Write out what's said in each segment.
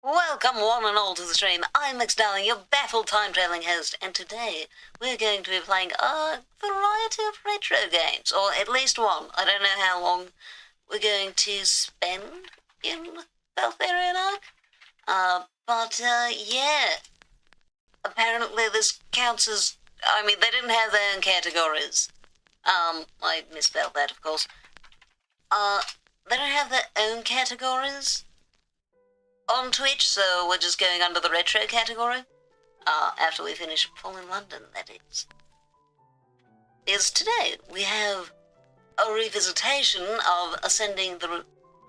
Welcome one and all to the stream. I'm Max Darling, your baffled time-traveling host, and today we're going to be playing a variety of retro games, or at least one. I don't know how long we're going to spend in Valtherian Arc, but yeah. Apparently this counts as... I mean, they didn't have their own categories. I misspelled that, of course. They don't have their own categories on Twitch, so we're just going under the retro category. After we finish Fall in London, that is. Today we have a revisitation of Ascending the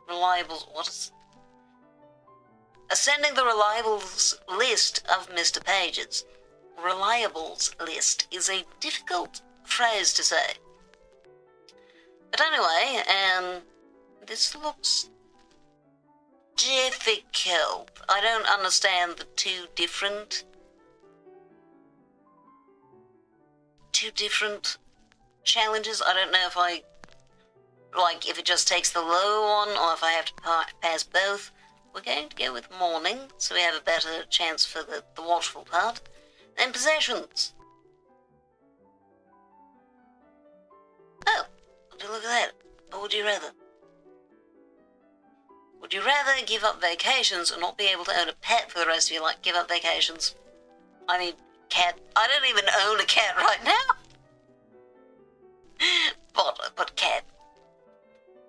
Reliables... What is... Ascending the Reliables list of Mr. Pages. Reliables list is a difficult phrase to say. But anyway, this looks difficult. I don't understand the two different challenges. I don't know if if it just takes the low one or if I have to pass both. We're going to go with morning, so we have a better chance for the watchful part. Then possessions. Oh, would you look at that? Or would you rather? Would you rather give up vacations and not be able to own a pet for the rest of your life? Give up vacations. I mean, cat. I don't even own a cat right now. but cat.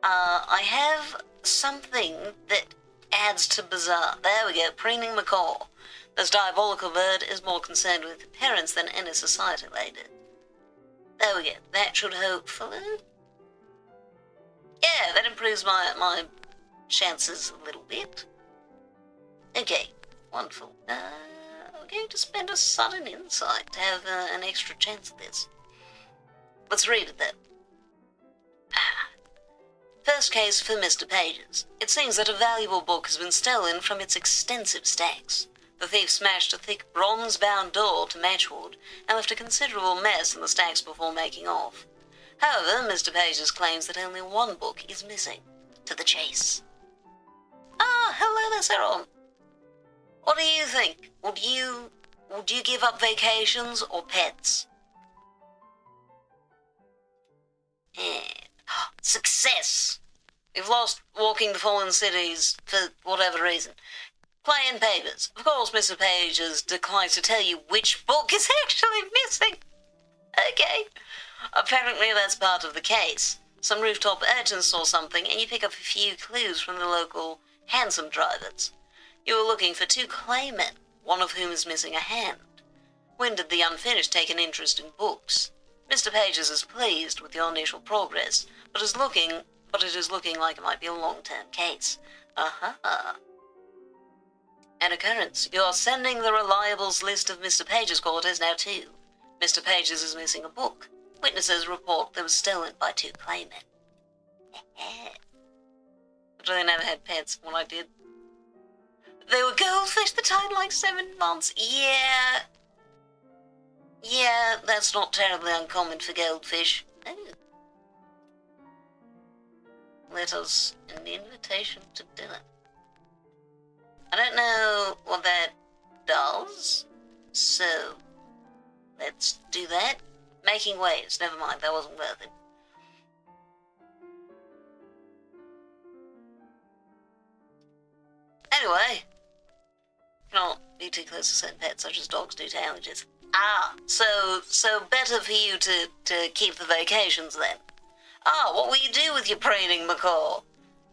I have something that adds to bizarre. There we go, preening macaw. This diabolical bird is more concerned with parents than any society lady. There we go, that should hopefully... Yeah, that improves my chances a little bit. Okay, wonderful. We're going to spend a sudden insight to have an extra chance at this. Let's read it then. First case for Mr. Pages. It seems that a valuable book has been stolen from its extensive stacks. The thief smashed a thick bronze-bound door to matchwood and left a considerable mess in the stacks before making off. However, Mr. Pages claims that only one book is missing. To the chase. Hello there, Sarah. What do you think? Would you give up vacations or pets? Success! You've lost walking the fallen cities for whatever reason. Play in papers. Of course, Mr. Pages declines to tell you which book is actually missing. Okay. Apparently that's part of the case. Some rooftop urchins saw something and you pick up a few clues from the local hansom drivers. You were looking for two claymen, one of whom is missing a hand. When did the unfinished take an interest in books? Mr. Pages is pleased with your initial progress, but it is looking like it might be a long-term case. An occurrence. You're sending the Reliables list of Mr. Pages' quarters now too. Mr. Pages is missing a book. Witnesses report that was stolen by two claymen. But they never had pets when I did. They were goldfish that died like 7 months. Yeah, that's not terribly uncommon for goldfish. Oh. Let us an invitation to dinner. I don't know what that does, so let's do that. Making waves. Never mind, that wasn't worth it. Anyway, cannot be too close to certain pets, such as dogs due to allergies. So better for you to keep the vacations then. What will you do with your preening macaw?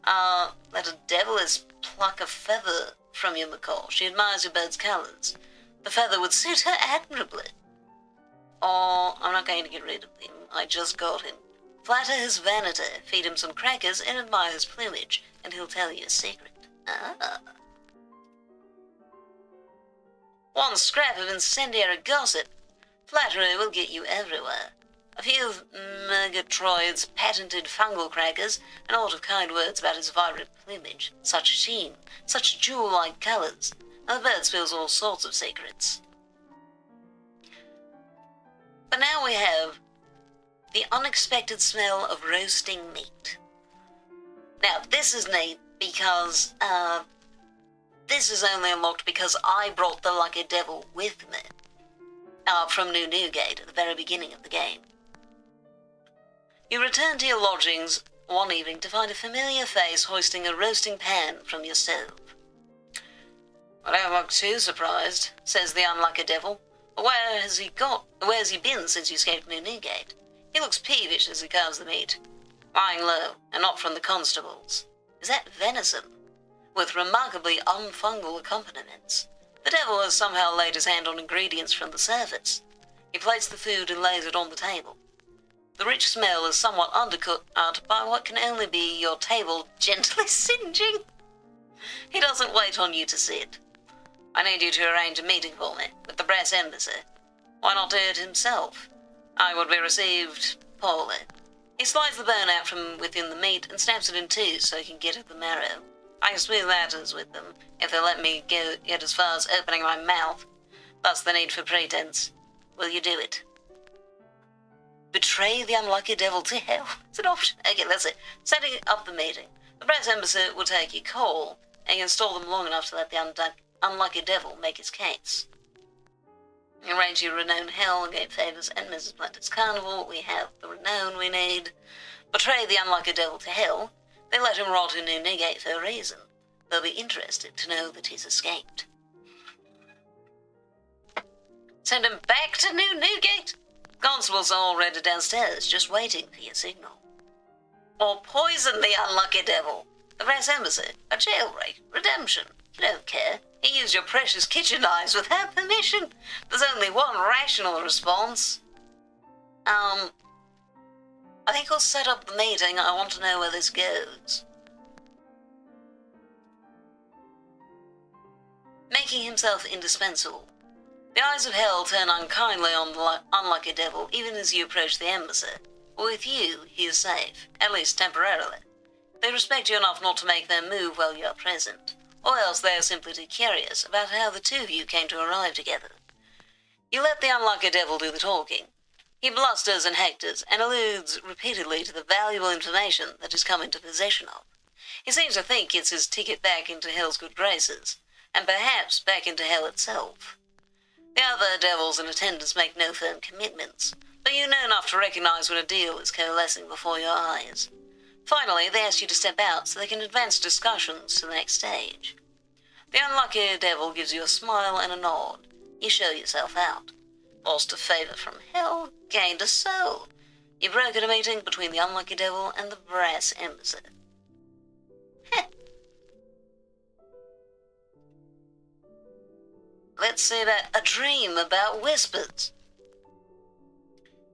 Let a devilish pluck a feather from your macaw. She admires your bird's colours. The feather would suit her admirably. Or, I'm not going to get rid of him. I just got him. Flatter his vanity, feed him some crackers, and admire his plumage, and he'll tell you a secret. One scrap of incendiary gossip. Flattery will get you everywhere. A few of Murgatroyd's patented fungal crackers, and a lot of kind words about his vibrant plumage, such sheen, such jewel-like colours, and the bird spills all sorts of secrets. But now we have the unexpected smell of roasting meat. Now, this is neat because This is only unlocked because I brought the lucky devil with me. From New Newgate at the very beginning of the game. You return to your lodgings one evening to find a familiar face hoisting a roasting pan from your stove. "I don't look too surprised," says the unlucky devil. Where has he been since you escaped New Newgate? He looks peevish as he carves the meat. Lying low, and not from the constables. Is that venison? With remarkably unfungal accompaniments. The devil has somehow laid his hand on ingredients from the surface. He plates the food and lays it on the table. The rich smell is somewhat undercut by what can only be your table gently singeing. He doesn't wait on you to sit. "I need you to arrange a meeting for me with the brass embassy." Why not do it himself? I would be received poorly. He slides the bone out from within the meat and snaps it in two so he can get at the marrow. I can smooth matters with them if they let me get as far as opening my mouth. Thus the need for pretense. Will you do it? Betray the unlucky devil to hell. It's an option. Okay, that's it. Setting up the meeting. The brass embassy will take your call, and you can stall them long enough to let the unlucky devil make his case. You arrange your renown hell and gain favours at Mrs. Splinter's carnival. We have the renown we need. Betray the unlucky devil to hell. They let him rot in New Newgate for a reason. They'll be interested to know that he's escaped. Send him back to New Newgate. Constables are already downstairs, just waiting for your signal. Or poison the unlucky devil. The brass embassy, a jailbreak, redemption. You don't care. He used your precious kitchen knives without permission. There's only one rational response. I think we'll set up the meeting. I want to know where this goes. Making himself indispensable. The eyes of hell turn unkindly on the unlucky devil even as you approach the embassy. With you, he is safe, at least temporarily. They respect you enough not to make their move while you are present, or else they are simply too curious about how the two of you came to arrive together. You let the unlucky devil do the talking. He blusters and hectors and alludes repeatedly to the valuable information that he's come into possession of. He seems to think it's his ticket back into hell's good graces, and perhaps back into hell itself. The other devils in attendance make no firm commitments, but you know enough to recognize when a deal is coalescing before your eyes. Finally, they ask you to step out so they can advance discussions to the next stage. The unlucky devil gives you a smile and a nod. You show yourself out. Lost a favor from hell, gained a soul. You brokered a meeting between the unlucky devil and the brass embassy. Heh. Let's see about a dream about whispers.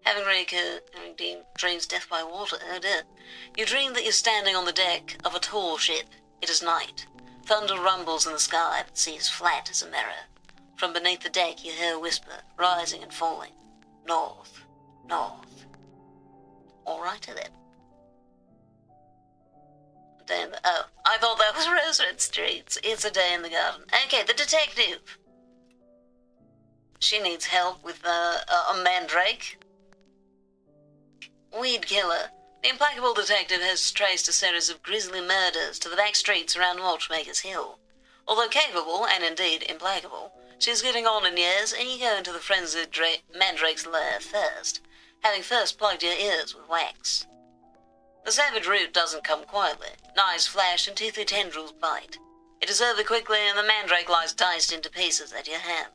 Having dreams death by water, oh dear. You dream that you're standing on the deck of a tall ship. It is night. Thunder rumbles in the sky, but the sea is flat as a mirror. From beneath the deck you hear a whisper, rising and falling. North, north. Alrighty then. I thought that was Rose Red Streets. It's a day in the garden. Okay, the detective. She needs help with a mandrake. Weed killer. The implacable detective has traced a series of grisly murders to the back streets around Watchmaker's Hill. Although capable, and indeed implacable, she's getting on in years, and you go into the frenzied mandrake's lair first, having first plugged your ears with wax. The savage root doesn't come quietly. Knives flash and toothy tendrils bite. It is over quickly, and the mandrake lies diced into pieces at your hand.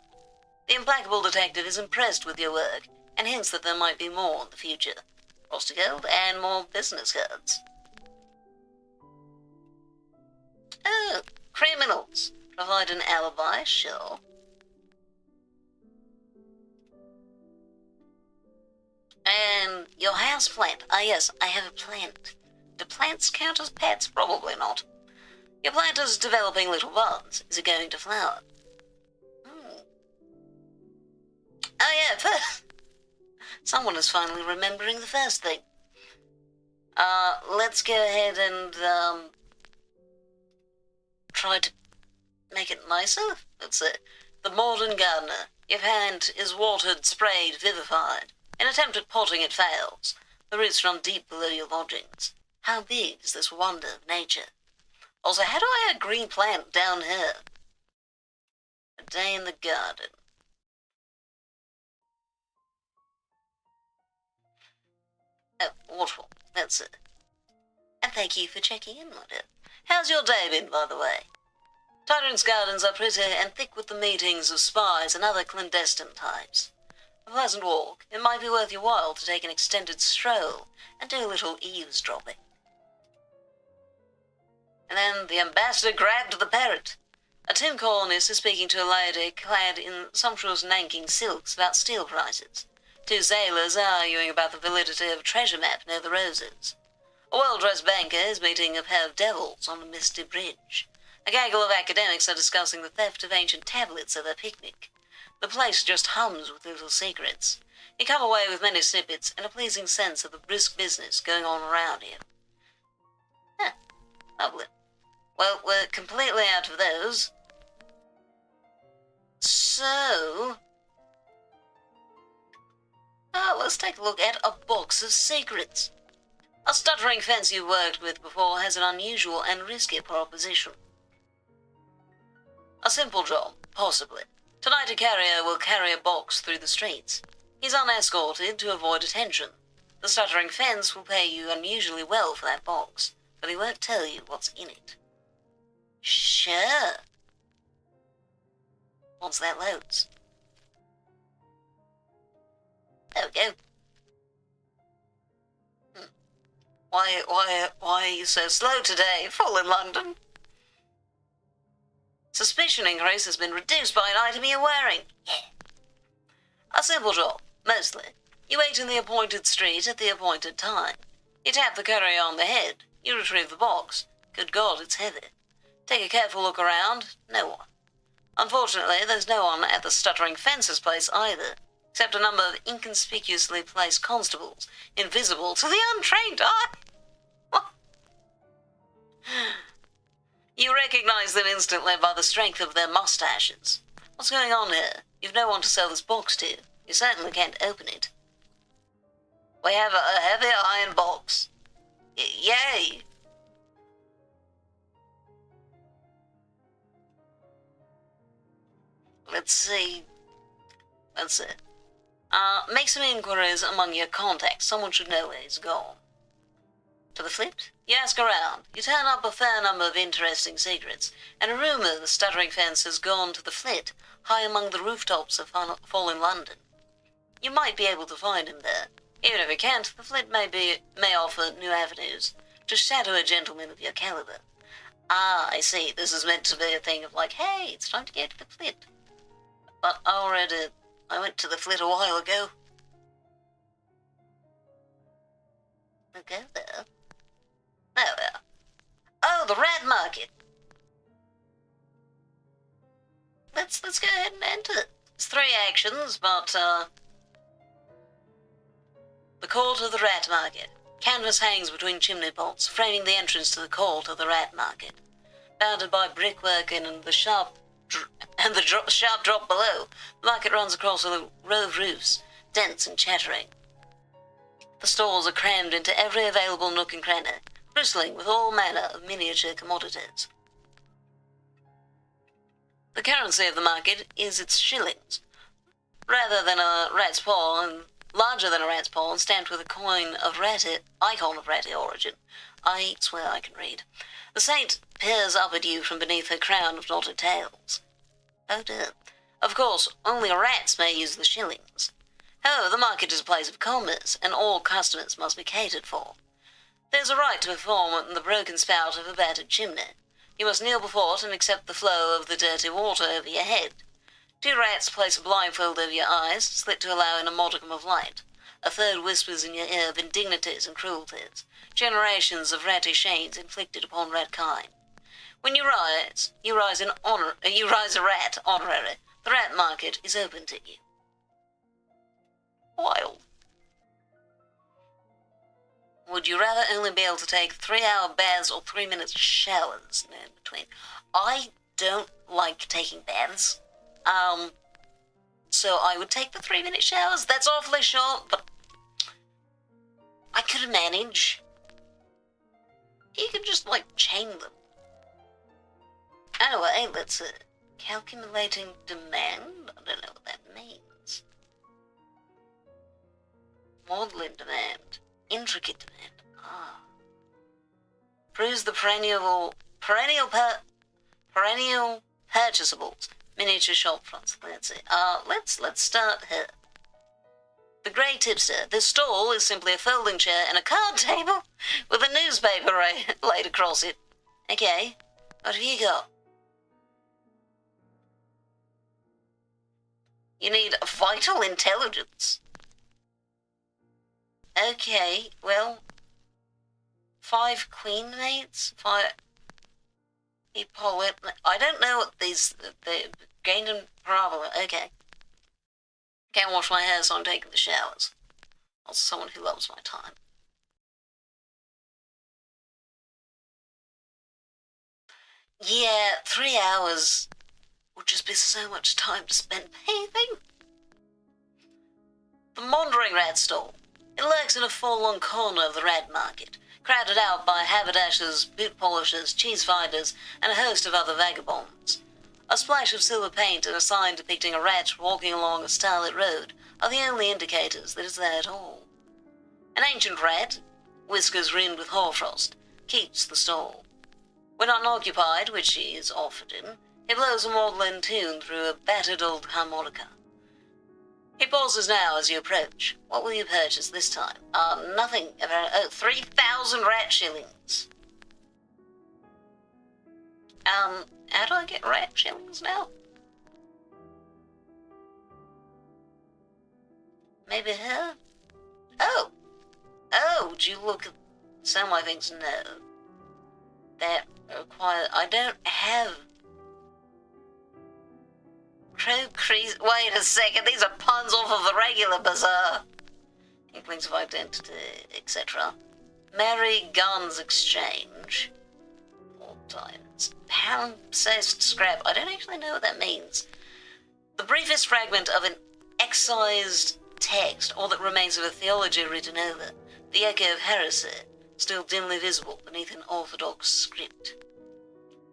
The implacable detective is impressed with your work, and hints that there might be more in the future. Roster gold and more business cards. Oh, criminals. Provide an alibi, sure. And your house plant. Ah yes, I have a plant. Do plants count as pets? Probably not. Your plant is developing little buds. Is it going to flower? Oh yeah, first. Someone is finally remembering the first thing. Let's go ahead and, try to make it nicer. Let's see. The modern gardener. Your plant is watered, sprayed, vivified. An attempt at potting it fails. The roots run deep below your lodgings. How big is this wonder of nature? Also, how do I add green plant down here? A day in the garden. Oh, waterfall. That's it. And thank you for checking in, my dear. How's your day been, by the way? Tyrant's Gardens are pretty and thick with the meetings of spies and other clandestine types. A pleasant walk. It might be worth your while to take an extended stroll and do a little eavesdropping. And then the ambassador grabbed the parrot. A tin colonist is speaking to a lady clad in sumptuous Nanking silks about steel prices. 2 sailors are arguing about the validity of a treasure map near the Roses. A well-dressed banker is meeting a pair of devils on a misty bridge. A gaggle of academics are discussing the theft of ancient tablets at their picnic. The place just hums with little secrets. You come away with many snippets and a pleasing sense of the brisk business going on around you. Lovely. Well, we're completely out of those. So... let's take a look at a box of secrets. A stuttering fence you worked with before has an unusual and risky proposition. A simple job, possibly. Tonight a carrier will carry a box through the streets. He's unescorted to avoid attention. The stuttering fence will pay you unusually well for that box, but he won't tell you what's in it. Sure. Once that loads. There we go. Why are you so slow today, full in London? Suspicion increase has been reduced by an item you're wearing. Yeah. A simple job, mostly. You wait in the appointed street at the appointed time. You tap the courier on the head. You retrieve the box. Good God, it's heavy. Take a careful look around. No one. Unfortunately, there's no one at the stuttering fence's place either, except a number of inconspicuously placed constables, invisible to the untrained eye. You recognize them instantly by the strength of their mustaches. What's going on here? You've no one to sell this box to. You certainly can't open it. We have a heavy iron box. Yay! Let's see. Make some inquiries among your contacts. Someone should know where he's gone. To the flit? You ask around. You turn up a fair number of interesting secrets, and a rumour the stuttering fence has gone to the flit, high among the rooftops of fallen London. You might be able to find him there. Even if you can't, the flit may offer new avenues to shadow a gentleman of your calibre. Ah, I see. This is meant to be a thing of like, hey, it's time to get to the flit. But I went to the flit a while ago. We'll go there. There we are. Oh, the rat market. Let's go ahead and enter it. It's 3 actions, but, the court of the rat market. Canvas hangs between chimney pots, framing the entrance to the court of the rat market. Bounded by brickwork and the sharp drop below, the market runs across a row of roofs, dense and chattering. The stalls are crammed into every available nook and cranny, bristling with all manner of miniature commodities. The currency of the market is its shillings, rather than a rat's paw, and larger than a rat's paw, and stamped with a icon of ratty origin. I swear I can read. The saint peers up at you from beneath her crown of knotted tails. Oh dear. Of course, only rats may use the shillings. However, the market is a place of commerce, and all customers must be catered for. There's a right to perform in the broken spout of a battered chimney. You must kneel before it and accept the flow of the dirty water over your head. 2 rats place a blindfold over your eyes, slit to allow in a modicum of light. A third whispers in your ear of indignities and cruelties, generations of ratty shames inflicted upon rat kind. When you rise a rat honorary. The rat market is open to you. Wild. Would you rather only be able to take 3-hour baths or 3-minute showers in between? I don't like taking baths. So I would take the 3-minute showers. That's awfully short, but I could manage. You could just, like, chain them. Anyway, let's Calculating demand? I don't know what that means. Maudlin demand. Intricate demand. Ah. Proves the perennial purchasables. Miniature shop fronts. That's it. Let's start here. The Grey Tipster. This stall is simply a folding chair and a card table with a newspaper laid across it. Okay. What have you got? You need vital intelligence. Okay, well, 5 queen mates, 5 Hippolyte. I don't know what these, the gained in parabola. Okay. Can't wash my hair, so I'm taking the showers. Also someone who loves my time. Yeah, 3 hours would just be so much time to spend bathing. The Maundering Rat Stall. It lurks in a forlorn corner of the rat market, crowded out by haberdashers, boot polishers, cheese finders, and a host of other vagabonds. A splash of silver paint and a sign depicting a rat walking along a starlit road are the only indicators that it's there at all. An ancient rat, whiskers rimmed with hoarfrost, keeps the stall. When unoccupied, which he is often, he blows a maudlin tune through a battered old harmonica. He pauses now as you approach. What will you purchase this time? Nothing. 3,000 rat shillings. How do I get rat shillings now? Maybe here? Oh! Would you look at some of my things? No. That requires... I don't have... Wait a second, these are puns off of the regular bazaar. Inklings of identity, etc. Merry Guns Exchange. 4 times. Palimpsest scrap. I don't actually know what that means. The briefest fragment of an excised text, all that remains of a theology written over. The echo of heresy, still dimly visible beneath an orthodox script.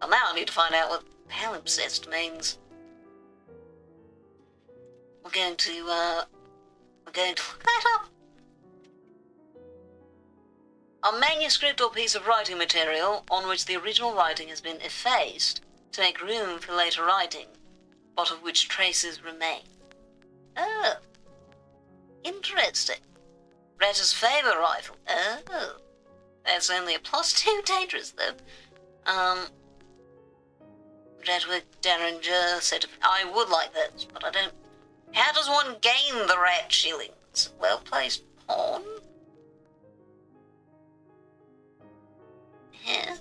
Well, now I need to find out what palimpsest means. We're going to look that up. A manuscript or piece of writing material on which the original writing has been effaced to make room for later writing, but of which traces remain. Oh, interesting. Ratter's favourite rifle. Oh, that's only a +2 dangerous though. Redwood Derringer set of... I would like those, but I don't... How does one gain the rat shillings? Well-placed pawn? Yeah.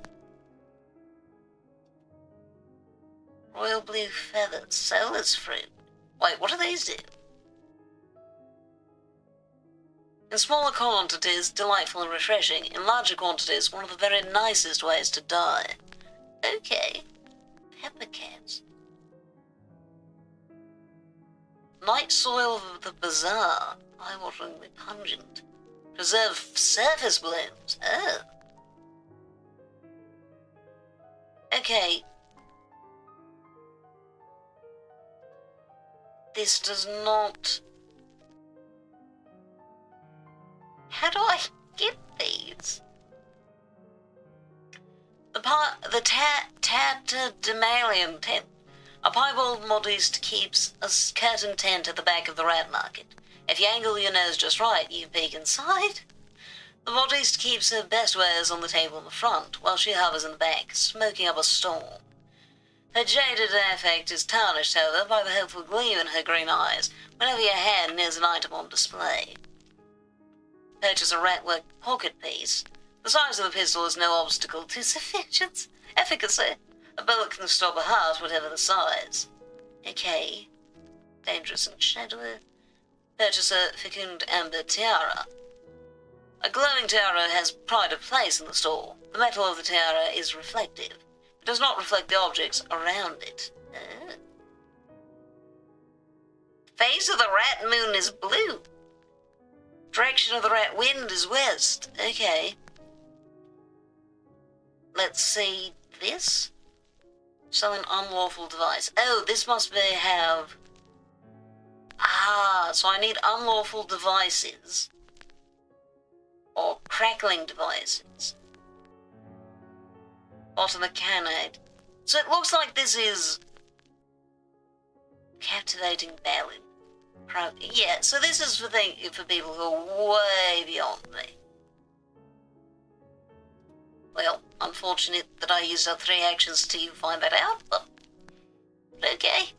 Royal blue feathers, solar's fruit. Wait, what do these do? In smaller quantities, delightful and refreshing. In larger quantities, one of the very nicest ways to die. Okay. Pepper cats. Night soil of the bazaar, eye-wateringly pungent. Preserve surface blooms. Oh. Okay. This does not... How do I get these? The tatterdemalion tent. A piebald modiste keeps a curtain tent at the back of the rat market. If you angle your nose just right, you peek inside. The modiste keeps her best wares on the table in the front, while she hovers in the back, smoking up a storm. Her jaded affect is tarnished, however, by the hopeful gleam in her green eyes whenever your hand nears an item on display. Purchase a ratwork pocket piece. The size of the pistol is no obstacle to sufficient efficacy. A bullet can stop a heart, whatever the size. Okay. Dangerous and shadowy. Purchase a fecund amber tiara. A glowing tiara has pride of place in the store. The metal of the tiara is reflective. It does not reflect the objects around it. Oh. Phase of the rat moon is blue. Direction of the rat wind is west. Okay. Let's see this. So an unlawful device. Oh, this must be have... so I need unlawful devices. Or crackling devices. Bottom of the canade. So it looks like this is... captivating ballad. Yeah, so this is for people who are way beyond me. Well, unfortunate that I used up 3 actions to find that out, but okay.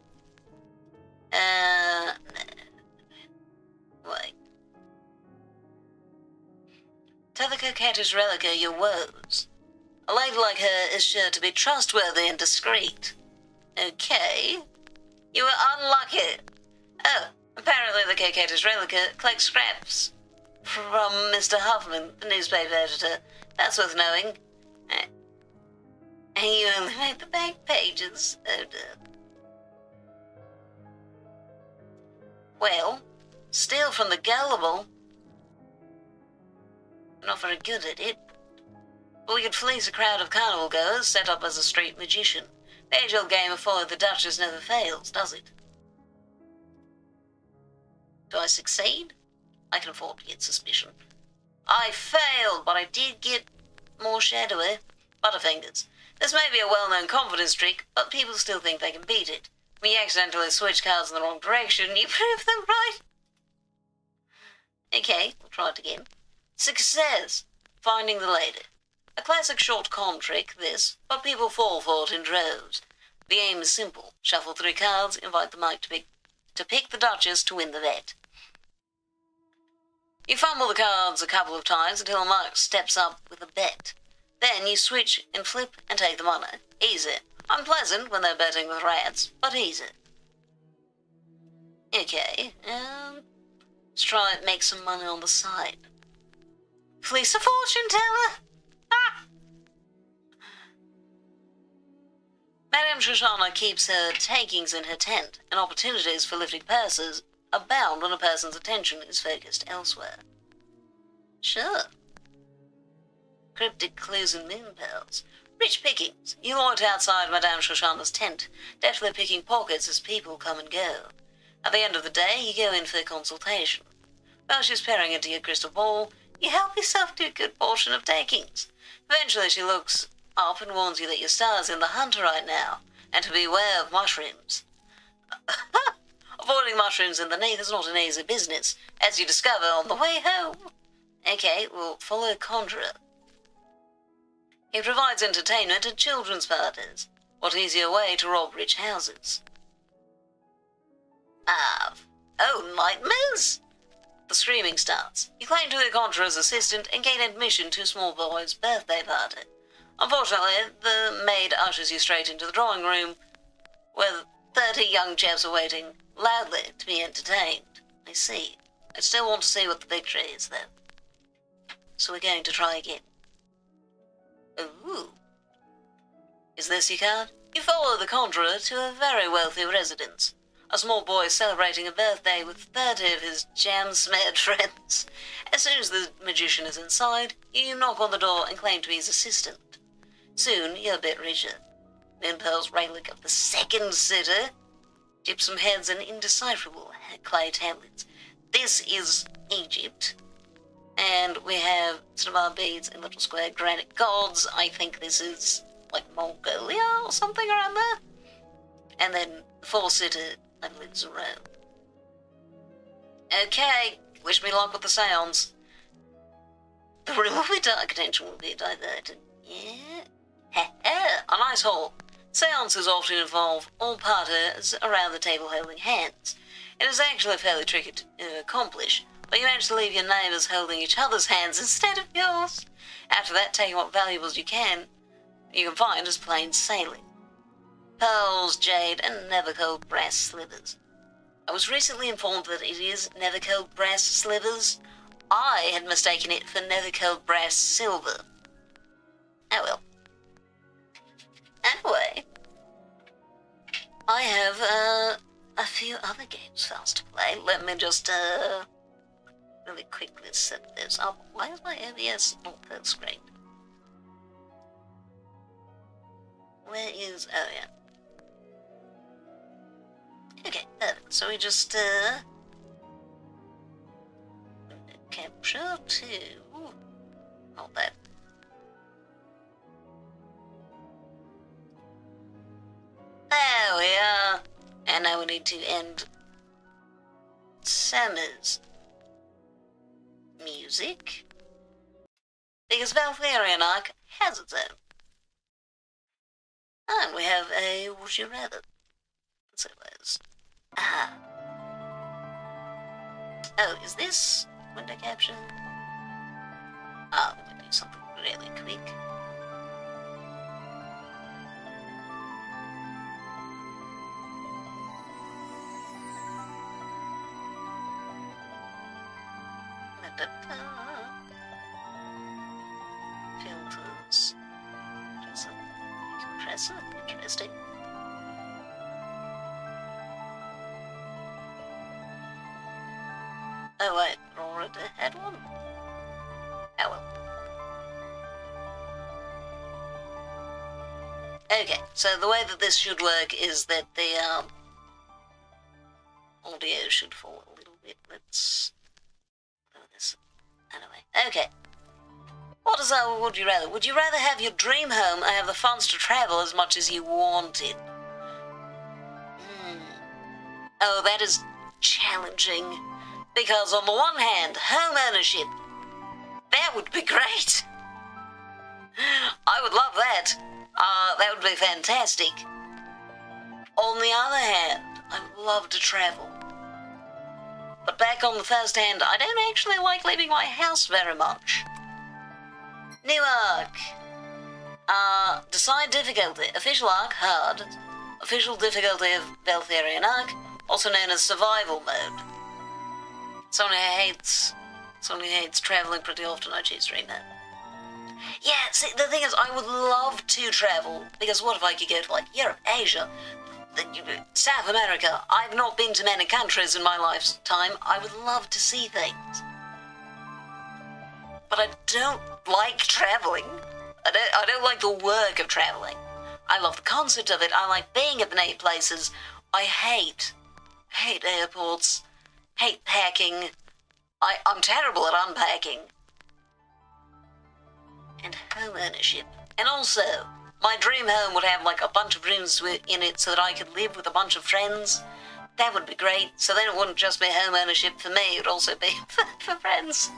Wait. Tell the coquettish Relica your woes. A lady like her is sure to be trustworthy and discreet. Okay. You were unlucky. Oh, apparently the coquettish Relica collects scraps from Mr. Huffman, the newspaper editor. That's worth knowing. And you only made the back pages. Oh dear. Well, steal from the gullible. Not very good at it. But we could fleece a crowd of carnival goers set up as a street magician. The age-old game of follow the Duchess never fails, does it? Do I succeed? I can afford to get suspicion. I failed, but I did get more shadowy. Butterfingers. This may be a well-known confidence trick, but people still think they can beat it. When you accidentally switch cards in the wrong direction, you prove them right. Okay, we'll try it again. Success! Finding the lady. A classic short con trick, this, but people fall for it in droves. The aim is simple. Shuffle 3 cards, invite the mic to pick the Duchess to win the bet. You fumble the cards a couple of times until a mic steps up with a bet. Then you switch and flip and take the money. Easy. Unpleasant when they're betting with rats, but easy. Okay, let's try and make some money on the side. Fleece a fortune teller! Ah! Madame Shoshana keeps her takings in her tent, and opportunities for lifting purses abound when a person's attention is focused elsewhere. Sure. Cryptic clues and moon pearls. Rich pickings. You loiter outside Madame Shoshana's tent, deftly picking pockets as people come and go. At the end of the day, you go in for a consultation. While she's peering into your crystal ball, you help yourself to a good portion of takings. Eventually she looks up and warns you that your star's in the hunter right now, and to beware of mushrooms. Avoiding mushrooms in the neath is not an easy business, as you discover on the way home. Okay, we'll follow Conjurer. He provides entertainment at children's parties. What easier way to rob rich houses? Nightmares! The screaming starts. You claim to be the Conjurer's assistant and gain admission to a small boy's birthday party. Unfortunately, the maid ushers you straight into the drawing room, where 30 young chaps are waiting loudly to be entertained. I see. I still want to see what the victory is, though. So we're going to try again. Ooh. Is this your card? You follow the Conjurer to a very wealthy residence. A small boy is celebrating a birthday with 30 of his jam-smeared friends. As soon as the magician is inside, you knock on the door and claim to be his assistant. Soon, you're a bit richer. Moonpearl's relic of the second city, gypsum heads and indecipherable clay tablets. This is Egypt. And we have cinnabar beads and little square granite gods. I think this is like Mongolia or something around there. And then 4 city, I believe it's Rome. Okay, wish me luck with the seance. The room will be dark, attention will be diverted. Yeah. A nice hall. Seances often involve all parties around the table holding hands. It is actually fairly tricky to accomplish, but you manage to leave your neighbours holding each other's hands instead of yours. After that, taking what valuables you can find as plain sailing. Pearls, jade, and never-cold brass slivers. I was recently informed that it is never-cold brass slivers. I had mistaken it for never-cold brass silver. Oh well. Anyway, I have a few other games for us to play. Let me just really quickly set this up. Why is my OBS not full screen? Where is... oh yeah. Okay, so we just, capture 2. Not that. There we are. And now we need to end Summer's music. Because Valtherian Arc has its own. And we have a Would You Rather. So there's... Oh, is this window capture? We're going to do something really quick. Filters. Just a compressor. Interesting. Oh wait, I already had one. Oh well. Okay, so the way that this should work is that the audio should fall a little bit. Let's do this anyway. Okay. What is our would you rather? Would you rather have your dream home or have the funds to travel as much as you wanted? Oh, that is challenging. Because on the one hand, home ownership, that would be great. I would love that. That would be fantastic. On the other hand, I would love to travel. But back on the first hand, I don't actually like leaving my house very much. New arc. Decide difficulty. Official arc, hard. Official difficulty of Valtherian Arc, also known as survival mode. Someone who hates travelling pretty often, I choose stream that. Yeah, see, the thing is, I would love to travel, because what if I could go to, like, Europe, Asia, South America? I've not been to many countries in my lifetime. I would love to see things. But I don't like travelling. I don't like the work of travelling. I love the concept of it. I like being at the many places. I hate airports. Hate packing. I'm terrible at unpacking. And home ownership. And also, my dream home would have like a bunch of rooms in it so that I could live with a bunch of friends. That would be great. So then it wouldn't just be home ownership for me, it would also be for friends.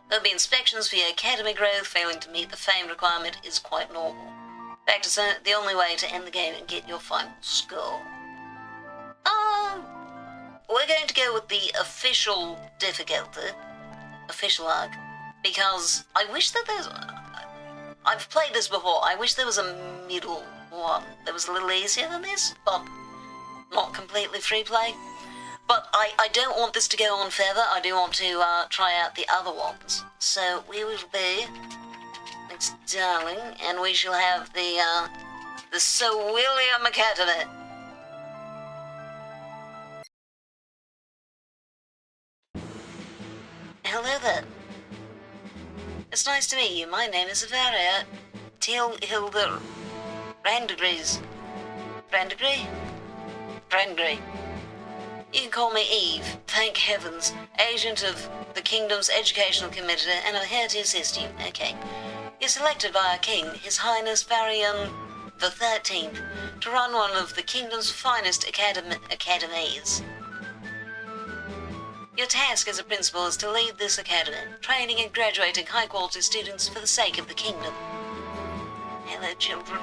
There'll be inspections for your academy growth. Failing to meet the fame requirement is quite normal. In fact, it's the only way to end the game and get your final score. We're going to go with the official difficulty, official arc, because I wish that there's... I've played this before. I wish there was a middle one that was a little easier than this, but not completely free play. But I don't want this to go on further. I do want to try out the other ones. So we will be... Thanks, darling, and we shall have the Sir William Academy. Hello there. It's nice to meet you. My name is Avaria Hilda Brandegrees. Brandegre. You can call me Eve. Thank heavens. Agent of the Kingdom's Educational Committee, and I'm here to assist you. Okay. You're selected by our king, His Highness Valtherian the 13th, to run one of the Kingdom's finest academies. Your task as a principal is to lead this academy, training and graduating high-quality students for the sake of the kingdom. Hello, children.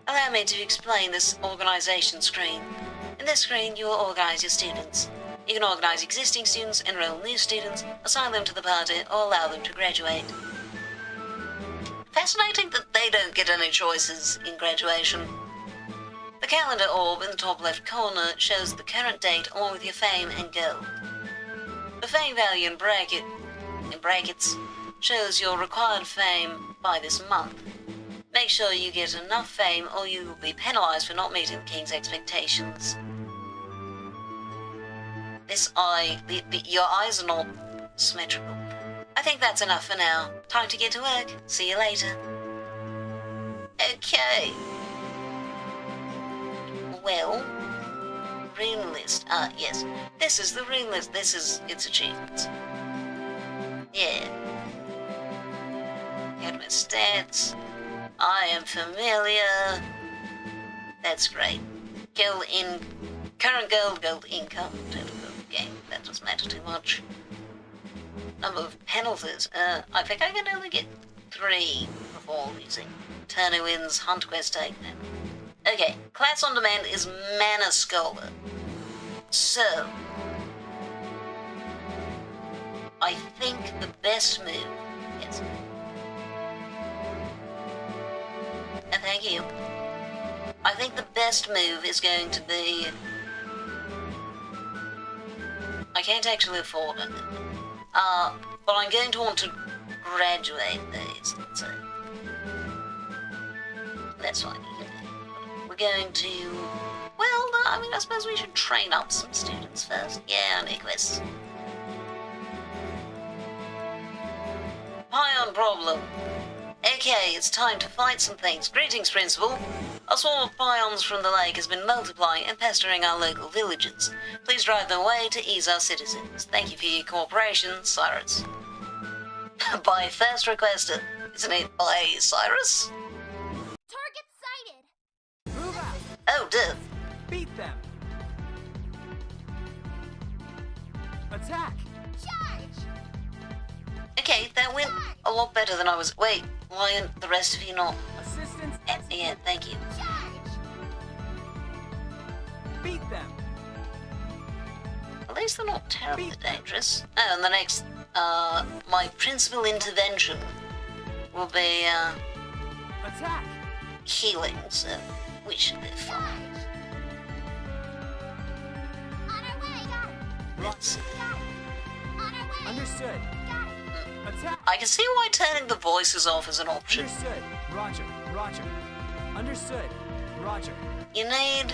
Allow me to explain this organization screen. In this screen, you will organize your students. You can organize existing students, enroll new students, assign them to the party, or allow them to graduate. Fascinating that they don't get any choices in graduation. The calendar orb in the top left corner shows the current date along with your fame and gold. The fame value in brackets shows your required fame by this month. Make sure you get enough fame or you will be penalized for not meeting the king's expectations. Your eyes are not symmetrical. I think that's enough for now. Time to get to work. See you later. Okay. Well... rune list. Ah, yes. This is the rune list. This is its achievements. Yeah. Get my stats. I am familiar. That's great. Current gold income, total gold gain. That doesn't matter too much. Number of penalties. I think I can only get 3 before losing. Tourney wins, hunt quest taken. Okay, class on demand is Mana Scholar. So, I think the best move, yes. And thank you. I think the best move is going to be, I can't actually afford it. But I'm going to want to graduate these, so that's fine. We're going to, well, I mean, I suppose we should train up some students first. Yeah, I need quests. Pion problem. Okay, it's time to fight some things. Greetings, Principal. A swarm of pions from the lake has been multiplying and pestering our local villages. Please drive them away to ease our citizens. Thank you for your cooperation, Cyrus. By first requester, isn't it by Cyrus? Target sighted! Move out! Oh, duh. Beat them! Attack! Charge! Okay, that went a lot better than I was. Wait, why aren't the rest of you not? Assistance! Yeah, thank you. Charge! Beat them! At least they're not terribly dangerous. Oh, and the next, my principal intervention will be, Attack! healing, so we should be fine. On our way! Got it! Let's... Got it! On our way! Understood! Got it! Attack! I can see why turning the voices off is an option. Understood! Roger! Roger! Understood! Roger! You need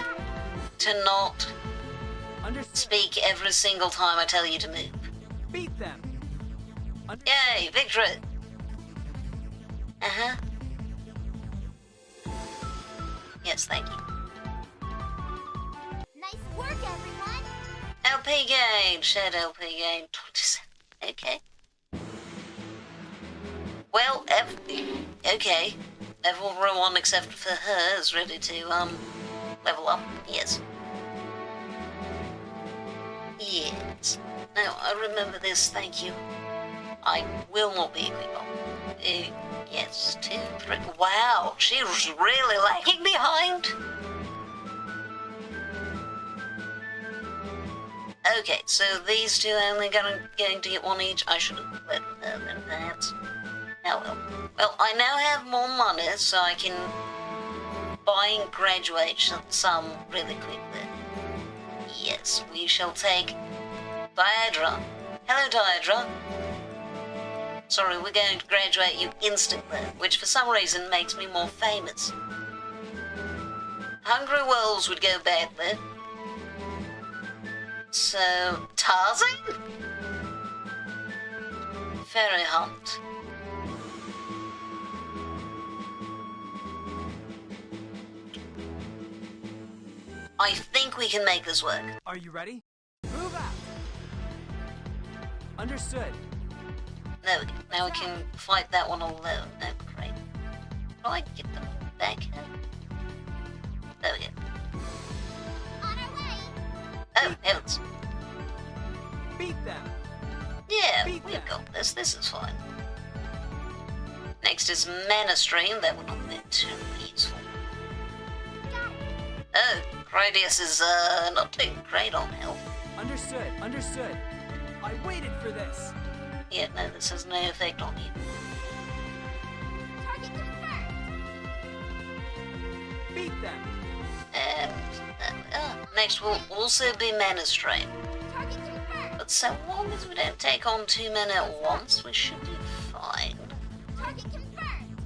to not Understood! speak every single time I tell you to move. Beat them! Yay, victory! Uh-huh. Yes, thank you. Nice work, everyone! LP gain, shared LP gain, 27. Okay. Well, okay. Everyone except for her is ready to, level up. Yes. Yes. Now, I remember this, thank you. I will not be equipped. Yes, 2, 3. Wow, she was really lagging behind. Okay, so these two are only going to get 1 each. I should have let them know that. Oh well. Well, I now have more money, so I can buy and graduate some really quickly. Yes, we shall take Diadra. Hello, Diadra. Sorry, we're going to graduate you instantly, which for some reason makes me more famous. Hungry Wolves would go badly. So, Tarzan? Fairy Hunt. I think we can make this work. Are you ready? Move out! Understood! There we go. Now we can fight that one alone. Oh, great. How do I get them back here? There we go. On our way! Oh, heavens. Beat them! Yeah, Beat we've them. got this. This is fine. Next is Mana Stream. That would not be too useful. Got it! Oh, Gradius is, not doing great on health. Understood! Understood! I waited for this! Yeah, no, this has no effect on you. Target confirmed! Beat them! And, next will also be Mana Stream. Target confirmed! But so long as we don't take on 2 men at once, we should be fine. Target confirmed!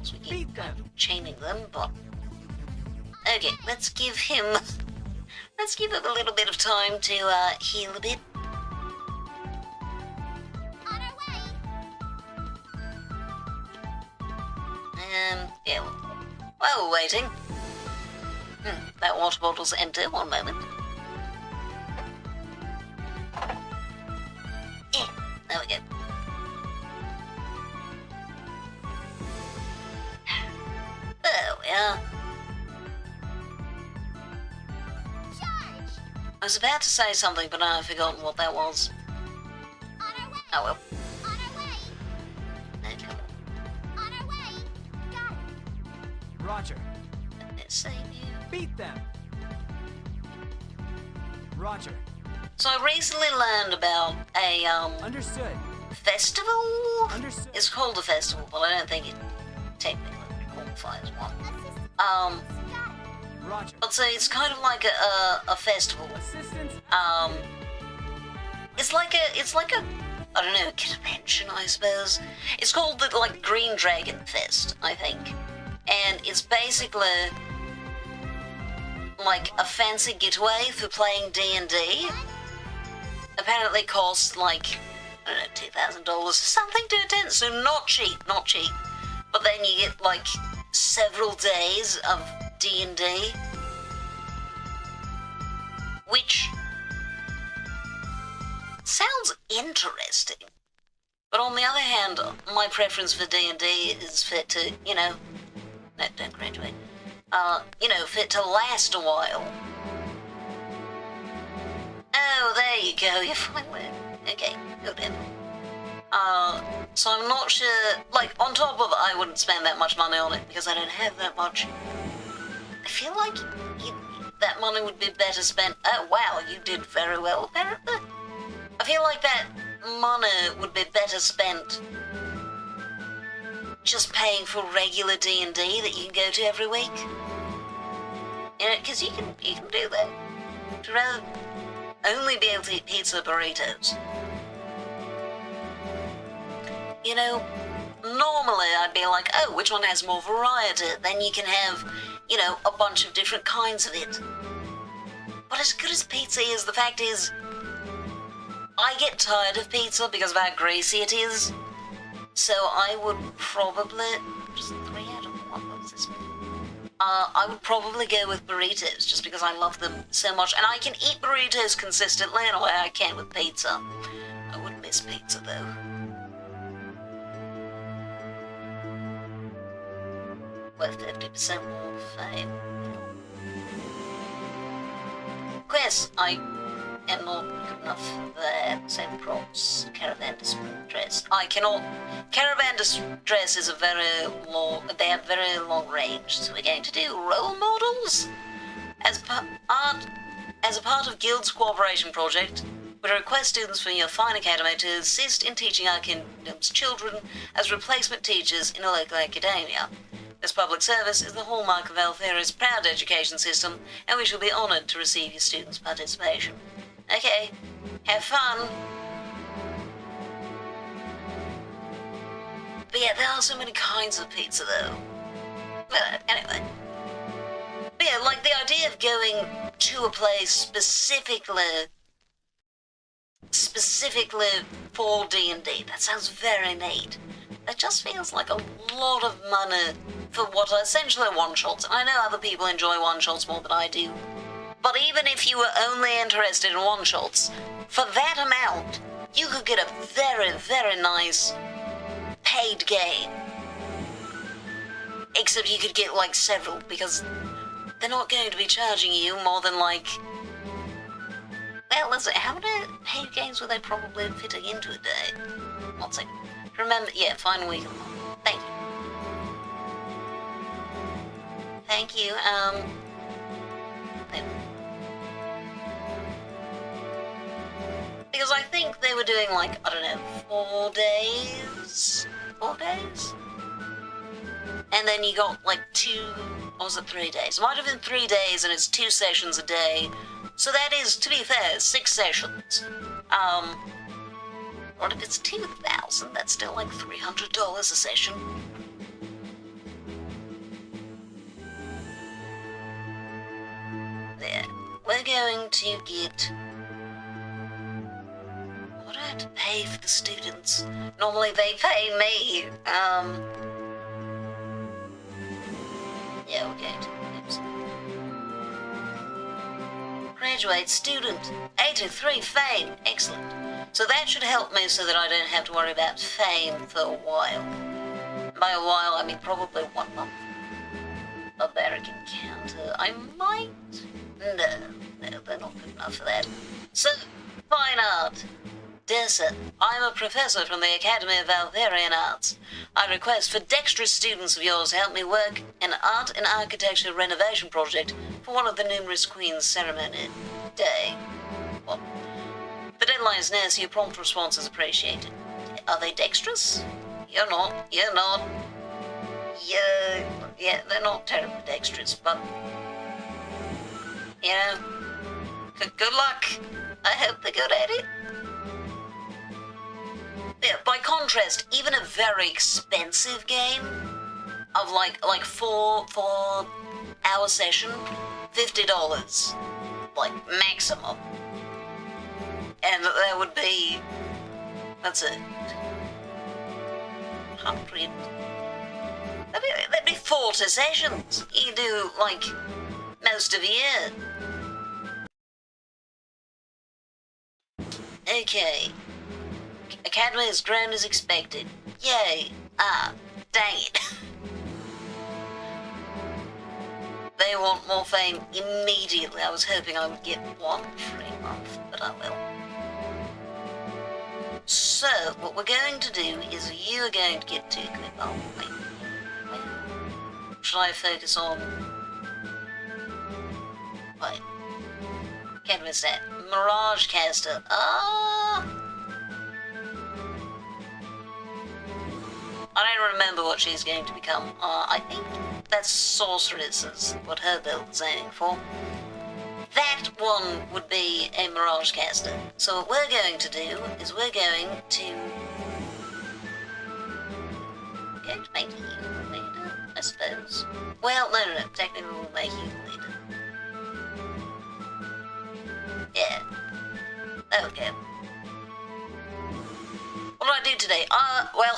As we keep Beat them! chaining them, but... Okay, let's give him a little bit of time to, heal a bit. On our way! Yeah, while we're waiting. That water bottle's empty, one moment. There we go. There we are. Charge! I was about to say something, but now I've forgotten what that was. On our way! Oh well. On our way! No, come on. On our way! Got it! Roger. Let's see you. Beat them. Roger. So I recently learned about a Understood. festival. Understood. It's called a festival, but I don't think it technically qualifies as one. Assistance! Um, Got it! Roger. but so it's kind of like a festival. Assistance. It's like a I don't know, convention, I suppose. It's called the like Green Dragon Fest, I think, and it's basically like a fancy getaway for playing D&D. Apparently costs like, I don't know, $2,000 or something to attend, so not cheap. But then you get like several days of D&D, which sounds interesting. But on the other hand, my preference for D&D is for it to, no, don't graduate. For it to last a while. Oh, there you go, you're finally... Okay, good in. So I'm not sure, like, on top of it, I wouldn't spend that much money on it, because I don't have that much. I feel like that money would be better spent... Oh, wow, you did very well, apparently. I feel like that money would be better spent just paying for regular D&D that you can go to every week. Because you can do that. To rather only be able to eat pizza burritos. Normally I'd be like, oh, which one has more variety? Then you can have, a bunch of different kinds of it. But as good as pizza is, the fact is, I get tired of pizza because of how greasy it is. So I would probably... Just 3 out of 1, what was this? I would probably go with burritos, just because I love them so much. And I can eat burritos consistently in a way I can't with pizza. I wouldn't miss pizza, though. Worth 50% more fame. Of course, I am not good enough for that. Same props. Caravan distress. I cannot... Caravan distress is a very long... They have very long range, so we're going to do role models. As a part of Guild's cooperation project, we request students from your fine academy to assist in teaching our kingdom's children as replacement teachers in a local academia. This public service is the hallmark of Valtheria's proud education system, and we shall be honoured to receive your students' participation. Okay, have fun. But yeah, there are so many kinds of pizza, though. But anyway. But yeah, like the idea of going to a place specifically for D&D, that sounds very neat. It just feels like a lot of money for what are essentially one-shots. And I know other people enjoy one-shots more than I do. But even if you were only interested in one-shots, for that amount, you could get a very, very nice paid game. Except you could get, like, several, because they're not going to be charging you more than, like... Well, listen, how many paid games were they probably fitting into a day? 1 second. Remember, yeah, final week of the month. Thank you. Thank you, because I think they were doing, like, I don't know, 4 days? 4 days? And then you got, like, 2, or was it 3 days? It might have been 3 days, and it's 2 sessions a day. So that is, to be fair, 6 sessions. What if it's 2,000? That's still like $300 a session. There. We're going to get... What do I have to pay for the students? Normally they pay me. Yeah, we're going to... Oops. graduate student. 83 fame. Excellent. So that should help me so that I don't have to worry about fame for a while. By a while, I mean probably 1 month. Barbaric encounter. I might... No, they're not good enough for that. So, fine art. Dear sir, I'm a professor from the Academy of Valtherian Arts. I request for dexterous students of yours help me work an art and architecture renovation project for one of the numerous Queen's ceremony day. Well, the deadline is near, so your prompt response is appreciated. Are they dexterous? You're not. Yeah, they're not terribly dexterous, but... You know, good luck. I hope they're good at it. Yeah, by contrast, even a very expensive game of like 4-hour session, $50, like maximum, and that would be, that's it, 100. That'd be 40 sessions. You do like most of a year. Okay. Academy has grown as expected. Yay. Ah, dang it. They want more fame immediately. I was hoping I would get 1 free month, but I will. So, what we're going to do is you are going to get 2 clip. Oh, wait. Should I focus on... Wait. Can't miss that. Mirage Caster. Ah... I don't remember what she's going to become. I think that's Sorceress is what her build is aiming for. That one would be a Mirage Caster. So what we're going to do is we're going to make you the leader, I suppose. Well, no, technically we'll make you the leader. Yeah. Okay. What did I do today? Well,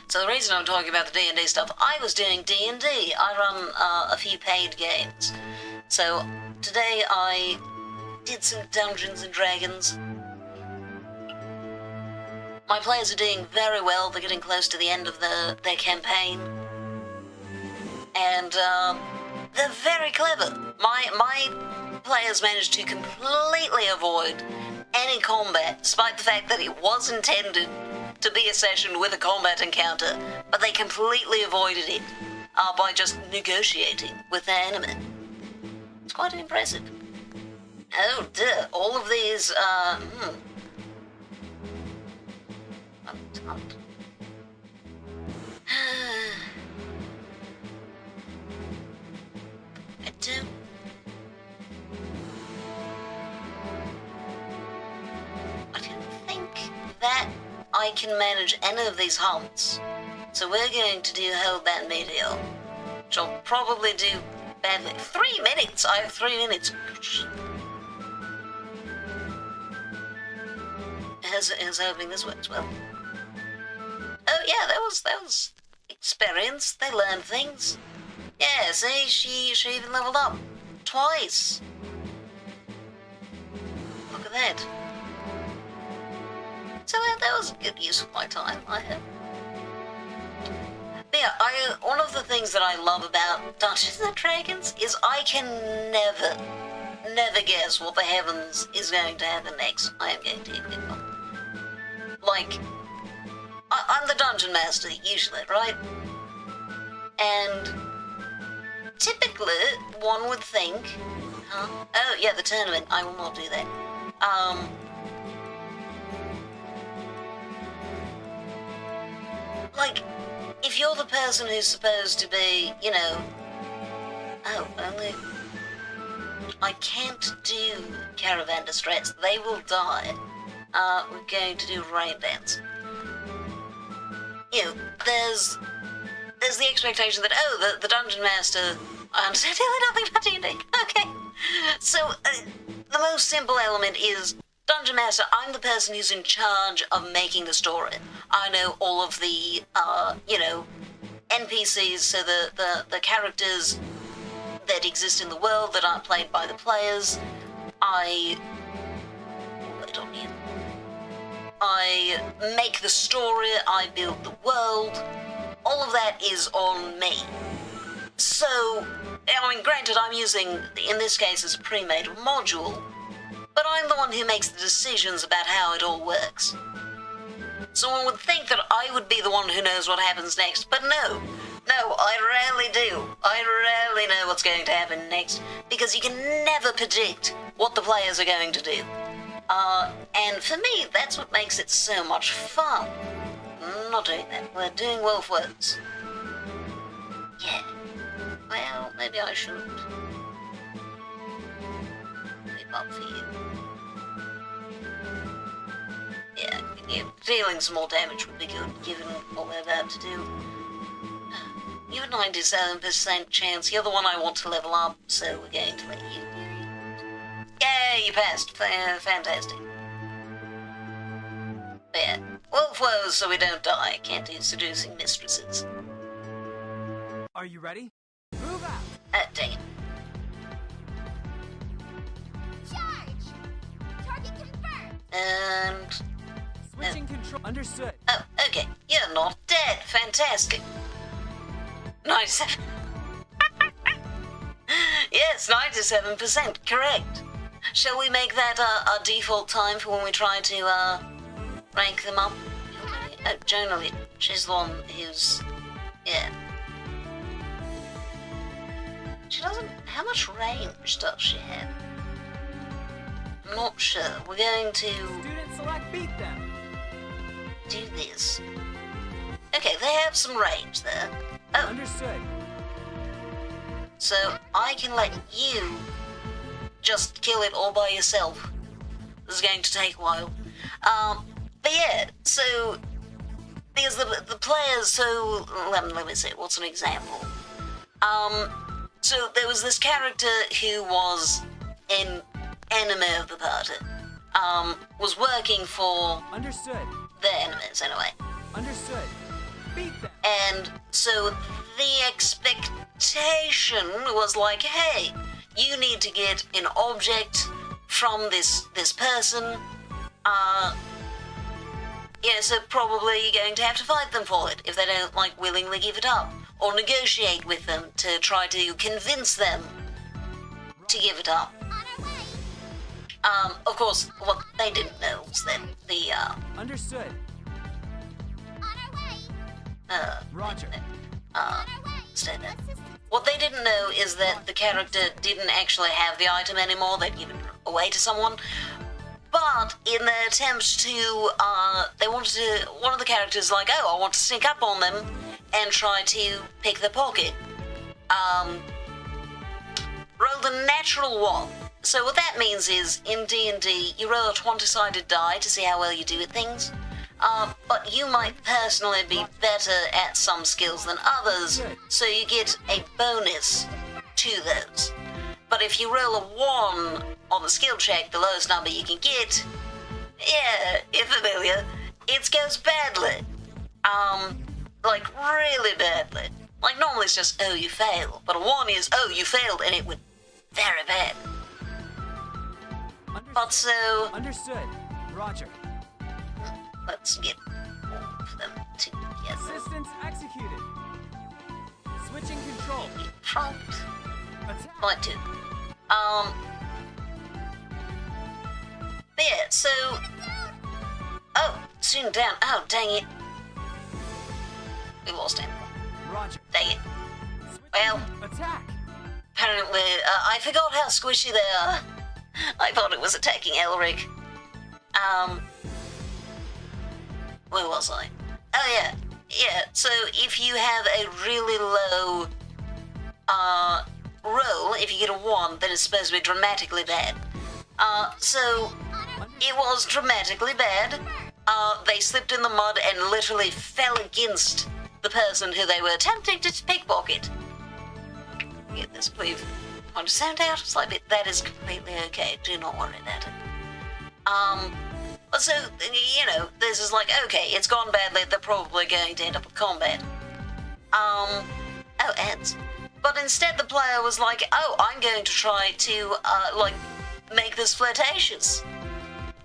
so the reason I'm talking about the D&D stuff, I was doing D&D. I run a few paid games. So today I did some Dungeons and Dragons. My players are doing very well. They're getting close to the end of their campaign. And they're very clever. My players managed to completely avoid any combat, despite the fact that it was intended to be a session with a combat encounter, but they completely avoided it by just negotiating with their enemy. It's quite impressive. Oh dear, all of these, I don't think that I can manage any of these hunts. So we're going to do Hellbound Meteor, which I'll probably do badly. 3 minutes! I have 3 minutes. Here's hoping this works well. Oh yeah, that was experience. They learned things. Yeah, see, she even leveled up. Twice. Look at that. So that was a good use of my time, I hope. But yeah, one of the things that I love about Dungeons & Dragons is I can never guess what the heavens is going to happen next. I am going to equip them. Like, I'm the Dungeon Master, usually, right? And typically, one would think... Huh? Oh, yeah, the tournament. I will not do that. Like, if you're the person who's supposed to be, you know... Oh, only... I can't do Caravan Distress. They will die. We're going to do Rain Dance. You know, there's the expectation that, oh, the Dungeon Master... I understand nothing about D&D. Okay. So, the most simple element is... Dungeon Master, I'm the person who's in charge of making the story. I know all of the, NPCs, so the characters that exist in the world that aren't played by the players. I make the story, I build the world. All of that is on me. So, I mean, granted, I'm using, in this case, as a pre-made module, but I'm the one who makes the decisions about how it all works. So one would think that I would be the one who knows what happens next, but no, I rarely do. I rarely know what's going to happen next, because you can never predict what the players are going to do. And for me, that's what makes it so much fun. I'm not doing that. We're doing Wolf Words. Yeah. Well, maybe I should leave up for you. Yeah, dealing some more damage would be good, given what we're about to do. You have a 97% chance. You're the one I want to level up, so we're going to let you. Yay, you passed. Fantastic. But yeah, Wolf Woes so we don't die. Can't do seducing mistresses. Are you ready? Move out! Dang it. Charge! Target confirmed! And... Switching control. Understood. Oh, okay. You're not dead. Fantastic. 97. Yes, 97%. Correct. Shall we make that our default time for when we try to rank them up? Oh, Jonah, she's the one who's... Yeah. She doesn't... How much range does she have? I'm not sure. We're going to Student select beat them. do this. Okay, they have some range there. Oh, Understood. so I can let you just kill it all by yourself. This is going to take a while. But yeah, so because the players, so let me see, what's an example? So there was this character who was an enemy of the party. Was working for Understood. the enemies anyway. Understood. Beat them. And so the expectation was like, hey, you need to get an object from this person. Yeah, so probably you're going to have to fight them for it if they don't, like, willingly give it up. Or negotiate with them to try to convince them to give it up. On our way! Of course, what they didn't know was that the, Understood. On our way! Roger. On our way! stay there. Assistance! What they didn't know is that the character didn't actually have the item anymore, they'd given it away to someone. But in their attempt to, they wanted to, one of the characters like, oh, I want to sneak up on them and try to pick their pocket. Rolled a natural 1. So what that means is, in D&D, you roll a 20-sided die to see how well you do at things. But you might personally be better at some skills than others, so you get a bonus to those. But if you roll a 1 on the skill check, the lowest number you can get, yeah, you're familiar, it goes badly. Like really badly. Like normally it's just, oh, you fail, but a 1 is, oh, you failed, and it went very bad. But so, Understood. Roger. let's get all of them together. Assistance executed. Switching control. Front. Attack. Like to. But yeah, so. Oh, soon down. Oh, dang it. We lost him. Roger. Dang it. Switching. Well. Attack. Apparently, I forgot how squishy they are. I thought it was attacking Elric. Where was I? Oh yeah. Yeah, so if you have a really low, roll, if you get a 1, then it's supposed to be dramatically bad. So, it was dramatically bad. They slipped in the mud and literally fell against the person who they were attempting to pickpocket. Get this, please. Want to sound out? It's like, that is completely okay. Do not worry about it. So, you know, this is like, okay, it's gone badly. They're probably going to end up with combat. Oh, ads. But instead the player was like, oh, I'm going to try to, like, make this flirtatious.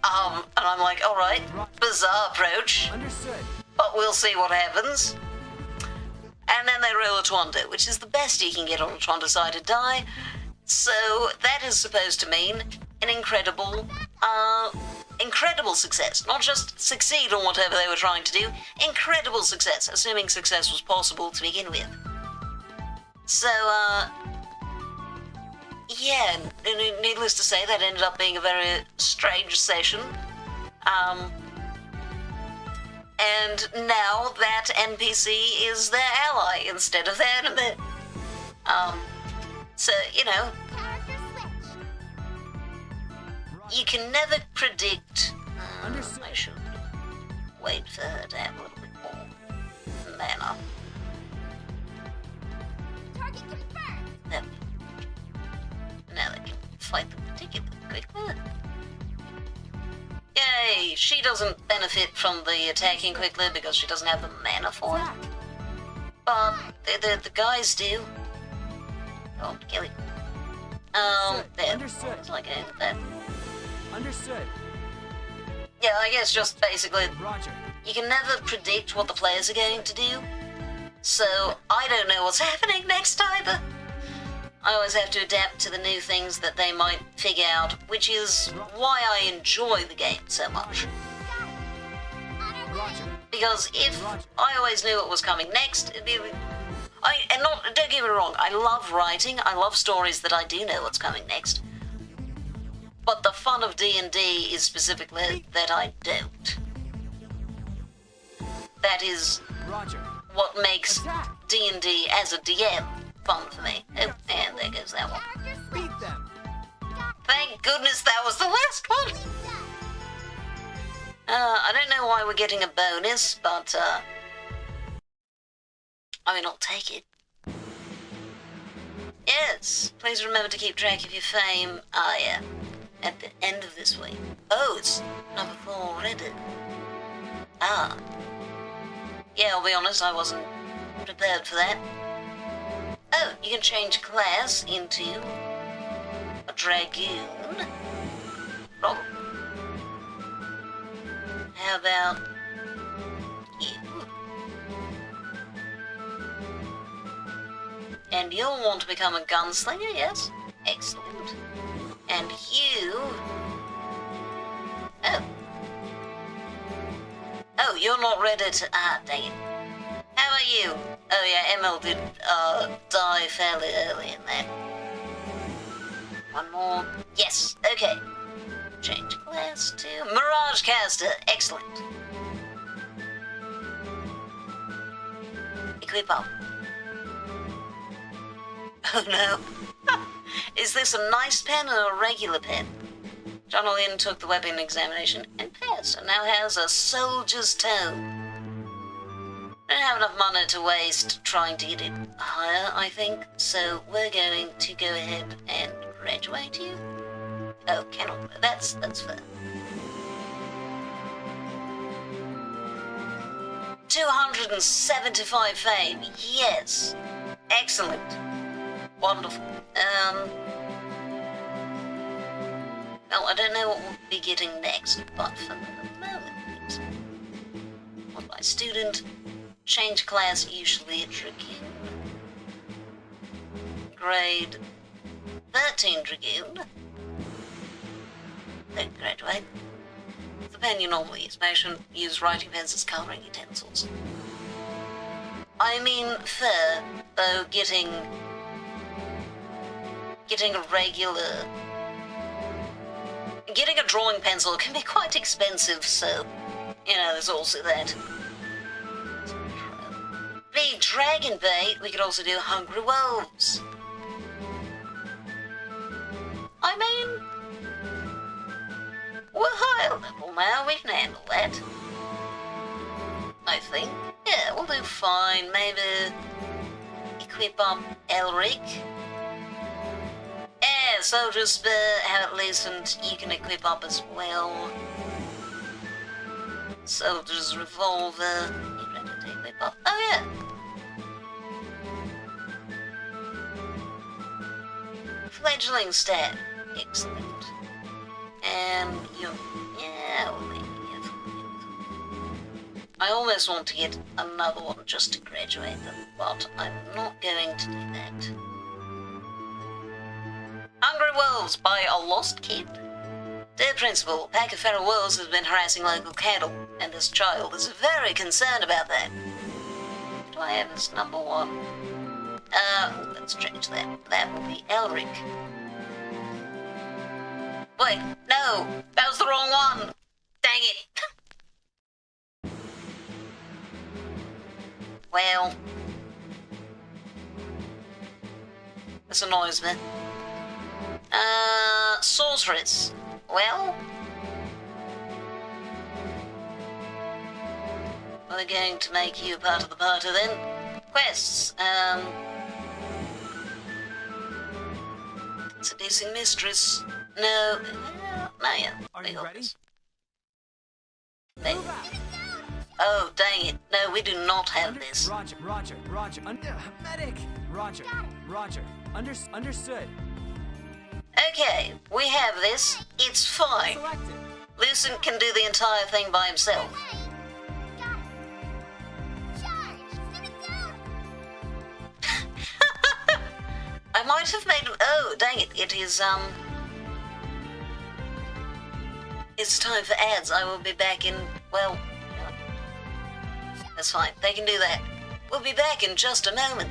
And I'm like, alright, bizarre approach, Understood. but we'll see what happens. And then they roll a Twondo, which is the best you can get on a Twondo-sided die. So that is supposed to mean an incredible success. Not just succeed on whatever they were trying to do, incredible success, assuming success was possible to begin with. So, yeah, needless to say, that ended up being a very strange session. And now that NPC is their ally instead of their enemy. So, you know, Character switch. you can never predict. Understood. I should wait for her to have a little bit more mana. Target confirmed. Yep. Now they can fight them particularly quickly. Yay! She doesn't benefit from the attacking quickly because she doesn't have the mana for it. Attack. But the guys do. Oh, kill it. There. Understood. It's like end of that. Understood. Yeah, I guess just basically, Roger. you can never predict what the players are going to do. So, I don't know what's happening next either. I always have to adapt to the new things that they might figure out, which is why I enjoy the game so much. Roger. Because if I always knew what was coming next, it'd be... don't get me wrong, I love writing, I love stories that I do know what's coming next. But the fun of D&D is specifically that I don't. That is Roger. what makes Attack. D&D as a DM fun for me. Oh, and there goes that one. Character switch. Beat them. Thank goodness that was the last one! I don't know why we're getting a bonus, but, I mean, I'll take it. Yes, please remember to keep track of your fame. Ah, yeah. At the end of this week. Oh, it's number 4 already. Ah. Yeah, I'll be honest, I wasn't prepared for that. Oh, you can change class into a dragoon. Roll. How about you? And you'll want to become a gunslinger, yes? Excellent. And you... Oh, you're not ready to... Ah, dang it. How about you? Oh yeah, ML did die fairly early in that. One more. Yes, okay. Change class to Mirage Caster. Excellent. Equip up. Oh no. Is this a nice pen or a regular pen? John O'Lynn took the weapon examination and passed, and now has a soldier's tone. I don't have enough money to waste trying to get it higher, I think, so we're going to go ahead and graduate you. Oh, cannot. That's fair. 275 fame. Yes. Excellent. Wonderful. Well, I don't know what we'll be getting next, but for the moment, modify student, change class, usually a Dragoon. Grade 13 Dragoon. Then graduate. The pen you normally use, motion, use writing pens as coloring utensils. I mean, fair, though getting a drawing pencil can be quite expensive, so, you know, there's also that. The Dragon Bait, we could also do Hungry Wolves. I mean, we're higher level now, we can handle that. I think. Yeah, we'll do fine. Maybe equip up Elric. Yeah, Soldier's Spear, have at least, and you can equip up as well. Soldier's Revolver. You ready to equip up? Oh yeah. Fledgling Stab. Excellent. And you... Yeah, I almost want to get another one just to graduate them, but I'm not going to do that. Hungry Wolves by a Lost Kid. Dear Principal, a pack of feral wolves has been harassing local cattle, and this child is very concerned about that. Do I have this number one? Let's change that. That will be Elric. Wait, no! That was the wrong one! Dang it! Well... This annoys me. Sorceress. Well... We're going to make you part of the party then. Quests, Seducing Mistress. No, not yet. Are you ready? Hey. Move out. Oh, dang it. No, we do not have this. Roger. Medic. Roger. Understood. Okay, we have this. It's fine. Selected. Lucent can do the entire thing by himself. Got it. Charge! Sit it down! I might have made... Oh, dang it. It is, It's time for ads. I will be back in... Well... That's fine. They can do that. We'll be back in just a moment.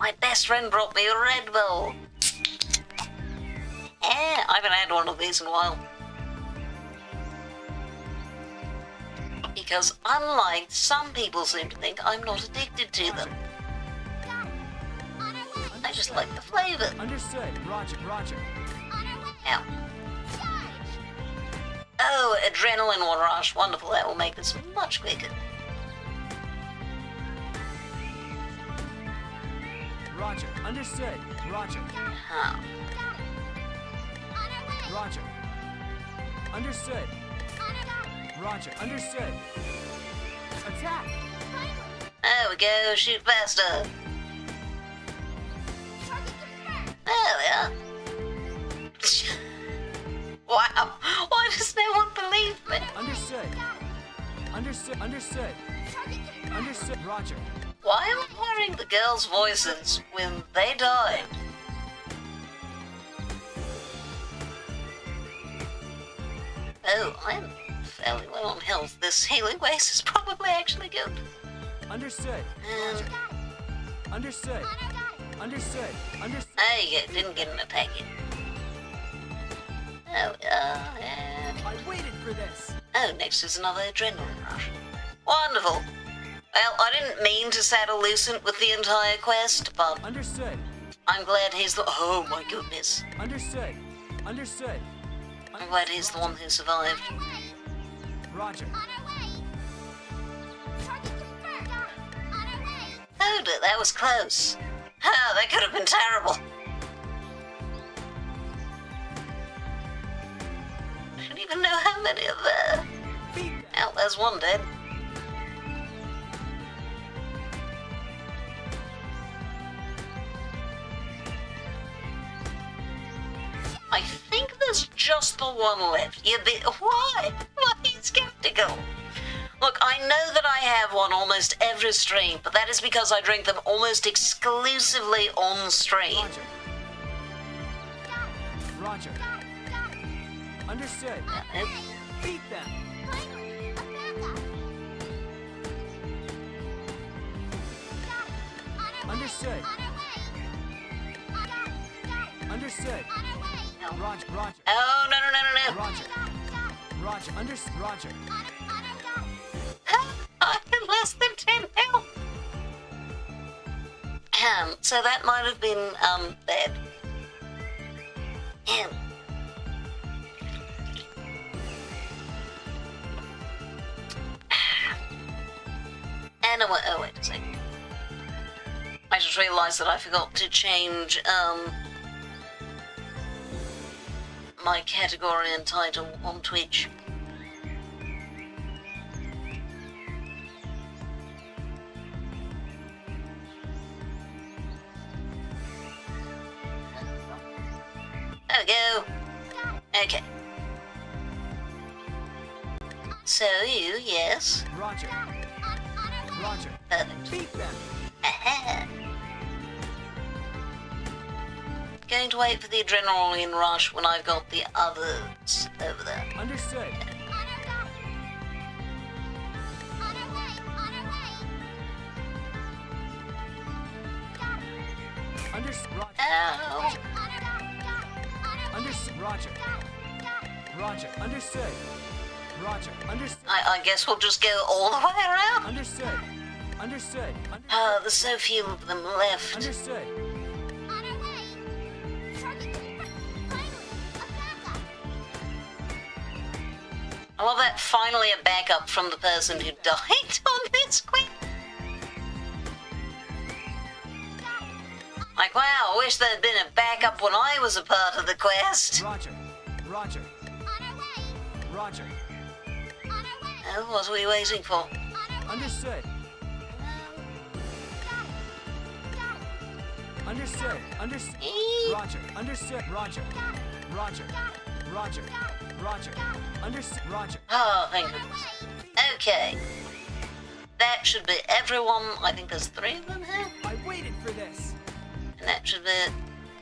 My best friend brought me a Red Bull. Yeah, I haven't had one of these in a while. Because unlike some people seem to think, I'm not addicted to them. Got it. On our way! I just like the flavour. Understood. Roger. On our way! Ow. Charge! Oh, adrenaline will rush. Wonderful, that will make this much quicker. Roger. Understood. Roger. Huh. Got it. On our way! Roger. Understood. Roger. Understood. Attack. There we go, shoot faster. There we are. Wow, why does no one believe me? Understood. Understood. Understood. Understood. Roger. Why am I hearing the girls' voices when they died? Oh, I'm fairly low on health. This healing waste is probably actually good. Understood. Understood. Understood. Understood. There you go, didn't get in a packet. There we are, and... I waited for this. Oh, next is another adrenaline rush. Wonderful. Well, I didn't mean to saddle Lucent with the entire quest, but Understood. I'm glad he's the... Oh my goodness. Understood. Understood. I'm glad he's the one who survived. Roger. Oh, that was close. Oh, that could have been terrible. I don't even know how many are there. Feedme. Well, there's one dead. I think there's just the one left. You be why? Why are you skeptical? Look, I know that I have one almost every stream, but that is because I drink them almost exclusively on stream. Roger. Understood. Beat them. Understood. Understood. Roger. Roger. Oh, no, no, no, no, no. Roger. Roger. Understood. Roger. I'm in less than 10 health. So that might have been, bad. And oh, wait a second. I just realised that I forgot to change, my category and title on Twitch. There we go. Okay. So you, yes. Roger. Roger. Perfect. Beat them. Aha. Going to wait for the adrenaline rush when I've got the others over there. Understood. Understood. Roger. Ow. Understood. Roger. Roger. Understood. Roger. Understood. I guess we'll just go all the way around. Understood. Understood. There's so few of them left. Understood. I love that finally a backup from the person who died on this quest. Like, wow, I wish there'd been a backup when I was a part of the quest. Roger. Roger. Roger. Oh, what are we waiting for? Understood. Understood. Understood. Roger. Understood. Roger. Roger. Roger. Roger. Understood. Roger. Oh, thank goodness. Okay. That should be everyone. I think there's 3 of them here. I waited for this. And that should be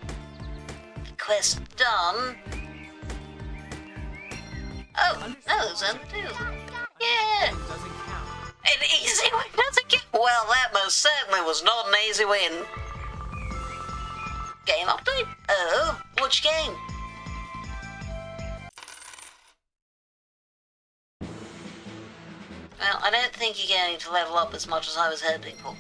the quest done. Oh, no, there's only 2 of them. Yeah! Doesn't count. An easy win doesn't count. Well, that most certainly was not an easy win. Game update? Oh, which game? Well, I don't think you're going to level up as much as I was hoping for.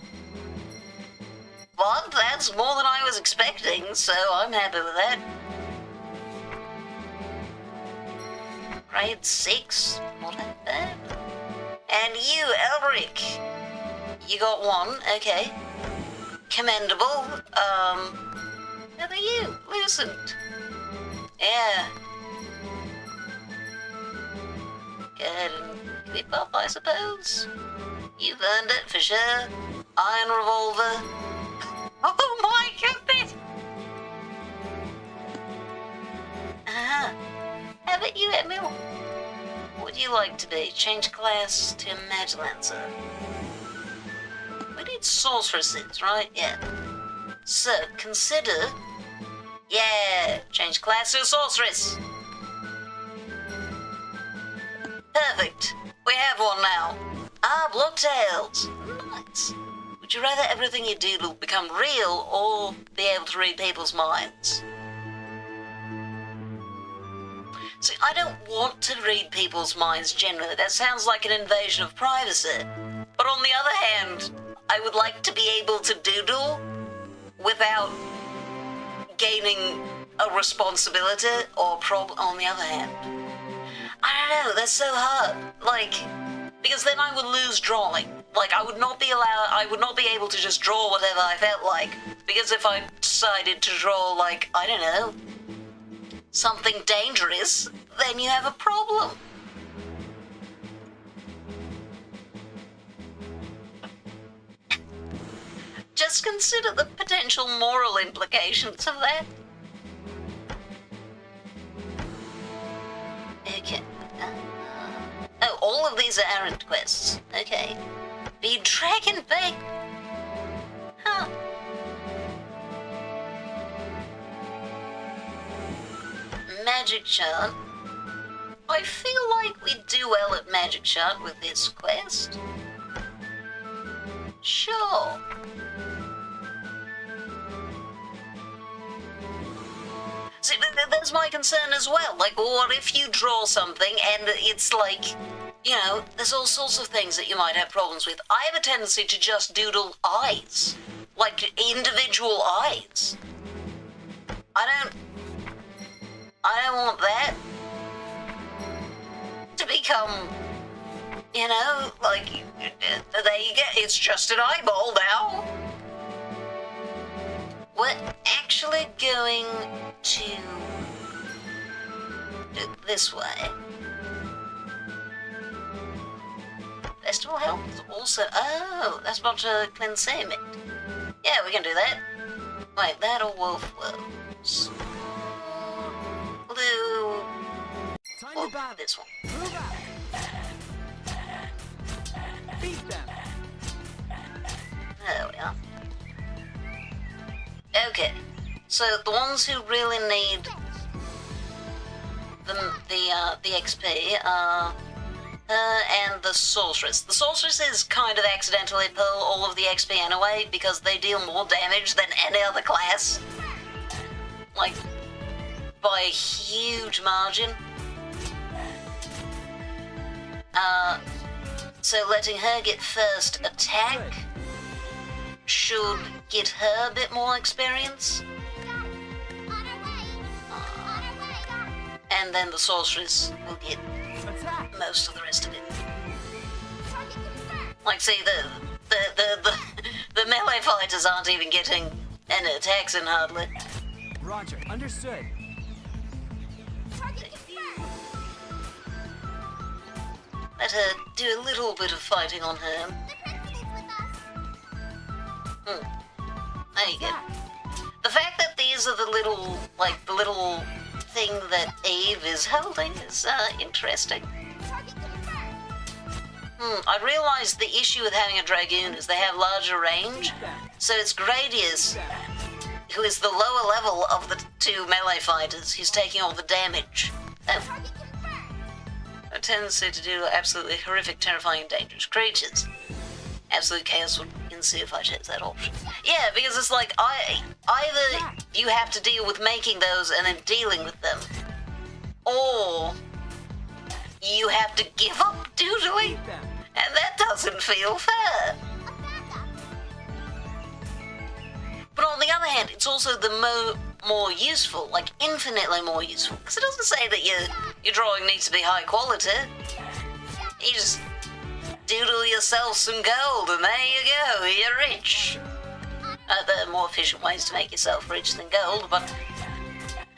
But that's more than I was expecting, so I'm happy with that. Grade 6, not that bad. And you, Elric, you got 1, okay. Commendable. How about you, Lucent? Yeah. Go ahead and clip up, I suppose. You've earned it for sure. Iron revolver. Oh my goodness! How about you, Emil? What would you like to be? Change class to Mage Lancer. We need sorceresses, right? Yeah. So, consider... Yeah! Change class to sorceress! Perfect! We have one now. Ah, blocktails! Nice. Would you rather everything you do will become real or be able to read people's minds? See, I don't want to read people's minds generally. That sounds like an invasion of privacy. But on the other hand, I would like to be able to doodle without gaining a responsibility or problem on the other hand. I don't know, that's so hard. Like, because then I would lose drawing. Like, I would not be able to just draw whatever I felt like. Because if I decided to draw, like, I don't know, something dangerous, then you have a problem. Just consider the potential moral implications of that. Okay. Oh, all of these are errand quests. Okay. Be dragon bait. Huh. Magic chart. I feel like we do well at magic chart with this quest. Sure. See, there's my concern as well. Like, what if you draw something and it's like, you know, there's all sorts of things that you might have problems with. I have a tendency to just doodle eyes. Like, individual eyes. I don't want that to become, you know, like, there you go, it's just an eyeball now. We're actually going to do it this way. Festival help is also, oh, that's about to cleanse it. Yeah, we can do that. Wait, that or wolf wolves? Blue. Time to battle. This one. Move out. Beat them. There we are. Okay, so the ones who really need the XP are her and the sorceress. The sorceresses kind of accidentally pull all of the XP anyway because they deal more damage than any other class. Like, by a huge margin. So letting her get first attack should get her a bit more experience. And then the sorceress will get most of the rest of it. Like, see, the melee fighters aren't even getting any attacks in hardly. Roger, understood. Let her do a little bit of fighting on her. There you go. The fact that these are the little thing that Eve is holding is interesting. I realized the issue with having a dragoon is they have larger range, so it's Gradius, who is the lower level of the two melee fighters, who's taking all the damage. A tendency to do absolutely horrific, terrifying, and dangerous creatures. Absolute chaos would ensue if I chose that option. Yeah, because it's like, either you have to deal with making those and then dealing with them, or you have to give up doodling, and that doesn't feel fair. But on the other hand, it's also the more useful, like infinitely more useful, because it doesn't say that your drawing needs to be high quality. You just doodle yourself some gold, and there you go, you're rich. There are more efficient ways to make yourself rich than gold, but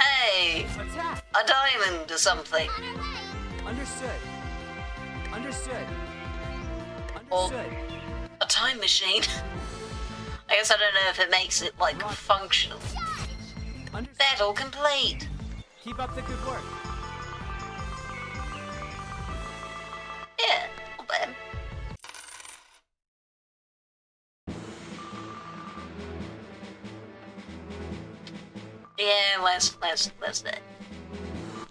hey, a diamond or something. Understood. Understood. Or Understood. a time machine. I guess I don't know if it makes it, like, functional. Understood. Battle complete. Keep up the good work. Yeah, not bad. Yeah, last day.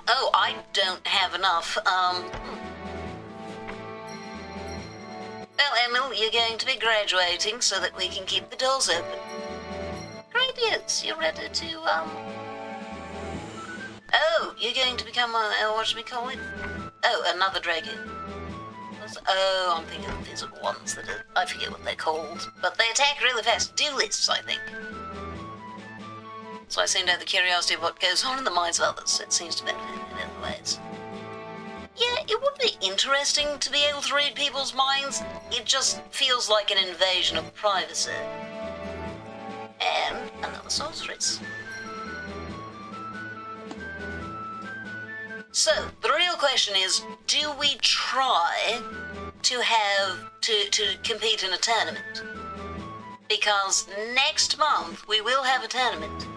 Oh, I don't have enough. Well, Emil, you're going to be graduating so that we can keep the doors open. Great news. You're ready to, Oh, you're going to become a, whatchamacallit? Oh, another dragon. Oh, I'm thinking of the physical ones that are, I forget what they're called. But they attack really fast. Duelists, I think. So I seem to have the curiosity of what goes on in the minds of others. It seems to benefit in other ways. Yeah, it would be interesting to be able to read people's minds. It just feels like an invasion of privacy. And another sorceress. So, the real question is, do we try to compete in a tournament? Because next month we will have a tournament.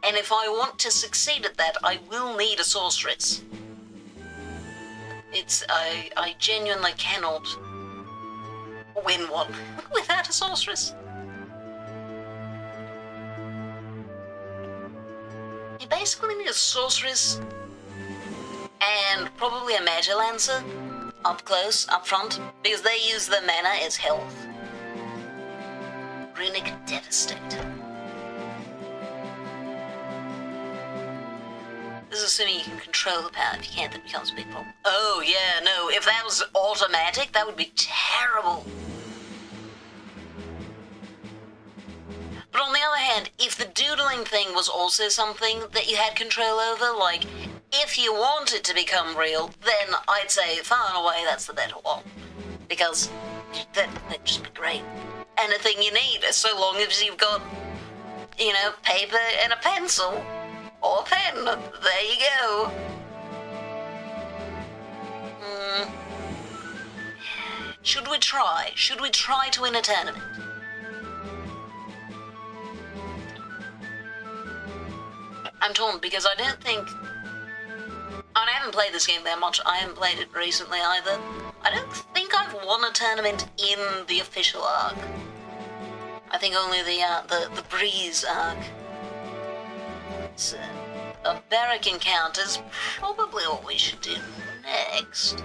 And if I want to succeed at that, I will need a sorceress. I genuinely cannot win one without a sorceress. You basically need a sorceress and probably a Magilancer up close, up front, because they use the mana as health. Runic Devastator. This is assuming you can control the power. If you can't, that becomes a big problem. Oh, yeah, no. If that was automatic, that would be terrible. But on the other hand, if the doodling thing was also something that you had control over, like, if you want it to become real, then I'd say far and away that's the better one. Because that'd just be great. Anything you need, so long as you've got, you know, paper and a pencil. Or a pen. There you go. Should we try? Should we try to win a tournament? I'm torn because I don't think... I haven't played this game that much. I haven't played it recently either. I don't think I've won a tournament in the official arc. I think only the Breeze arc. So, a barrack encounter's probably what we should do next.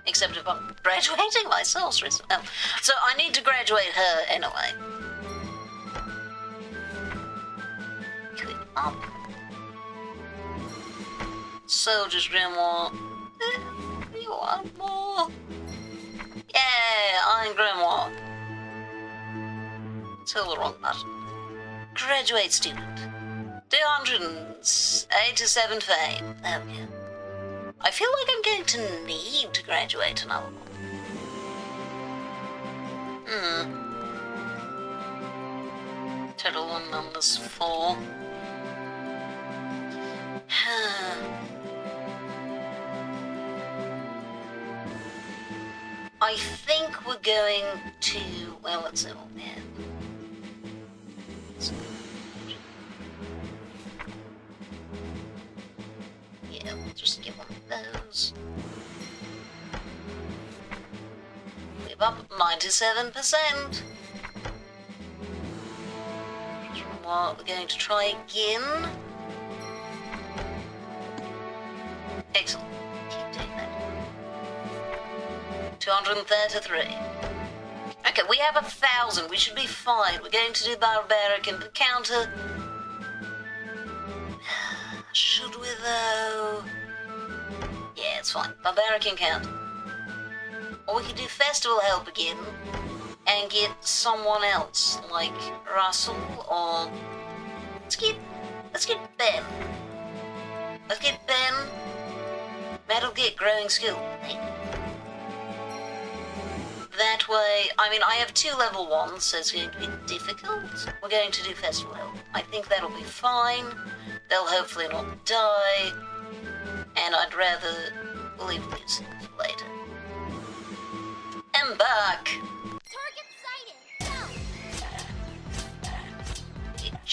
Except if I'm graduating my sorceress. Oh. So I need to graduate her anyway. Click up. Soldier's Grimoire. You want more? Yeah, Iron Grimoire. Still the wrong button. Graduate student. 287 fame. There we go. I feel like I'm going to need to graduate another one. Total on numbers 4. I think we're going to... Well, let's see what we have. Yeah, we'll just give one of those. We're up 97%. What we're going to try again. Excellent. Keep taking that. 233. Okay, we have 1,000. We should be fine. We're going to do barbaric and counter. Should we though? Yeah, it's fine. Barbaric encounter. Or we could do festival help again and get someone else, like Russell or let's get Ben. Let's get Ben. That'll get growing skill. Hey. That way, I mean, I have 2 level 1s, so it's going to be difficult. We're going to do festival help. I think that'll be fine. They'll hopefully not die. And I'd rather leave this for later.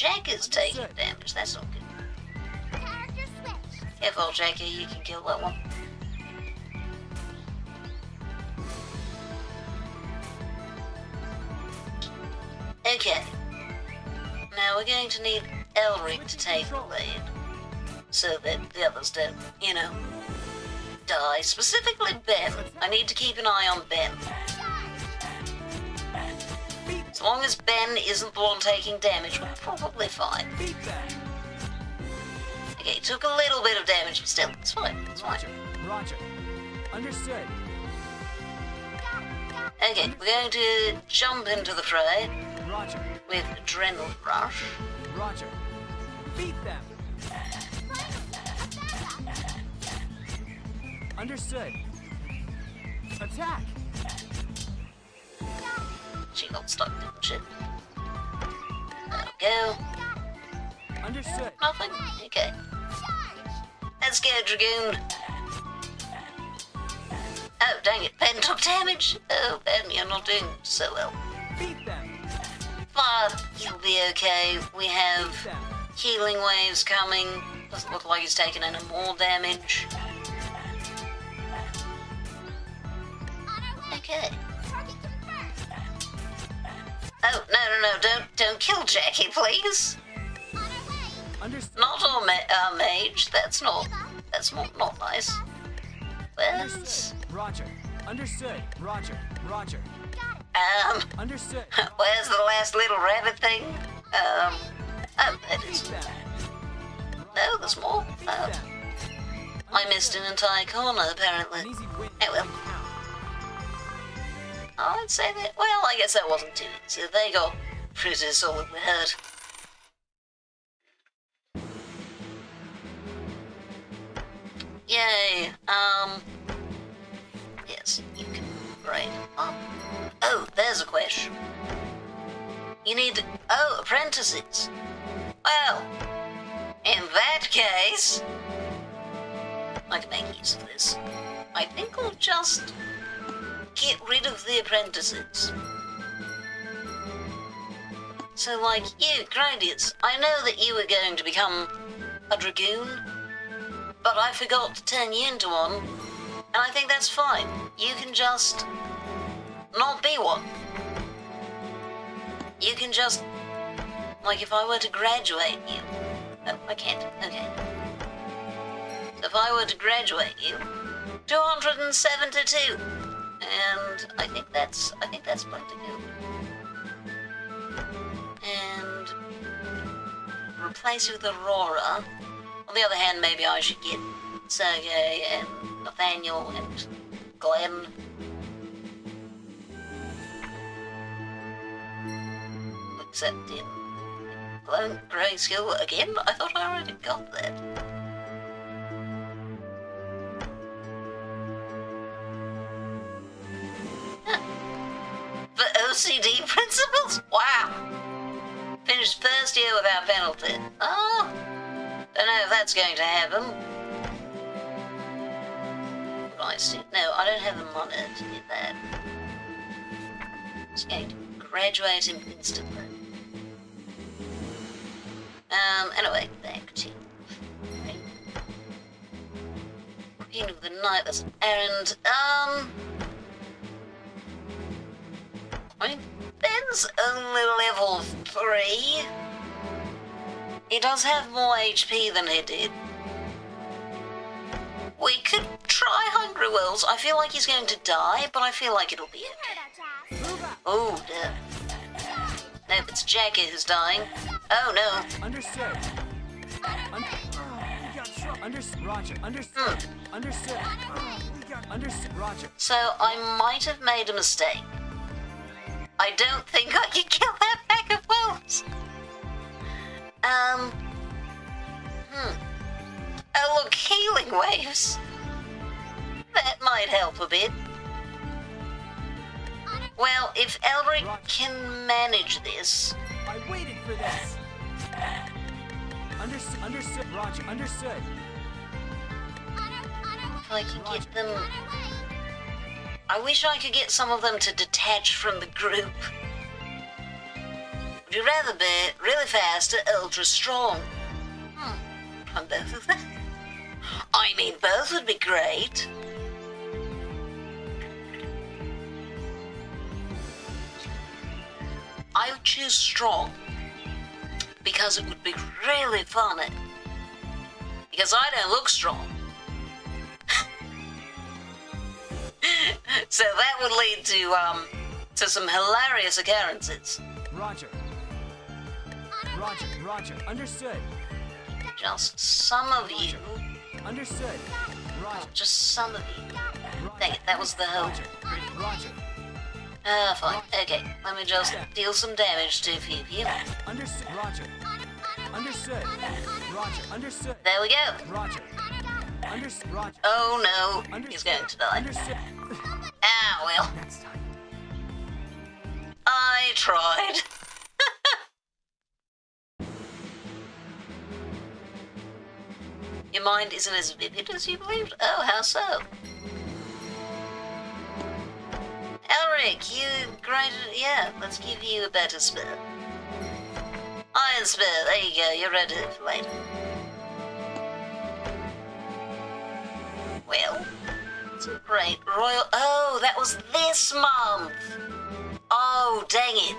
Jack is taking damage. That's not good. Character switch. Careful, Jackie. You can kill that one. Okay. Now we're going to need Elric to take the lead, so that the others don't, you know, die. Specifically Ben. I need to keep an eye on Ben. As long as Ben isn't the one taking damage, we're probably fine. Okay, took a little bit of damage, but still, it's fine. It's fine. Roger. Understood. Okay, we're going to jump into the fray Roger. with Adrenaline Rush. Roger. Beat them. Understood. Attack. She got stuck, didn't she? There we go. Understood. Nothing? Okay. Let's go, Dragoon. Oh, dang it. Ben took damage. Oh, Ben, you're not doing so well. Beat them. But you'll be okay. We have Beat them. healing waves coming. Doesn't look like he's taken any more damage. Okay. Target confirmed. Oh, no, don't kill Jackie, please. On our way. Understood. Not our mage. That's not nice. Where's, Understood. Roger. Understood. Roger. Roger. Understood. where's the last little rabbit thing? Oh, there it Beat is. them. No, there's more. Beat Oh, them. I missed an entire corner, apparently. An easy win. Oh, well. I'd say that, well, I guess that wasn't too easy. They got pretty solidly hurt. Yay, yes, you can, right, oh, there's a question. You need, oh, apprentices. Well, in that case, I can make use of this. I think we'll just get rid of the apprentices. So, like, you, Gradius, I know that you were going to become a dragoon, but I forgot to turn you into one, and I think that's fine. You can just not be one. You can just, like, if I were to graduate you, oh, I can't, okay. So if I were to graduate you, 272. And I think that's plenty good. And replace you with Aurora. On the other hand, maybe I should get Sergey and Nathaniel and Glenn. Except in growing skill again? I thought I already got that. For OCD principles? Wow. Finished first year without penalty. Oh, don't know if that's going to happen. Right, no, I don't have the money to do that. Just going to graduate him instantly. Anyway, back to Queen of the Night, that's an errand. I mean, Ben's only level 3. He does have more HP than he did. We could try Hungry Wills. I feel like he's going to die, but I feel like it'll be okay. Move out. Oh, dear. No, it's Jackie who's dying. Oh, no. Understood. Roger. Understood. Understood. Understood. Roger. So I might have made a mistake. I don't think I can kill that pack of wolves. Oh, look, healing waves. That might help a bit. Well, if Elric can manage this, I waited for this. Understood. Roger. Understood. if I can get them... I wish I could get some of them to detach from the group. Would you rather be really fast or ultra strong? On both of them? I mean, both would be great. I would choose strong because it would be really funny. Because I don't look strong. So that would lead to some hilarious occurrences. Roger. Roger. Understood. Just some of you. Understood. Roger. Just some of you. Dang it, that was the whole. Roger. Fine. Okay, let me just deal some damage to a few of you. Understood. Roger. Understood. Roger. Understood. There we go. Roger. Understood. Roger. Oh no, he's going to die. Understood. Ah, well, Next time. I tried. Your mind isn't as vivid as you believed? Oh, how so? Elric, you graded... Yeah, let's give you a better spur. Iron spur, there you go, you're ready for later. Well, it's a great royal... Oh, that was this month! Oh, dang it.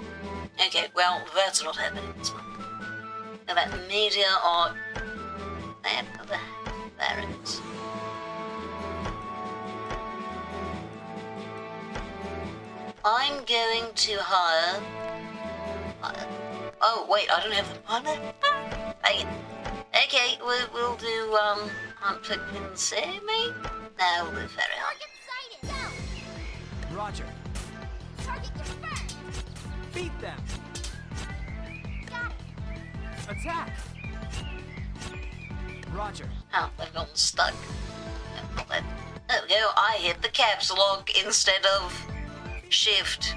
Okay, well, that's not happening this month. Now that meteor or... That of the barons. I'm going to hire... Oh, wait, I don't have the partner? Dang it. Okay, we'll do, hunt for Kinsemi? No, we'll do Ferry Hunt. Target sighted. Go. Roger. Target confirmed. Beat them. Got it. Attack. Roger. Oh, they've gotten stuck. There we go, I hit the caps lock instead of shift.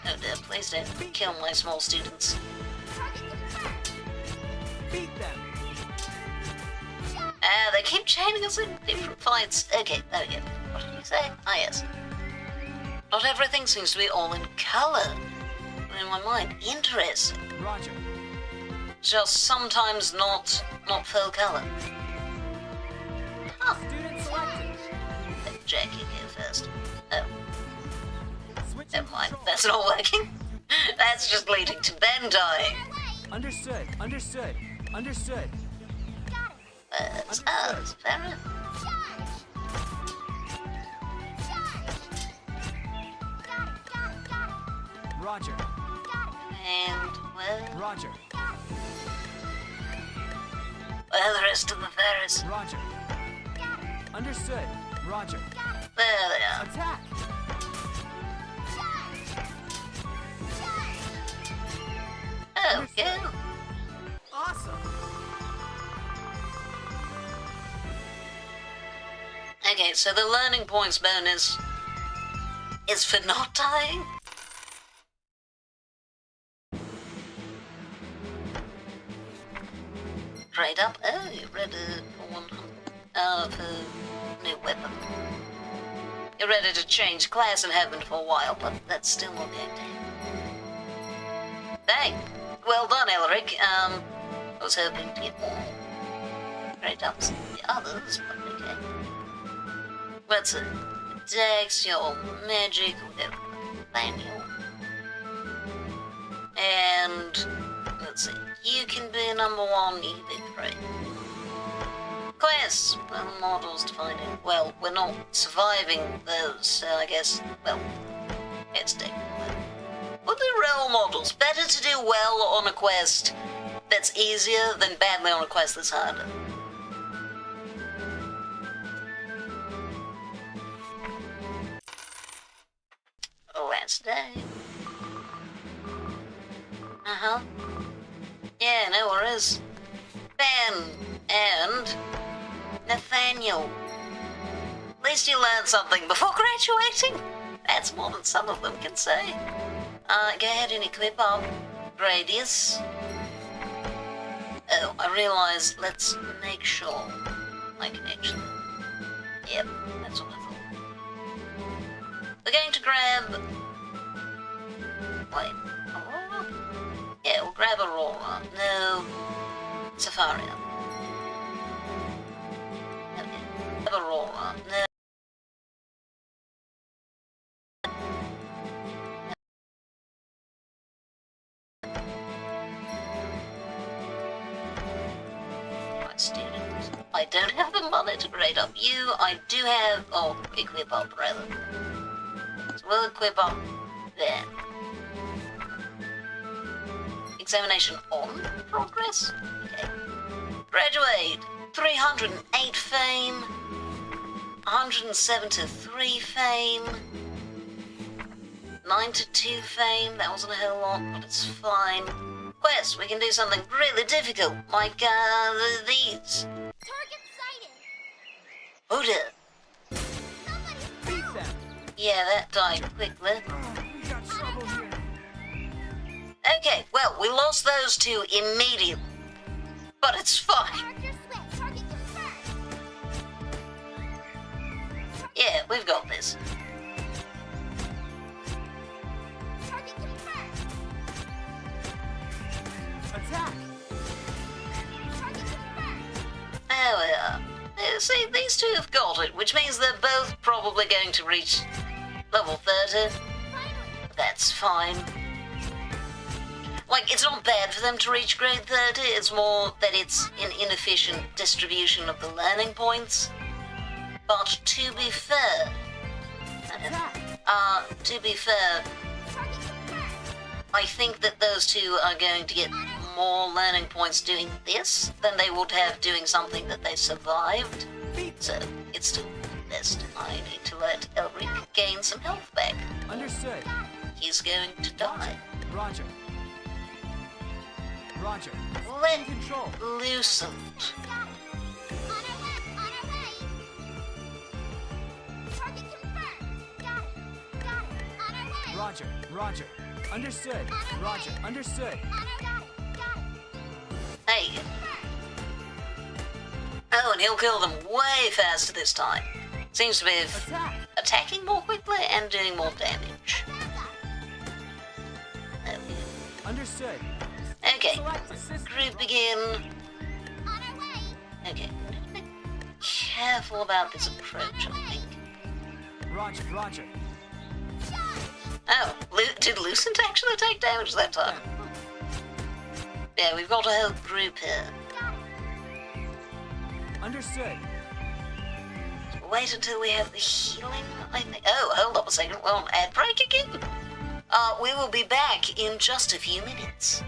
Oh dear, please don't kill my small students. Target confirmed. Beat them. They keep chaining us in different fights. Okay, there we go. What did you say? Ah, yes. Not everything seems to be all in colour. In my mind, interesting. Roger. Just sometimes not full colour. Huh. Student selected. Let Jackie go first. Oh, Switch. never mind. That's not working. That's just leading to Ben dying. Understood. Understood. Understood. Got it. That's fair enough. Charge. Got it. Roger. Got it. And, well, Roger. the rest of the Ferris. Roger. Understood. Roger. There they are. Attack. Oh, go. Awesome. Okay, so the learning points bonus is for not dying. Trade up. Oh, you're ready for 100. For new weapon. You're ready to change class and have been for a while, but that's still not going to happen. Dang. Well done, Elric. I was hoping to get more trade ups than the others, but okay. Let's see. Dex, your magic, whatever. Manual. And let's see. You can be number 1, you be 3. Quests. Well, models to find it. Well, we're not surviving those, so I guess, well, it's different. What are role models? Better to do well on a quest that's easier than badly on a quest that's harder. Last day. Uh-huh. Yeah, no worries. Ben and Nathaniel. At least you learned something before graduating. That's more than some of them can say. Go ahead and equip up Gradius. Oh, I realised, let's make sure my connection. Yep, that's what I thought. We're going to grab Wait. Aurora? Yeah, we'll grab Aurora. No. Safaria. Okay. Grab Aurora. No. Right, student. I don't have the money to grade up you. I do have... Oh, equip up, rather. So we'll equip up then. Examination on progress? Okay. Graduate. 308 fame. 173 fame. 92 fame. That wasn't a hell lot, but it's fine. Quest, we can do something really difficult, like, these. Target sighted. Oh dear. Somebody Beat them. Yeah, that died quickly. Oh, we got trouble here. Okay, well, we lost those two immediately. But it's fine. character switch. Target confirmed. Yeah, we've got this. Target confirmed. Attack. Target confirmed. There we are. See, these two have got it, which means they're both probably going to reach level 30. Finally. That's fine. Like, it's not bad for them to reach grade 30, it's more that it's an inefficient distribution of the learning points. But to be fair, Target confirmed. I think that those two are going to get more learning points doing this than they would have doing something that they survived. Beat. So, it's still best. I need to let Elric gain some health back. Understood. He's going to die. Roger. Roger. Let Control. loosened. Got it. On our way. On our way. Target confirmed. Got it. Got it. On our way. Roger. Roger. Understood. Roger. Understood. On our got it. Got it. Hey. Oh, and he'll kill them way faster this time. Seems to be Attack. attacking more quickly and doing more damage. There we go. Understood. Okay, Select assist. group begin. On our way. Okay, be careful about this approach, I think. Roger. Roger. Oh, did Lucent actually take damage that time? Yeah, we've got a whole group here. Understood. Wait until we have the healing, I think. Oh, hold up a second. We're on ad break again. We will be back in just a few minutes.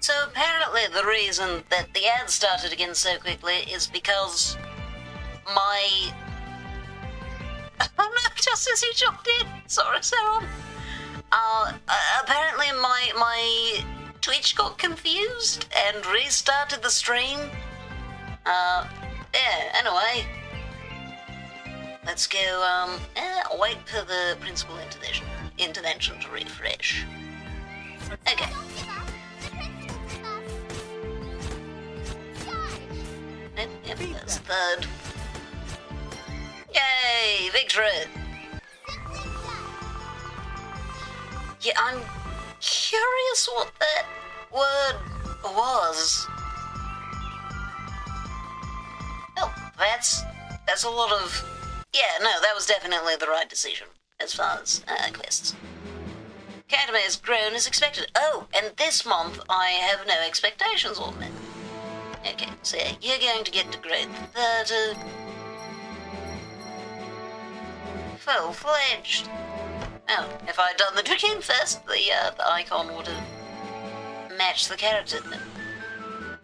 So apparently the reason that the ad started again so quickly is because my... Oh no, Justice, you jumped in! Sorry, Sarah. Apparently my Twitch got confused and restarted the stream. Yeah, anyway. Let's go, wait for the principal intervention to refresh. Okay. Don't give up. The principal's with us. Charge. Yep, that's third. Yay, victory! Simply done. Yeah, I'm curious what that word was. Oh, that's a lot of... Yeah, no, that was definitely the right decision as far as quests. Academy has grown as expected. Oh, and this month I have no expectations of it. Okay, so yeah, you're going to get to grade 30. Full-fledged. Oh, if I'd done the tricking first, the icon would have matched the character.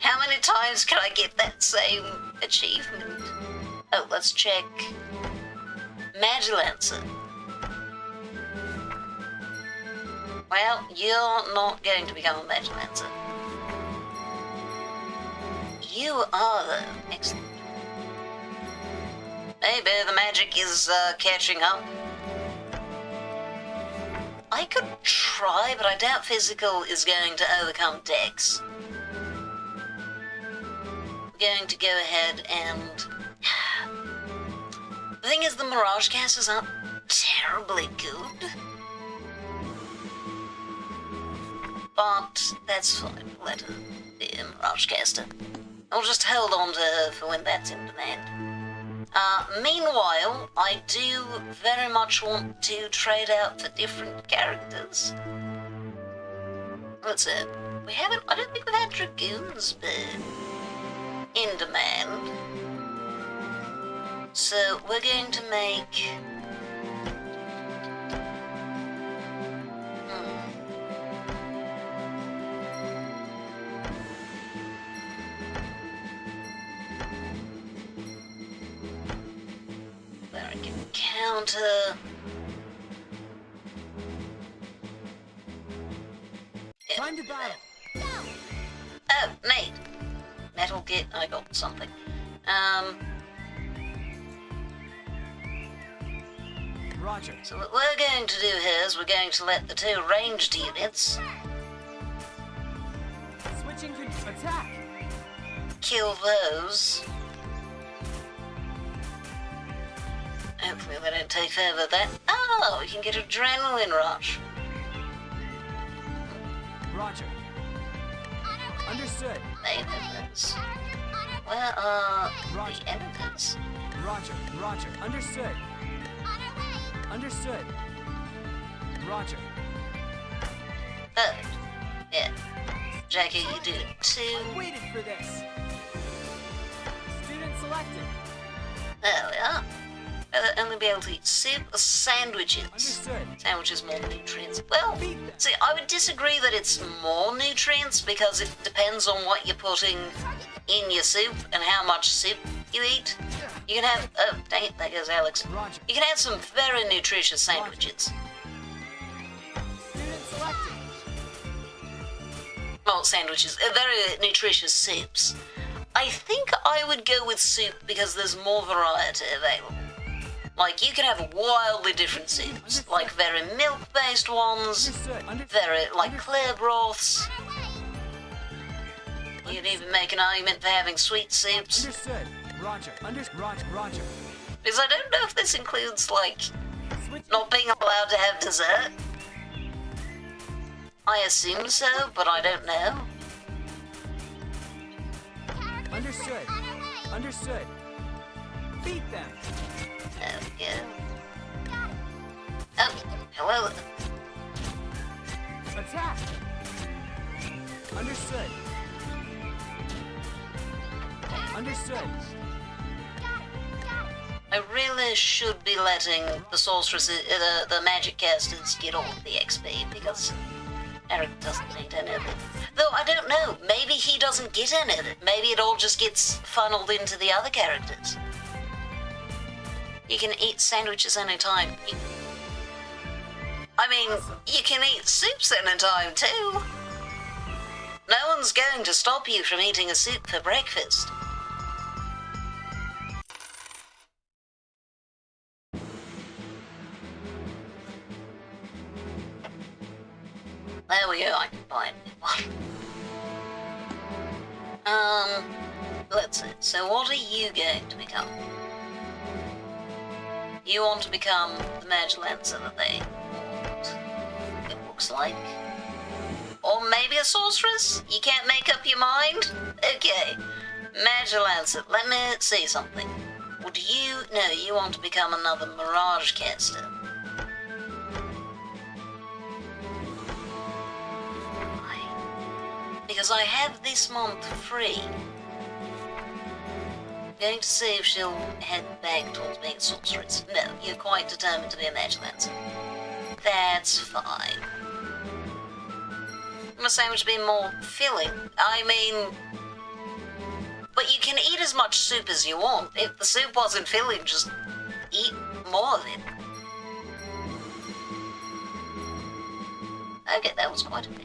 How many times can I get that same achievement? Oh, let's check. Magilancer. Well, you're not going to become a Magilancer. You are, though. Excellent. Maybe the magic is catching up. I could try, but I doubt physical is going to overcome dex. I'm going to go ahead and... The thing is, the Mirage casters aren't terribly good. But that's fine. Let her be a Mirage caster. I'll just hold on to her for when that's in demand. Meanwhile, I do very much want to trade out for different characters. Let's see. I don't think we've had Dragoons, but in demand. So we're going to make... Where I can counter... Time to battle. Oh, mate. Metal Git, I got something. Roger. So what we're going to do here is we're going to let the two ranged units Switching attack. kill those. Hopefully they don't take over that. Oh, we can get adrenaline rush. Roger. Understood. Enemies. Where are Roger. the enemies? Roger. Roger. Understood. Understood. Roger. Perfect. Yeah. Jackie, you do it too. I waited for this. Student selected. There we are. Only be able to eat soup or sandwiches. Understood. Sandwiches more nutrients. Well, Beat them. see, I would disagree that it's more nutrients because it depends on what you're putting in your soup and how much soup you eat. You can have... Oh, dang it, there goes Alex. Roger. You can have some very nutritious sandwiches. Student selected. Well, sandwiches. Very nutritious soups. I think I would go with soup because there's more variety available. Like, you can have wildly different soups. Like, very milk-based ones. Understood. Very, like, clear broths. You could even make an argument for having sweet soups. Understood. Roger. Roger. Roger. Because I don't know if this includes, like, Switch. not being allowed to have dessert. I assume so, but I don't know. Understood. Understood. Beat them. There we go. Oh, hello. Attack. Understood. Understood. I really should be letting the sorceresses, the magic casters get all of the XP because Eric doesn't need any of it. Though I don't know, maybe he doesn't get any of it. Maybe it all just gets funneled into the other characters. You can eat sandwiches anytime. I mean, you can eat soups anytime too. No one's going to stop you from eating a soup for breakfast. There we go, I can buy a new one. Let's see. So what are you going to become? You want to become the Mage Lancer that they want, it looks like. Or maybe a sorceress? You can't make up your mind? Okay. Mage Lancer, let me see something. Would you... No, you want to become another Mirage caster. Because I have this month free. Going to see if she'll head back towards being a sorceress. No, you're quite determined to be a Mage Lancer. That's fine. My sandwich being more filling. I mean... But you can eat as much soup as you want. If the soup wasn't filling, just eat more of it. Okay, that was quite a bit.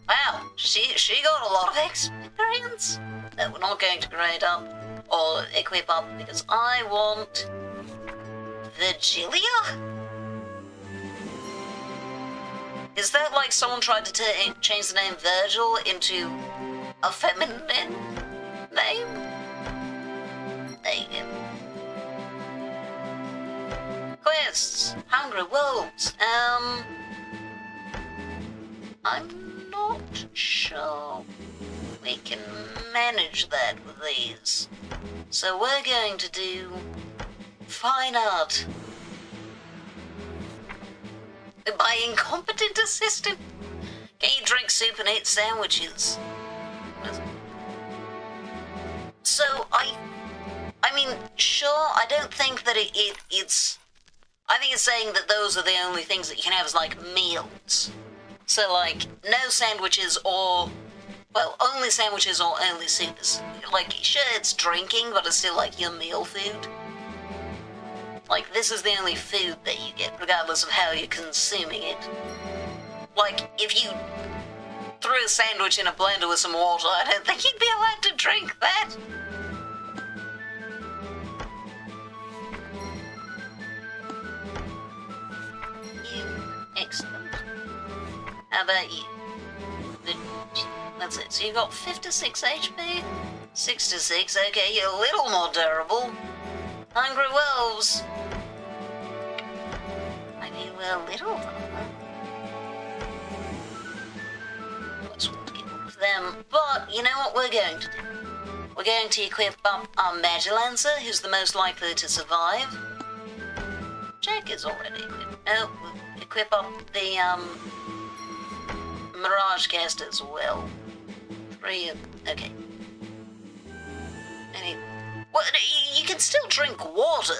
Wow, she got a lot of experience. No, we're not going to grade up or equip up because I want Virgilia? Is that like someone tried to change the name Virgil into a feminine name? There you go. Quests. Hungry Wolves. I'm not sure we can manage that with these. So we're going to do fine art. By incompetent assistant. Can you drink soup and eat sandwiches? So I mean, sure, I don't think that it's... I think it's saying that those are the only things that you can have as, like, meals. So, like, no sandwiches or... Well, only sandwiches or only soups. Like, sure, it's drinking, but it's still, like, your meal food. Like, this is the only food that you get, regardless of how you're consuming it. Like, if you threw a sandwich in a blender with some water, I don't think you'd be allowed to drink that. Excellent. How about you? That's it. So you got 56 HP? 66, okay, you're a little more durable. Hungry Wolves. I mean, we're a little though. Let's want to get rid of them. But, you know what we're going to do? We're going to equip up our Mage Lancer, who's the most likely to survive. Jack is already equipped. Oh, we'll equip up the, Mirage Caster as well. 3, okay. Well, you can still drink water.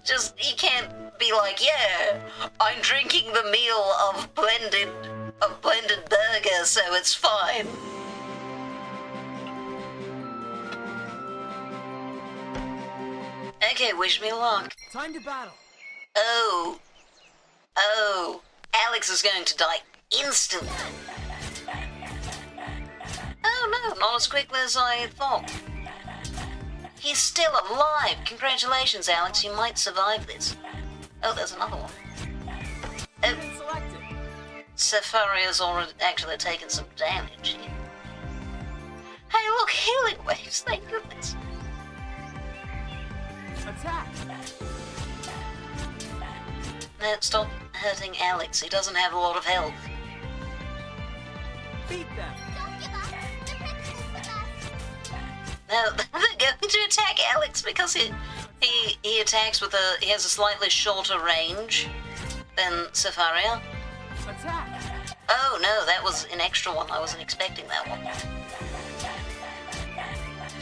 Just, you can't be like, yeah, I'm drinking the meal of blended burger, so it's fine. Okay, wish me luck. Time to battle. Oh, Alex is going to die instantly. Oh no, not as quickly as I thought. He's still alive. Congratulations, Alex, you might survive this. Oh, there's another one. Oh, Safaria's already actually taken some damage here. Hey, look, healing waves, thank goodness. Attack! No, stop hurting Alex, he doesn't have a lot of health. Beat them! Don't give up. The principal's with us. No, they're going to attack Alex because he attacks with he has a slightly shorter range than Safaria. Attack! Oh no, that was an extra one, I wasn't expecting that one.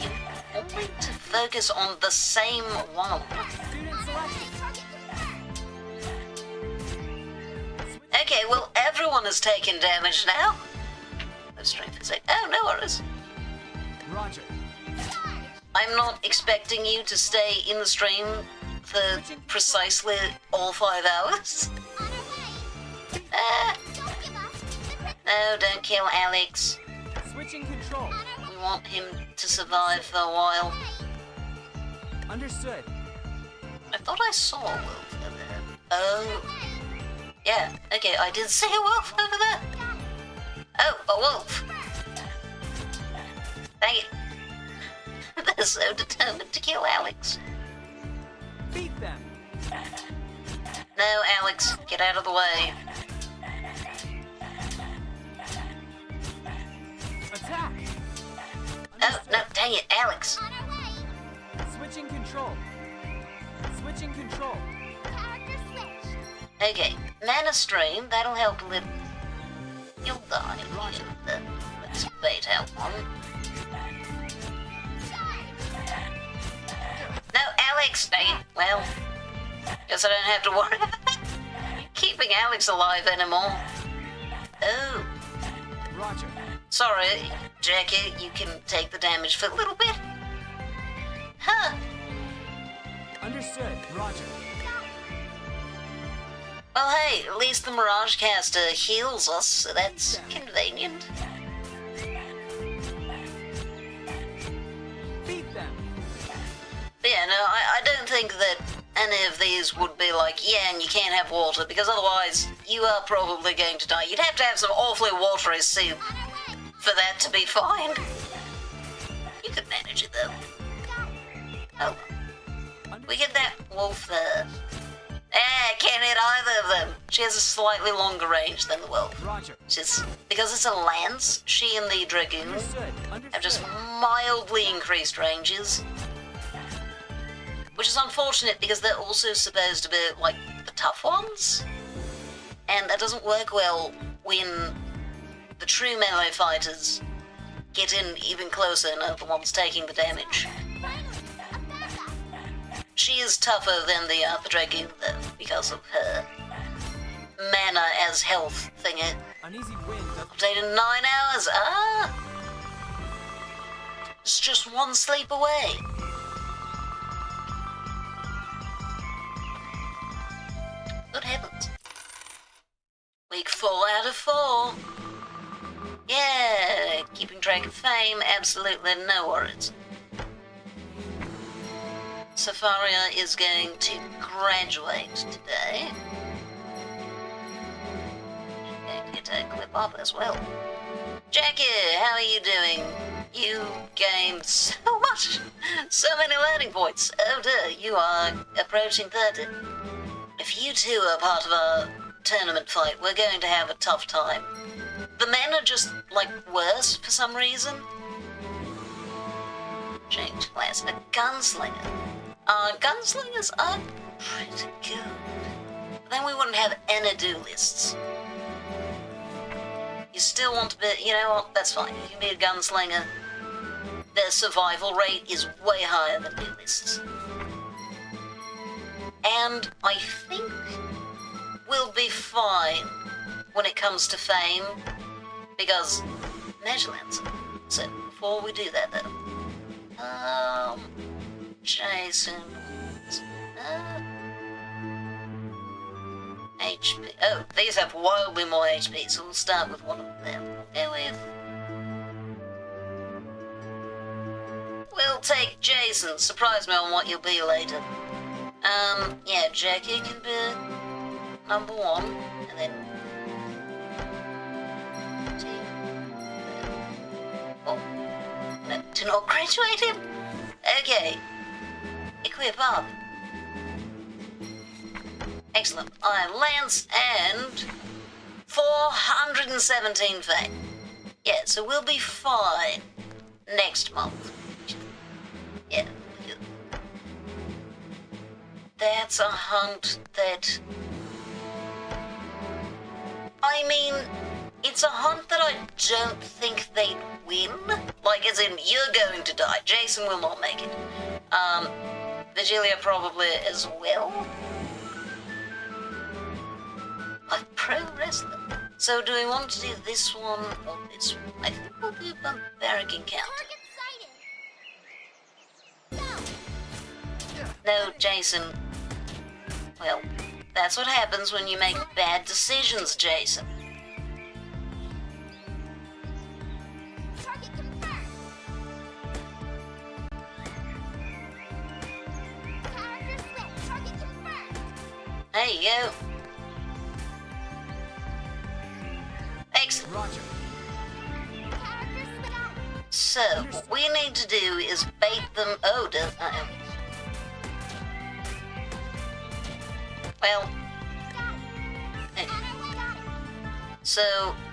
You only to focus on the same one. Student selected. Okay, well, everyone has taken damage now. No stream for a sec. Oh, no worries. Roger. I'm not expecting you to stay in the stream for precisely all 5 hours. On our way. Ah, Don't give up. no, don't kill Alex. Switching control. We want him to survive for a while. Understood. I thought I saw a wolf over there. Oh. Yeah, okay, I did see a wolf over there. Oh, a wolf. Dang it. They're so determined to kill Alex. Beat them. No, Alex, get out of the way. Attack. Oh, no, dang it, Alex. On our way. Switching control. Switching control. Character switch. Okay, mana stream, that'll help a little. You'll die. Let's bait out one. No, Alex, dang it. Well, guess I don't have to worry about keeping Alex alive anymore. Oh, Roger. sorry, Jackie, you can take the damage for a little bit. Huh. Understood. Roger. Well, hey, at least the Mirage Caster heals us, so that's convenient. Beat them. But yeah, no, I don't think that any of these would be like, yeah, and you can't have water, because otherwise you are probably going to die. You'd have to have some awfully watery soup On our way. for that to be fine. You could manage it, though. Oh, we get that wolf there. Can't hit either of them. She has a slightly longer range than the wolf. Roger. Just because it's a lance, she and the dragoon Understood. have just Understood. mildly increased ranges. Which is unfortunate because they're also supposed to be like the tough ones. And that doesn't work well when the true melee fighters get in even closer and are the ones taking the damage. Finally, a backup. She is tougher than the dragoon though, because of her mana as health thingy. An easy win. Updated in 9 hours. Ah! It's just one sleep away. Good heavens. Week 4 out of 4. Yeah, keeping track of fame, absolutely no worries. Safaria is going to graduate today. And get a clip up as well. Jackie, how are you doing? You gained so much, so many learning points. Oh dear, you are approaching 30. If you two are part of a tournament fight, we're going to have a tough time. The men are just, like, worse for some reason. Change class. A gunslinger. Gunslingers are pretty good. Then we wouldn't have any duelists. You still want to be, you know what, that's fine. You can be a gunslinger. Their survival rate is way higher than duelists. And I think we'll be fine when it comes to fame, because Measurelance. So before we do that though, Jason, HP. Oh, these have wildly more HP, so we'll start with one of them. We'll take Jason. Surprise me on what you'll be later. Yeah, Jackie can be number 1, and then... Oh, no, do not graduate him? Okay. Equip up. Excellent. I am Lance and 417 fame. Yeah, so we'll be fine next month. Yeah. That's a hunt that... I mean, it's a hunt that I don't think they'd win. Like, as in, you're going to die. Jason will not make it. Vigilia probably as well. Like pro wrestling. So do we want to do this one or this one? I think we'll do Barbaric Encounter. Target sighted. Go. No, Jason. Well, that's what happens when you make bad decisions, Jason. Target confirmed. Character switch. Target confirmed. There you go. Excellent. Roger. Character switch out. So, what we need to do is bait them. Oh, well, Got it. okay. On our way. Got it. So,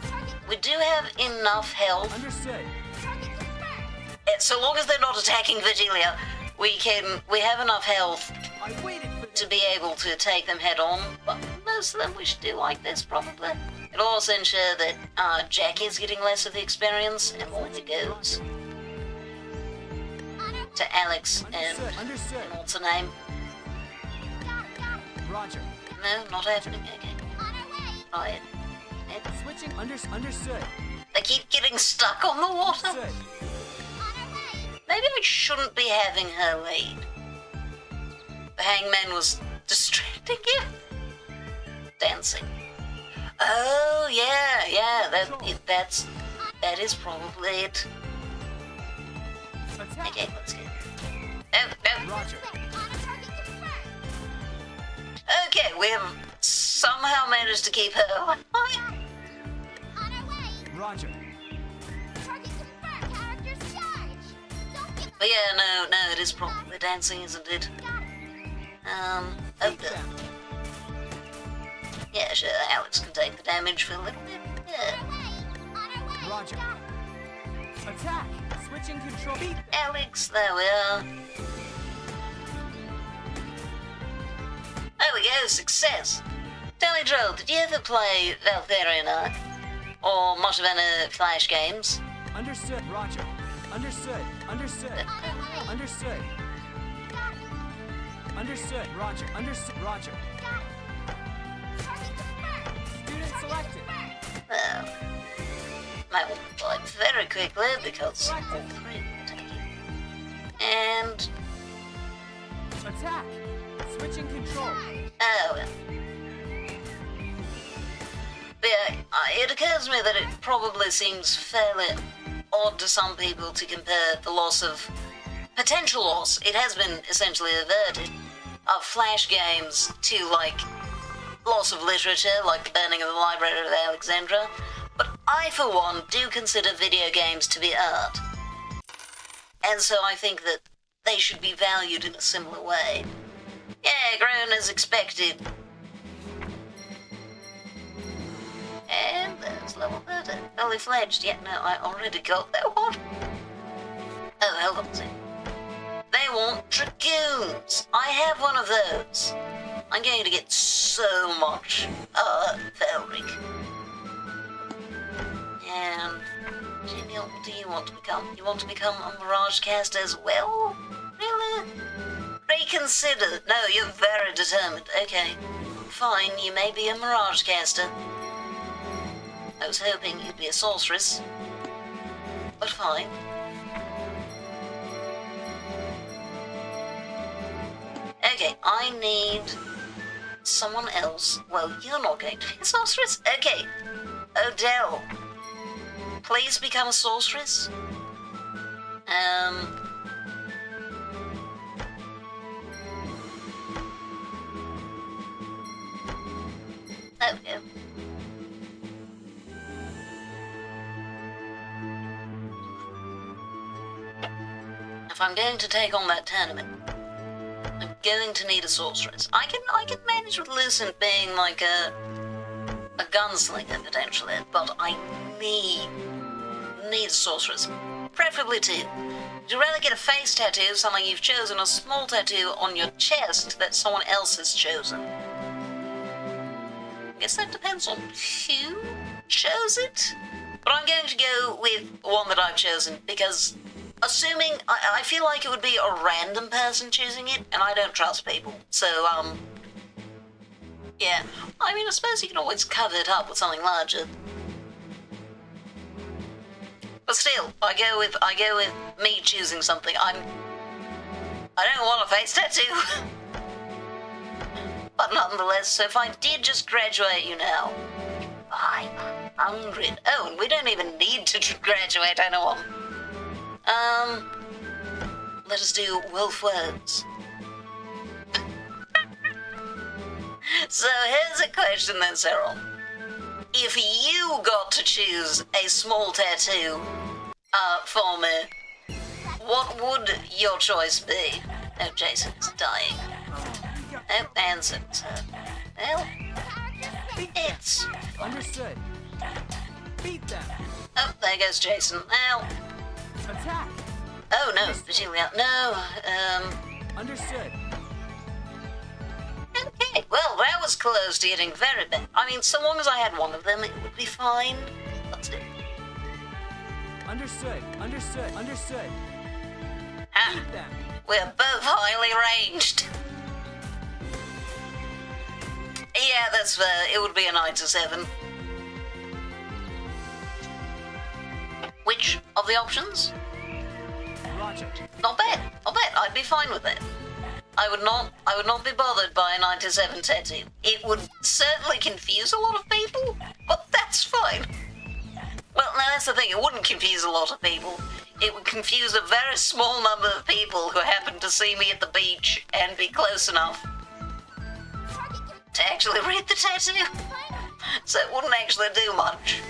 Target. we do have enough health. Understood. Target confirmed. So long as they're not attacking Vigilia, we have enough health I waited for to this. be able to take them head on, but most of them we should do like this probably. It'll also ensure that Jack is getting less of the experience, and all it goes On our way. to Alex and Understood. Understood. what's her name? Got it. Got it. Roger. No, not happening. Okay, On our way. right. Switching. Understood. They keep getting stuck on the water. Understood. On our way. Maybe we shouldn't be having her lead. The hangman was distracting you. Dancing. Oh yeah, that is probably it. Attack. Okay, let's go. No. Roger. Switch. On a target confirmed. Okay, we have somehow managed to keep her alive. On our way. Roger. Target confirmed. Character charge. Don't give But yeah, no, it is probably dancing, isn't it? Got it. Oh, Beat them. yeah, sure, Alex can take the damage for a little bit. Yeah. On our way. Roger. Got it. Attack. Switching control. Beat. Alex, there we are. There we go, success. Tell me, Joel, did you ever play Valtherian Arc? Or much of any Flash games? Understood. Roger. Understood. Understood. On our way. Understood. Got it. Understood. Roger. Understood. Roger. Got it. Target confirmed. Student selected. Well, that will fight very quickly because all Selected. three are attacking. And, Attack. Switching control. oh well. But yeah, it occurs to me that it probably seems fairly odd to some people to compare the potential loss, it has been essentially averted, of Flash games to, like, loss of literature, like the burning of the Library of Alexandria. But I, for one, do consider video games to be art. And so I think that they should be valued in a similar way. Yeah, grown as expected. And there's level 30. Fully fledged. Yeah, no, I already got that one. Oh, hold on a second. They want dragoons. I have one of those. I'm going to get so much Velric. And Jimmy, what do you want to become? You want to become a Mirage caster as well? Really? Reconsider. No, you're very determined. Okay. Fine, you may be a Mirage caster. I was hoping you'd be a sorceress. But fine. Okay, I need someone else. Well, you're not going to be a sorceress. Okay, Odell. Please become a sorceress. There we go. If I'm going to take on that tournament, I'm going to need a sorceress. I can manage with Lucent being like a gunslinger potentially, but I need a sorceress. Preferably two. Would you rather get a face tattoo, something you've chosen, or a small tattoo on your chest that someone else has chosen? I guess that depends on who chose it. But I'm going to go with one that I've chosen because assuming I feel like it would be a random person choosing it, and I don't trust people. So Yeah, I mean, I suppose you can always cover it up with something larger. But still, I go with me choosing something. I don't want a face tattoo. But nonetheless, so if I did just graduate you now, 500. Oh, and we don't even need to graduate anyone. Let us do wolf words. So here's a question then, Cyril. If you got to choose a small tattoo for me, what would your choice be? Oh, Jason's dying. Oh, and so, well, it's... Understood. Beat them. Oh, there goes Jason. Well, Attack. oh no, Virginia, no, Understood. okay, well, that was close to getting very bad. I mean, so long as I had one of them, it would be fine. Let's do it. Understood. Understood. Understood. Ha! Beat them. We're both highly ranged. Yeah, that's fair. It would be a 9 to 7. Which of the options? Roger. Not bad. Not bad. I'd be fine with that. I would not be bothered by a 9 to 7 tattoo. It would certainly confuse a lot of people, but that's fine. Well, now that's the thing. It wouldn't confuse a lot of people. It would confuse a very small number of people who happen to see me at the beach and be close enough to actually read the tattoo. So it wouldn't actually do much.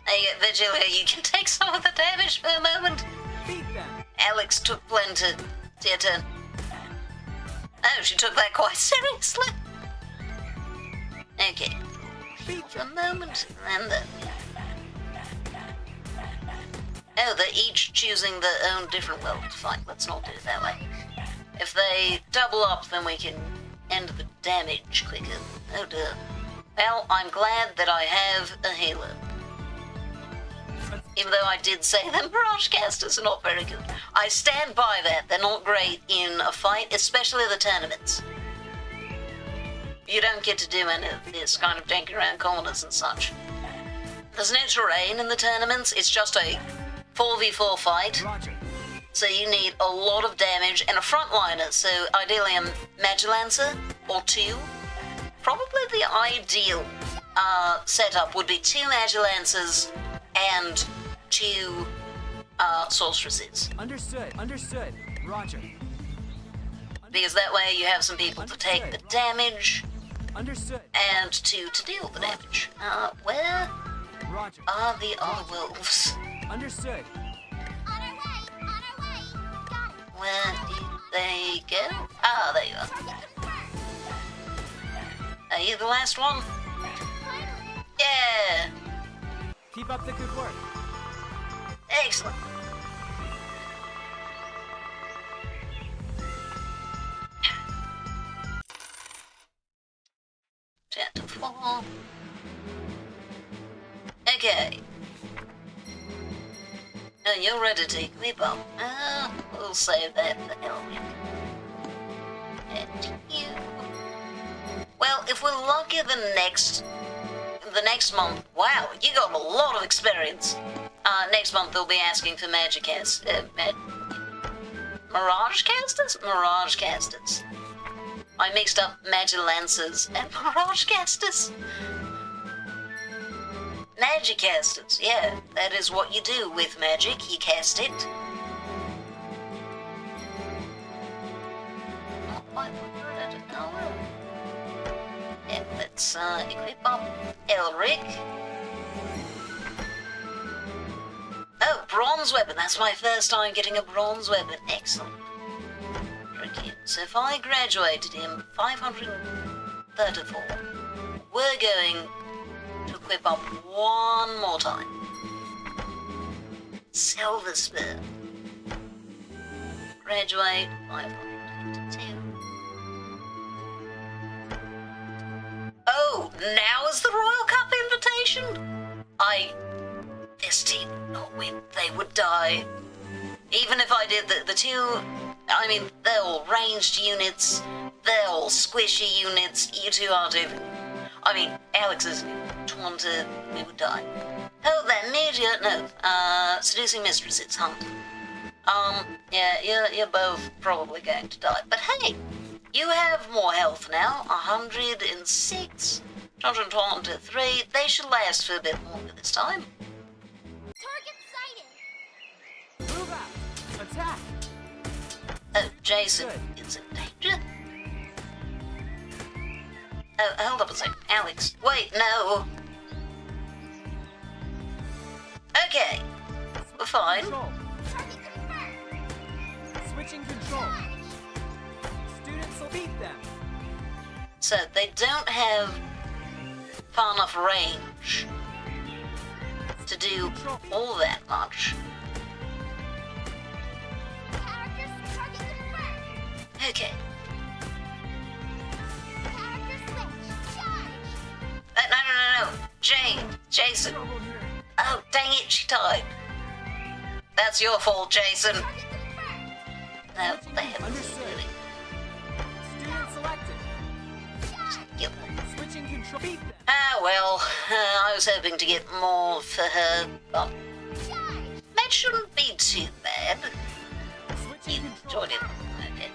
Hey, Virgilia, you can take some of the damage for a moment. Beat them. Alex took plenty. It's your turn. Oh, she took that quite seriously. Okay. Beat For a moment, and then... Oh, they're each choosing their own different... Well, fine, let's not do it that way. If they double up, then we can end the damage quicker. Oh dear. Well, I'm glad that I have a healer. Even though I did say the Mirage casters are not very good. I stand by that. They're not great in a fight, especially the tournaments. You don't get to do any of this kind of danking around corners and such. There's no terrain in the tournaments. It's just a 4v4 fight. Roger. So you need a lot of damage and a frontliner. So ideally a Magilancer or 2. Probably the ideal setup would be 2 Magilancers and 2 sorceresses. Understood. Understood. Roger. Because that way you have some people to take the damage Understood. and 2 to deal the damage. Where Roger. are the other wolves? Understood. On our way! On our way! Got it! Where did they go? Ah, there you are. Target confirmed! Are you the last one? Finally! Yeah! Keep up the good work. Excellent. Chapter 4. Okay. Now you're ready to equip up. We'll save that for Elric. And you. Well, if we're lucky the next month, wow, you got a lot of experience. Next month they'll be asking for Mirage casters? Mirage casters. I mixed up Magilancers and Mirage casters. Magic casters, yeah, that is what you do with magic, you cast it. Not quite good, oh well. And let's equip up Elric. Oh, bronze weapon, that's my first time getting a bronze weapon, excellent. Tricky. So if I graduated him 534, we're going to equip up one more time. Silver Spear. Graduate 522. Oh, now is the Royal Cup invitation? This team not they would die. Even if I did the two, I mean, they're all ranged units, they're all squishy units, you two aren't even, I mean, Alex isn't even 20, we would die. Oh, that meteor, no, seducing mistresses, huh? Yeah, you're both probably going to die. But hey, you have more health now, 106, 123, they should last for a bit longer this time. Target sighted. Move out! Attack! Oh, Jason is in danger? Oh, hold up a second. Alex, wait, no. Okay, we're fine. Control. Target confirmed. Switching control. Students will beat them. So they don't have far enough range to do all that much. Character target confirmed. Okay. Character switch. Charge. No. Jason. Trouble here. Oh, dang it, she died. That's your fault, Jason. Target confirmed. No, they haven't Understood. really. Student selected. Yep. Switching control. Beat them. Ah, well, I was hoping to get more for her, but Charge. that shouldn't be too bad. Switching You control. enjoyed it. Okay.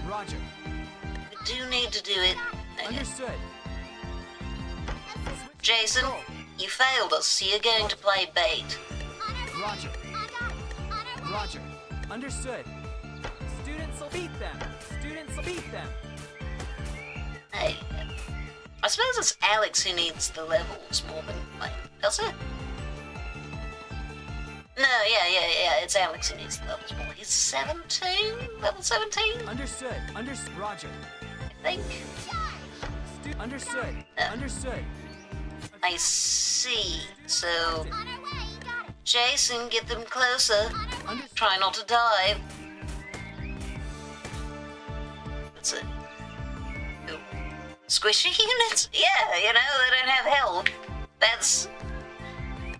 Roger. We do need to do it. Okay. Understood. Jason, Control. you failed us, so you're going to play bait. Roger. Roger. Understood. Students will beat them. Students will beat them. Hey, I suppose it's Alex who needs the levels more than me, does it? No, yeah, it's Alex who needs the levels more. He's 17? Level 17? Understood. Roger. I think. Understood. Yeah. Understood. I see. So, On our way. Got it. Jason, get them closer. Understood. Try not to die. What's it? Ooh. Squishy units? Yeah, they don't have health. That's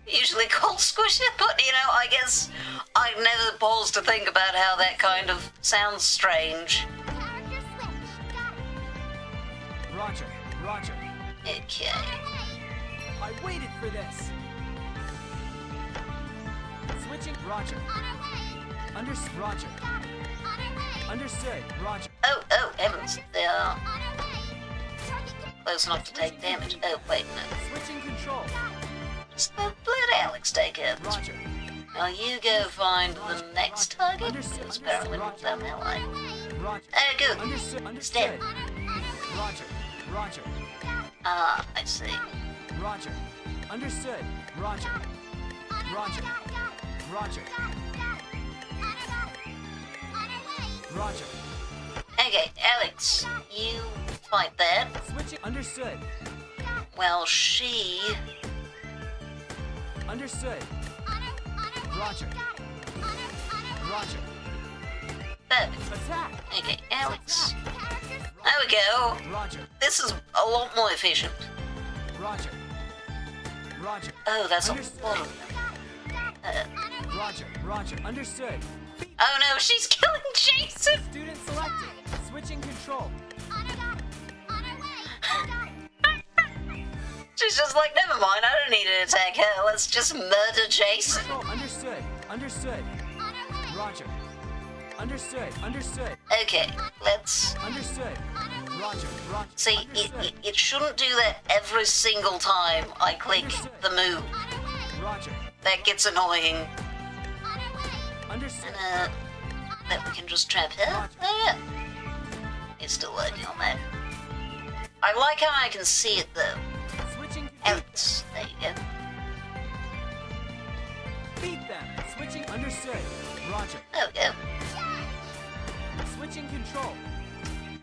usually called squishy, but I guess I've never paused to think about how that kind of sounds strange. Character switch. Got it. Roger. Okay. I waited for this. Switching. Roger. On our way. Roger. Got it. On our way. Understood. Roger. Oh, heavens. They are On our way. Target confirmed. close enough to take damage. Oh, wait, no. Switching control. Just let Alex take care of this. Roger. Now you go find the next target, because apparently we're down that way. Roger. Oh, good. Understood. Roger. Ah, I see. Roger. Understood. Roger. Roger. Okay, Alex, you fight that. Switching. Understood. Well, she... Understood. Roger. Perfect. Attack. Okay, Alex. There we go. Roger. This is a lot more efficient. Roger. Oh, that's a Understood. lot of them. Roger. Understood. Oh no, she's killing Jason! Student selected. Switching control. She's just like, never mind, I don't need to attack her. Let's just murder Jason. Control. Understood. Roger. Understood. Okay, let's... Understood. Roger. See, it shouldn't do that every single time I click the move. Roger. That gets annoying. Understood. And, that we can just trap her? Oh, yeah. It's still working on that. I like how I can see it, though. Switching. Alex, there you go. Beat them. Switching. Understood. Roger. There we go. Switching control.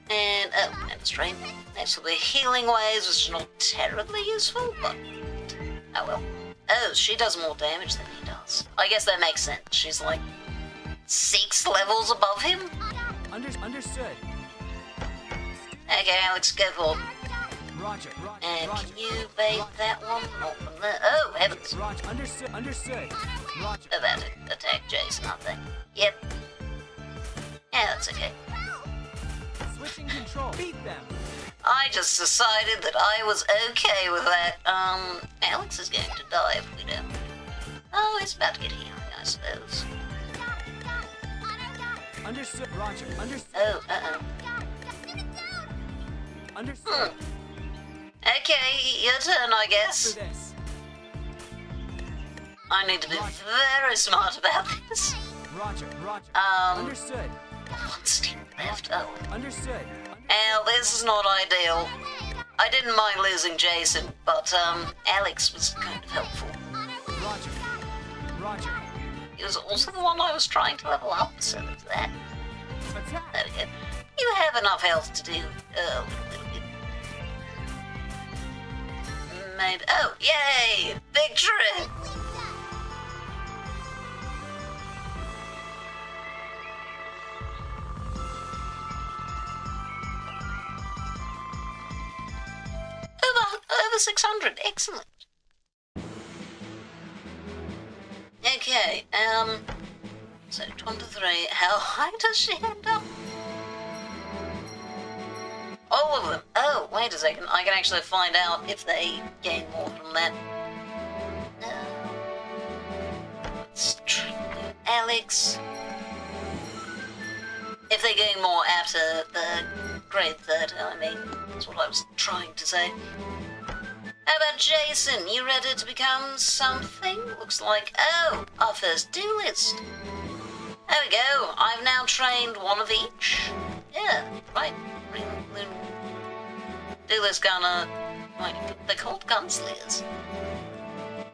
And, and stream. Next will be healing waves, which is not terribly useful, but... Oh well. Oh, she does more damage than he does. I guess that makes sense. She's like 6 levels above him. Understood. Okay, Alex, go for it. Roger. And can you bait that one? Open the... Oh, heavens. Roger. Understood. Roger. about to attack Jason, aren't they? Yep. Yeah, that's okay. Switching control. Beat them. I just decided that I was okay with that. Alex is going to die if we don't. Oh, he's about to get healing, I suppose. Understood. Roger. Understood. Oh, Understood. Okay, your turn, I For guess. this. I need to be very smart about this. Roger. Roger. Understood. One step left. Oh. Understood. Al, this is not ideal. I didn't mind losing Jason, but, Alex was kind of helpful. Roger. Roger. He was also the one I was trying to level up, so there's that. Attack. There we go. You have enough health to do a little bit. Maybe. Oh, yay! Victory! Over 600. Excellent. Okay, so 23. How high does she end up? All of them. Oh, wait a second. I can actually find out if they gain more from that. Let's try Alex. If they gain more after the grade 30, I mean. That's what I was trying to say. How about Jason? You ready to become something? Looks like, oh, our first duelist. There we go. I've now trained one of each. Yeah, right. Duelist gunner. Wait, they're called gunslingers.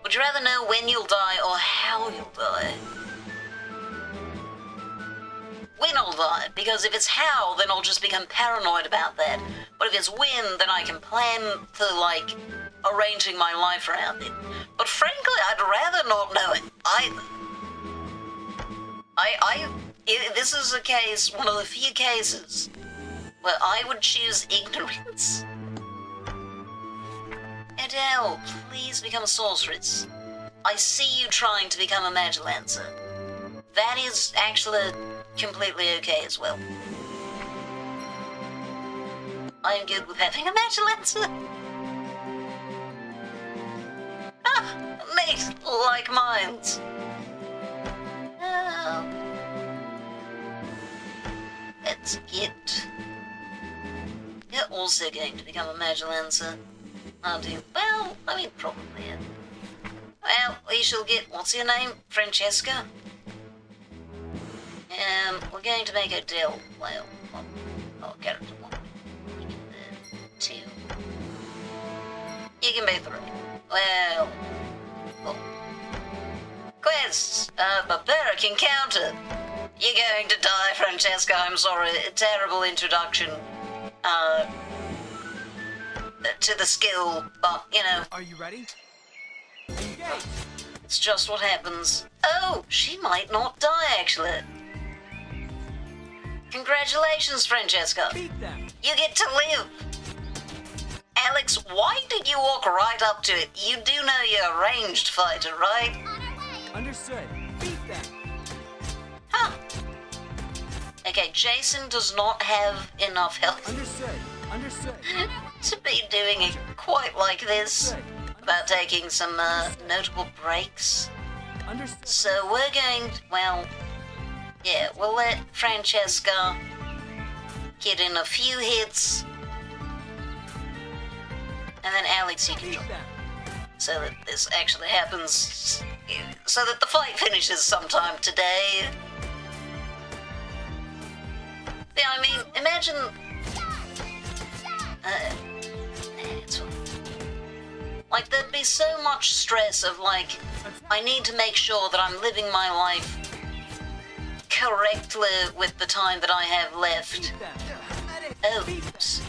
Would you rather know when you'll die or how you'll die? When I'll die, because if it's how, then I'll just become paranoid about that. But if it's when, then I can plan for, like, arranging my life around it. But frankly, I'd rather not know it either. This is a case, one of the few cases, where I would choose ignorance. Adele, please become a sorceress. I see you trying to become a Magilancer. That is actually completely okay as well. I am good with having a Magilancer. Ah, neat, like mines. Let's get... You're also going to become a Magilancer. Aren't you? Well, I mean, probably. Well, we shall get... What's your name? Francesca? We're going to make Adele. Well, character 1. You can be 2. You can be 3. Well... Oh. Quests! Barbaric encounter! You're going to die, Francesca, I'm sorry. A terrible introduction. To the skill, but, you know... Are you ready? Engage! It's just what happens. Oh, she might not die, actually. Congratulations, Francesca. Beat them! You get to live. Alex, why did you walk right up to it? You do know you're a ranged fighter, right? Understood. Beat them! Huh. Okay, Jason does not have enough health Understood. Understood. to be doing it quite like this. About taking some notable breaks. Understood. So we're going to, well, yeah, we'll let Francesca get in a few hits. And then Alex, you can Beat jump. them! So that this actually happens, so that the fight finishes sometime today. Yeah, I mean, imagine... it's fine. Like, there'd be so much stress of, like, I need to make sure that I'm living my life correctly with the time that I have left. Beat them! Oh, Beat them. oops.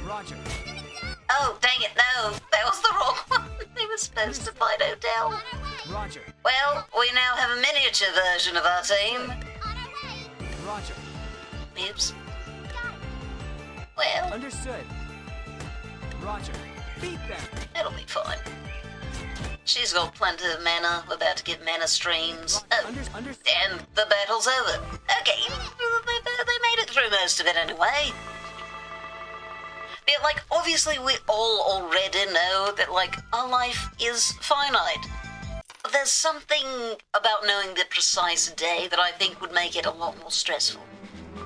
Roger. Oh, dang it, no, that was the wrong one. They were supposed to fight Odell. Roger. Well, we now have a miniature version of our team. Roger. Oops. Well, Understood. Roger. Beat them! it'll be fine. She's got plenty of mana. We're about to get mana streams. Oh, Under. and the battle's over. Okay, they made it through most of it anyway. But, like, obviously we all already know that, like, our life is finite. But there's something about knowing the precise day that I think would make it a lot more stressful.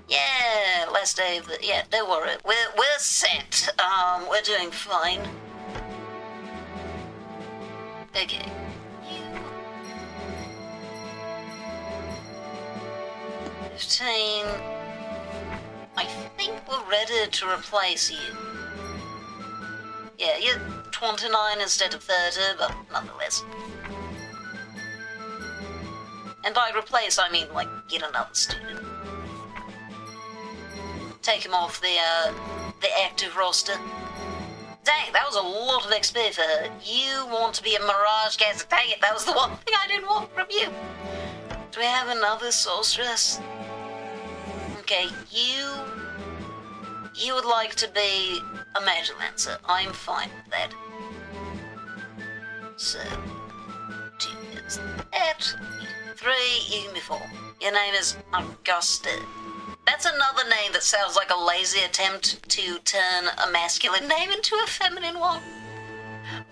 Yeah, last day of the... Yeah, don't worry. We're set. We're doing fine. Okay. 15. I think we're ready to replace you. Yeah, you're 29 instead of 30, but nonetheless. And by replace, I mean, like, get another student. Take him off the active roster. Dang, that was a lot of XP for her. You want to be a Mirage caster. Dang it, that was the one thing I didn't want from you. Do we have another sorceress? Okay, you would like to be a Magilancer. I'm fine with that. So, 2 is that. 3, you can be 4. Your name is Augusta. That's another name that sounds like a lazy attempt to turn a masculine name into a feminine one.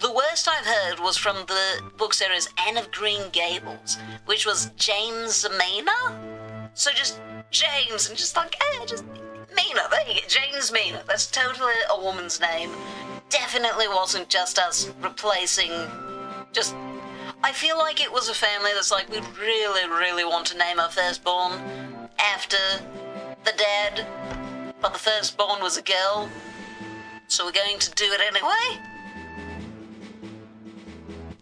The worst I've heard was from the book series Anne of Green Gables, which was James Mina? So just James, and just like, just Mina, there you go, James Mina. That's totally a woman's name. Definitely wasn't just us replacing, just... I feel like it was a family that's like, we really, really want to name our firstborn after the dad, but the firstborn was a girl, so we're going to do it anyway.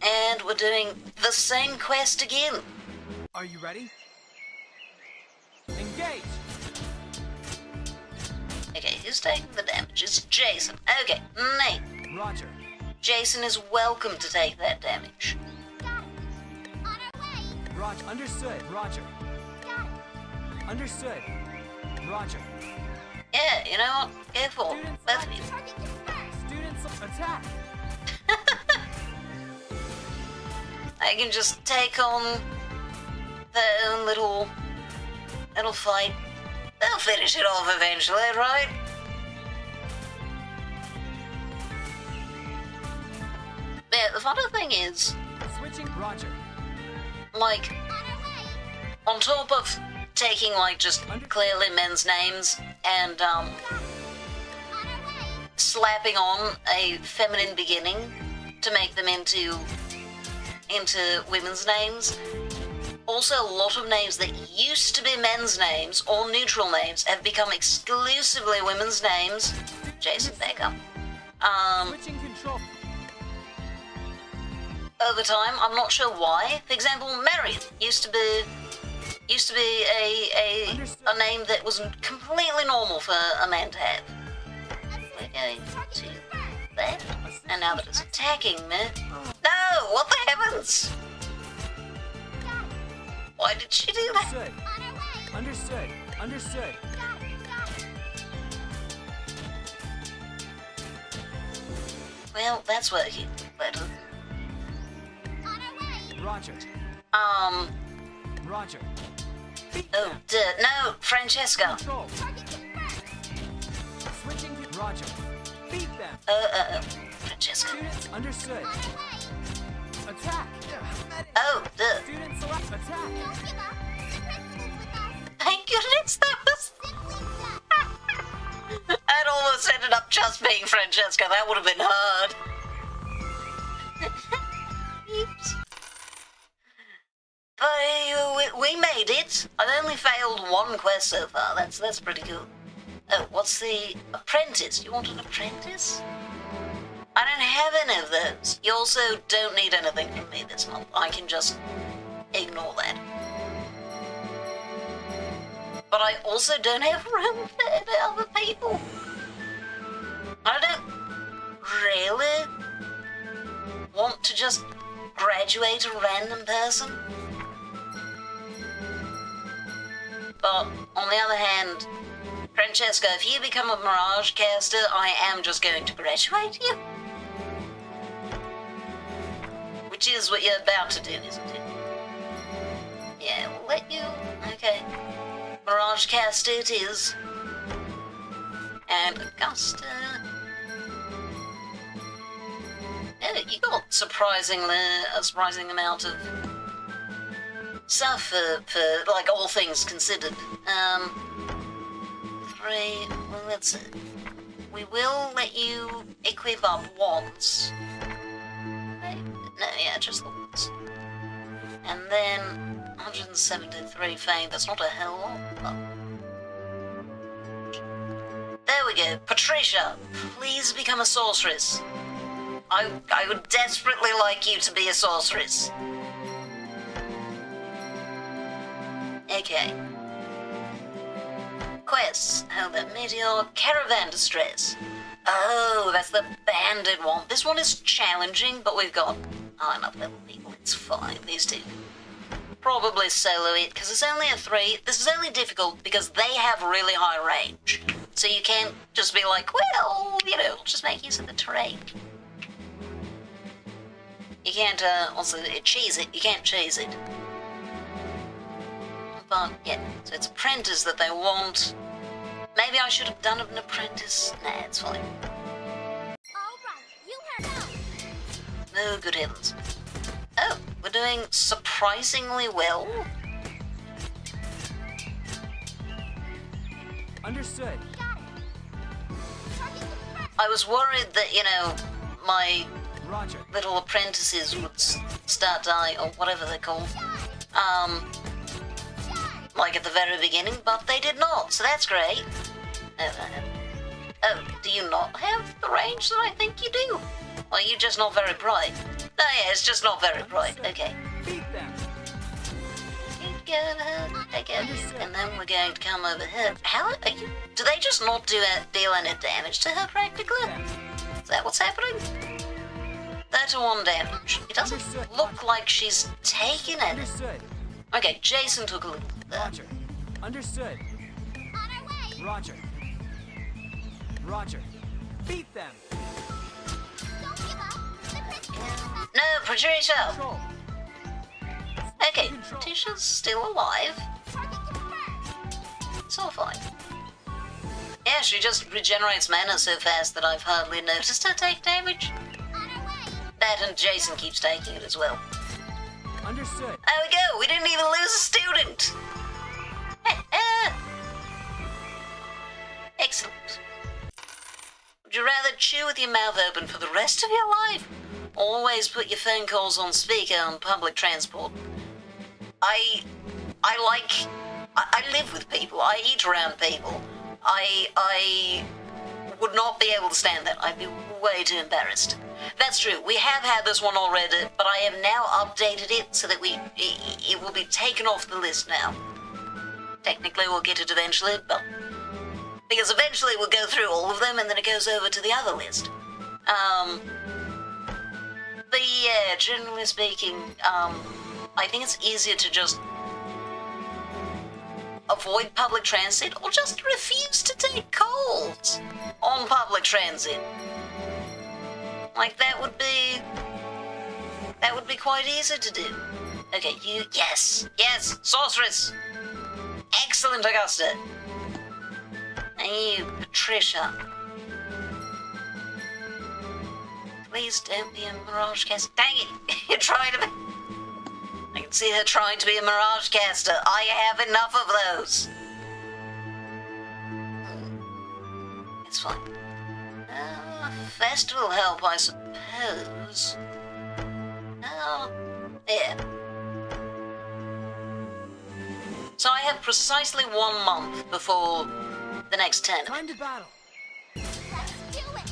And we're doing the same quest again. Are you ready? Engage! Okay, who's taking the damage? It's Jason. Okay, Nate. Roger. Jason is welcome to take that damage. Got it. On our way. Roger. Understood. Roger. Got it. Understood. Roger. Yeah, you know what? Careful. Students, Both of you. Target confirmed. Students, attack! I can just take on their own little fight. They'll finish it off eventually, right? Yeah, the funny thing is, Switching. Roger. like, On our way. on top of taking, like, just clearly men's names and, Got it. On our way. slapping on a feminine beginning to make them into women's names. Also, a lot of names that used to be men's names or neutral names have become exclusively women's names. Jason, back up. Switching control. Over time, I'm not sure why. For example, Marion used to be a name that was completely normal for a man to have. We're going to that, and now that it's attacking me. No! What the heavens? Got it. Why did she do that? Understood. On our way. Understood. Understood. Got it. Got it. Well, that's working better. On our way. Roger. Roger. Oh, no, Francesca. Control. Target confirmed. Switching. Roger. Beat them. Francesca. Students, understood. On our way. Attack. Oh, Students, select. Attack. Don't give up. The principal's with us. thank goodness that was... SWinstructions. I'd almost ended up just being Francesca. That would have been hard. Oops. But we made it. I've only failed one quest so far. That's pretty good. Oh, what's the apprentice? You want an apprentice? I don't have any of those. You also don't need anything from me this month. I can just ignore that. But I also don't have room for any other people. I don't really want to just graduate a random person. But on the other hand, Francesca, if you become a Mirage caster, I am just going to graduate you. which is what you're about to do, isn't it? Yeah, we'll let you... Okay. Mirage cast it is. And Augusta... Yeah, you got a surprising amount of stuff for like, all things considered. 3... Well, let's... We will let you equip up once. No, yeah, just the once. And then 173 fame. That's not a hell lot. There we go. Patricia, please become a sorceress. I would desperately like you to be a sorceress. Okay. Quests. Hellbent Meteor. Caravan Distress. Oh, that's the bandit one. This one is challenging, but we've got high enough level people. It's fine. These two. Probably solo it, because it's only a 3. This is only difficult because they have really high range. So you can't just be like, well, you know, just make use of the terrain. You can't, also, cheese it. You can't cheese it. But, yeah, so it's apprentice that they want. Maybe I should have done an apprentice. Nah, it's fine. Alright, you heard out. Oh, good heavens. Oh, we're doing surprisingly well. Understood. Got it. Target confirmed. I was worried that, you know, my Roger. little apprentices would start dying, or whatever they're called. Like at the very beginning, but they did not, so that's great. Oh, do you not have the range that I think you do? Well, you're just not very bright. Oh yeah, it's just not very bright. Okay. Beat them. Take care of her, and then we're going to come over here. How are you? Do they just not deal any damage to her practically? Is that what's happening? 31 damage. It doesn't look like she's taking it. Understood. Okay, Jason took a little bit there. Roger. Understood. On our way. Roger. Roger. Beat them. Don't give up. The principal's about No, Patricia! Control. Okay, Patricia's still alive. target confirmed. It's all fine. Yeah, she just regenerates mana so fast that I've hardly noticed her take damage. On our way. That and Jason keeps taking it as well. Understood. There we go, we didn't even lose a student! Excellent. Would you rather chew with your mouth open for the rest of your life? Always put your phone calls on speaker on public transport. I live with people. I eat around people. I would not be able to stand that. I'd be way too embarrassed. That's true. We have had this one already, but I have now updated it so that it will be taken off the list now. Technically, we'll get it eventually, but because eventually we'll go through all of them and then it goes over to the other list. But yeah, generally speaking, I think it's easier to just avoid public transit or just refuse to take calls on public transit. Like, that would be quite easy to do. Okay, you, yes, sorceress. Excellent, Augusta. And you, Patricia. Please don't be a Mirage caster. Dang it, you're trying to be... I can see her trying to be a Mirage caster. I have enough of those. It's fine. Festival help, I suppose. Oh, yeah. So I have precisely 1 month before the next tournament. Time to battle. Let's do it.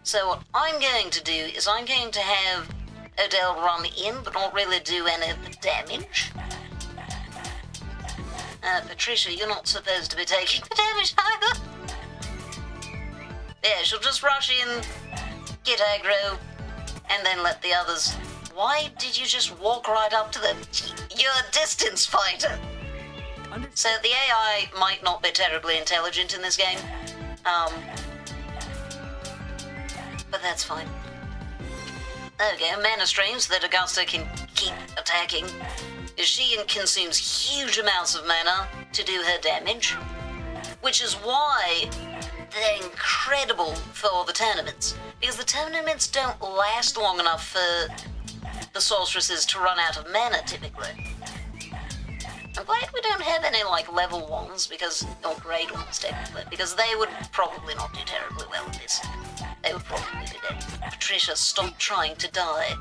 So what I'm going to do is I'm going to have Odell run in, but not really do any of the damage. Patricia, you're not supposed to be taking the damage either. Yeah, she'll just rush in, get aggro, and then let the others... Why did you just walk right up to them? You're a distance fighter. So the AI might not be terribly intelligent in this game. But that's fine. There we go, mana streams so that Augusta can keep attacking. She consumes huge amounts of mana to do her damage, which is why they're incredible for the tournaments, because the tournaments don't last long enough for the sorceresses to run out of mana, typically. I'm glad we don't have any, like, level 1s, because, or grade 1s, technically, because they would probably not do terribly well at this. They would probably be dead. Patricia, stop trying to die.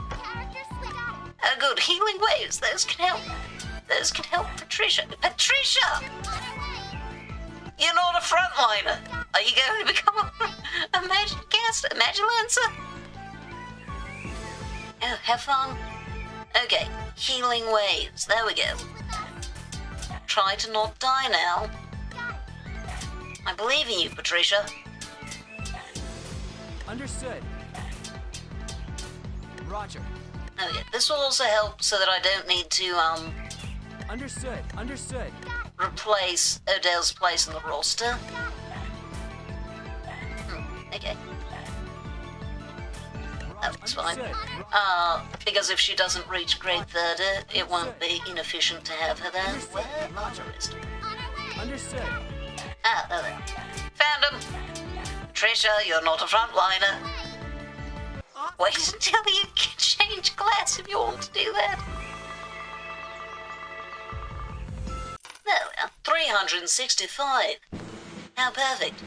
Character switch. Oh good, healing waves, those can help. Those can help Patricia. Patricia! On our way. You're not a frontliner! Are you going to become a magic caster, a magic lancer? Oh, have fun. Okay, healing waves, there we go. Try to not die now. I believe in you, Patricia. Understood. Roger. Okay, this will also help so that I don't need to, Understood. Understood. replace Odell's place in the roster. Okay. Oh, it's fine. Because if she doesn't reach grade 30, it won't be inefficient to have her there. Where are the rest of them? On our way. Understood. Ah, there they are. Found him! Patricia, you're not a frontliner. Wait until you can change class if you want to do that. There we are. 365. How perfect.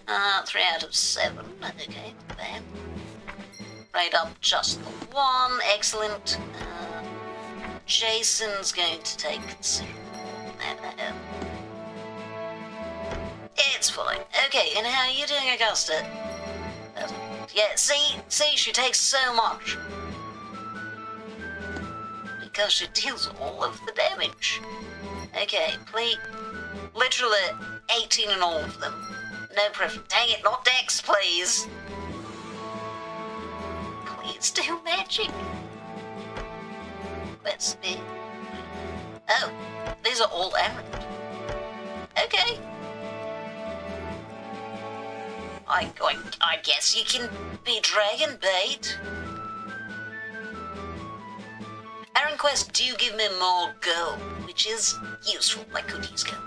3 out of 7. Okay, bam. Right up just the one. Excellent. Jason's going to take considerable. It's fine. Okay, and how are you doing, Augusta? Yeah, see, she takes so much. Because she deals all of the damage. Okay, please. Literally 18 in all of them. No preference. Dang it, not Dex, please. Please do magic. Let's be. Oh, these are all emerald. Okay. I guess you can be dragon bait. Aaron Quest do give me more gold, which is useful. I could use gold.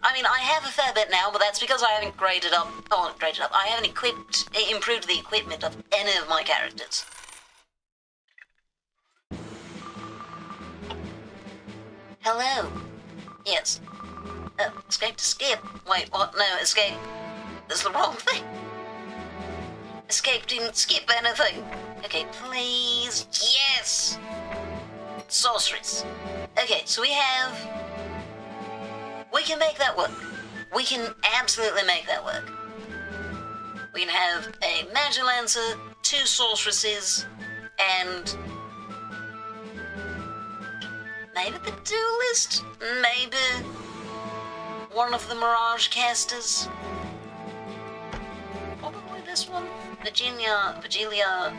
I mean, I have a fair bit now, but that's because I haven't graded up. Oh, not graded up. I haven't improved the equipment of any of my characters. Hello. Yes. Escape to skip. Wait, what? No, escape. That's the wrong thing. Escape didn't skip anything. Okay, please. Yes! Sorceress. Okay, so we can make that work. We can absolutely make that work. We can have a Magic Lancer, 2 sorceresses, and maybe the duelist? Maybe one of the Mirage casters? Probably this one. Virgilia,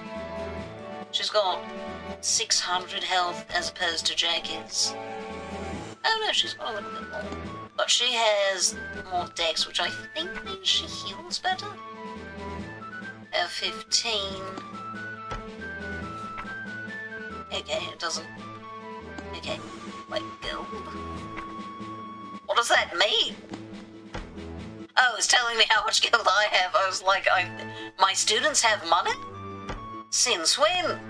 she's got 600 health as opposed to Jackie's. Oh no, she's got a little bit more. But she has more dex, which I think means she heals better. 15. Okay, it doesn't. Okay, wait, gold? What does that mean? Oh, it's telling me how much gold I have. I was like, my students have money? Since when?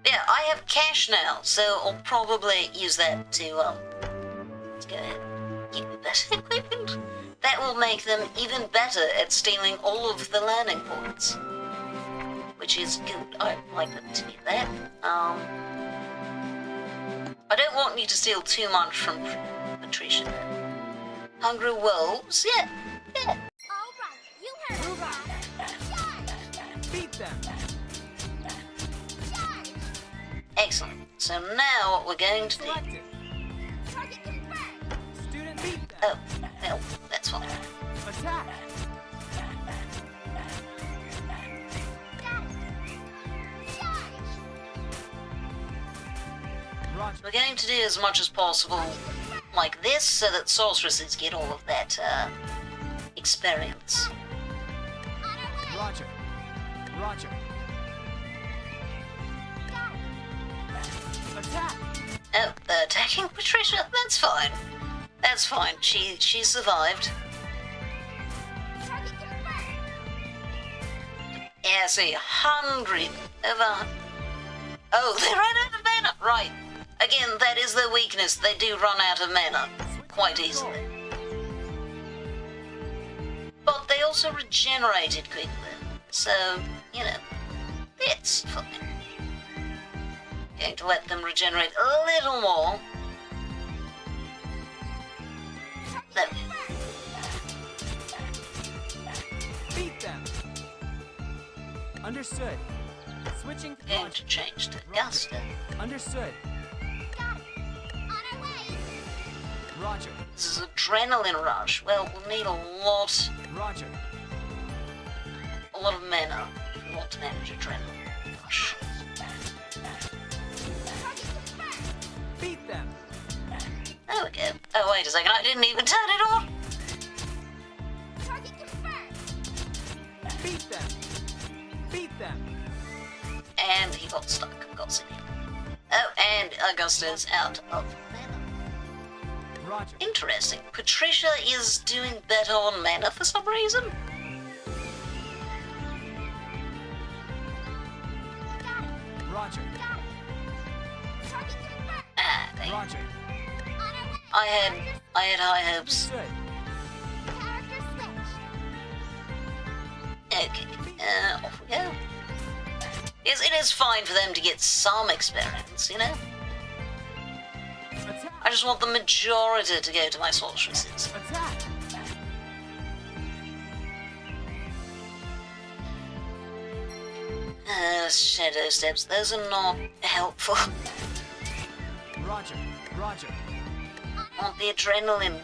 Yeah, I have cash now, so I'll probably use that to, let's go ahead. Give me better equipment. That will make them even better at stealing all of the learning points. Which is good. I like them to be that. I don't want you to steal too much from Patricia. Hungry wolves? Yeah. All right, you heard that. Charge! Beat them. Charge! Excellent. So now what we're going to do... Selected. Target confirmed. Student beat them. Oh, well, that's fine. Attack. Got it. Charge! Roger. We're going to do as much as possible like this so that sorceresses get all of that, experience. On our way. Roger. Roger. Attack. Oh, they're attacking Patricia. That's fine. That's fine. She survived. Target confirmed. Yeah, see, 100 over. Oh, they ran out of mana. Right. Again, that is their weakness. They do run out of mana quite easily. But they also regenerated quickly. So, you know, it's fine. Going to let them regenerate a little more. There we go. Beat them. Understood. Switching to Going to change to Gusta. Understood. Got it. On our way. Roger. This is adrenaline rush. Well, we'll need a lot Roger. of mana if we want to manage adrenaline rush. Target confirmed. Beat them. There we go. Oh, wait a second. I didn't even turn it on. Target confirmed. Beat them. Beat them. And he got stuck. Got Silly. Oh, and Augusta's out of mana. Roger. Interesting. Patricia is doing better on mana for some reason. Got it. Roger. Got it. Target confirmed. Ah, dang. Roger. On our way. I had high hopes. Understood. Character switch. Okay, off we go. Yes, it is fine for them to get some experience, you know? Attack. I just want the majority to go to my sorceresses. Attack. Shadow steps, those are not helpful. Roger. Roger. I want the adrenaline.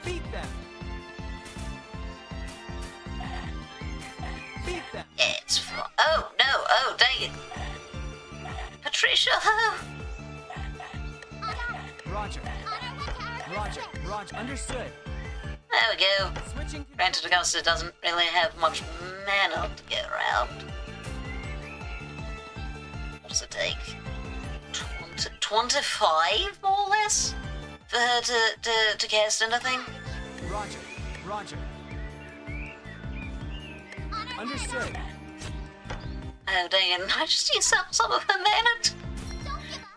Beat them. Beat them. It's fun. Oh, no, oh, dang it. Patricia, oh. Roger. Roger. Roger. Understood. There we go. Switching to Granted, Augusta doesn't really have much mana to go around. What does it take? 25, more or less? For her to cast anything? Roger. Roger. Understood. Oh, dang it. I just used up some of her mana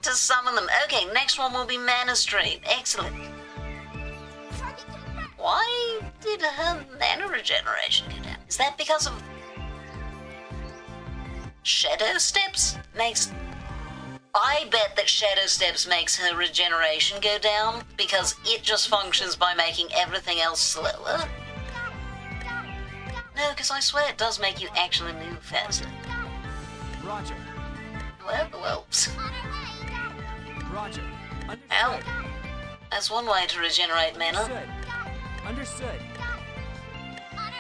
to summon them. Okay, next one will be Mana Stream. Excellent. Target confirmed. Why did her mana regeneration go down? Is that because of Shadow Steps? I bet that Shadow Steps makes her regeneration go down because it just functions by making everything else slower. Got it. Got it. No, because I swear it does make you actually move faster. Got it. Roger. Well, On our way. Got it. Roger. Ow. Understood. That's one way to regenerate mana. Understood. Understood. On our way. Got it.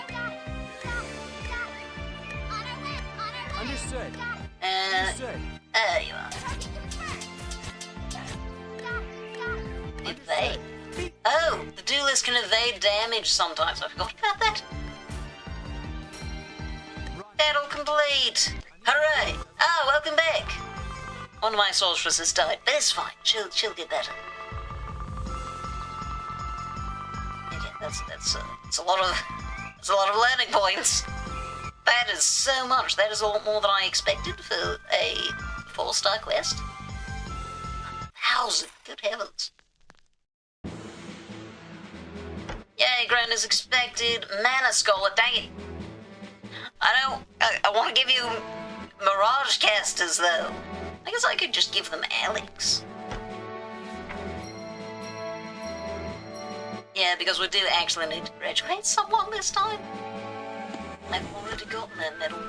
Got it. On our way. On our way. Understood. There Understood. you are. Target confirmed. Got it. Got it. Evade. Beat. Oh, the duelist can evade damage sometimes. I forgot about that. Battle complete. Hooray. Ah, welcome back. One of my sorceresses died, but it's fine. She'll get better. Okay, that's a lot of learning points. That is so much. That is a lot more than I expected for a 4-star quest. 1,000. Good heavens. Yay, grand as expected. Mana Scholar, dang it. I want to give you Mirage Casters, though. I guess I could just give them Alex. Yeah, because we do actually need to graduate someone this time. I've already gotten that medal.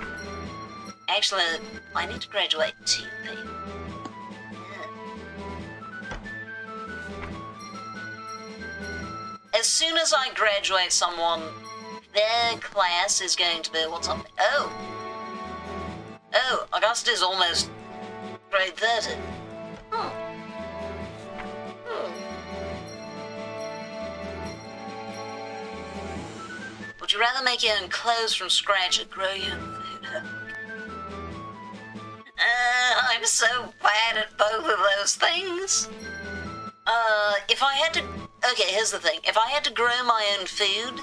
Actually, I need to graduate 2 people. As soon as I graduate someone, their class is going to be what's up. Oh, Augusta is almost grade 30. Would you rather make your own clothes from scratch or grow your own food? so bad at both of those things. If I had to... Okay, here's the thing. If I had to grow my own food,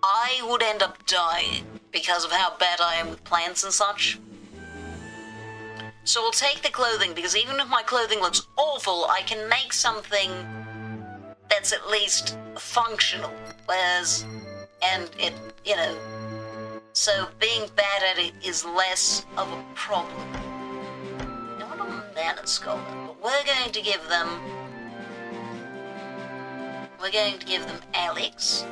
I would end up dying because of how bad I am with plants and such. So I'll take the clothing, because even if my clothing looks awful, I can make something that's at least functional. Whereas, and it, you know, so being bad at it is less of a problem. Not a mana scholar, but we're going to give them Alex.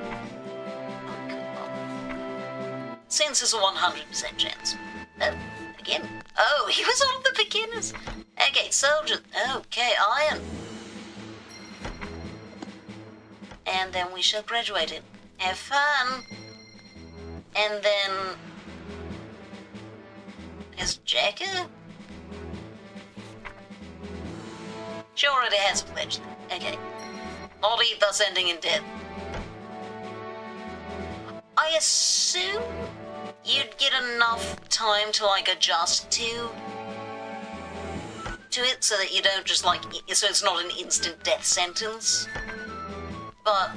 Since there's a 100% chance. Oh, again. Oh, he was on the beginners. Okay, soldiers. Okay, iron. And then we shall graduate it. Have fun. And then... Is Jacker? She already has a pledge. Okay. Not eat, thus ending in death. I assume you'd get enough time to, like, adjust to it so that you don't just, like, so it's not an instant death sentence. But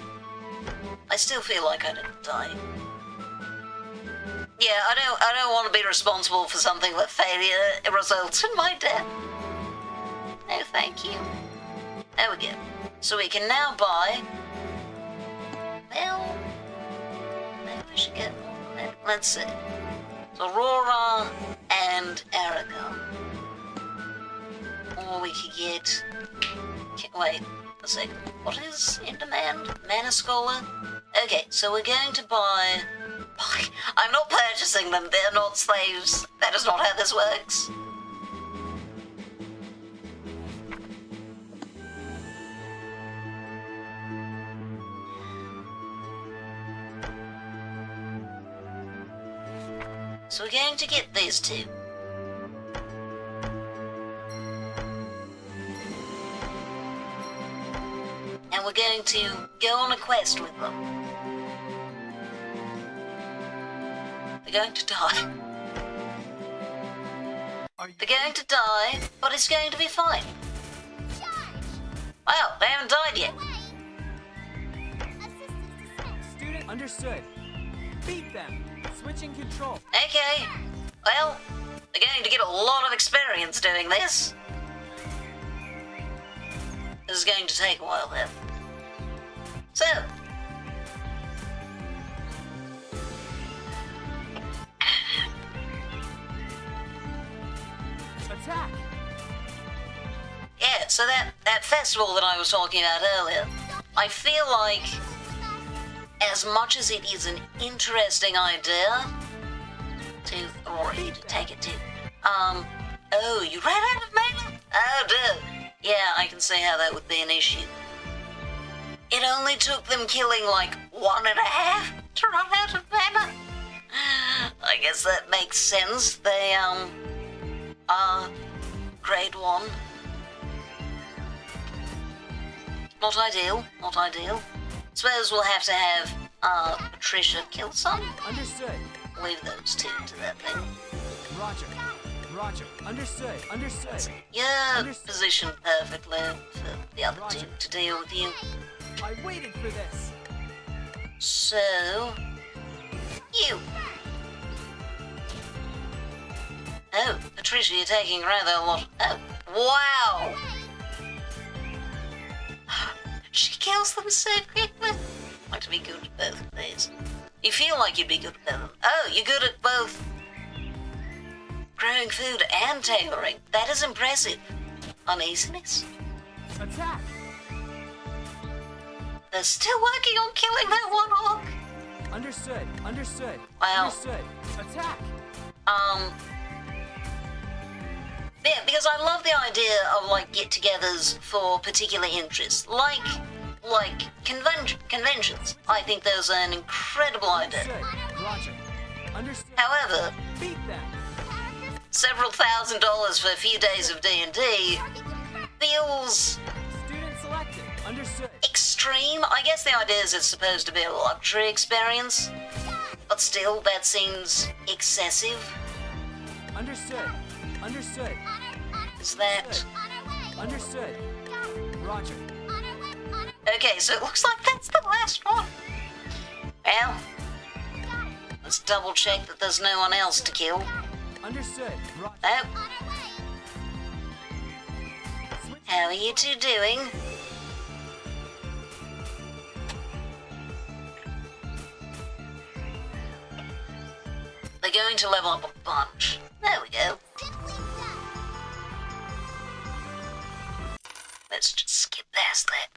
I still feel like I'd die. Yeah, I don't want to be responsible for something where failure results in my death. No, thank you. There we go. So we can now buy... Well... Maybe we should get... Let's see. Aurora and Aragon. Or we could get... Wait a second. What is in demand? Mana Scholar? Okay, so we're going to buy... I'm not purchasing them, they're not slaves. That is not how this works. So we're going to get these two. And we're going to go on a quest with them. They're going to die. They're going to die, but it's going to be fine. Well, they haven't died yet. Student understood. Beat them. Switching control. Okay. Well, they're going to get a lot of experience doing this. This is going to take a while then. So. Attack. Yeah, so that festival that I was talking about earlier, I feel like, as much as it is an interesting idea to take it to, oh, you ran out of mana? Oh, dear. Yeah, I can see how that would be an issue. It only took them killing like 1.5 to run out of mana. I guess that makes sense. They, are grade 1. Not ideal, not ideal. Suppose we'll have to have, Patricia kill some. Understood. Leave those two to that thing. Roger. Roger. Understood. Understood. You're positioned perfectly for the other two to deal with you. I waited for this. So... You! Oh, Patricia, you're taking rather a lot... Oh, wow! She kills them so quickly. I'd like to be good at both of these. You feel like you'd be good at them. Oh, you're good at both growing food and tailoring. That is impressive. Uneasiness. Attack. They're still working on killing that one orc. Understood. Understood. Well, understood. Attack. Yeah, because I love the idea of, like, get-togethers for particular interests, like conventions. I think those are an incredible idea. Understood. Roger. Understood. However, Beat them. several $1,000s for a few days of D&D feels Student selected. Understood. extreme. I guess the idea is it's supposed to be a luxury experience, but still, that seems excessive. Understood. Understood. Is that... On our way. Understood. Got it. Roger. On our way. On our Okay, so it looks like that's the last one. Well, got it. let's double check that there's no one else to kill. Understood. Roger. Oh, On our way. how are you two doing? They're going to level up a bunch. There we go. Simply done. Let's just skip past that.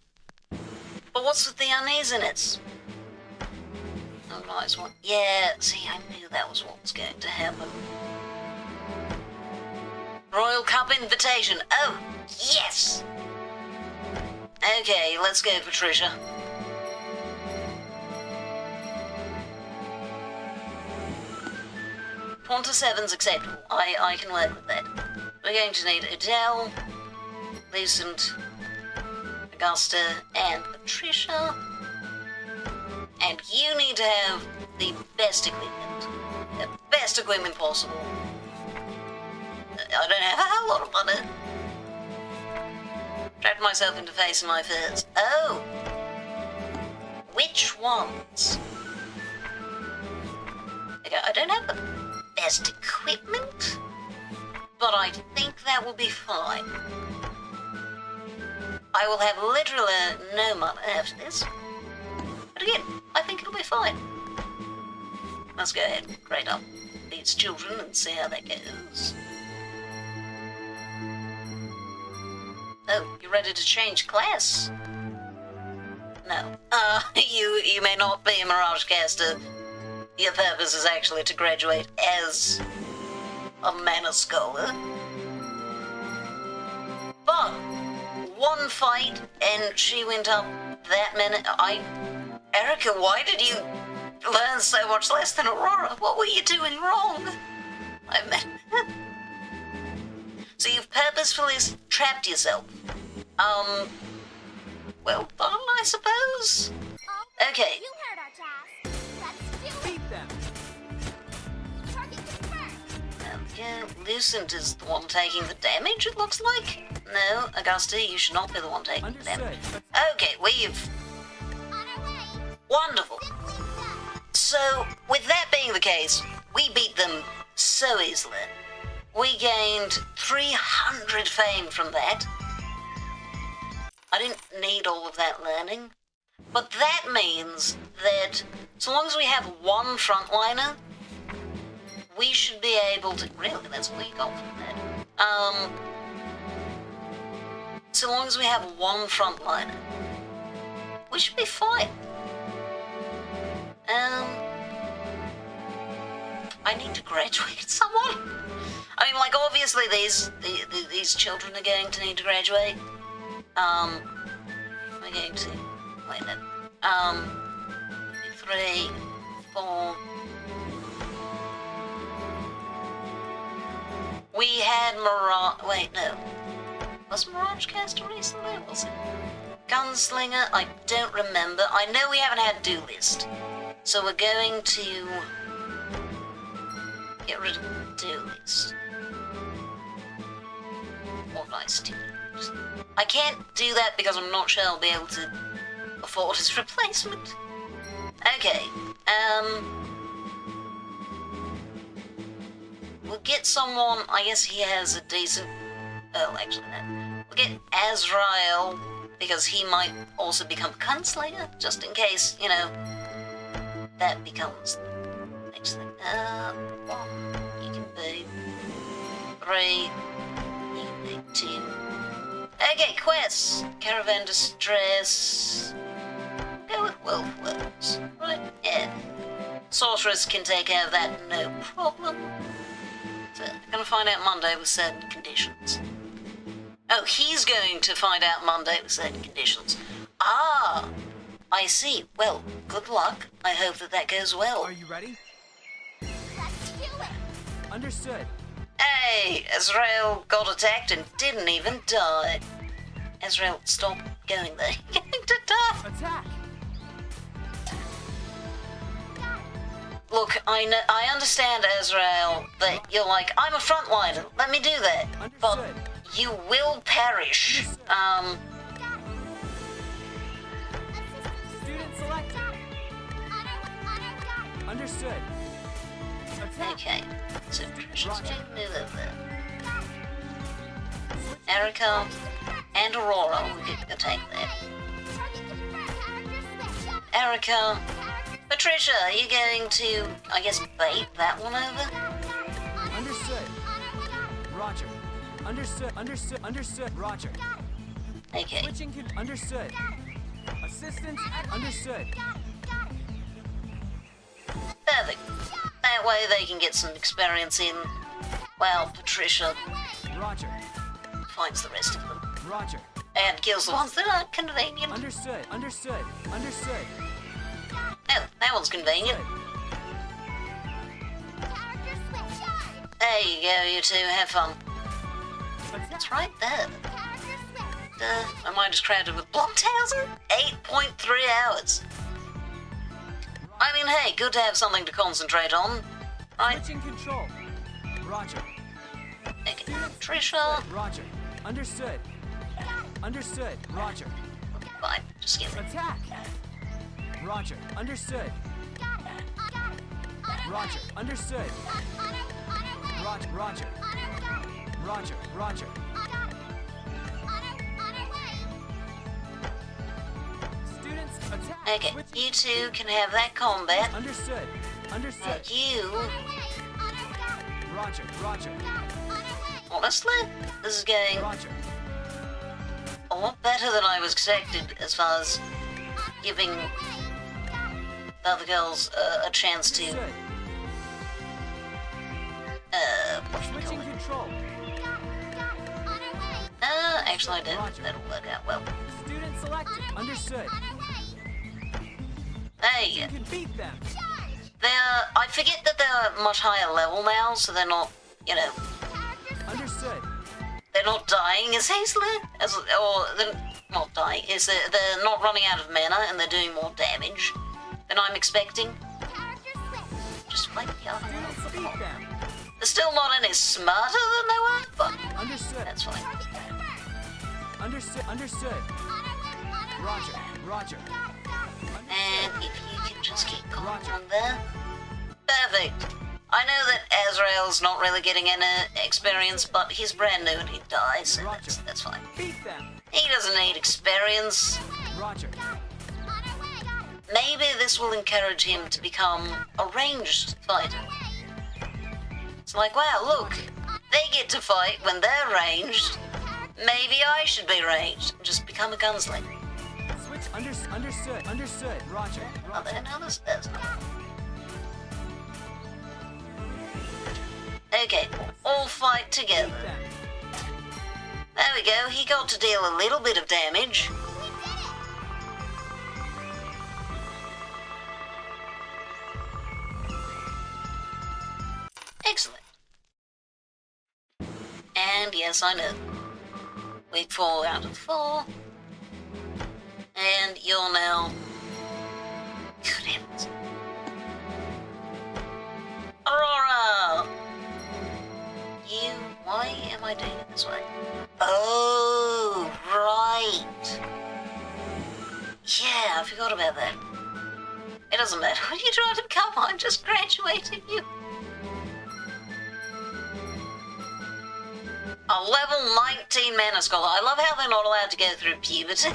But what's with the uneasiness? Oh, nice one. Yeah, see, I knew that was what was going to happen. Royal Cup invitation. Oh, yes! Okay, let's go, Patricia. Quanta 7's acceptable. I can work with that. We're going to need Adele, Lucent, Augusta, and Patricia. And you need to have the best equipment. The best equipment possible. I don't have a whole lot of money. Trapped myself into facing my fears. Oh! Which ones? Okay, I don't have the best equipment, but I think that will be fine. I will have literally no money after this. But again, I think it'll be fine. Let's go ahead and grade up these children and see how that goes. Oh, you ready to change class? No. You may not be a Mirage caster. Your purpose is actually to graduate as a mana scholar. But one fight and she went up that many. Erica, why did you learn so much less than Aurora? What were you doing wrong? I mean, so you've purposefully trapped yourself. Well done, I suppose. Okay. You heard our task. Let's do it. Beat them. Target confirmed. Yeah, Lucent is the one taking the damage, it looks like. No, Augusta, you should not be the one taking the Understood. damage. Okay, we've... On our way. Wonderful. Simply done. So, with that being the case, we beat them so easily. We gained 300 fame from that. I didn't need all of that learning. But that means that so long as we have one frontliner, we should be able to... Really, that's what we got from that. So long as we have one frontliner, we should be fine. I need to graduate someone. I mean, like, obviously these children are going to need to graduate. We're going to... Wait, no. 3, 4... We had Mirage... Wait, no. Was Mirage cast recently? Was it? Gunslinger? I don't remember. I know we haven't had do list. So we're going to... get rid of the do list. What nice do. I can't do that because I'm not sure I'll be able to afford his replacement. Okay, we'll get someone, I guess he has a decent... Oh, actually, no. We'll get Azrael, because he might also become Gunslinger, just in case, you know, that becomes the next thing. 1, you can be 3, you can be 2. Okay, quests. Caravan Distress. Go with Wolf Works. Right, yeah. Sorceress can take care of that, no problem. So, I'm gonna find out Monday with certain conditions. Oh, he's going to find out Monday with certain conditions. Ah, I see. Well, good luck. I hope that goes well. Are you ready? Let's do it. Understood. Hey, Azrael got attacked and didn't even die. Azrael, stop going there. You're going to die. Attack. Look, I understand, Azrael, that you're like, I'm a frontliner, let me do that. But Understood. You will perish. Student selected. Understood. Attack. Okay. So Patricia's going to move over there. Erica and Aurora will attack there. Erica. Patricia, are you going to, I guess, bait that one over? Understood. Roger. Understood. Roger. Okay. Switching understood. Assistance understood. Perfect. That way they can get some experience in, while Patricia Roger. finds the rest of them. Roger. And kills the ones that aren't convenient. Understood. Oh, that one's convenient. There you go, you two. Have fun. It's right there. My mind is crowded with Blockhausen. 8.3 hours. I mean, hey, good to have something to concentrate on. Right? Switching control. Roger. Okay. Patricia. Roger. Understood. Roger. Okay, fine. Just give it. Attack. Roger. Understood. Roger. Understood. Roger. Students attack. Okay, you two can have that combat. Understood. You, Roger. honestly, this is going Roger. a lot better than I was expected as far as giving the other girls a chance to, Understood. what do you call Switching it? control. Actually I don't. Roger. That'll work out well. Student selected. Understood. Hey, You can beat them. I forget that they're much higher level now, so they're not, Understood. they're not dying as easily, or they're not dying, they're not running out of mana and they're doing more damage than I'm expecting. Just like the other Students one. beat them. They're still not any smarter than they were, but Understood. that's fine. Understood. Roger. And if you can just keep calm on there. Perfect. I know that Azrael's not really getting any experience, but he's brand new and he dies, so that's fine. Beat them. He doesn't need experience. Roger. Maybe this will encourage him to become a ranged fighter. It's like, wow, look, they get to fight when they're ranged. Maybe I should be ranged and just become a gunslinger. Switch. Understood. Roger. Oh, there, no, there's not. Okay, all fight Beat together. them. There we go, he got to deal a little bit of damage. Excellent. And yes, I know. Week 4 out of 4. And you're now... Good heavens. Aurora! Why am I doing it this way? Oh, right. Yeah, I forgot about that. It doesn't matter when you try to come on, just graduated you. A level 19 mana scholar. I love how they're not allowed to go through puberty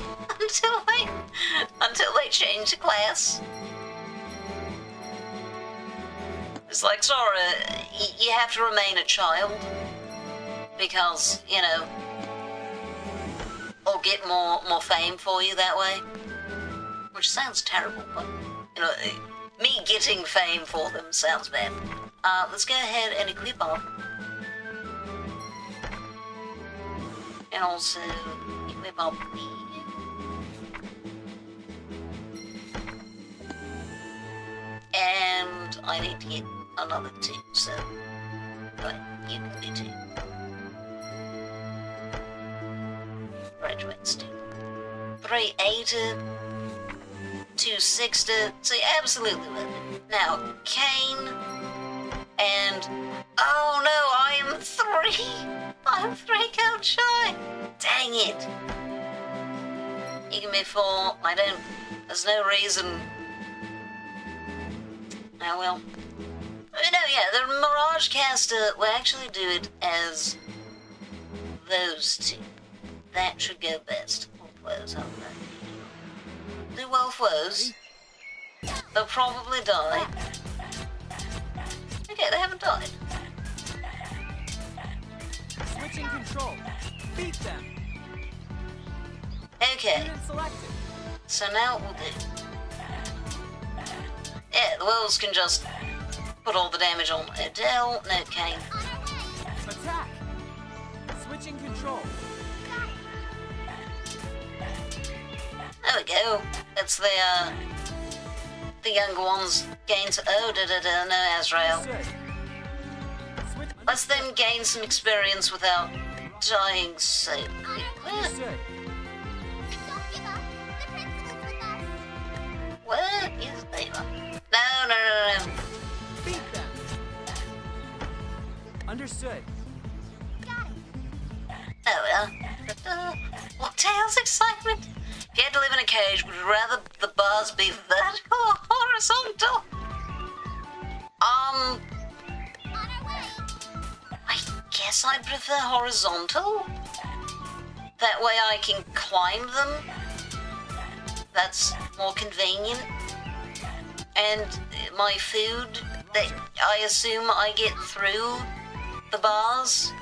until they change the class. It's like, sorry, you have to remain a child because, or get more fame for you that way. Which sounds terrible, but, me getting fame for them sounds bad. Let's go ahead and equip up. And also equip up the... And I need to get another 2, so... But you can do 2. Graduate student. 380, 260, so absolutely worth it. Now, Kane, and... Oh no, I am 3! I'm 3 code not shy. Dang it. You can be 4. I don't... There's no reason... Oh, well. No, yeah, the Mirage Caster will actually do it as those two. That should go best. Wolf woes, how do wolf woes. They'll probably die. Okay, they haven't died. Switching control. Beat them. Okay, Student selected. so now what we'll do... Yeah, the wolves can just put all the damage on Odell. No, Kane. Attack. Switching control. There we go. It's the younger ones gain to... Oh, no, Azrael. Understood. Switch. Let's them gain some experience without dying so quickly. Understood. Don't give up. The principal's with us. Where is Layla? No. Beat them. Understood. Got it. Oh, what Tails' excitement? If you had to live in a cage, would you rather the bars be vertical or horizontal? On our way. I guess I'd prefer horizontal. That way I can climb them. That's more convenient. And my food that I assume I get through the bars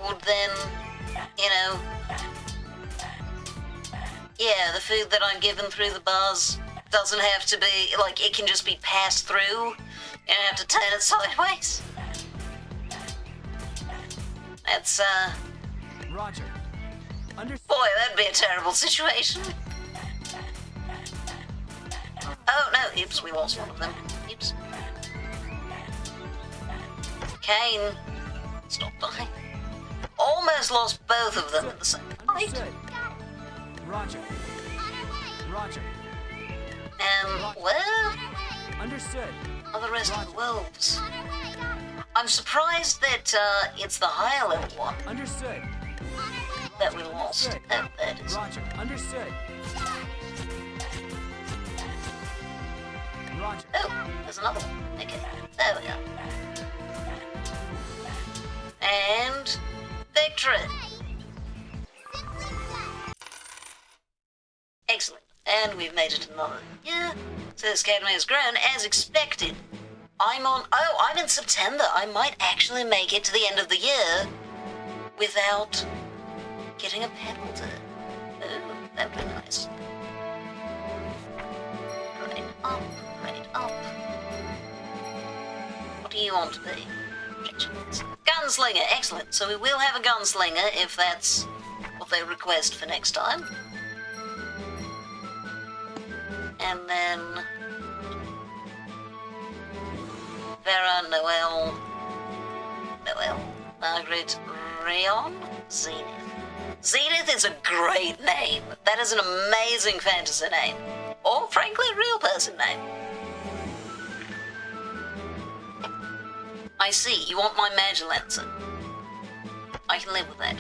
would then, you know... Yeah, the food that I'm given through the bars doesn't have to be, like, it can just be passed through. You don't have to turn it sideways. That's, Roger. Understood. boy, that'd be a terrible situation. Oh, no, oops, we lost one of them. Oops. Kane, stop dying. Almost lost both of them at the same time. Understood. Roger. On our way. Roger. Where Understood. are the rest of the wolves? On our way. Got it. I'm surprised that, it's the higher level one Understood. On our way. that we lost. Understood. Oh, there it is. Roger. Understood. Roger. Oh, there's another one. Okay, there we go. And victory. Simply done. Excellent. And we've made it another year. So this academy has grown as expected. I'm in September. I might actually make it to the end of the year without getting a penalty. Oh, that would be nice. Grade up, grade up. What do you want to be? Gunslinger, excellent. So we will have a gunslinger if that's what they request for next time. And then Vera, Noel, Margaret, Rayon, Zenith. Zenith is a great name. That is an amazing fantasy name. Or, frankly, a real person name. I see, you want my Magilancer. I can live with that.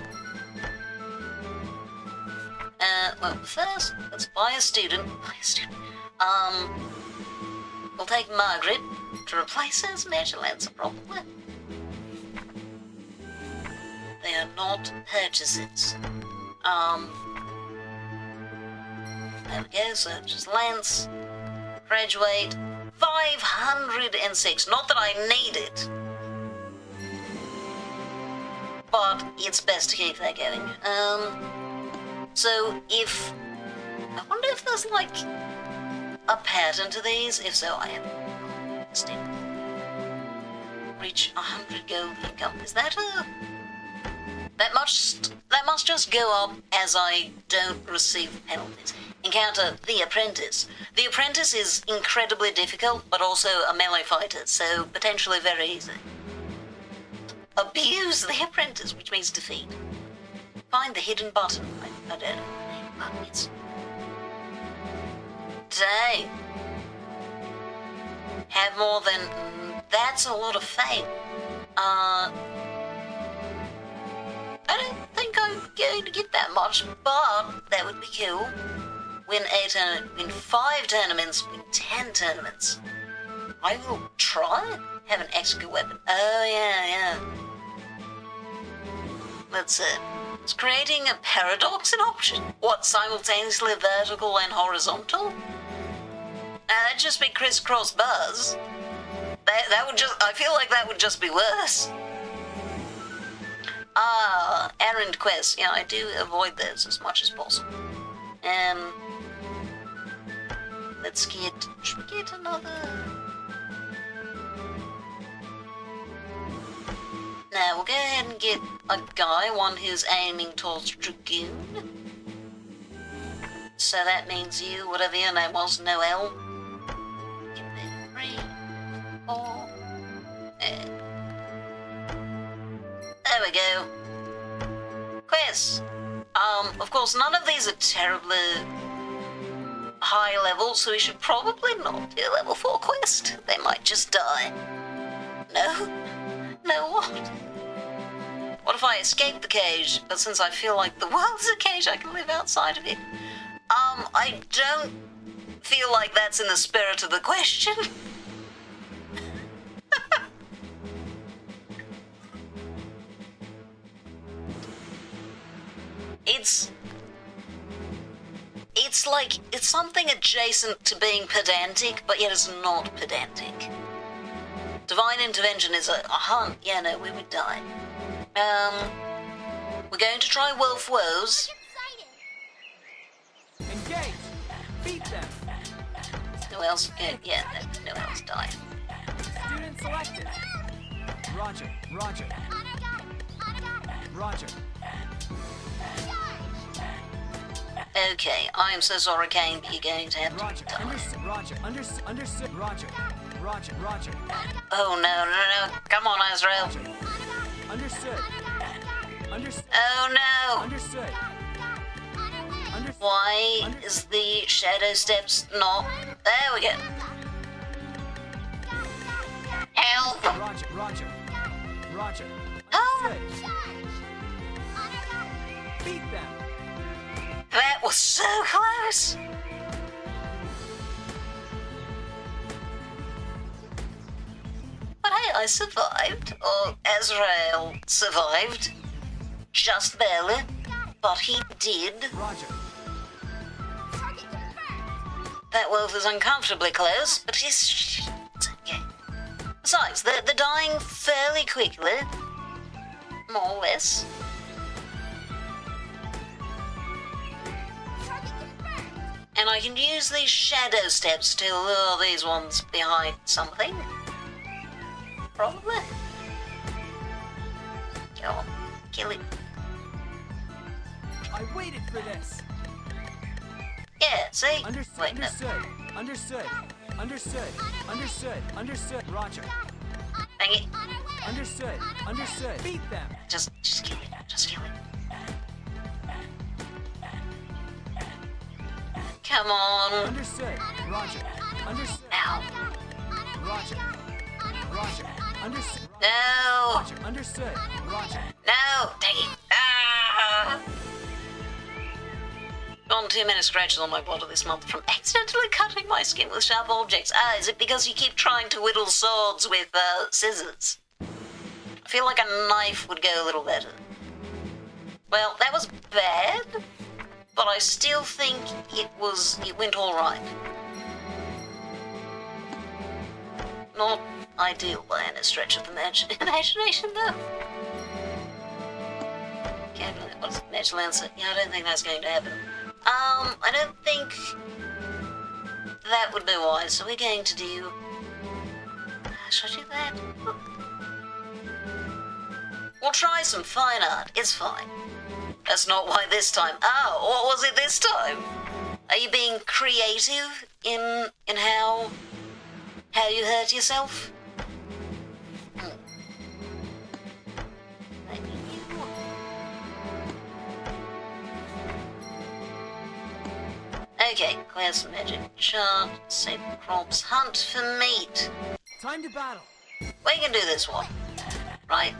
Well, first, let's buy a student. We'll take Margaret to replace her as Magilancer, probably. They are not purchases. There we go, so just Lance. Graduate. 506. Not that I need it. But it's best to keep that going. So if... I wonder if there's, like, a pattern to these. If so, I am... Still. Reach 100 gold income. Is that a... That must just go up as I don't receive penalties. Encounter the Apprentice. The Apprentice is incredibly difficult, but also a melee fighter, so potentially very easy. Abuse the Apprentice, which means defeat. Find the hidden button. I don't know. But it's... Dang. Have more than... That's a lot of fame. Oh going to get that much, but that would be cool. Win 5 tournaments, win 10 tournaments. I will try. Have an extra weapon. Oh, yeah. Let's see. Is creating a paradox an option? What, simultaneously vertical and horizontal? That'd just be crisscross buzz. That would just, I feel like that would just be worse. Errand quests. Yeah, I do avoid those as much as possible. Let's get, should we get another? Now, we'll go ahead and get a guy, one who's aiming towards Dragoon. So that means you, whatever your name was, Noel. Give me 3, 4, there we go. Quests. Of course, none of these are terribly high level, so we should probably not do a level 4 quest. They might just die. No? No, what? What if I escape the cage, but since I feel like the world's a cage, I can live outside of it? I don't feel like that's in the spirit of the question. It's like, it's something adjacent to being pedantic, but yet it's not pedantic. Divine intervention is a hunt. Yeah, no, we would die. We're going to try Wolf Woes. Engage! Beat them! No else? Yeah, no else died. Student selected. Roger. Okay, I am so sorry, Kane, but you're going to have to Roger. die. Understood. Roger. Oh, no. Come on, Azrael. Understood. Oh, no. Understood. Why is the Shadow Steps not... There we go. Help! Roger. Oh, Understood. Beat them. that was so close. But hey, I survived. Or Azrael survived. Just barely. But he did. Roger. That wolf is uncomfortably close, but he's... It's okay. Besides, they're dying fairly quickly. More or less. And I can use these shadow steps to lure these ones behind something. Probably. Go on, kill it. I waited for this. Yeah, see? Understood. Wait, no. Understood. Roger. Dang it. Understood. Beat them. Just kill it. Just kill it. Come on. Understood. Roger. Ow. Roger. Understood. No. Roger. Understood. Roger. No. Dang it. Ah. Gone too many scratches on my body this month from accidentally cutting my skin with sharp objects. Is it because you keep trying to whittle swords with scissors? I feel like a knife would go a little better. Well, that was bad, but I still think it went all right. Not ideal by any stretch of the imagination, though. Can't believe what's the natural answer. Yeah, I don't think that's going to happen. I don't think that would be wise, so we're going to do... Should I do that? We'll try some fine art, it's fine. That's not why this time. Oh, what was it this time? Are you being creative in how you hurt yourself? Maybe you... Okay, quest magic chart, save crops, hunt for meat. Time to battle. We can do this one, right?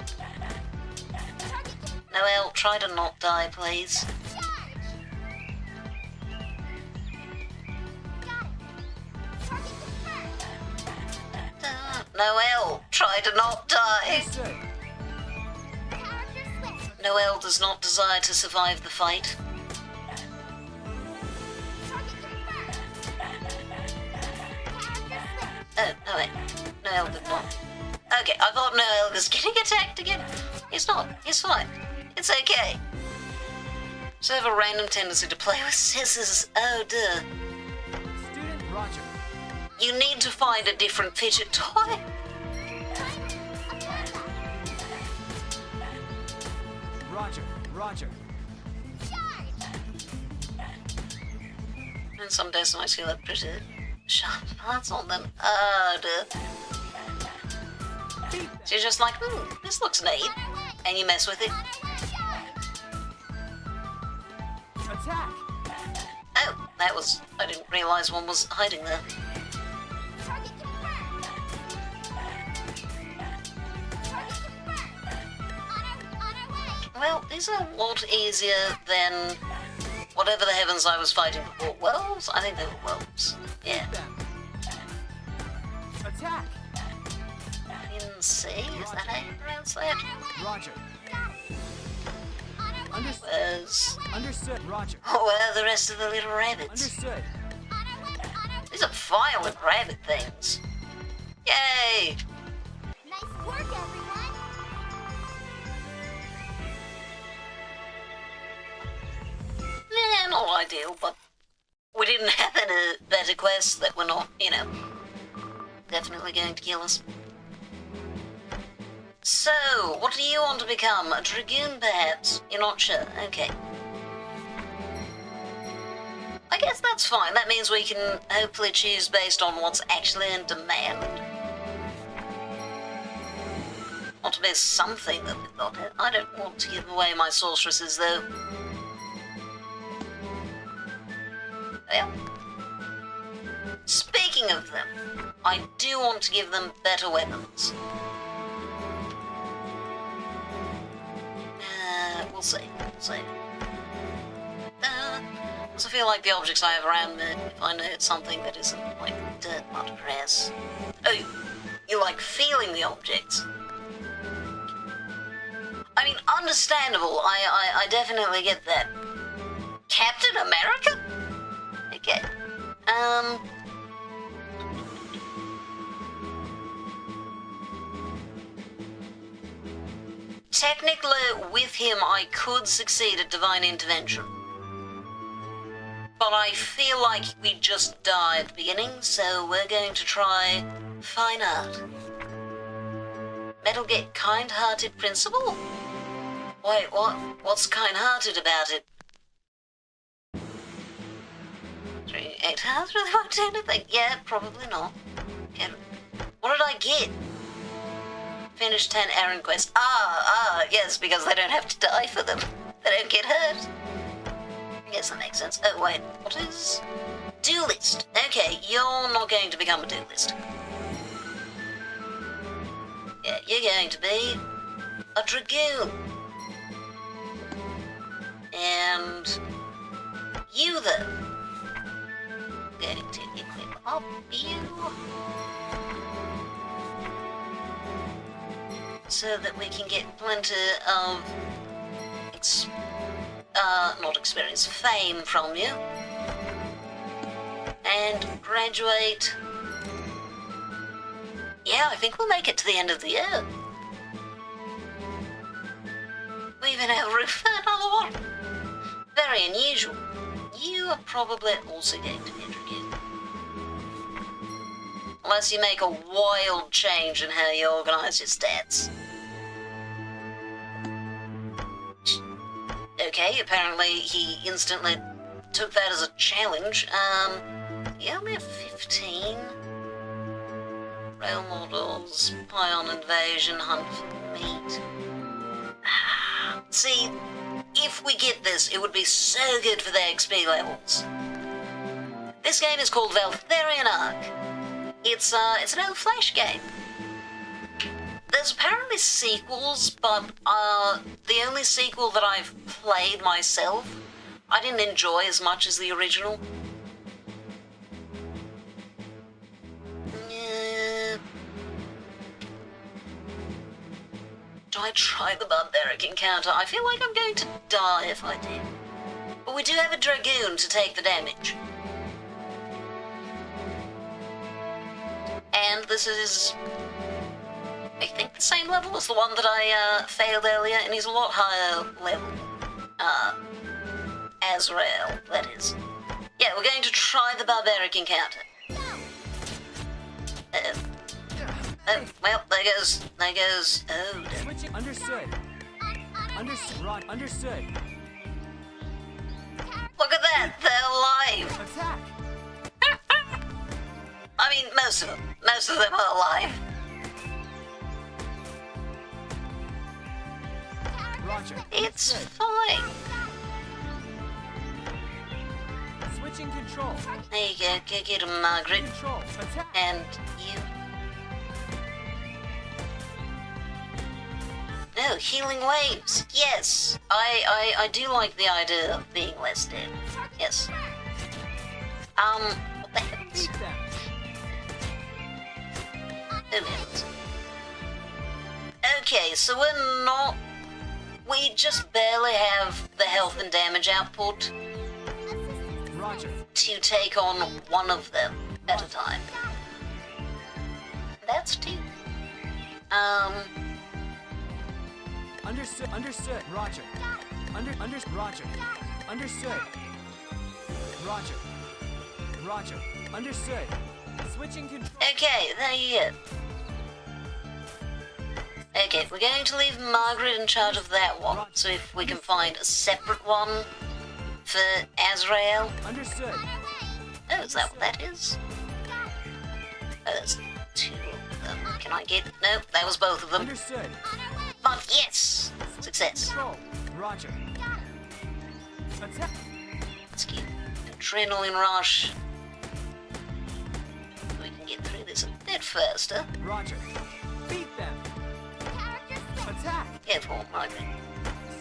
Noelle, try to not die, please. Charge! Got it. Target confirmed. Noelle, try to not die. Understood. Character switch. Noelle does not desire to survive the fight. Target confirmed. Character switch. Oh, no wait. Noelle did not. Okay, I thought Noelle was getting attacked again. He's not. He's fine. It's okay. So I have a random tendency to play with scissors. Oh, duh. Student Roger. You need to find a different fidget toy. Roger. Roger. Charge! And some decimates feel like pretty sharp parts on them. Oh, duh. Feed So you're just like, this looks neat. On our way! And you mess with it. On our way! Charge! Attack. Oh, that was... I didn't realise one was hiding there. Target confirmed. Target confirmed. On our way! Well, these are a lot easier than whatever the heavens I was fighting before. Wolves? I think they were wolves. Yeah. Them. Attack. C, is that how you pronounce that? Roger. On our way! Understood. Where's... Understood. Roger. Oh, where are the rest of the little rabbits? Understood. On our way! On our way! These are violent rabbit things. Yay! Nice work, everyone! Nah, not ideal, but we didn't have any better quests that were not, definitely going to kill us. So, what do you want to become? A dragoon, perhaps? You're not sure? Okay. I guess that's fine. That means we can hopefully choose based on what's actually in demand. Ought to be something that we've got here. I don't want to give away my sorceresses, though. Well, speaking of them, I do want to give them better weapons. We'll see. We'll see. Also feel like the objects I have around me, if I know it's something that isn't like dirt, mud, grass. Oh, you like feeling the objects? I mean, understandable. I definitely get that. Captain America? Okay. Technically, with him, I could succeed at Divine Intervention. But I feel like we just die at the beginning, so we're going to try Fine Art. Metal Gear Kind-Hearted Principle? Wait, what? What's kind-hearted about it? 3, 8 hours really won't do anything. Yeah, probably not. Okay. What did I get? Finish 10 errand quests. Yes, because they don't have to die for them. They don't get hurt. I guess that makes sense. Oh, wait, what is... Duelist. Okay, you're not going to become a duelist. Yeah, you're going to be a dragoon. And you, though, I'm going to equip up you so that we can get plenty of not experience, fame from you, and graduate. Yeah, I think we'll make it to the end of the year. We even have room for another one. Very unusual. You are probably also going to be a dragoon. Unless you make a wild change in how you organise your stats. Okay, apparently he instantly took that as a challenge. You only have 15. Rail models, Pion invasion, hunt for meat. See, if we get this, it would be so good for their XP levels. This game is called Valtherian Arc. It's an old Flash game. There's apparently sequels, but the only sequel that I've played myself, I didn't enjoy as much as the original. Do I try the barbaric encounter? I feel like I'm going to die if I do. But we do have a dragoon to take the damage. And this is, I think, the same level as the one that I failed earlier, and he's a lot higher level. Azrael, that is. Yeah, we're going to try the barbaric encounter. Oh, well, there goes, oh. Switching. Understood. Understood. Understood. Look at that, they're alive. Attack. I mean, most of them are alive. Roger. It's Understood. fine. Switching control. There you go, go get him, Margaret. Control. Attack. And you. No, healing waves. Yes, I do like the idea of being less dead. Yes. What the heavens? Beat them. Oh heavens. Okay, so we just barely have the health and damage output Roger. to take on one of them at a time. That's two. Understood. Understood. Roger. Roger. Understood. Roger. Roger. Understood. Switching control. Okay, there you go. Okay, we're going to leave Margaret in charge of that one. So if we can find a separate one for Azrael. Understood. Oh, is that what that is? Oh, that's two of them. Can I get... Nope, that was both of them. Understood. But yes! Success. Control. Roger. Attack. Let's get adrenaline rush. We can get through this a bit faster. Roger. Beat them. Attack. Careful, Margaret.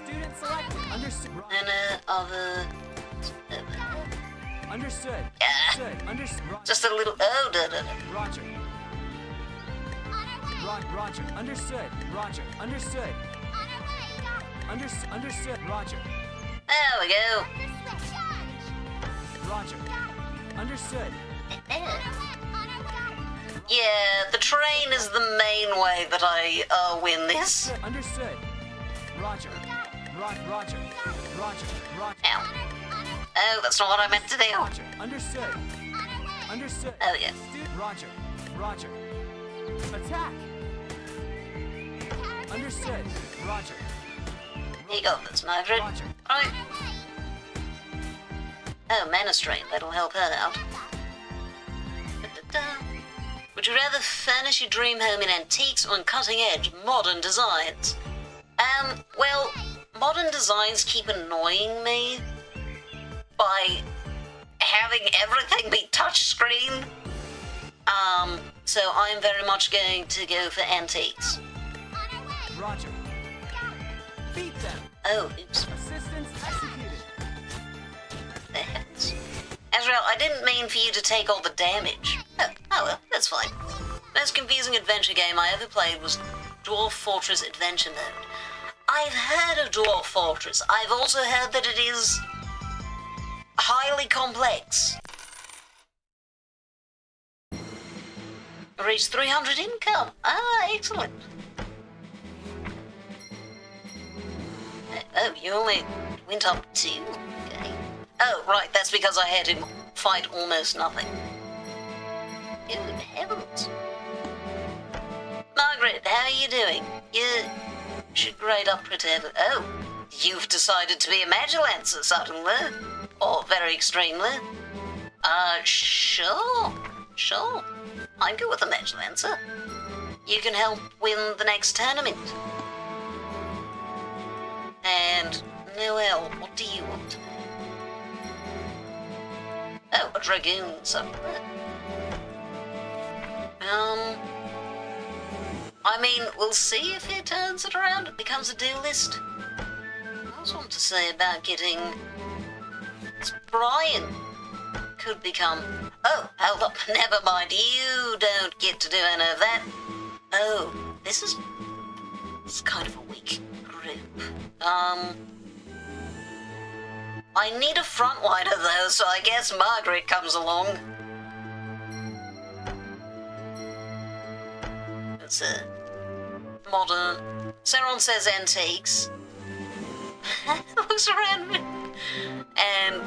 Student selected. Understood. And other... Understood. Yeah. Understood. Understood. Just a little... Oh, da, da, da. Roger. Roger. Understood. Roger. Understood. Understood. Roger. There we go. Roger. Understood. Yeah, the train is the main way that I win this. Understood. Roger. Roger. Roger. Roger. Ow. Oh, that's not what I meant to do. Roger. Understood. Understood. Oh, yeah. Roger. Roger. Attack. Understood. Roger. Here you go, Miss Margaret. Roger. Right. Oh, Mana Strain, that'll help her out. Da-da-da. Would you rather furnish your dream home in antiques or in cutting-edge modern designs? Well, modern designs keep annoying me by having everything be touchscreen. So I'm very much going to go for antiques. Roger. Beat them. Oh, oops. Assistance executed. The heavens. Azrael, I didn't mean for you to take all the damage. Oh well, that's fine. Most confusing adventure game I ever played was Dwarf Fortress Adventure Mode. I've heard of Dwarf Fortress. I've also heard that it is highly complex. Reach 300 income. Ah, excellent. Oh, you only went up 2? Okay. Oh, right, that's because I had him fight almost nothing. Good heavens. Margaret, how are you doing? You should grade up pretty heavily. Oh, you've decided to be a Magilancer suddenly. Or very extremely. Sure. I'm good with a Magilancer. You can help win the next tournament. And Noel, what do you want? Oh, a dragoon somewhere. I mean, we'll see if he turns it around and becomes a duelist. I also want to say about getting... Brian could become... Oh, hold up, never mind. You don't get to do any of that. Oh, this is kind of a weak group. I need a frontliner though, so I guess Margaret comes along. It's a modern. Saron says antiques. Looks around and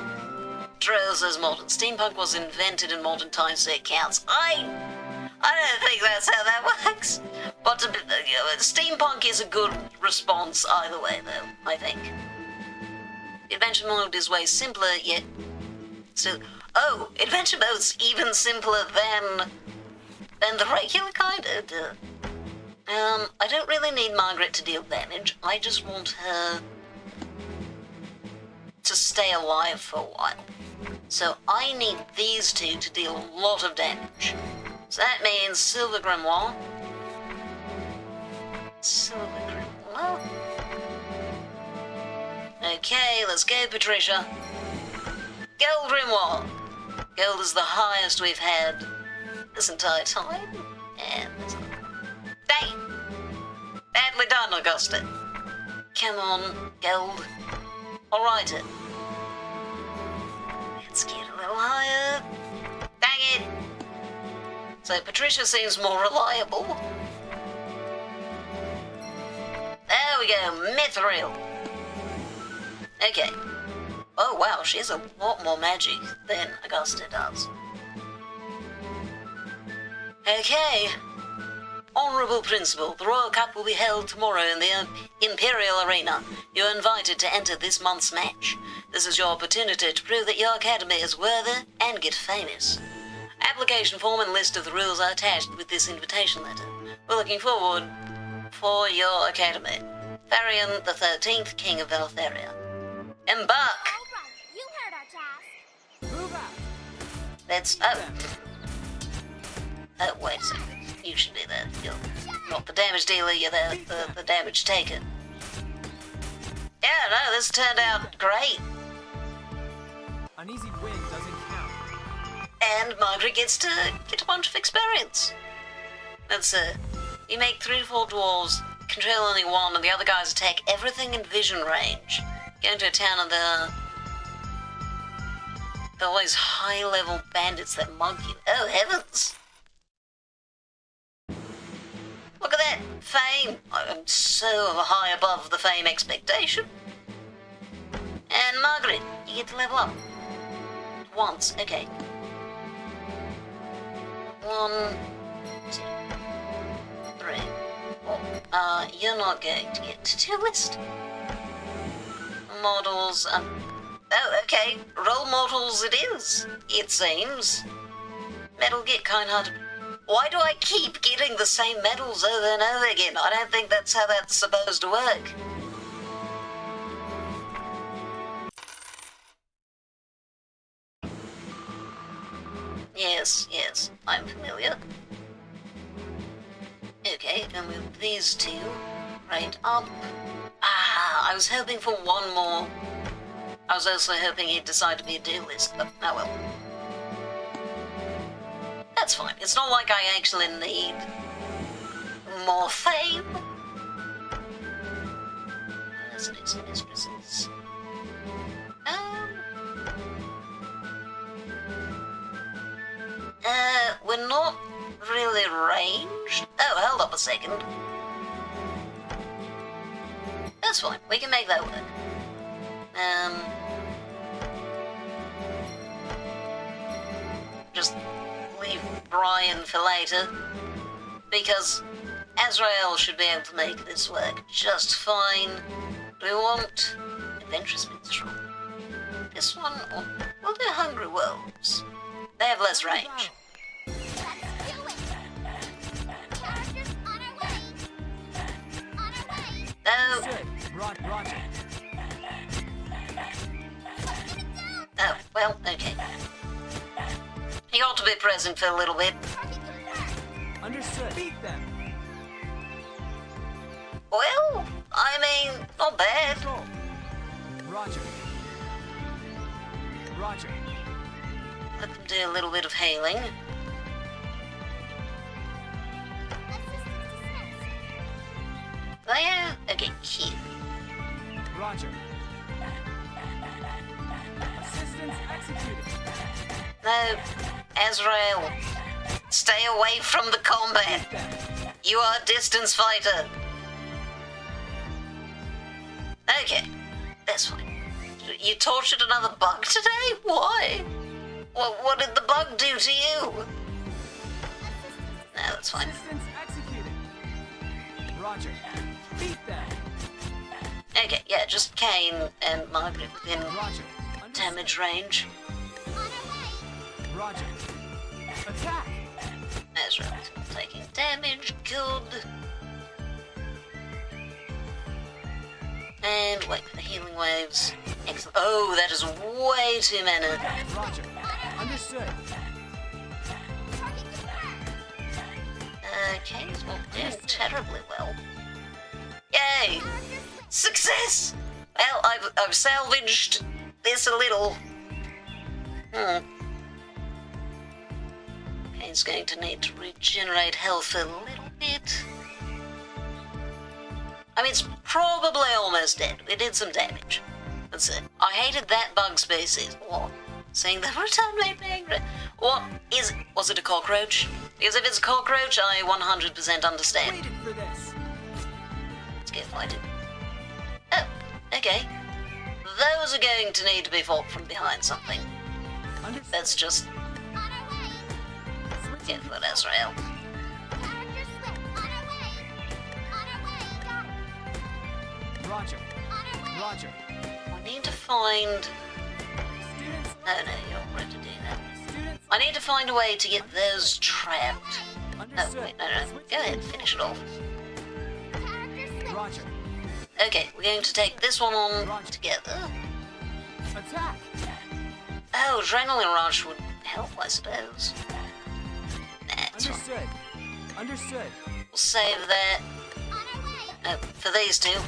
Dro says modern. Steampunk was invented in modern times, so it counts. I don't think that's how that works. But steampunk is a good response either way, though, I think. Adventure mode is way simpler, yet still... Oh, adventure mode's even simpler than the regular kind? I don't really need Margaret to deal damage. I just want her to stay alive for a while. So I need these two to deal a lot of damage. So that means Silver Grimoire. Silver Grimoire. Okay, let's go, Patricia. Gold Grimoire. Gold is the highest we've had this entire time. And there's a... Dang! Badly done, Augusta. Come on, gold. Alright it. Let's get a little higher. Dang it! So Patricia seems more reliable. There we go, Mithril. Okay. Oh wow, she has a lot more magic than Augusta does. Okay. Honourable Principal, the Royal Cup will be held tomorrow in the Imperial Arena. You are invited to enter this month's match. This is your opportunity to prove that your academy is worthy and get famous. Application form and list of the rules are attached with this invitation letter. We're looking forward for your academy. Valtherian the 13th, King of Valtheria. Embark! All right, you heard our task. Move out. Let's... Oh, wait a second. You should be there. You're not the damage dealer, you're the damage taker. Yeah, no, this turned out great. An easy win doesn't count. And Margaret gets to get a bunch of experience. That's you make 3 to 4 dwarves, control only one, and the other guys attack everything in vision range. Go into a town and they're always high-level bandits that mug you. Oh, heavens! Look at that! Fame! I'm so high above the fame expectation. And Margaret, you get to level up. Once, okay. 1, 2, 3, 4. You're not going to get to list. Models, oh, okay. Role models it is, it seems. Metal get kind hard to... Why do I keep getting the same medals over and over again? I don't think that's how that's supposed to work. Yes, I'm familiar. Okay, and with these two, right up. I was hoping for one more. I was also hoping he'd decide to be a duelist, but oh well. That's fine. It's not like I actually need more fame. Let's do some mistresses. We're not really ranged. Oh, hold up a second. That's fine. We can make that work. Just leave Brian for later, because Azrael should be able to make this work just fine. Do we want Adventurous Minstrel? This one, or we'll do Hungry Wolves. They have less range. Let's do it. Characters on our way. On our way. Oh, Good. Roger. Let's get it down. oh, well, okay. He ought to be present for a little bit. Target confirmed. Understood. Beat them. Not bad. Control. Roger. Roger. Let them do a little bit of healing. There. Okay, cute. Roger. Assistance executed. No, Azrael, stay away from the combat. You are a distance fighter. Okay, that's fine. You tortured another bug today? Why? What did the bug do to you? No, that's fine. Assistance executed. Roger. Beat them. Okay, yeah, just Kane and Margaret within Roger. damage range. Roger. Attack. Azrael's not taking damage. Good. And wait for the healing waves. Excellent. Oh, that is way too many. Roger. Understood. Okay, he's not doing terribly well. Yay! Success! Well, I've salvaged this a little. He's going to need to regenerate health a little bit. I mean, it's probably almost dead. We did some damage. That's it. I hated that bug species. What? Seeing the return made me angry. What is it? Was it a cockroach? Because if it's a cockroach, I 100% understand. Waited for this. Let's go fight it. Oh, okay. Those are going to need to be fought from behind something. Understood. That's just get for Azrael. Roger. Roger. I need to find... Students. No, you're ready to do that. Students. I need to find a way to get those trapped. Oh, Understood. wait, no. Go ahead, finish it off. Roger. Okay, we're going to take this one on together. Attack. Oh, Adrenaline Rush would help, I suppose. Nah, it's fine. Understood. Understood. We'll save that for these two.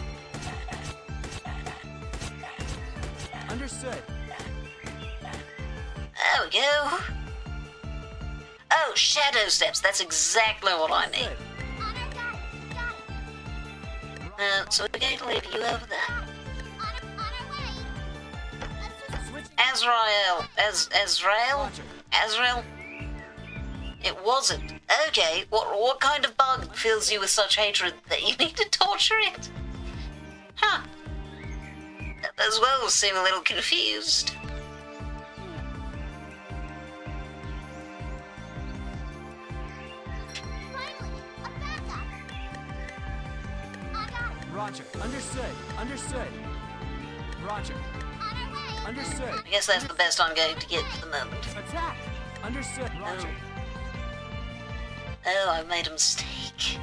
Understood. There we go. Oh, Shadow Steps. That's exactly what I need. So we're going to leave you over there. Switch. Azrael. Azrael? Roger. Azrael? It wasn't. Okay, what kind of bug fills you with such hatred that you need to torture it? Huh. As well seem a little confused. Roger. Understood. Understood. Roger. Understood. I guess that's the best I'm going to get for the moment. Attack. Understood. Roger. Oh, I made a mistake.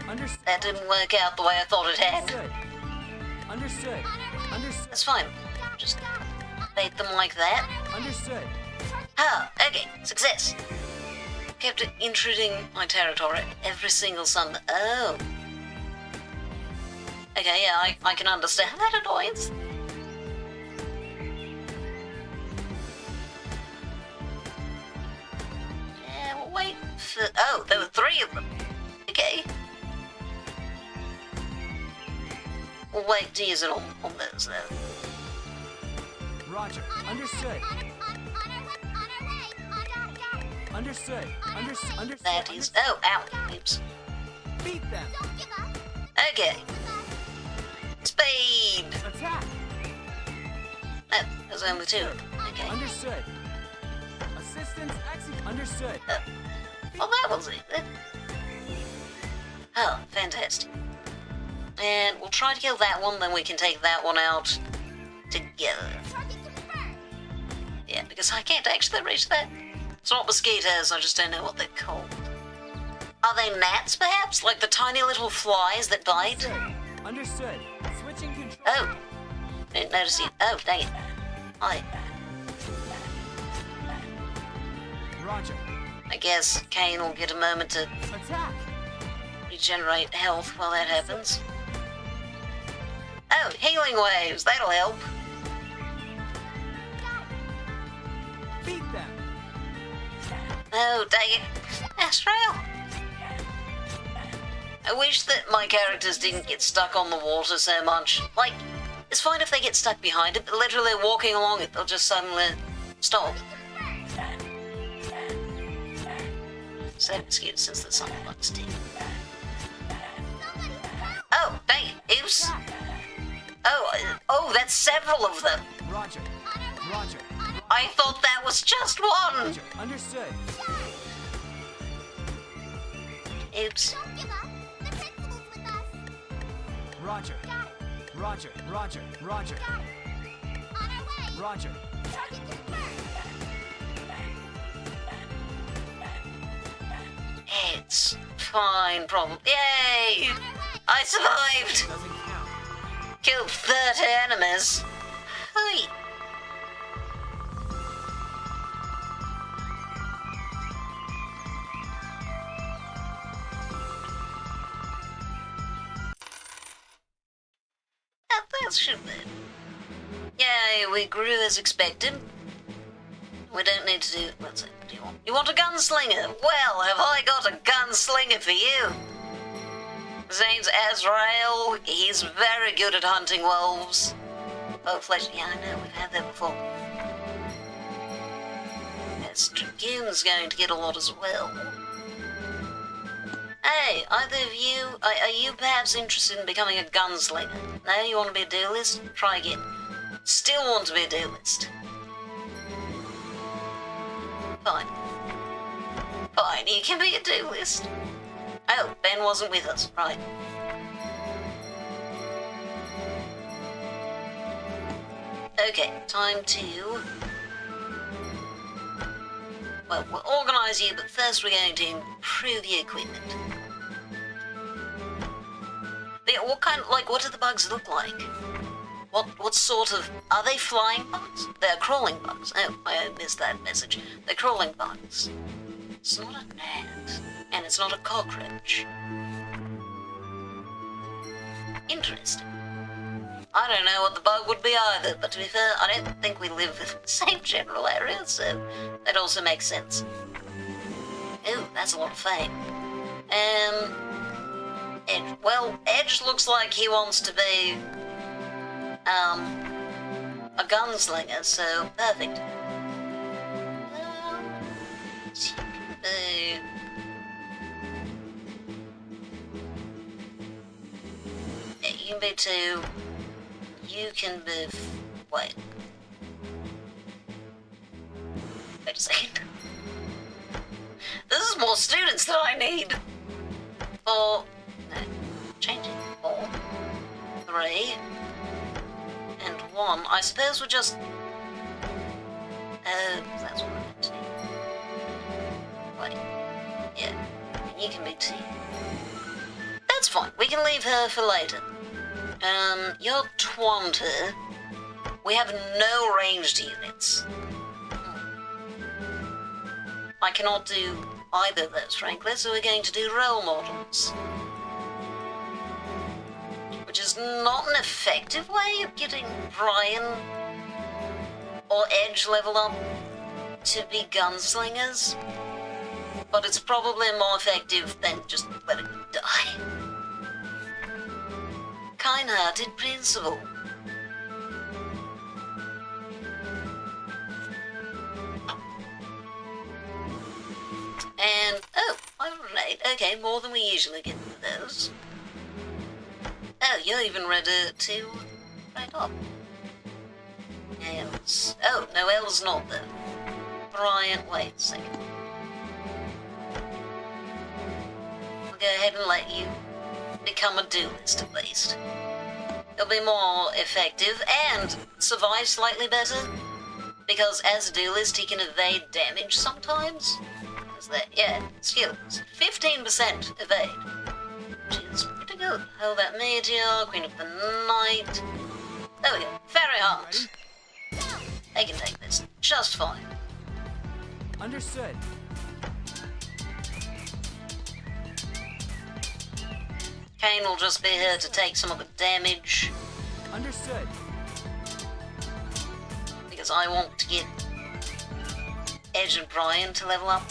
Understood. That didn't work out the way I thought it had. Understood. Understood. That's fine. Just bait them like that. Understood. Ah, okay, success. Kept intruding my territory every single Sunday. Oh. Okay, yeah, I can understand that annoyance. Yeah, we'll wait for... Oh, there were 3 of them. Okay. We'll wait to use it on those, though. Roger. Understood. Understood. Understood. That is... Oh, ow. Oops. Beat them. Okay. Speed! Attack. No, there's only 2. Okay. Understood. Assistance execute. Understood. Well, that was it then. Oh, fantastic. And we'll try to kill that one, then we can take that one out together. Yeah, because I can't actually reach that. It's not mosquitoes, I just don't know what they're called. Are they gnats, perhaps? Like the tiny little flies that bite? Understood. Switching control. Oh, didn't notice you. Oh, dang it. Hi. Roger. I guess Kane will get a moment to Attack. regenerate health while that happens. Oh, healing waves, that'll help. Beat them. Oh, dang it. Astral. I wish that my characters didn't get stuck on the water so much. Like, it's fine if they get stuck behind it, but literally walking along it, they'll just suddenly stop. So excuse since there's something like Steve. Oh, dang it. Oops. Oh, that's several of them. Roger. Roger. I thought that was just one. Roger. Understood. Oops. Don't give up. The principal's with us. Roger. Got it. Roger. Roger. Roger. Got it. On our way. Roger. Target confirmed. It's fine, problem. Yay! On our way. I survived! Doesn't count. Killed 30 enemies. Hey. That should be. Yay, we grew as expected. We don't need to do... What's it? What do you want? You want a gunslinger? Well, have I got a gunslinger for you? His name's Azrael. He's very good at hunting wolves. Oh, flesh. Yeah, I know. We've had that before. Yes, Dragoon's going to get a lot as well. Hey, either of you... Are you perhaps interested in becoming a gunslinger? No, you want to be a duelist? Try again. Still want to be a duelist. Fine. Fine, you can be a duelist. Oh, Ben wasn't with us, right. Okay, time to... Well, we'll organise you, but first we're going to improve your equipment. But yeah, what do the bugs look like? What sort of... Are they flying bugs? They're crawling bugs. Oh, I missed that message. They're crawling bugs. It's not a gnat. And it's not a cockroach. Interesting. I don't know what the bug would be either, but to be fair, I don't think we live in the same general area, so that also makes sense. Ooh, that's a lot of fame. Edge. Well, Edge looks like he wants to be, a gunslinger, so perfect. You can be... Yeah, you can be two. You can be... Wait a second. This is more students than I need. 4... No. Change it. 4... 3... and 1. I suppose we're just... that's what I meant to do. Wait. Yeah. And you can be 2. That's fine. We can leave her for later. You're Twanta. We have no ranged units. I cannot do either of those, frankly, so we're going to do role models. Which is not an effective way of getting Brian or Edge leveled up to be gunslingers. But it's probably more effective than just letting them die. Kind-hearted principle. And, oh, alright, okay, more than we usually get for those. Oh, you're even ready to right up. Els. Oh, no, El's not though. Brian, wait a second. We'll go ahead and let you become a duelist at least. It'll be more effective and survive slightly better. Because as a duelist, he can evade damage sometimes. Is that, yeah, skills. 15% evade. Which is pretty good. Hold that meteor, Queen of the Night. There we go. Fairy Hunt. They can take this just fine. Understood. Kane will just be here to take some of the damage. Understood. Because I want to get Edge and Brian to level up.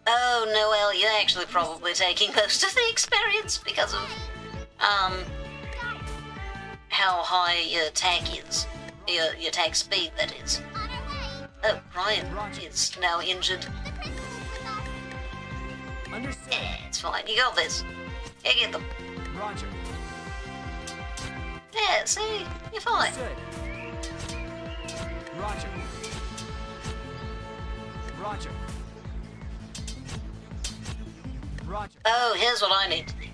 Oh, Noel, you're actually probably taking most of the experience because of how high your attack is. Your attack speed, that is. Oh, Brian is now injured. Understood. Yeah, it's fine. You got this. Yeah, get them. Roger. Yeah, see? You're fine. Understood. Roger. Roger. Roger. Oh, here's what I need to do.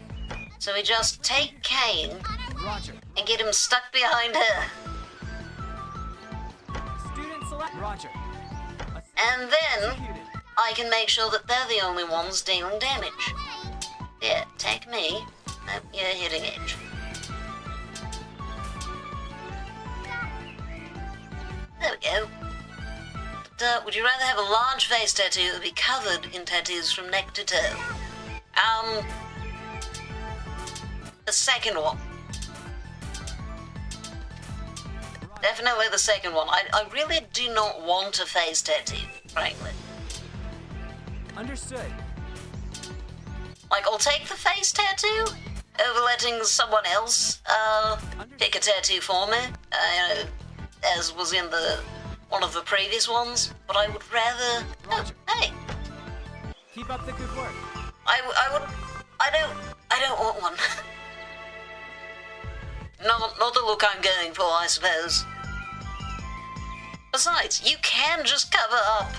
So we just take Kane Roger. and get him stuck behind her. Student select. Roger. And then Executed. I can make sure that they're the only ones dealing damage. Yeah, take me. Oh, you're hitting Edge. There we go. But, would you rather have a large face tattoo or be covered in tattoos from neck to toe? The second one. Definitely the second one. I really do not want a face tattoo, frankly. Understood. Like, I'll take the face tattoo over letting someone else pick a tattoo for me, as was in one of the previous ones. But I would rather. Oh, hey, Keep up the good work. I don't want one. Not the look I'm going for, I suppose. Besides, you can just cover up,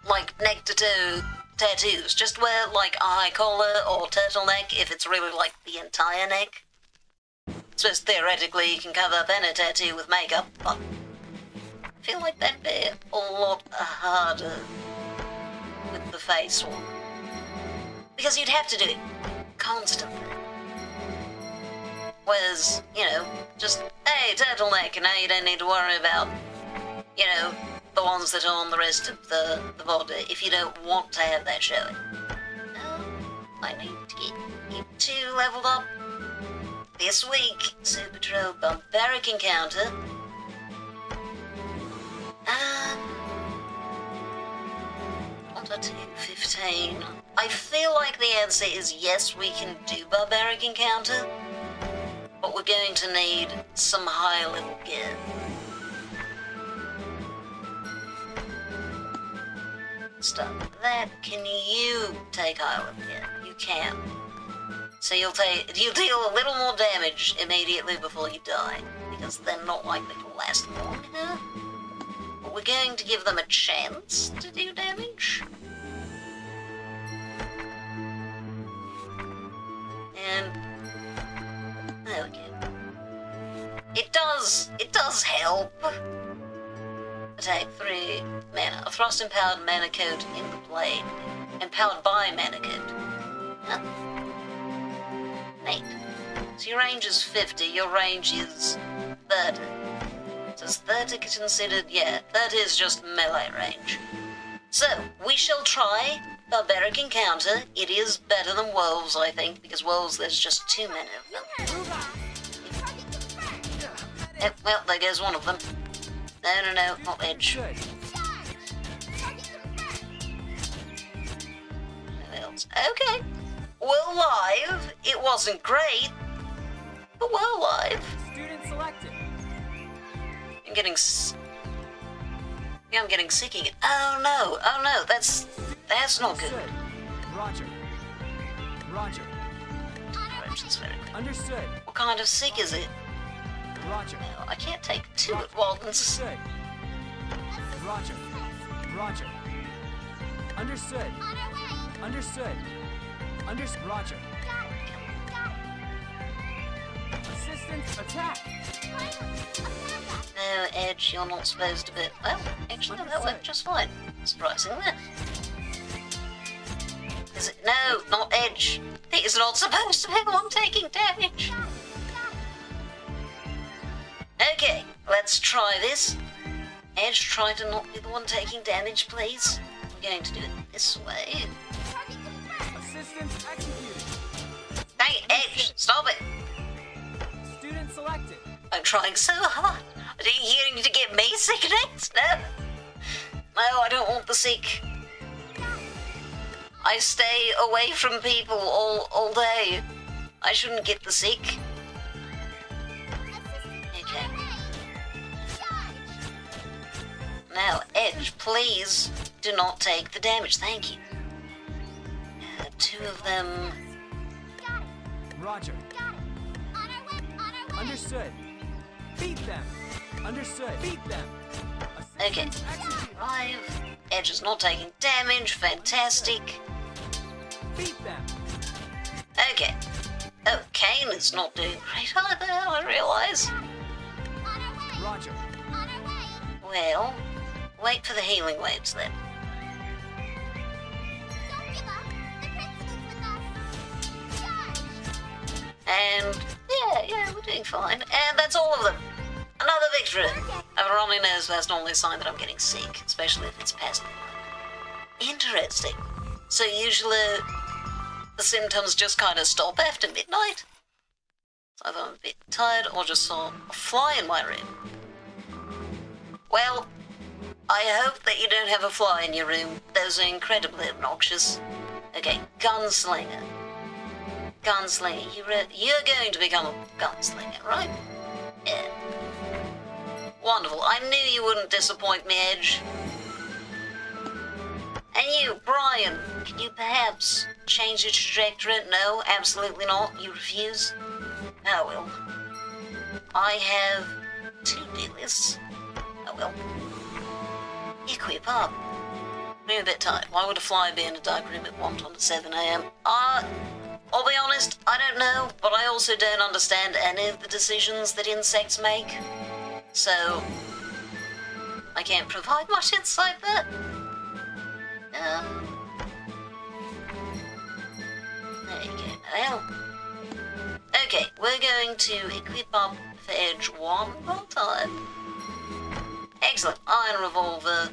like, neck to toe tattoos. Just wear, like, a high collar or turtleneck if it's really, like, the entire neck. So theoretically, you can cover up any tattoo with makeup, but I feel like that'd be a lot harder with the face one. Because you'd have to do it constantly. Whereas, you know, just, hey, turtleneck, and now you don't need to worry about, you know, the ones that are on the rest of the body if you don't want to have that showing. I need to get you two leveled up. This week, Super Patrol Barbaric Encounter. Onto 215. I feel like the answer is yes, we can do Barbaric Encounter. But we're going to need some high level gear. Stop that. Can you take high level gear? You can. So you'll deal a little more damage immediately before you die, because they're not likely to last long here. But we're going to give them a chance to do damage. And there we go. It does help. Attack 3 mana. A frost empowered mana coat in the blade. Empowered by mana coat. Huh. Neat. So your range is 50, your range is 30. So is 30 considered? Yeah, 30 is just melee range. So, we shall try Barbaric Encounter. It is better than Wolves, I think, because Wolves there's just too many of them. Yep, well, there goes one of them. No, not Edge. Good. Who else? Okay. We're live. It wasn't great, but we're live. Student selected. I'm getting sick again. Oh no, that's not good. Understood. Roger. Roger. Corrections very quick. Understood. What kind of sick is it? Roger. No, I can't take two at once. Understood. Roger. Roger. Understood. Understood. Roger. Assistance attack. No, Edge, you're not supposed to be. Well, actually, that went just fine. Surprisingly. Is it? No, not Edge. He is not supposed to be the one taking damage. Okay, let's try this. Edge, try to not be the one taking damage, please. I'm going to do it this way. Assistance executed. Hey, Edge, stop it. Student selected. I'm trying so hard. Are you hearing to get me sick next? No. No, I don't want the sick. I stay away from people all day. I shouldn't get the sick. Okay. Now, Edge, please do not take the damage. Thank you. Two of them. Roger. Understood. Beat them. Understood. Beat them. Okay. Five. Edge is not taking damage. Fantastic. Beat them. Okay. Oh, Kane is not doing great either, I realise. Roger. Well, wait for the healing waves then. And yeah, we're doing fine. And that's all of them. Another victory. A runny nose, that's normally a sign that I'm getting sick, especially if it's past midnight. Interesting. So usually the symptoms just kind of stop after midnight. So either I'm a bit tired or just saw a fly in my room. Well, I hope that you don't have a fly in your room. Those are incredibly obnoxious. Okay, gunslinger. Gunslinger, you're going to become a gunslinger, right? Yeah. Wonderful. I knew you wouldn't disappoint me, Edge. And you, Brian, can you perhaps change your trajectory? No, absolutely not. You refuse? Oh, well. I have two dealers. Oh, well. Equip up. I'm a bit tired. Why would a fly be in a dark room at 1 on 7 a.m.? I'll be honest, I don't know, but I also don't understand any of the decisions that insects make. So, I can't provide much insight there. There you go. Well, okay, we're going to equip up for Edge one more time. Excellent. Iron revolver.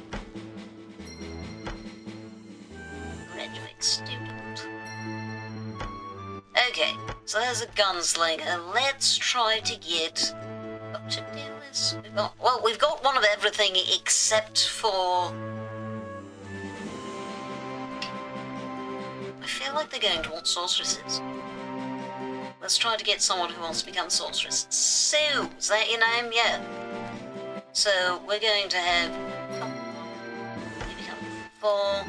Graduate student. Okay, so there's a gunslinger. Let's try to get up to do this. We've got one of everything except for. I feel like they're going to want sorceresses. Let's try to get someone who wants to become a sorceress. Sue, is that your name? Yeah. So we're going to have. You become 4.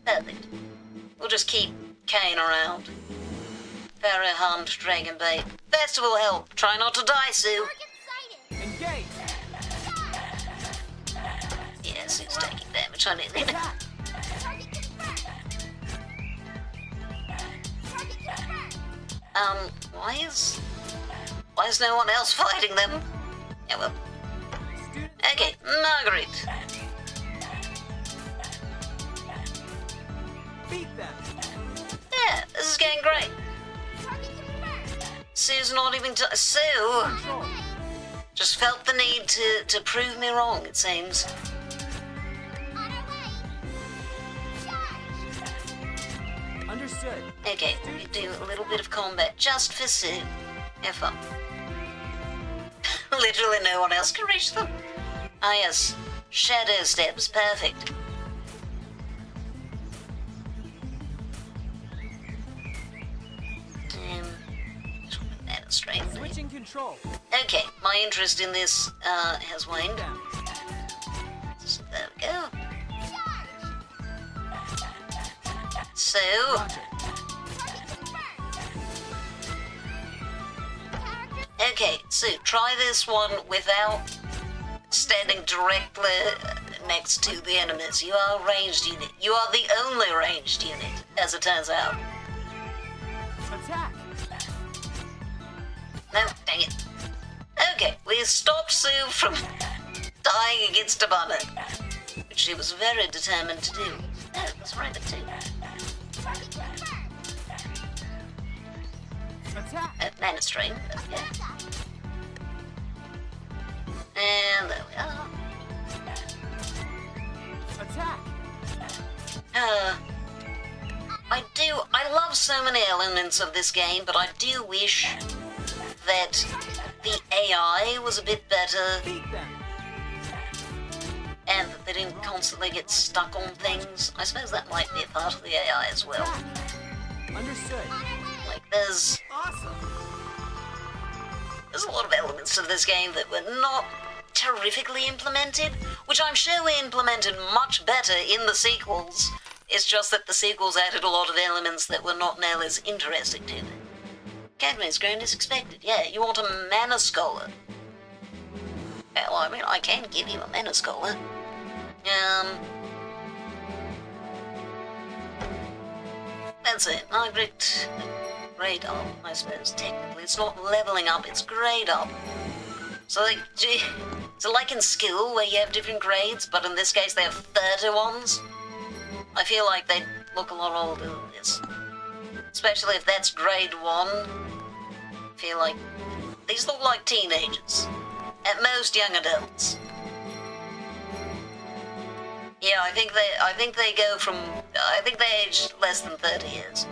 Perfect. We'll just keep Kane around. Pharaoh Hunt, Dragon Bait. Festival help. Try not to die, Sue. Engage. Yeah, Sue's taking damage. I knew that. Why is no one else fighting them? Yeah, well. Okay, Margaret. Beat them. Yeah, this is going great. Sue's not even Sue Control. just felt the need to prove me wrong, it seems. Understood. Okay, we do a little bit of combat just for Sue. Have fun. Literally no one else can reach them. Ah yes, shadow steps, perfect. Strength. Switching control. Okay, my interest in this has waned. Down. So there we go. So, Roger. okay, so try this one without standing directly next to the enemies. You are a ranged unit. You are the only ranged unit, as it turns out. Attack. No, dang it. Okay, we stopped Sue from dying against a banner, which she was very determined to do. No, it was right at 2. Attack. Mana strain, okay. And there we are. Attack. I love so many elements of this game, but I do wish that the AI was a bit better, Beat them. and that they didn't constantly get stuck on things. I suppose that might be a part of the AI as well. Understood. Like, there's Awesome. a lot of elements of this game that were not terrifically implemented, which I'm sure were implemented much better in the sequels. It's just that the sequels added a lot of elements that were not nearly as interesting to me. Academy's grown as expected. Yeah, you want a mana scholar. Well, I mean, I can give you a mana scholar. That's it. Hydrate. Grade up, I suppose, technically. It's not leveling up, it's grade up. So, like, so like in skill, where you have different grades, but in this case they have 30 ones, I feel like they look a lot older than this. Especially if that's grade 1. I feel like these look like teenagers. At most, young adults. Yeah, I think they go from, I think they age less than 30 years.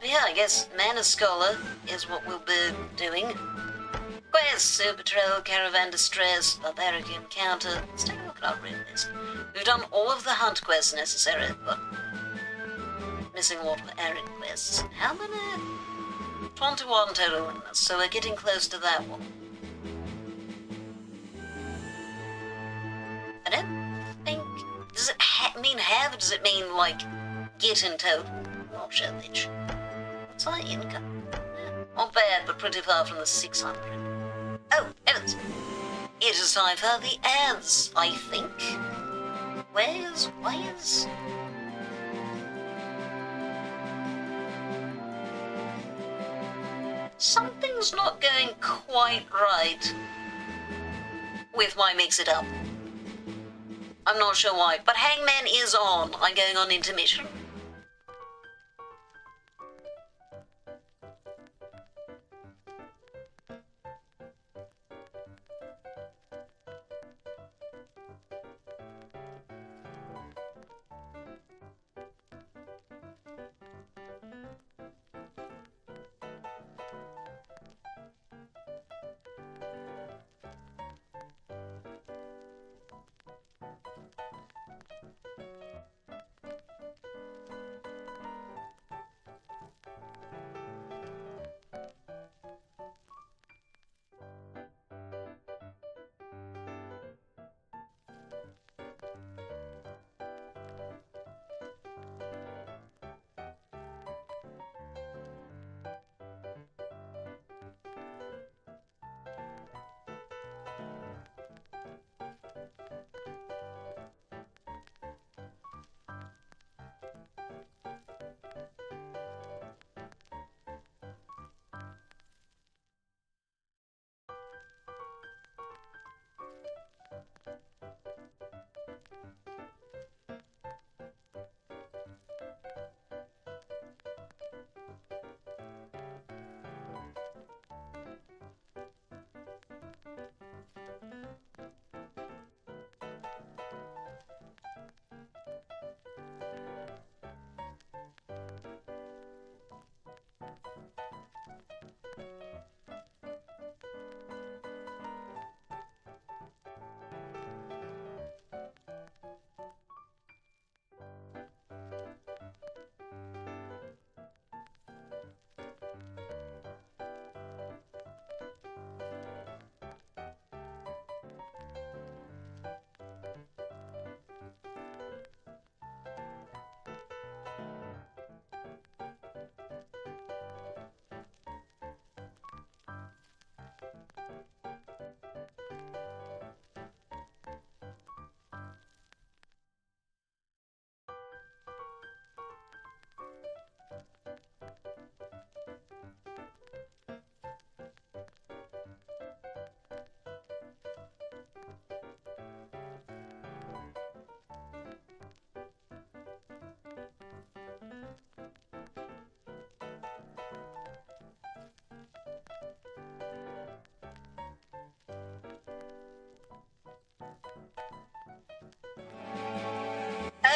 But yeah, I guess Mana Scholar is what we'll be doing. Quest, Super Patrol, Caravan Distress, Barbaric Encounter. Let's take a look at our route list. We've done all of the hunt quests necessary, but missing a lot of errand quests. How many? 21 total in this, so we're getting close to that one. I don't think... Does it mean have, or does it mean, like, get in total? Not sure which. What's our income? Not bad, but pretty far from the 600. Oh, heavens! It is time for the ads, I think. Where's... Something's not going quite right with my Mix It Up. I'm not sure why, but Hangman is on. I'm going on intermission.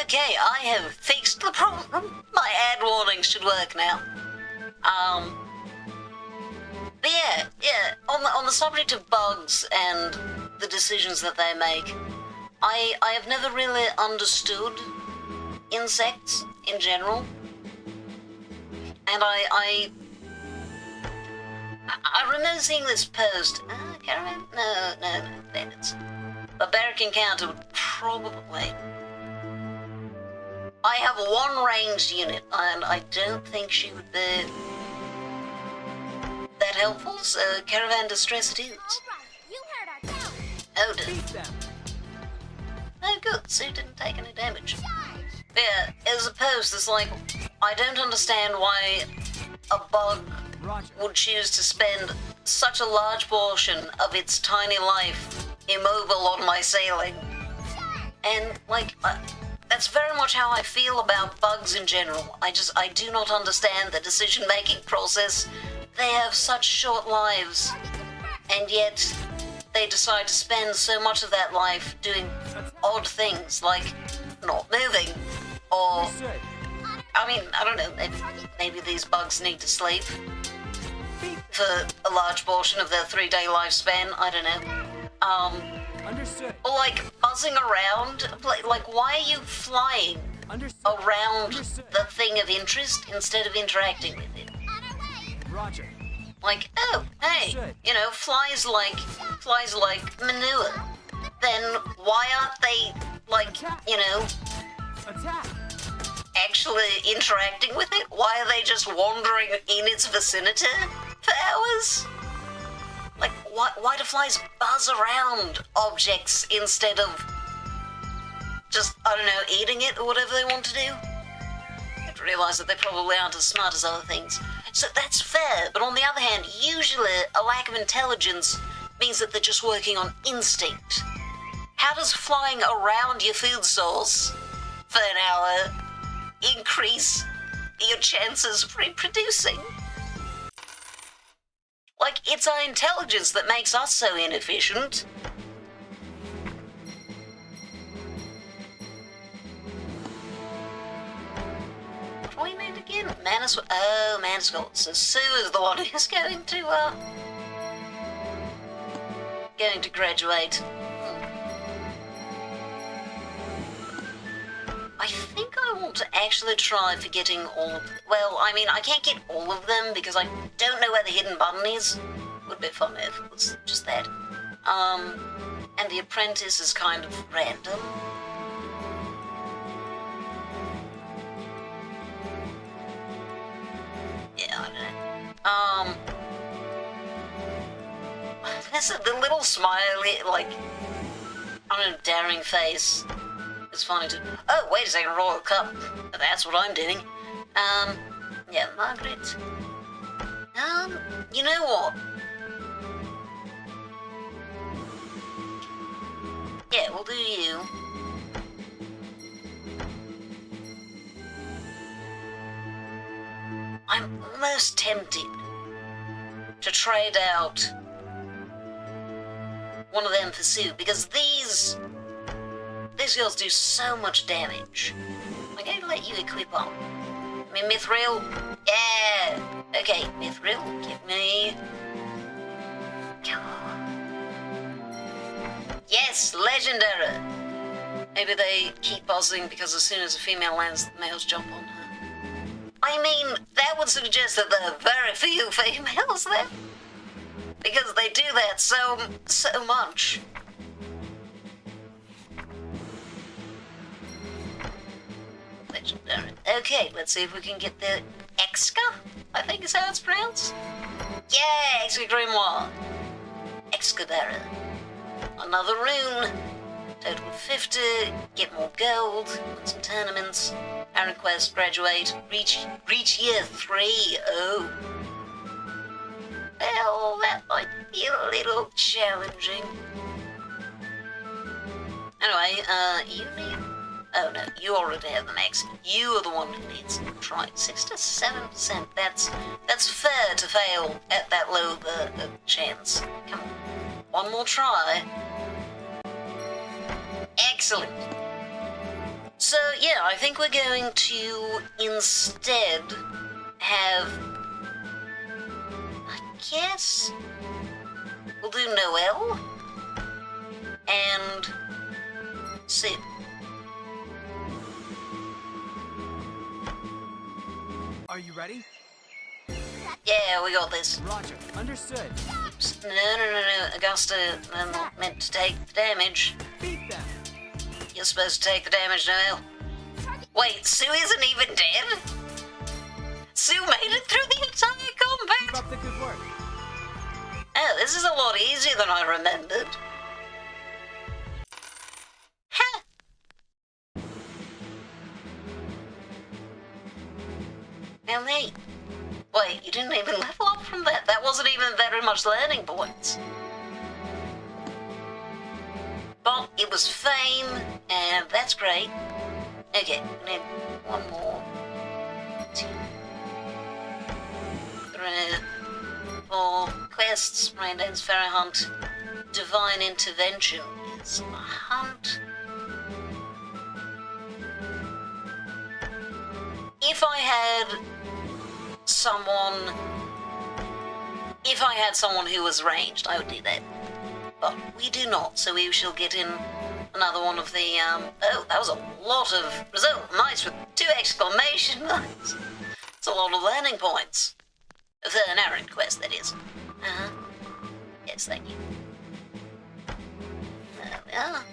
Okay, I have fixed the problem. My ad warning should work now. on the subject of bugs and the decisions that they make, I have never really understood insects in general, and I remember seeing this post. Caravan? No, bandits. Barbaric encounter would probably. I have one ranged unit, and I don't think she would be that helpful, so caravan distress it is. Alright, you heard our tale. Oh dear. Beat them. Oh good, Sue didn't take any damage. Charge. Yeah, as opposed, it's like, I don't understand why a bug Roger. would choose to spend such a large portion of its tiny life immobile on my ceiling. And, like, that's very much how I feel about bugs in general. I do not understand the decision-making process. They have such short lives, and yet they decide to spend so much of that life doing odd things, like not moving, or, Understood. I mean, I don't know, maybe these bugs need to sleep Beat. for a large portion of their 3-day lifespan, I don't know. Understood. Or like buzzing around, like why are you flying Understood. around Understood. the thing of interest instead of interacting with it? On our way. Roger. Like, oh, hey, Understood. you know, flies like manure. Then why aren't they, like, you know, Attack. actually interacting with it? Why are they just wandering in its vicinity for hours? Like, why do flies buzz around objects instead of just, I don't know, eating it or whatever they want to do? I realise that they probably aren't as smart as other things. So that's fair, but on the other hand, usually a lack of intelligence means that they're just working on instinct. How does flying around your food source for an hour increase your chances of reproducing? Like, it's our intelligence that makes us so inefficient. What do we need again? Manuskull. So Sue is the one who's going to graduate. I think I want to actually try for getting all of... Well, I mean, I can't get all of them because I don't know where the hidden button is. Would be fun if it was just that. And the apprentice is kind of random. Yeah, I don't know. This is the little smiley, like, I don't know, daring face. It's funny to... Oh, wait a second, Royal Cup. That's what I'm doing. Yeah, Margaret. You know what? Yeah, we'll do you. I'm almost tempted to trade out one of them for Sue, because these girls do so much damage. I'm going to let you equip them. I mean, Mithril? Yeah! Okay, Mithril, give me... Come on. Yes, legendary! Maybe they keep buzzing because as soon as a female lands, the males jump on her. I mean, that would suggest that there are very few females there. Because they do that so much. Legendary. Okay, let's see if we can get the Exca, I think is how it's pronounced. Yeah, Exca Grimoire. Excavera. Another rune. Total of 50. Get more gold. Win some tournaments. Iron Quest, graduate. Reach year 3. Oh. Well, that might be a little challenging. Anyway, you need... Oh no, you already have the max. You are the one who needs to try. 6 to 7%. That's fair to fail at that low chance. Come on. One more try. Excellent. So yeah, I think we're going to instead have... I guess... Sue Noel and Sue. Are you ready? Yeah, we got this. Roger. Understood. No. Augusta meant to take the damage. Beat them. You're supposed to take the damage, Noel. Wait, Sue isn't even dead? Sue made it through the entire Keep combat! up the good work. Oh, this is a lot easier than I remembered. Ha! Now me. Wait, you didn't even level up from that. That wasn't even very much learning points. But it was fame, and that's great. Okay, we need one more. 2, 3, 4 quests. Raindance Fairy Hunt. Divine Intervention is a hunt. If I had someone who was ranged, I would do that. But we do not, so we shall get in another one of the, oh, that was a lot of result. Nice with 2 exclamation marks. It's a lot of learning points. For an errand quest, that is. Yes, thank you. There we are.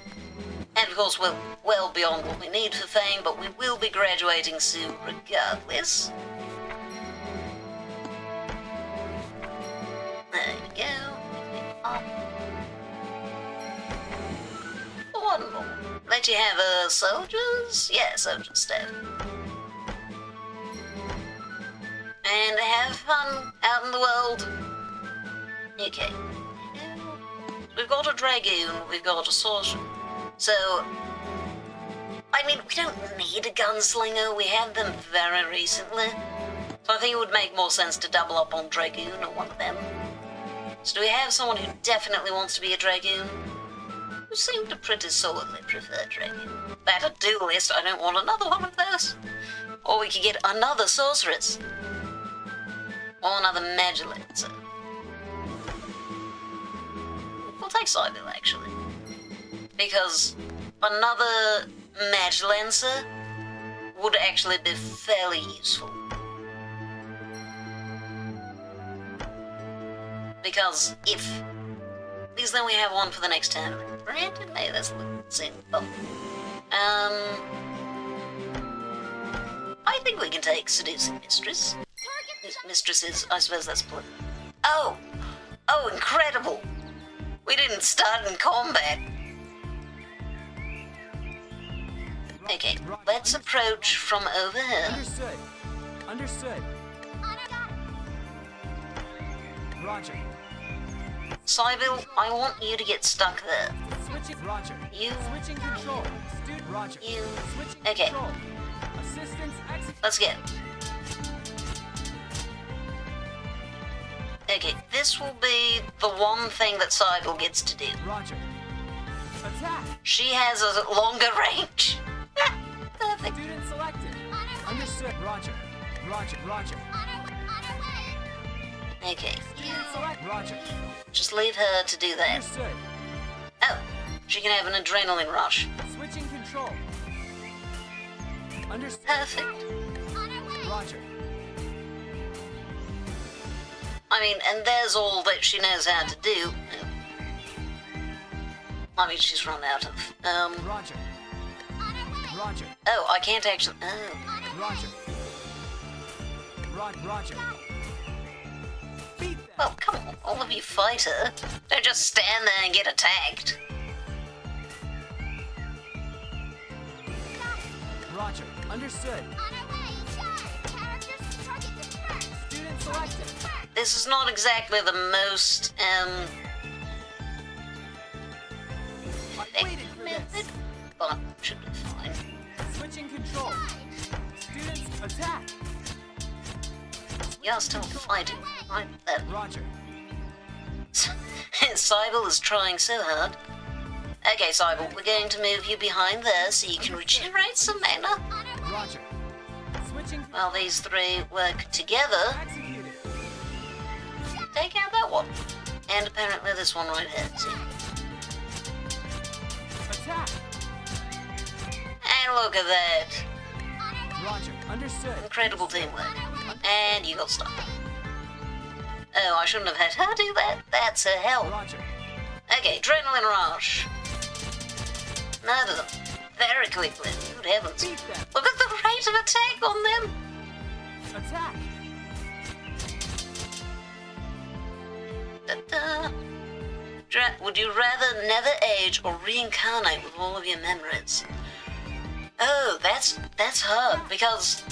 And of course, we're well beyond what we need for fame, but we will be graduating soon regardless. There we go. Up. One more. Let you have soldiers? Yeah, soldier stuff. And have fun out in the world. Okay. We've got a dragoon, we've got a sorcerer. So, I mean, we don't need a gunslinger. We had them very recently. So I think it would make more sense to double up on dragoon or one of them. So do we have someone who definitely wants to be a dragoon? Who seem to pretty solidly prefer dragoon. That a duelist, I don't want another one of those. Or we could get another sorceress. Or another Magilancer. We'll take Sybil, actually. Because another Magilancer would actually be fairly useful. Because then we have one for the next tournament. Granted, maybe that's a little simple. I think we can take Seducing Mistress. Mistresses, I suppose that's split. Oh, incredible! We didn't start in combat. Okay, let's approach from over here. Understood. Roger. Sybil, I want you to get stuck there. Switching. Roger. You. Switching control. Roger. You. Switching Okay. control. Assistance execute. Let's go. Okay, this will be the one thing that Sybil gets to do. Roger. Attack. She has a longer range. Perfect. Student selected. Understood. Roger. Okay, Student select. Roger. just leave her to do that. Understood. Oh, she can have an adrenaline rush. Switching control. Understood. Perfect. Roger. I mean, and there's all that she knows how to do. I mean, she's run out of, Roger. Roger. Oh, I can't actually, oh. Roger. Roger. Beat them. Well, come on, all of you fight her. Don't just stand there and get attacked. Roger. Understood. Student selected. This is not exactly the most, I waited for method, this. but should be fine. Switching control. Students attack. You're still fighting, right? Roger. Sybil is trying so hard. Okay, Sybil, we're going to move you behind there so you can regenerate some mana. Roger. Switching. While these three work together, Executed. take out that one. And apparently this one right here. See? Attack! And look at that. Roger. Understood. Incredible teamwork. And you got stuck. Oh, I shouldn't have had her do that. That's a hell. Roger. Okay, adrenaline rush. Murder them. Very quickly. Good heavens. Beat them. Look at the rate of attack on them. Attack! Da-da. Would you rather never age or reincarnate with all of your memories? Oh, that's hard, because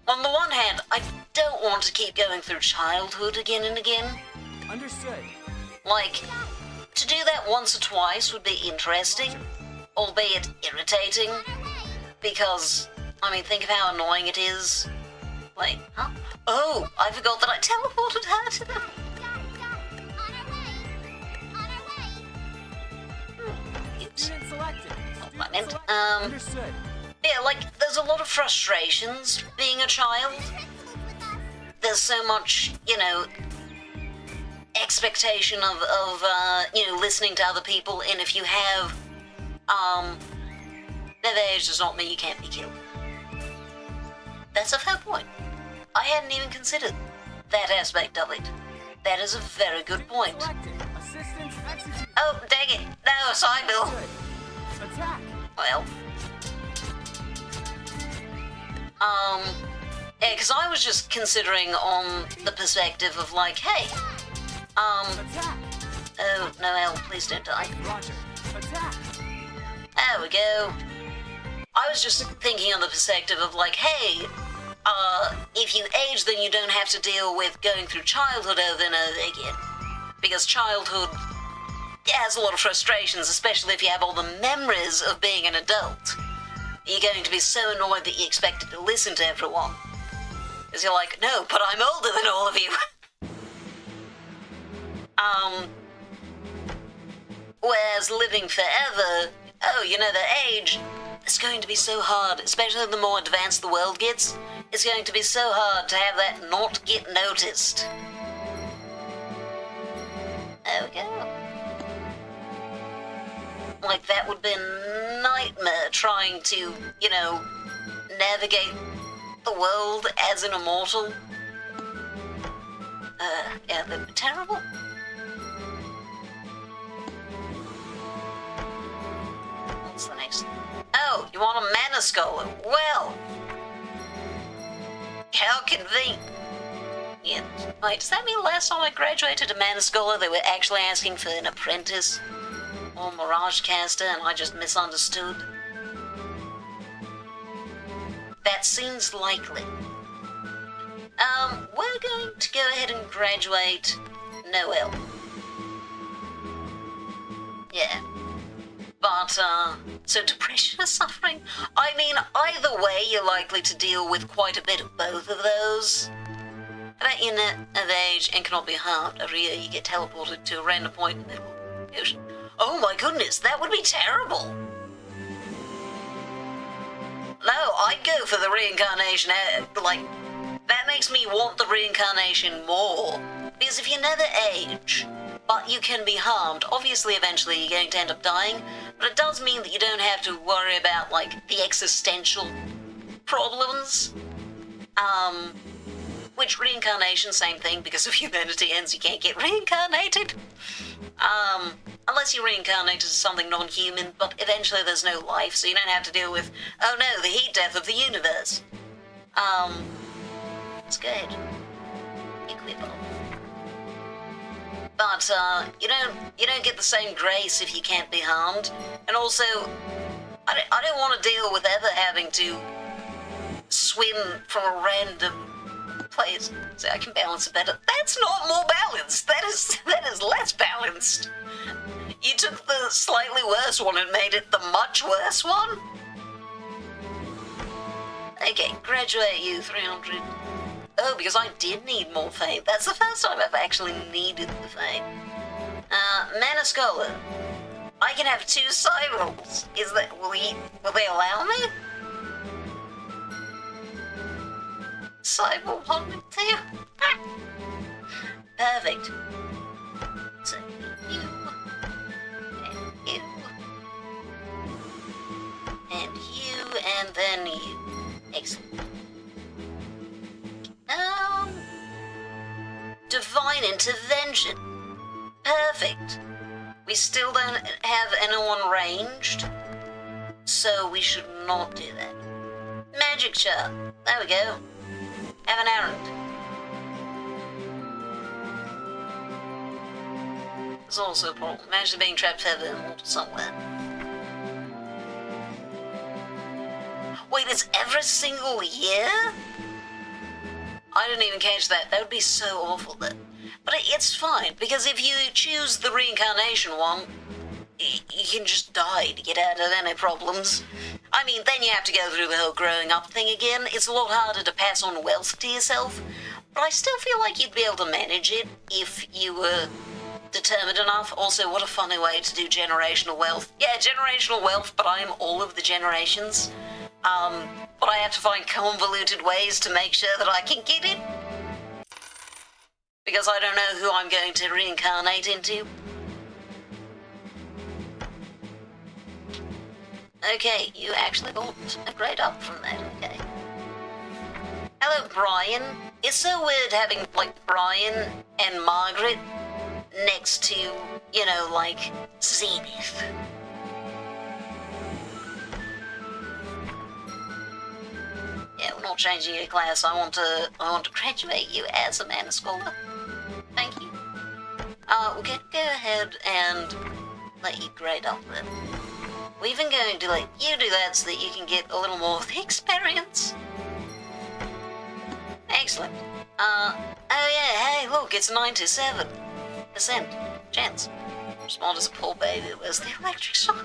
on the one hand, I don't want to keep going through childhood again and again. Understood. Like, to do that once or twice would be interesting, albeit irritating, because, I mean, think of how annoying it is. Like, huh? Oh, I forgot that I teleported her to them. Oops. Student selected. Not what I meant. Understood. Yeah, like, there's a lot of frustrations being a child. There's so much, you know, expectation of you know, listening to other people, and if you have, never age does not mean you can't be killed. That's a fair point. I hadn't even considered that aspect of it. That is a very good point. Selected. Assistance execute. Oh, dang it. No, sorry, Bill. Understood. Attack! Well. Yeah, because I was just considering on the perspective of like, hey, Attack! oh, no, El, please don't die. Roger. Attack! There we go. I was just thinking on the perspective of like, hey, if you age, then you don't have to deal with going through childhood over and over again. Because childhood has a lot of frustrations, especially if you have all the memories of being an adult. You're going to be so annoyed that you expected to listen to everyone. Because you're like, no, but I'm older than all of you. Whereas living forever, oh, you know, the age, it's going to be so hard, especially the more advanced the world gets. It's going to be so hard to have that not get noticed. There we go. Like, that would be a nightmare trying to, you know, navigate the world as an immortal. Yeah, that'd be terrible. What's the next? Oh, you want a mana scholar? Well, how convenient. Yeah. Wait, does that mean last time I graduated a mana scholar, they were actually asking for an apprentice or mirage caster, and I just misunderstood? That seems likely. We're going to go ahead and graduate Noel. Yeah. But, so depression is suffering? I mean, either way, you're likely to deal with quite a bit of both of those. About your net of age and cannot be harmed. Every year you get teleported to a random point in the middle of the ocean. Oh my goodness, that would be terrible. No, I'd go for the reincarnation, like, that makes me want the reincarnation more. Because if you never age, but you can be harmed, obviously eventually you're going to end up dying, but it does mean that you don't have to worry about, like, the existential problems. Which reincarnation, same thing, because if humanity ends, you can't get reincarnated. Unless you reincarnated as something non-human, but eventually there's no life, so you don't have to deal with, oh no, the heat death of the universe. Let's go ahead. Equip all. But, you don't get the same grace if you can't be harmed. And also, I don't want to deal with ever having to swim from a random place. So I can balance it better. That's not more balanced. That is less balanced. You took the slightly worse one and made it the much worse one? Okay, graduate you, 300. Oh, because I did need more fame. That's the first time I've actually needed the fame. Mana Scholar. I can have 2 side rolls. Will they allow me? Side roll 1 with 2. Perfect. So you, and you, and then you. Excellent. Divine intervention. Perfect. We still don't have anyone ranged, so we should not do that. Magic charm. There we go. Have an errand. There's also a problem. Imagine being trapped further in water somewhere. Wait, it's every single year? I didn't even catch that. That would be so awful then. But it's fine, because if you choose the reincarnation one, you can just die to get out of any problems. I mean, then you have to go through the whole growing up thing again. It's a lot harder to pass on wealth to yourself, but I still feel like you'd be able to manage it if you were determined enough. Also, what a funny way to do generational wealth. Yeah, generational wealth, but I'm all of the generations. But I have to find convoluted ways to make sure that I can get it. Because I don't know who I'm going to reincarnate into. Okay, you actually got a grade up from that, okay. Hello, Brian. It's so weird having, like, Brian and Margaret next to, you know, like, Zenith. Yeah, we're not changing your class. I want to graduate you as a mana scholar. Thank you. We can go ahead and let you grade up then. We're even going to let you do that so that you can get a little more of the experience. Excellent. Oh yeah, hey, look, it's 97% chance. Smart as a poor baby. Where's the electric shock?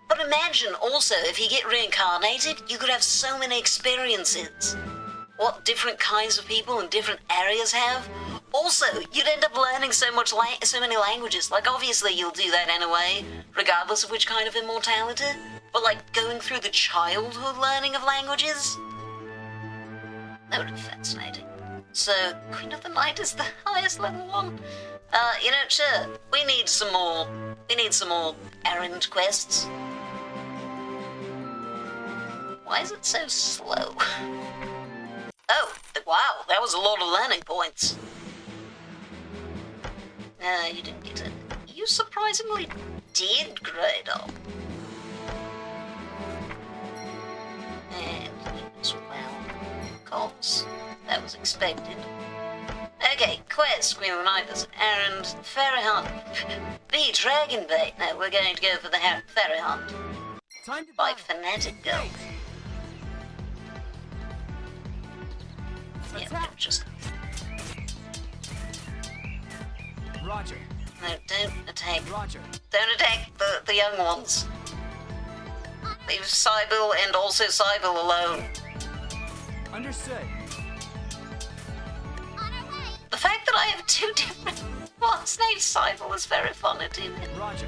But imagine also, if you get reincarnated, you could have so many experiences. What different kinds of people in different areas have. Also, you'd end up learning so many languages. Like, obviously you'll do that anyway, regardless of which kind of immortality. But, like, going through the childhood learning of languages? That would be fascinating. So, Queen of the Night is the highest level one. You know, sure, we need some more errand quests. Why is it so slow? Oh, wow, that was a lot of learning points. You didn't get it. You surprisingly did grade up. And you as well. Of course, that was expected. Okay, quest, Queen of the Night is errand, fairy hunt. The dragon bait. No, we're going to go for the fairy hunt. Time to By battle. Fanatic Girl. Yeah, Attack. just... Roger. No, don't attack. Roger. Don't attack the young ones. Leave Sybil and also Sybil alone. Understood. On our way. The fact that I have two different ones named Sybil is very funny to me. Roger.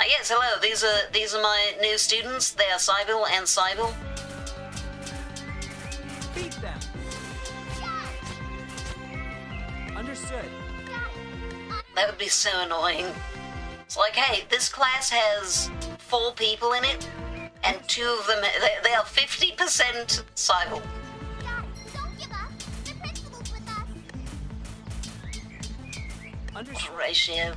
Yes, hello. These are my new students. They are Sybil and Sybil. Beat them. Understood. That would be so annoying. It's like, hey, this class has 4 people in it, and 2 of them, they are 50% Sybil. Don't give up. The principal's with us. Understood. Ratio.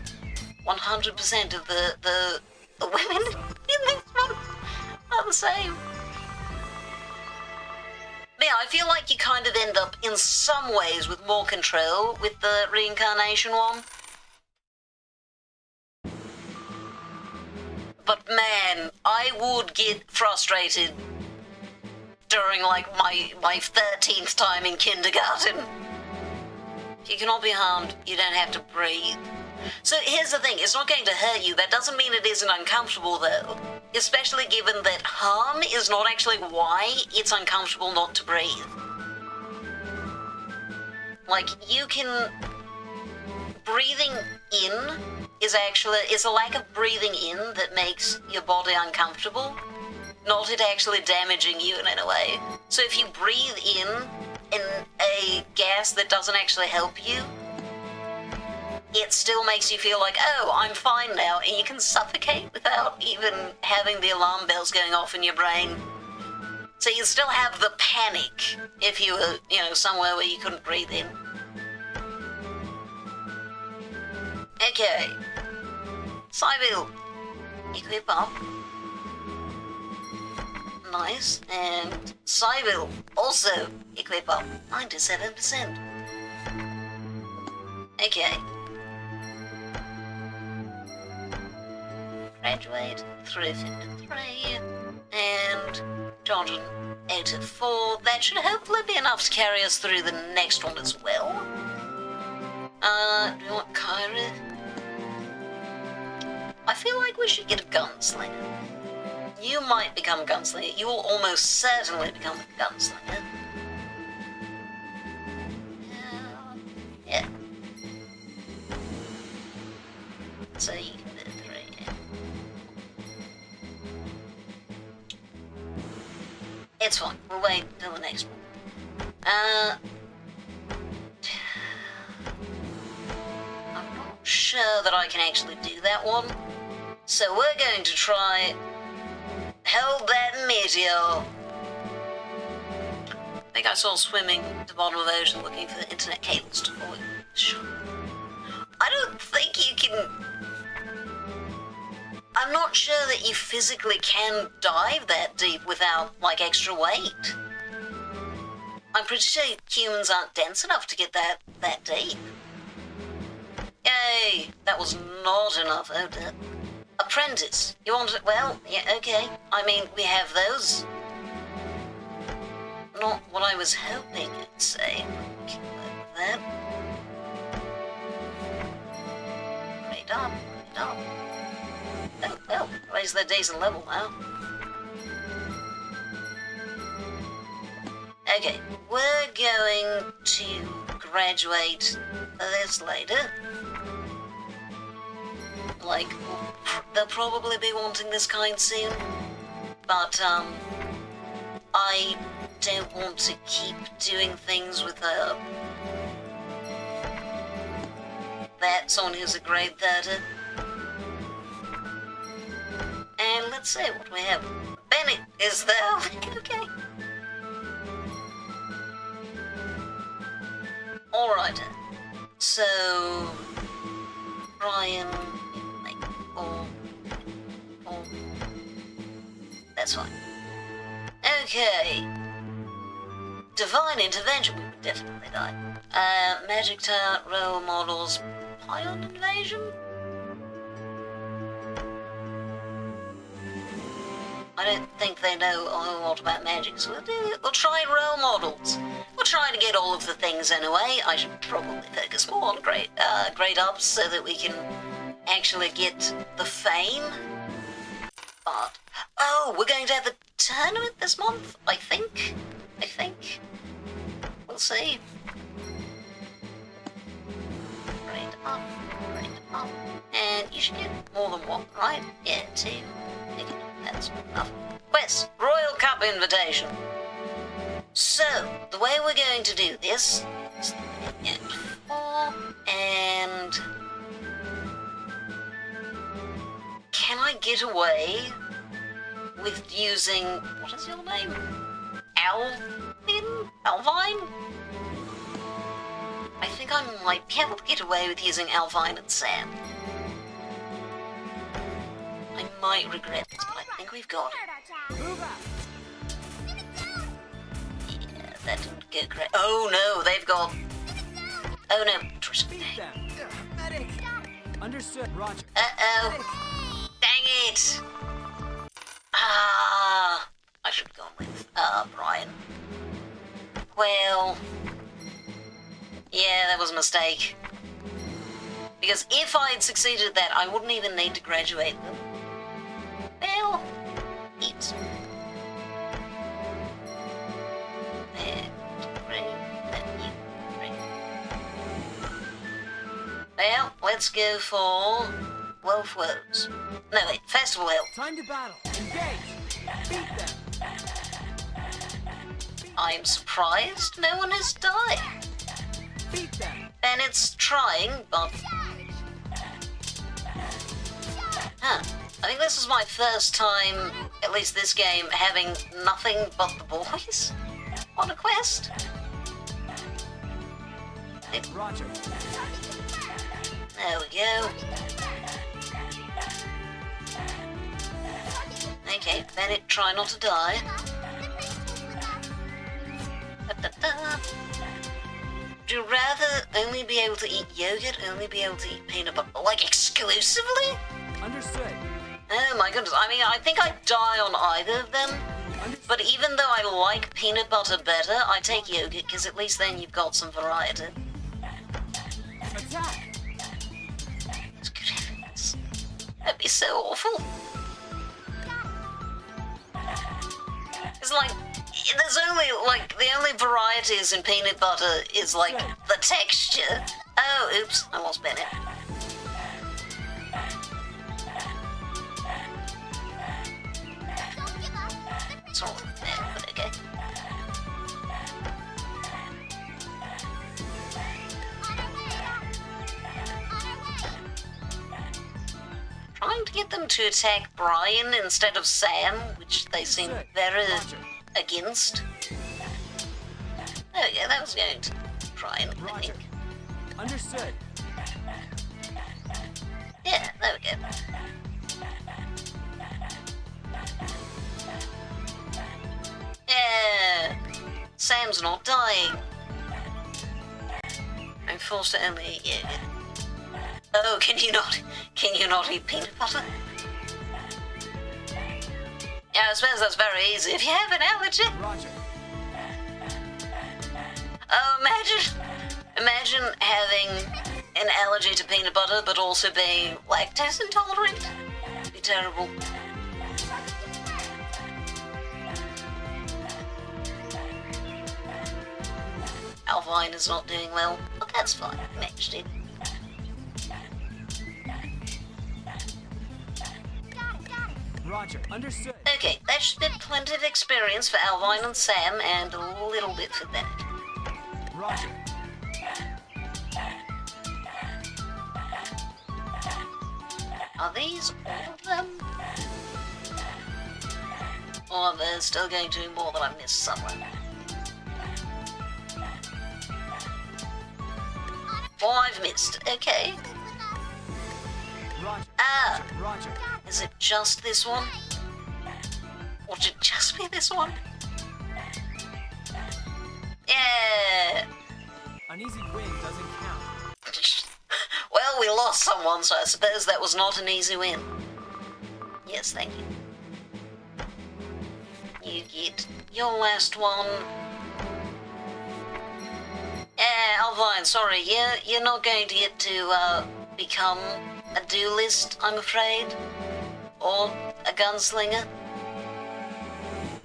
100% of the women in this one are the same. But yeah, I feel like you kind of end up, in some ways, with more control with the reincarnation one. But man, I would get frustrated during, like, my 13th time in kindergarten. You cannot be harmed, you don't have to breathe. So here's the thing, it's not going to hurt you. That doesn't mean it isn't uncomfortable, though. Especially given that harm is not actually why it's uncomfortable not to breathe. Like, you can... Breathing in is a lack of breathing in that makes your body uncomfortable, not it actually damaging you in any way. So if you breathe in in a gas that doesn't actually help you, it still makes you feel like, oh, I'm fine now, and you can suffocate without even having the alarm bells going off in your brain. So you still have the panic if you were, somewhere where you couldn't breathe in. Okay. Sybil, equip up. Nice. And Sybil, also equip up. 97%. Okay. Graduate, 353, and 284. That should hopefully be enough to carry us through the next one as well. Do we want Kyrie? I feel like we should get a gunslinger. You might become a gunslinger. You will almost certainly become a gunslinger. Yeah. So you can do 3, yeah. It's fine. We'll wait till the next one. I'm not sure that I can actually do that one. So we're going to try Hold That Meteor. I think I saw swimming at the bottom of the ocean looking for the internet cables to fall. Sure. I don't think you can... I'm not sure that you physically can dive that deep without, extra weight. I'm pretty sure humans aren't dense enough to get that deep. Yay! That was not enough, oh dear. Apprentice. You want it? Well, yeah, okay. I mean, we have those. Not what I was hoping it'd say. We can work with that. Right up, right up. Oh, well, raise their decent level now. Okay, we're going to graduate this later. They'll probably be wanting this kind soon. But, I don't want to keep doing things with, someone who's a grade 30. And let's see what we have. Benny is there. Okay. Alright. So, Ryan, four. That's fine. Okay. Divine Intervention, we would definitely die. Magic Tower, Role Models, Pion Invasion? I don't think they know a whole lot about magic, so we'll try Role Models. We'll try to get all of the things anyway. I should probably focus more on grade ups so that we can actually get the fame. But, oh, we're going to have the tournament this month, I think. We'll see. Grade up. And you should get more than one, right? Yeah, 2. That's enough. Quest, Royal Cup Invitation. So, the way we're going to do this is 4, and... Can I get away with using... What is your name? Alvine? I think I might be able to get away with using Alvine and Sam. I might regret this, but I think we've got it. Yeah, that didn't go great. Oh no, they've got... Oh no, Trish. Medic. Understood, Roger. Uh-oh. Dang it. I should have gone with, Brian. Well... Yeah, that was a mistake. Because if I had succeeded at that, I wouldn't even need to graduate them. Well, eat. Well, let's go for Wolf Woes. No, wait, Festival Hill. Time to battle. Engage. Beat them. I'm surprised no one has died. Beat them. Bennett's trying, but... Huh. I think this is my first time, at least this game, having nothing but the boys on a quest. Roger. There we go. Okay, Bennett, try not to die. Da-da-da. Would you rather only be able to eat yogurt, only be able to eat peanut butter, like exclusively? Understood. Oh my goodness, I mean, I think I'd die on either of them. But even though I like peanut butter better, I take yogurt, because at least then you've got some variety. Attack. Goodness. That'd be so awful. It's like, there's only, like, the only varieties in peanut butter is, like, the texture. Oh, oops, I lost Bennett. Don't give up. It's all there, but okay. On our way. Trying to get them to attack Brian instead of Sam, which they seem very against. There we go, that was going to Brian, I Roger. think. Understood. Yeah, there we go. Yeah, Sam's not dying. I'm forced to only eat yogurt. Oh, can you not eat peanut butter? Yeah, I suppose that's very easy. If you have an allergy. Roger. Oh, imagine having an allergy to peanut butter, but also being lactose intolerant. It'd be terrible. Alvine is not doing well, but that's fine. I managed it. Roger. Understood. Okay, that should be plenty of experience for Alvine and Sam, and a little bit for Bennett. Roger. Are these all of them? Or they're still going to do more that I've missed somewhere? Oh, I've missed. Okay. Roger. Ah, Roger. is it just this one? Or should it just be this one? Yeah. An easy win doesn't count. Well, we lost someone, so I suppose that was not an easy win. Yes, thank you. You get your last one. Yeah, Alvine, sorry, you're not going to get to become a duelist, I'm afraid. Or a gunslinger.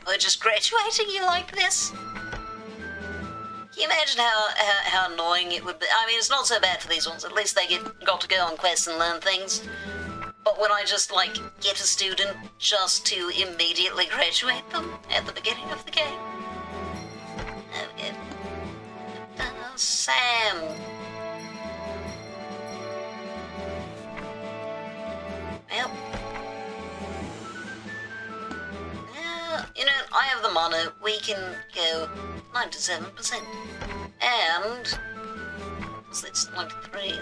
We're just graduating you like this. Can you imagine how annoying it would be? I mean, it's not so bad for these ones. At least they got to go on quests and learn things. But when I just, like, get a student just to immediately graduate them at the beginning of the game. Okay. Sam. Well. You know, I have the mono. We can go 97%. And... what's this? 93?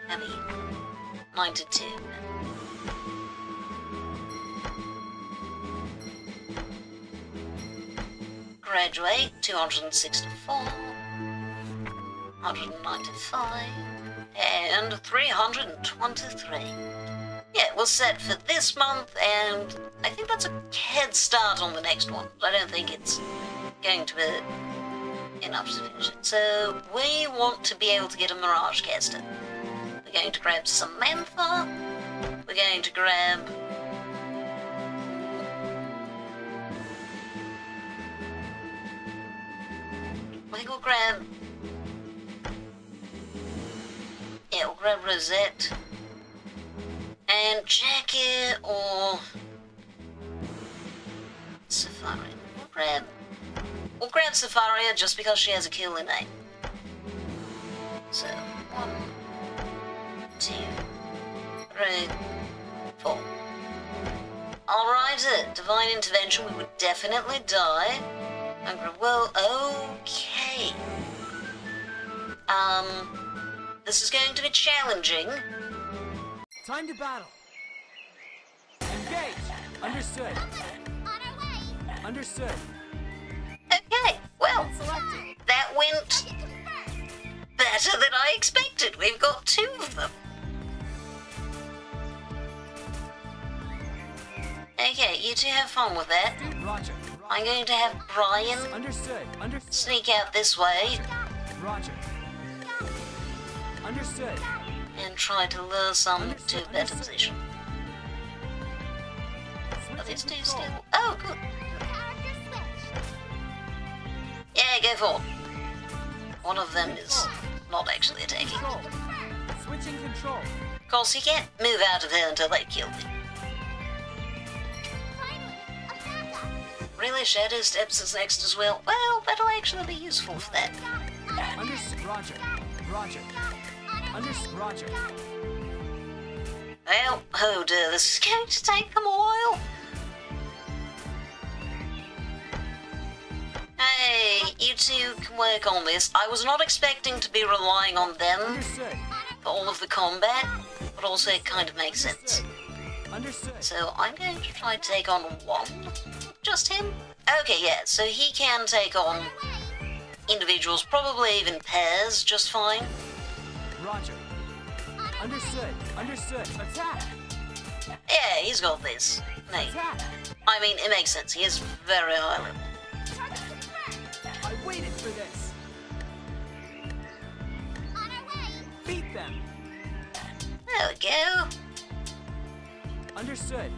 Heavy. 92. Graduate, 264. 195. And 323. Yeah, we're set for this month, and I think that's a head start on the next one. But I don't think it's going to be enough to finish it. So we want to be able to get a Mirage caster. We're going to grab Samantha. We're going to grab... I think we'll grab... yeah, we'll grab Rosette. And Jackie or... Safari. We'll grab We'll grab Safaria just because she has a kill in name. So, 1, 2, 3, 4. Alright, Divine Intervention, we would definitely die. Well, okay. This is going to be challenging. Time to battle. Engage. Understood. On our way. Understood. Okay, well, Selected. that went Target confirmed. better than I expected. We've got 2 of them. Okay, you two have fun with that. Roger. I'm going to have Brian Understood. Understood. sneak out this way Roger. Understood. and try to lure some to a better position. Are these two still? Oh, good. Character switch. Yeah, go for it. One of them is not actually attacking. Control. Switching control. Of course, he can't move out of here until they kill me. Finally, a backup. Really, Shadow Steps is next as well? Well, that'll actually be useful for that. Understood. Roger. Roger. Understood. Roger. Well, oh dear, this is going to take them a while. Hey, you two can work on this. I was not expecting to be relying on them Understood. for all of the combat, but also it kind of makes sense. Understood. So I'm going to try to take on one. Just him? Okay, yeah, so he can take on individuals, probably even pairs, just fine. Roger. Understood. Understood. Attack. Yeah, he's got this. Mate, Attack. I mean, it makes sense. He is very high level. Target confirmed. I waited for this. On our way. Beat them. There we go. Understood.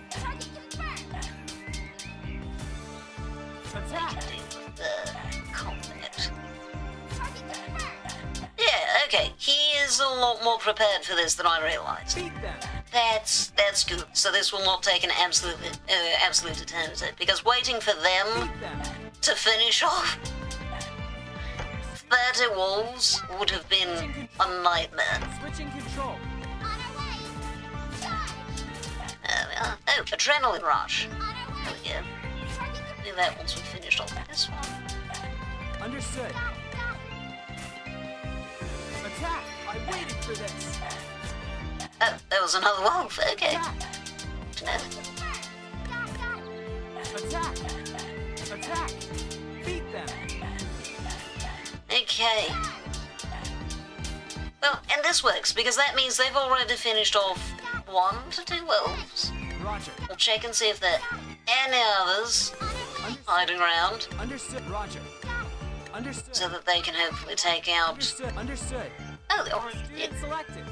Target confirmed. Attack. The combat. Target confirmed. Yeah, okay. He is a lot more prepared for this than I realized. Beat them. That's good. So this will not take an absolute eternity, because waiting for them Beat them. to finish off 30 wolves would have been a nightmare. Switching control. On our way. Charge. There we are. Oh, adrenaline rush. On our There way. we go. Target Do that once we've finished off this one. Understood. Attack. I waited for this. Oh, there was another wolf. Okay. Attack. No. Attack. Attack. Beat them. Okay. Well, and this works because that means they've already finished off 1 to 2 wolves. Roger. We'll check and see if there are any others hiding around Understood. Roger. Understood. so that they can hopefully take out. Understood. Understood. Oh, they already did. Student selected.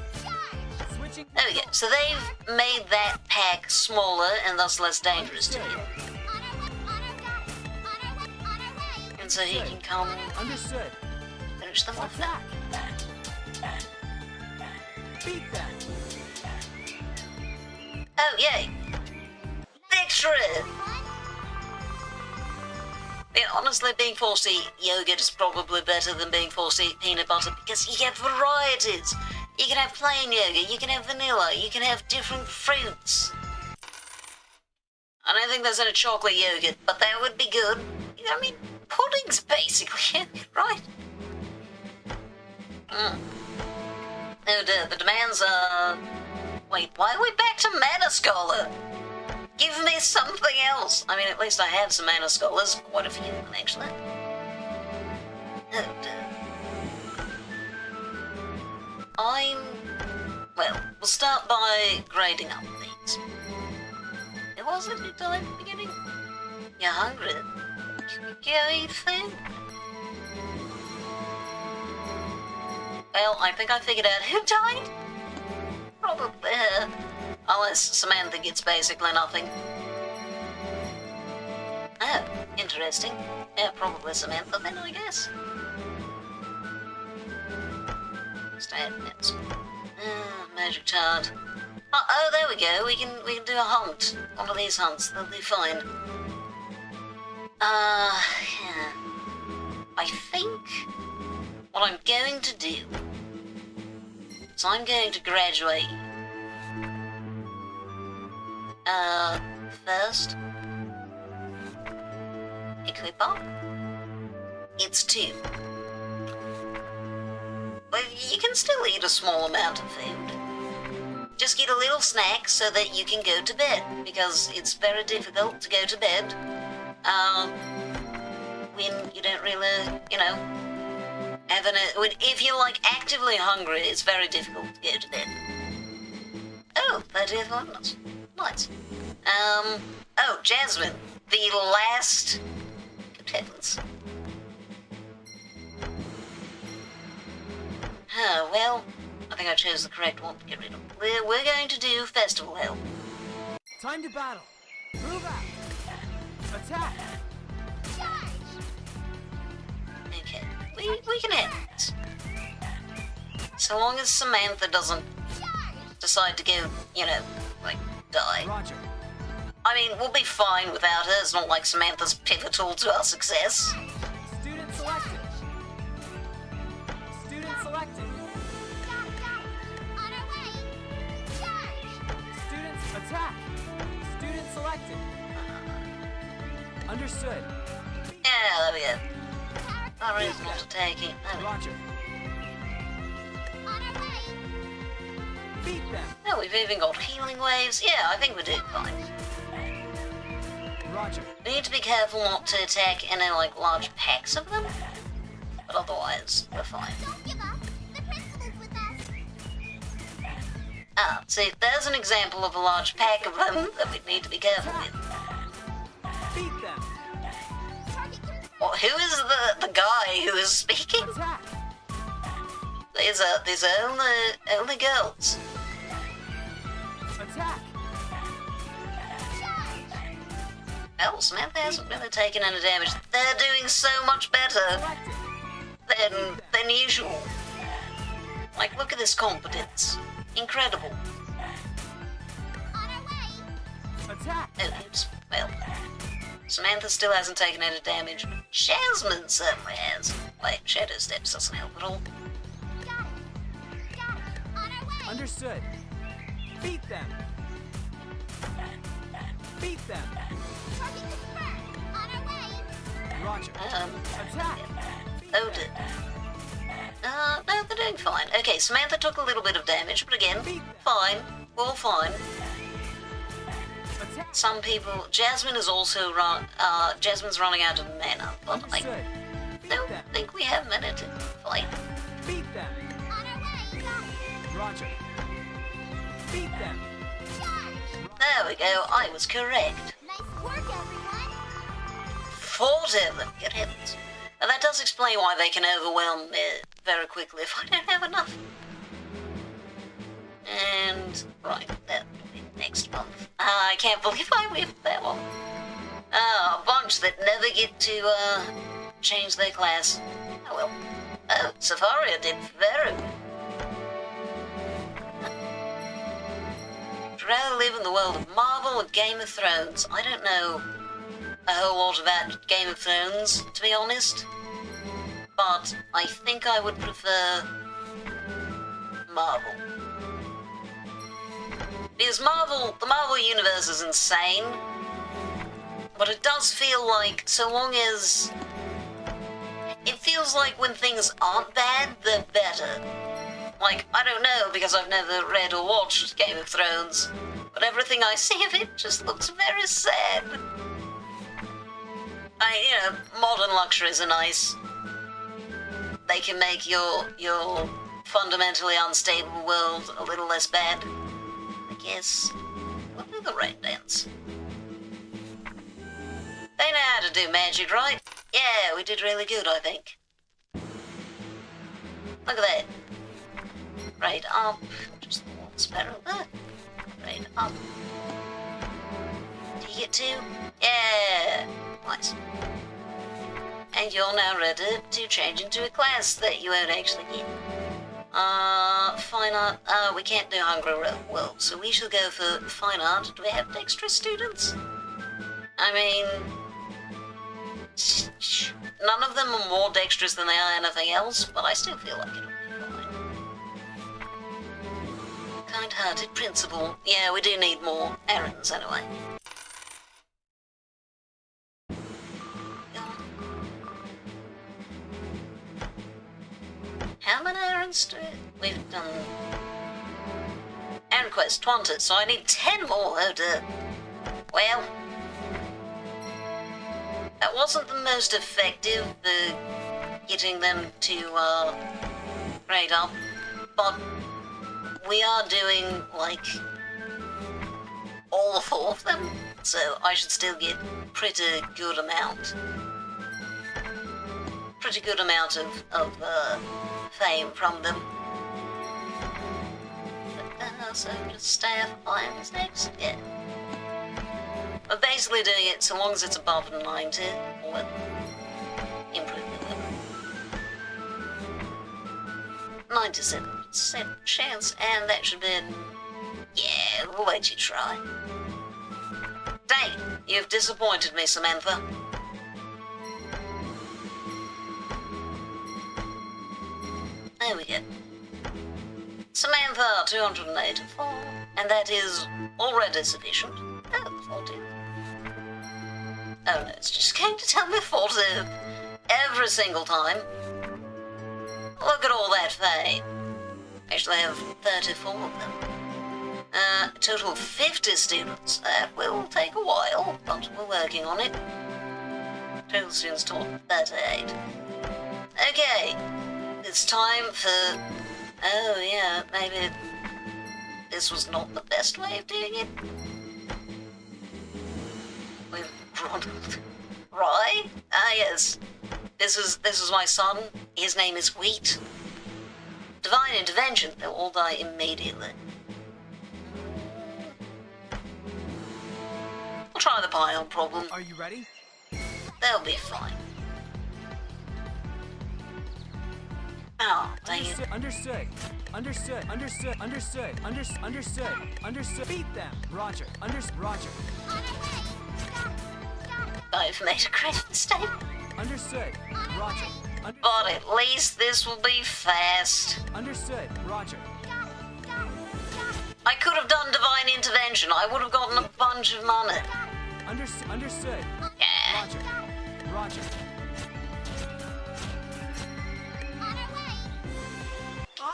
Switching. There we go. So they've made that pack smaller and thus less dangerous to you. And so he can come Understood. finish them off. Attack. Beat them. Oh, yay! Victory! Yeah, honestly, being forced to eat yogurt is probably better than being forced to eat peanut butter because you get varieties. You can have plain yogurt, you can have vanilla, you can have different fruits. I don't think there's any chocolate yogurt, but that would be good. I mean, pudding's basically it, right? Oh dear, the demands are... Wait, why are we back to Mana Scholar? Give me something else. I mean, at least I have some Mana Scholars. Quite a few of them, actually. Oh dear. Well, we'll start by grading up these. It wasn't it died at the beginning? You're hungry? Go eat food? Well, I think I figured out who died. Probably her. Unless Samantha gets basically nothing. Oh, interesting. Yeah, probably Samantha then, I guess. Stats. Magic Tard. Oh, there we go. We can do a hunt. One of these hunts. They'll be fine. Yeah. I think what I'm going to do is I'm going to graduate. First, equip up. It's 2. But you can still eat a small amount of food. Just get a little snack so that you can go to bed, because it's very difficult to go to bed when you don't really, you know, if you're like actively hungry, it's very difficult to go to bed. Oh, 30th wonders. Nice. Oh, Jasmine, the last... Good heavens. Oh, well, I think I chose the correct one to get rid of. We're going to do Festival Hell. Time to battle. Move out. Attack. Charge! Okay, we can handle this. So long as Samantha doesn't Charge! decide to go, you know, like, die. Roger. I mean, we'll be fine without her. It's not like Samantha's pivotal to our success. Student selected. Student selected. Got it. On our way. Charge! Students attack. Student selected. Understood. Yeah, there we go. Our reason not to take it. There we go. Roger. On our way. Beat them. Oh, we've even got healing waves. Yeah, I think we're doing fine. Roger. We need to be careful not to attack any, like, large packs of them. But otherwise, we're fine. Don't give up. The principal's with us. Ah, see, there's an example of a large pack of them that we need to be careful with. Beat them. Target confirmed. Well, who is the guy who is speaking? Attack. These are only girls. Attack. Charge! Well, Samantha hasn't really taken any damage. They're doing so much better Selected. than usual. Like, look at this competence. Incredible. On our way. Attack. Oh, oops. Well, Samantha still hasn't taken any damage, but Jasmine certainly has. Wait, Shadow Steps doesn't help at all. Got it. Got it. On our way. Understood. Beat them. Beat them. Target confirmed. On our way. Roger. Attack. Oh dear. No, they're doing fine. Okay, Samantha took a little bit of damage, but again, fine. All fine. Attack. Some people... Jasmine is also Jasmine's running out of mana, but I Understood. Beat don't them. think we have mana to fight. Beat them. On our way. Got it. Roger. Beat them. Charge! There we go, I was correct. Nice work, everyone. 40 of them, good heavens. Now that does explain why they can overwhelm me very quickly if I don't have enough. And, right, that'll be next month. I can't believe I whiffed that one. A bunch that never get to, change their class. Oh well. Oh, Safaria did very well. Would you rather live in the world of Marvel or Game of Thrones? I don't know a whole lot about Game of Thrones, to be honest. But I think I would prefer Marvel. Because the Marvel universe is insane. But it does feel like, so long as... It feels like when things aren't bad, they're better. Like, I don't know, because I've never read or watched Game of Thrones. But everything I see of it just looks very sad. Modern luxuries are nice. They can make your fundamentally unstable world a little less bad. I guess. What do the rain dance? They know how to do magic, right? Yeah, we did really good, I think. Look at that. Right up. Just the one sparrow there. Right up. Do you get 2? Yeah. Nice. And you're now ready to change into a class that you won't actually get. Fine art. We can't do Hungry World, so we shall go for fine art. Do we have extra students? I mean... none of them are more dexterous than they are anything else, but I still feel like it'll be fine. Kind-hearted principal. Yeah, we do need more errands anyway. How many errands do we've done? Errand quest 20, so I need 10 more. Oh dear. Well, that wasn't the most effective for getting them to grade up, but we are doing like all 4 of them, so I should still get pretty good amount of fame from them. So just staff irons next, yeah. We're basically doing it so long as it's above 90, or improve the level. 97% chance, and that should be, yeah, we'll let you try. Dang, you've disappointed me, Samantha. There we go. Samantha, 284, and that is already sufficient. Oh, 40. Oh no, it's just going to tell me 40 every single time. Look at all that fame. Actually, I have 34 of them. A total of 50 students. That will take a while, but we're working on it. Total students taught 38. Okay, it's time for... Oh yeah, maybe this was not the best way of doing it. With Ronald. Rye? Ah yes. This is my son. His name is Wheat. Divine intervention, they'll all die immediately. We'll try the pion problem. Are you ready? They'll be fine. Oh, dang it. Understood. Beat them. Roger. Roger. I've made a great mistake. Understood. Roger. But at least this will be fast. Understood. Roger. I could have done divine intervention. I would have gotten a bunch of money. Understood. Yeah. Roger.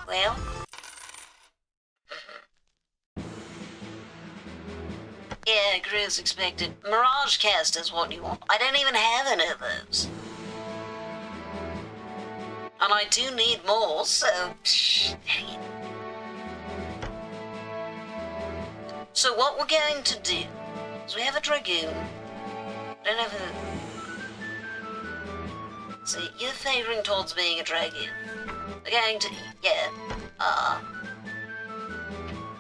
Well. Yeah, grew as expected. Mirage cast is what you want. I don't even have any of those. And I do need more, so... dang it. So what we're going to do is we have a dragoon. Don't have a... See, you're favouring towards being a dragoon. We're going to... yeah.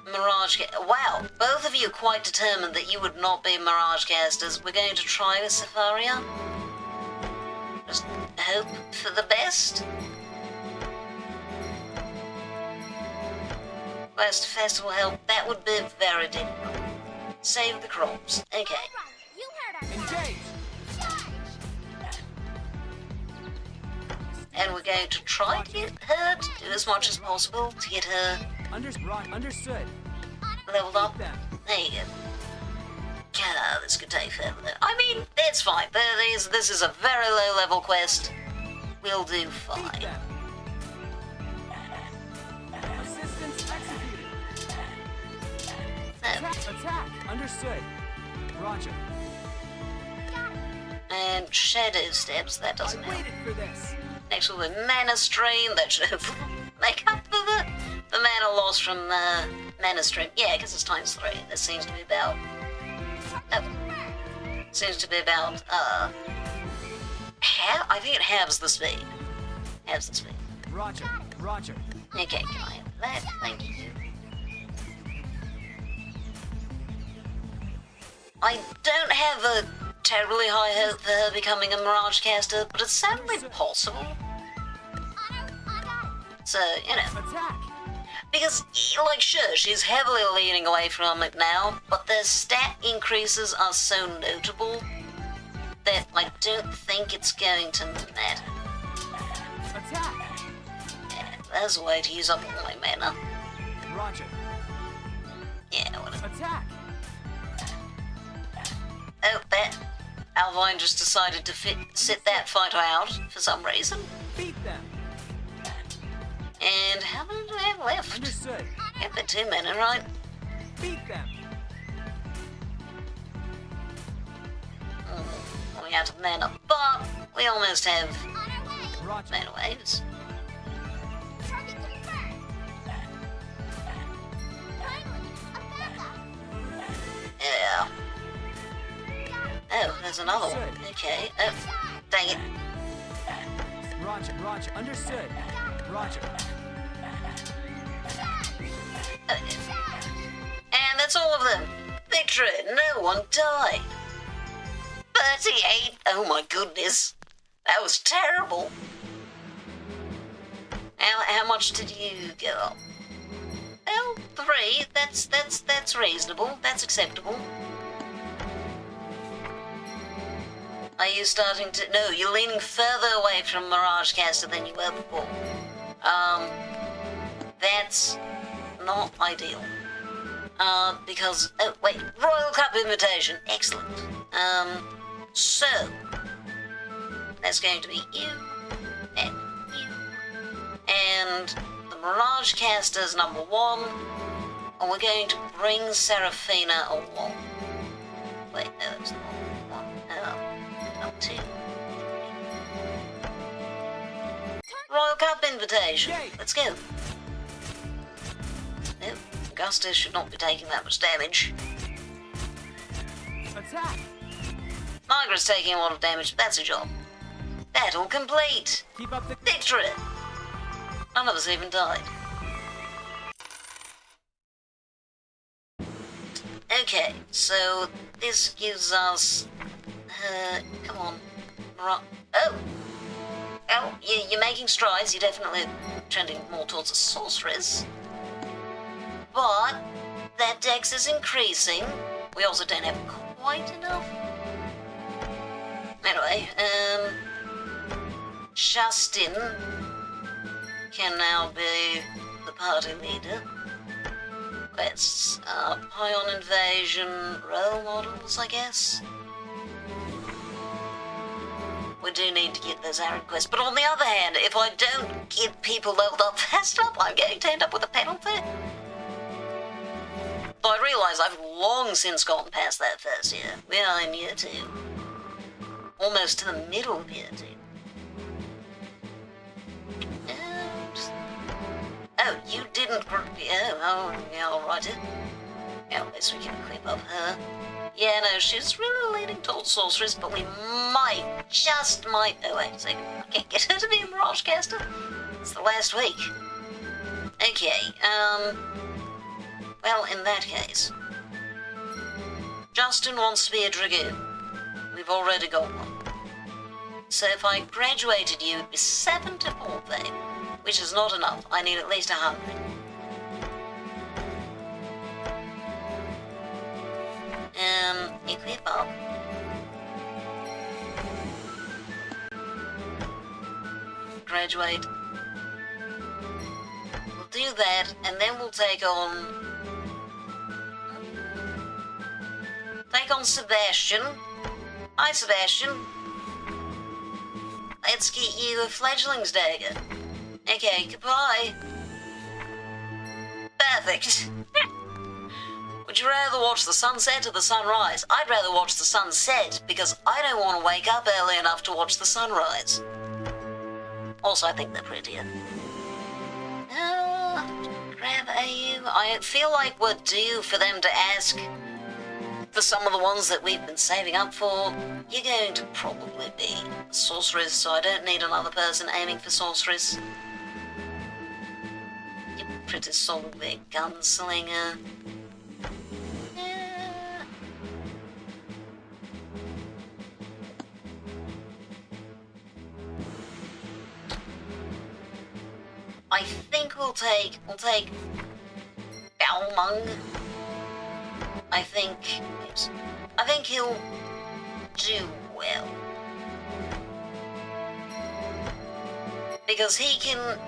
Mirage... Wow, both of you quite determined that you would not be Mirage casters. We're going to try with Safaria. Just hope for the best. West Festival help, that would be very difficult. Save the crops. Okay. You heard us. Engage. And we're going to try to get her to do as much as possible to get her Understood. leveled up. Them. There you go. God, this could take forever. I mean, it's fine. This is a very low level quest. We'll do Beat fine. them. Assistance executed. Attack. Understood. Roger. And Shadow Steps, that I doesn't help. waited for this. Next we'll do Mana Strain, that should make up for the mana loss from Mana Strain. Yeah, because it's times 3. This seems to be about... seems to be about, I think it halves the speed. Halves the speed. Roger. Okay, can I have that? Thank you. I don't have a terribly high hope for her becoming a Mirage caster, but it's certainly possible. So, you know. Attack. Because, like, sure, she's heavily leaning away from it now, but the stat increases are so notable that I don't think it's going to matter. Attack! Yeah, there's a way to use up all my mana. Roger. Yeah, whatever. Attack! Oh, that Alvine just decided to sit that fighter out for some reason. Beat them! And how many do I have left? Understood. Get the 2 mana, right? Beat them! Running out of mana, but we almost have On our way. Roger. mana waves. Target confirmed. Finally, a backup. Yeah. Oh, there's another one. Okay. Oh, dang it. Roger, roger. Understood. Roger. And that's all of them. Victory. No one died. 38. Oh my goodness. That was terrible. How much did you go up? Well, 3. That's reasonable. That's acceptable. Are you starting to... No, you're leaning further away from Mirage Caster than you were before. That's not ideal. Because... Oh, wait. Royal Cup invitation. Excellent. So... That's going to be you. And you. And the Mirage Caster's number 1. And we're going to bring Seraphina along. Wait, no, that's the wrong one. Not 2. Royal Cup invitation. Let's go. Nope. Augustus should not be taking that much damage. Attack! Margaret's taking a lot of damage, but that's a job. Battle complete! Keep up the... Victory! None of us even died. Okay, so this gives us... come on. Oh! Oh, you're making strides. You're definitely trending more towards a sorceress. But that dex is increasing. We also don't have quite enough. Anyway, Justin can now be the party leader. Quests, Pion Invasion, role models, I guess. We do need to get those Aaron quests, but on the other hand, if I don't get people leveled up fast enough, I'm going to end up with a penalty. Though I realise I've long since gone past that first year. We are in year 2. Almost to the middle of year 2. And... Oh, you didn't... Oh, yeah, I'll write it. Yeah, at least we can equip up her. Yeah, no, she's really leaning towards sorceress, but we might, just might... Oh, wait a second. I can't get her to be a Mirage Caster. It's the last week. Okay, well, in that case... Justin wants to be a Dragoon. We've already got one. So if I graduated you, it'd be 7 to 4 then, which is not enough. I need at least 100. Equip up. Graduate. We'll do that, and then we'll take on Sebastian. Hi, Sebastian. Let's get you a fledgling's dagger. Okay, goodbye. Perfect. Would you rather watch the sunset or the sunrise? I'd rather watch the sunset because I don't want to wake up early enough to watch the sunrise. Also, I think they're prettier. Grab AU. I feel like we're due for them to ask for some of the ones that we've been saving up for. You're going to probably be sorceress, so I don't need another person aiming for sorceress. You're pretty solidly a gunslinger. I think we'll take Balmung. I think he'll do well. Because he could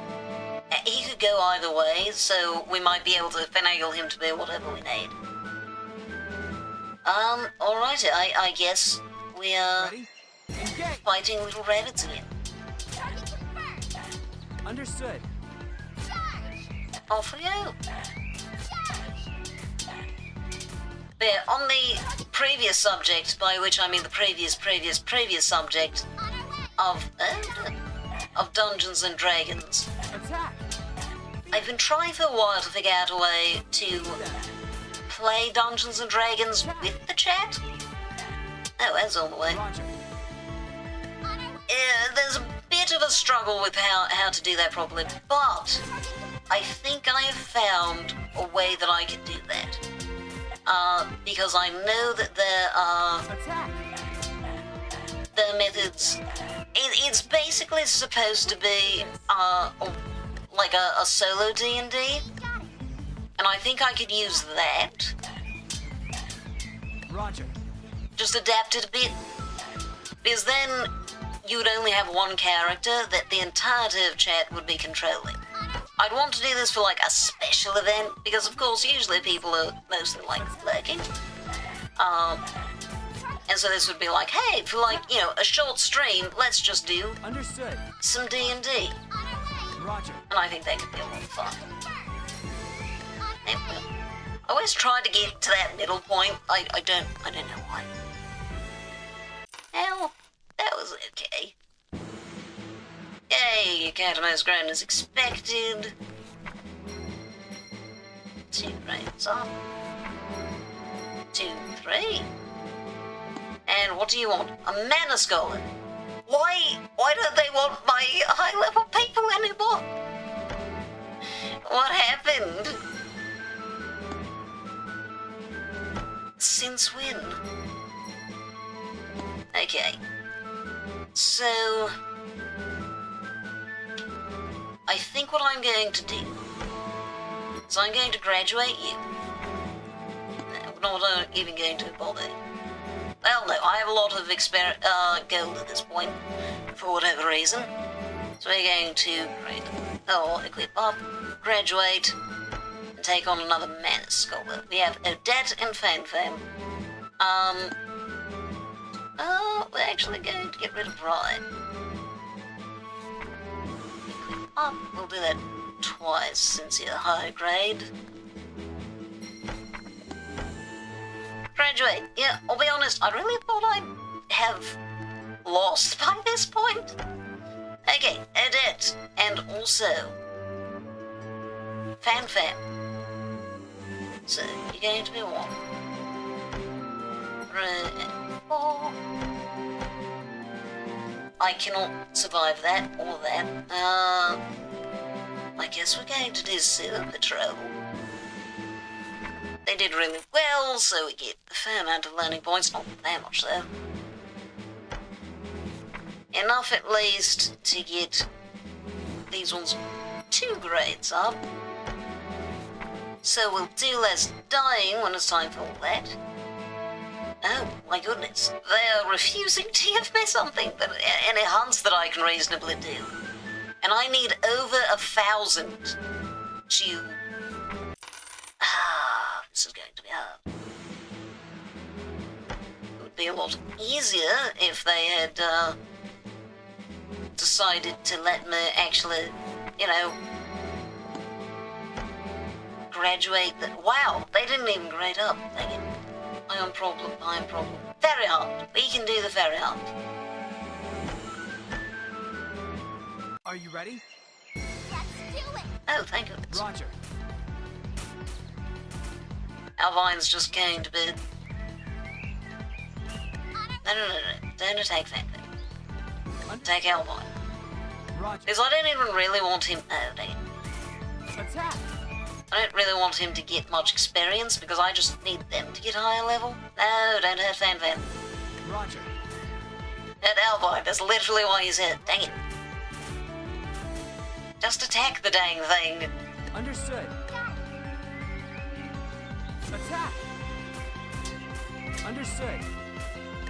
go either way, so we might be able to finagle him to be whatever we need. Alrighty, I guess we are Ready? Engage! fighting little rabbits again. Target confirmed. Understood. Charge. Off we go. Charge. There, on the previous subject, by which I mean the previous subject On our way. of Dungeons and Dragons, Attack! I've been trying for a while to figure out a way to Feed them. play Dungeons and Dragons with the chat. Oh, that's on the way. Roger. On our way. There's a bit of a struggle with how to do that properly, but I think I have found a way that I can do that. Because I know that there are Attack! methods. It's basically supposed to be like a solo D&D, Got it. and I think I could use that. Roger. Just adapt it a bit, because then you would only have one character that the entirety of chat would be controlling. I'd want to do this for like a special event, because of course usually people are mostly like lurking. And so this would be like, hey, for like, you know, a short stream, let's just do Understood. some D&D. On our way. Roger. And I think that could be a lot of fun. Confirmed. Anyway, I always try to get to that middle point. I don't know why. Hell, that was okay. Yay, Academy has grown as expected. 2 grades up. 2, 3. And what do you want? A mana scholar. Why don't they want my high level people anymore? What happened? Since when? Okay. So I think what I'm going to do is I'm going to graduate you. No, I'm not even going to bother. Well, no, I have a lot of gold at this point, for whatever reason. So we're going to equip up, graduate, and take on another mana scholar. We have Odette and Fanfan. We're actually going to get rid of Ryan. Equip up, we'll do that twice since you're high grade. Graduate. Yeah, I'll be honest, I really thought I'd have lost by this point. Okay, Odette, and also Fanfan. So, you're going to be 1, 3, and 4. I cannot survive that or that. I guess we're going to do Sewer Patrol. They did really well, so we get a fair amount of learning points, not that much though. Enough at least to get these ones 2 grades up. So we'll do less dying when it's time for all that. Oh my goodness, they're refusing to give me something, any hunts that I can reasonably do. And I need over 1,000 to... This is going to be hard. It would be a lot easier if they had decided to let me actually, you know, graduate. Wow, they didn't even grade up. Dang it. Iron problem. Very hard. We can do the very hard. Are you ready? Let's do it. Oh, thank goodness. Roger. Alvine's just going to be... No. Don't attack Fanfan. Attack Alvine. Roger. Because I don't even really want him... Oh, dang it. Attack. I don't really want him to get much experience because I just need them to get higher level. No, don't hurt Fanfan. Roger. Hurt Alvine, that's literally why he's hit. Dang it. Just attack the dang thing. Understood. Attack. Understood.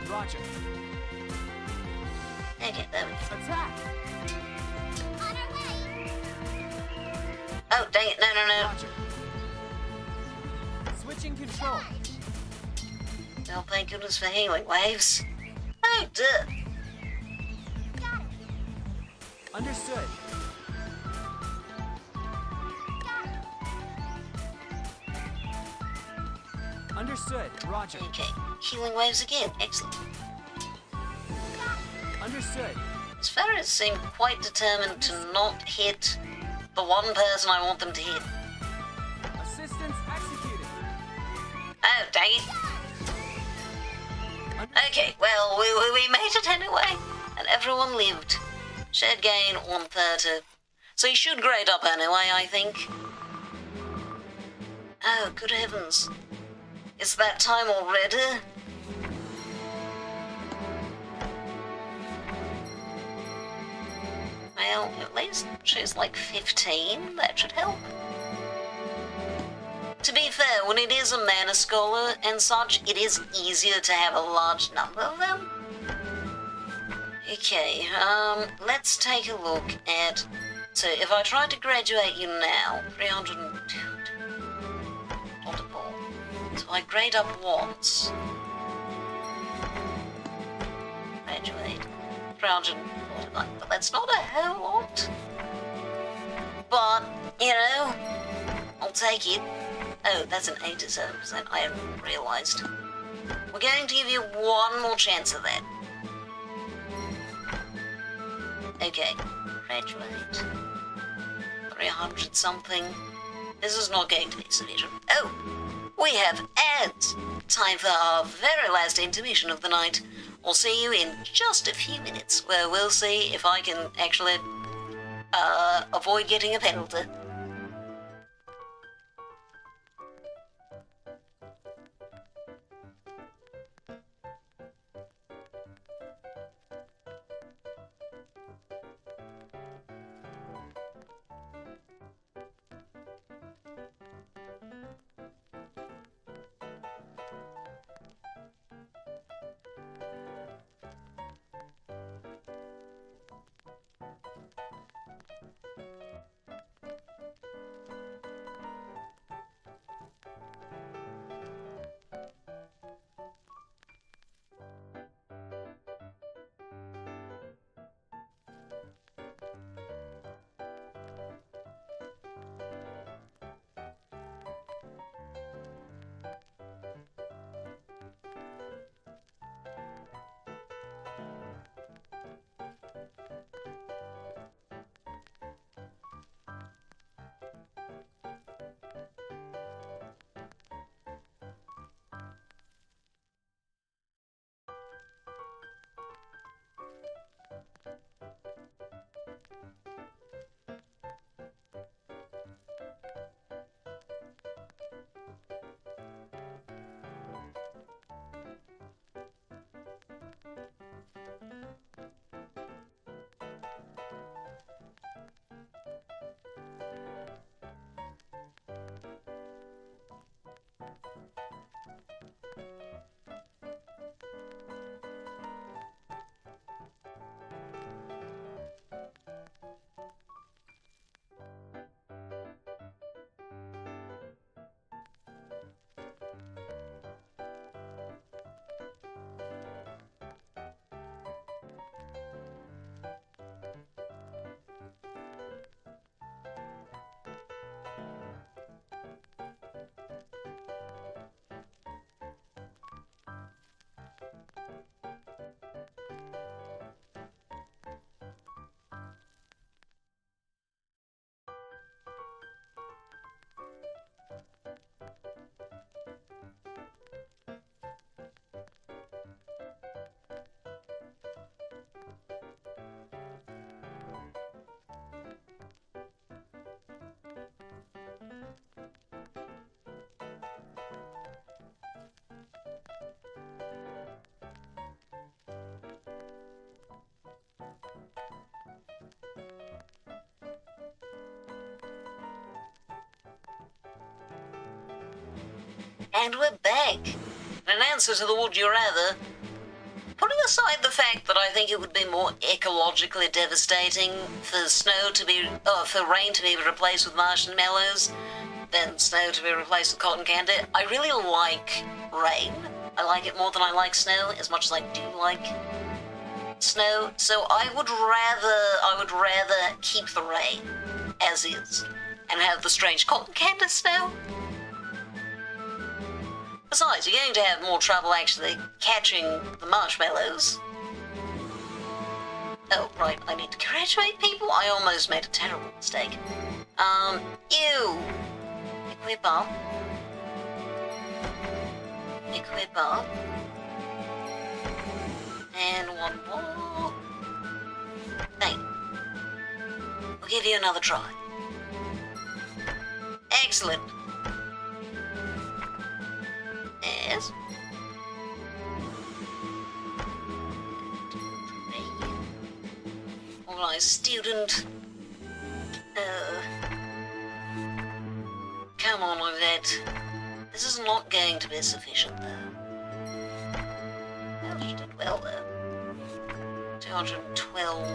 Roger. Okay, there we go. Attack! On our way. Oh, dang it, no. Roger. Switching control. Oh, thank goodness for healing waves. Oh, duh. Got it. Understood. Got it. Understood. Roger. Okay, healing waves again, excellent. Understood. As far as seem quite determined to not hit the one person I want them to hit. Assistance executed. Oh, dang it. Okay, well, we made it anyway, and everyone lived. Shared gain 130. So you should grade up anyway, I think. Oh, good heavens. It's that time already? Well, at least she's like 15, that should help. To be fair, when it is a mana scholar and such, it is easier to have a large number of them. Okay, let's take a look at... So, if I try to graduate you now, 302... Not a ball. So I grade up once. Graduate. 349, but that's not a whole lot. But, you know, I'll take it. Oh, that's an 87%, I hadn't realised. We're going to give you one more chance of that. Okay, graduate. 300 something. This is not going to be sufficient. Oh, we have ads. Time for our very last intermission of the night. We'll see you in just a few minutes, where we'll see if I can actually avoid getting a penalty. And we're back. In answer to the would you rather, Putting aside the fact that I think it would be more ecologically devastating for for rain to be replaced with marshmallows than snow to be replaced with cotton candy, I really like rain. I like it more than I like snow, as much as I do like snow. So I would rather keep the rain as is and have the strange cotton candy snow. Besides, you're going to have more trouble actually catching the marshmallows. Oh, right, I need to congratulate people. I almost made a terrible mistake. You. Equip up. Equip up. And one more. Hey. We'll give you another try. Excellent. Yes. Alright, student. Come on, Yvette. This is not going to be sufficient, though. Well, she did well, though. 212.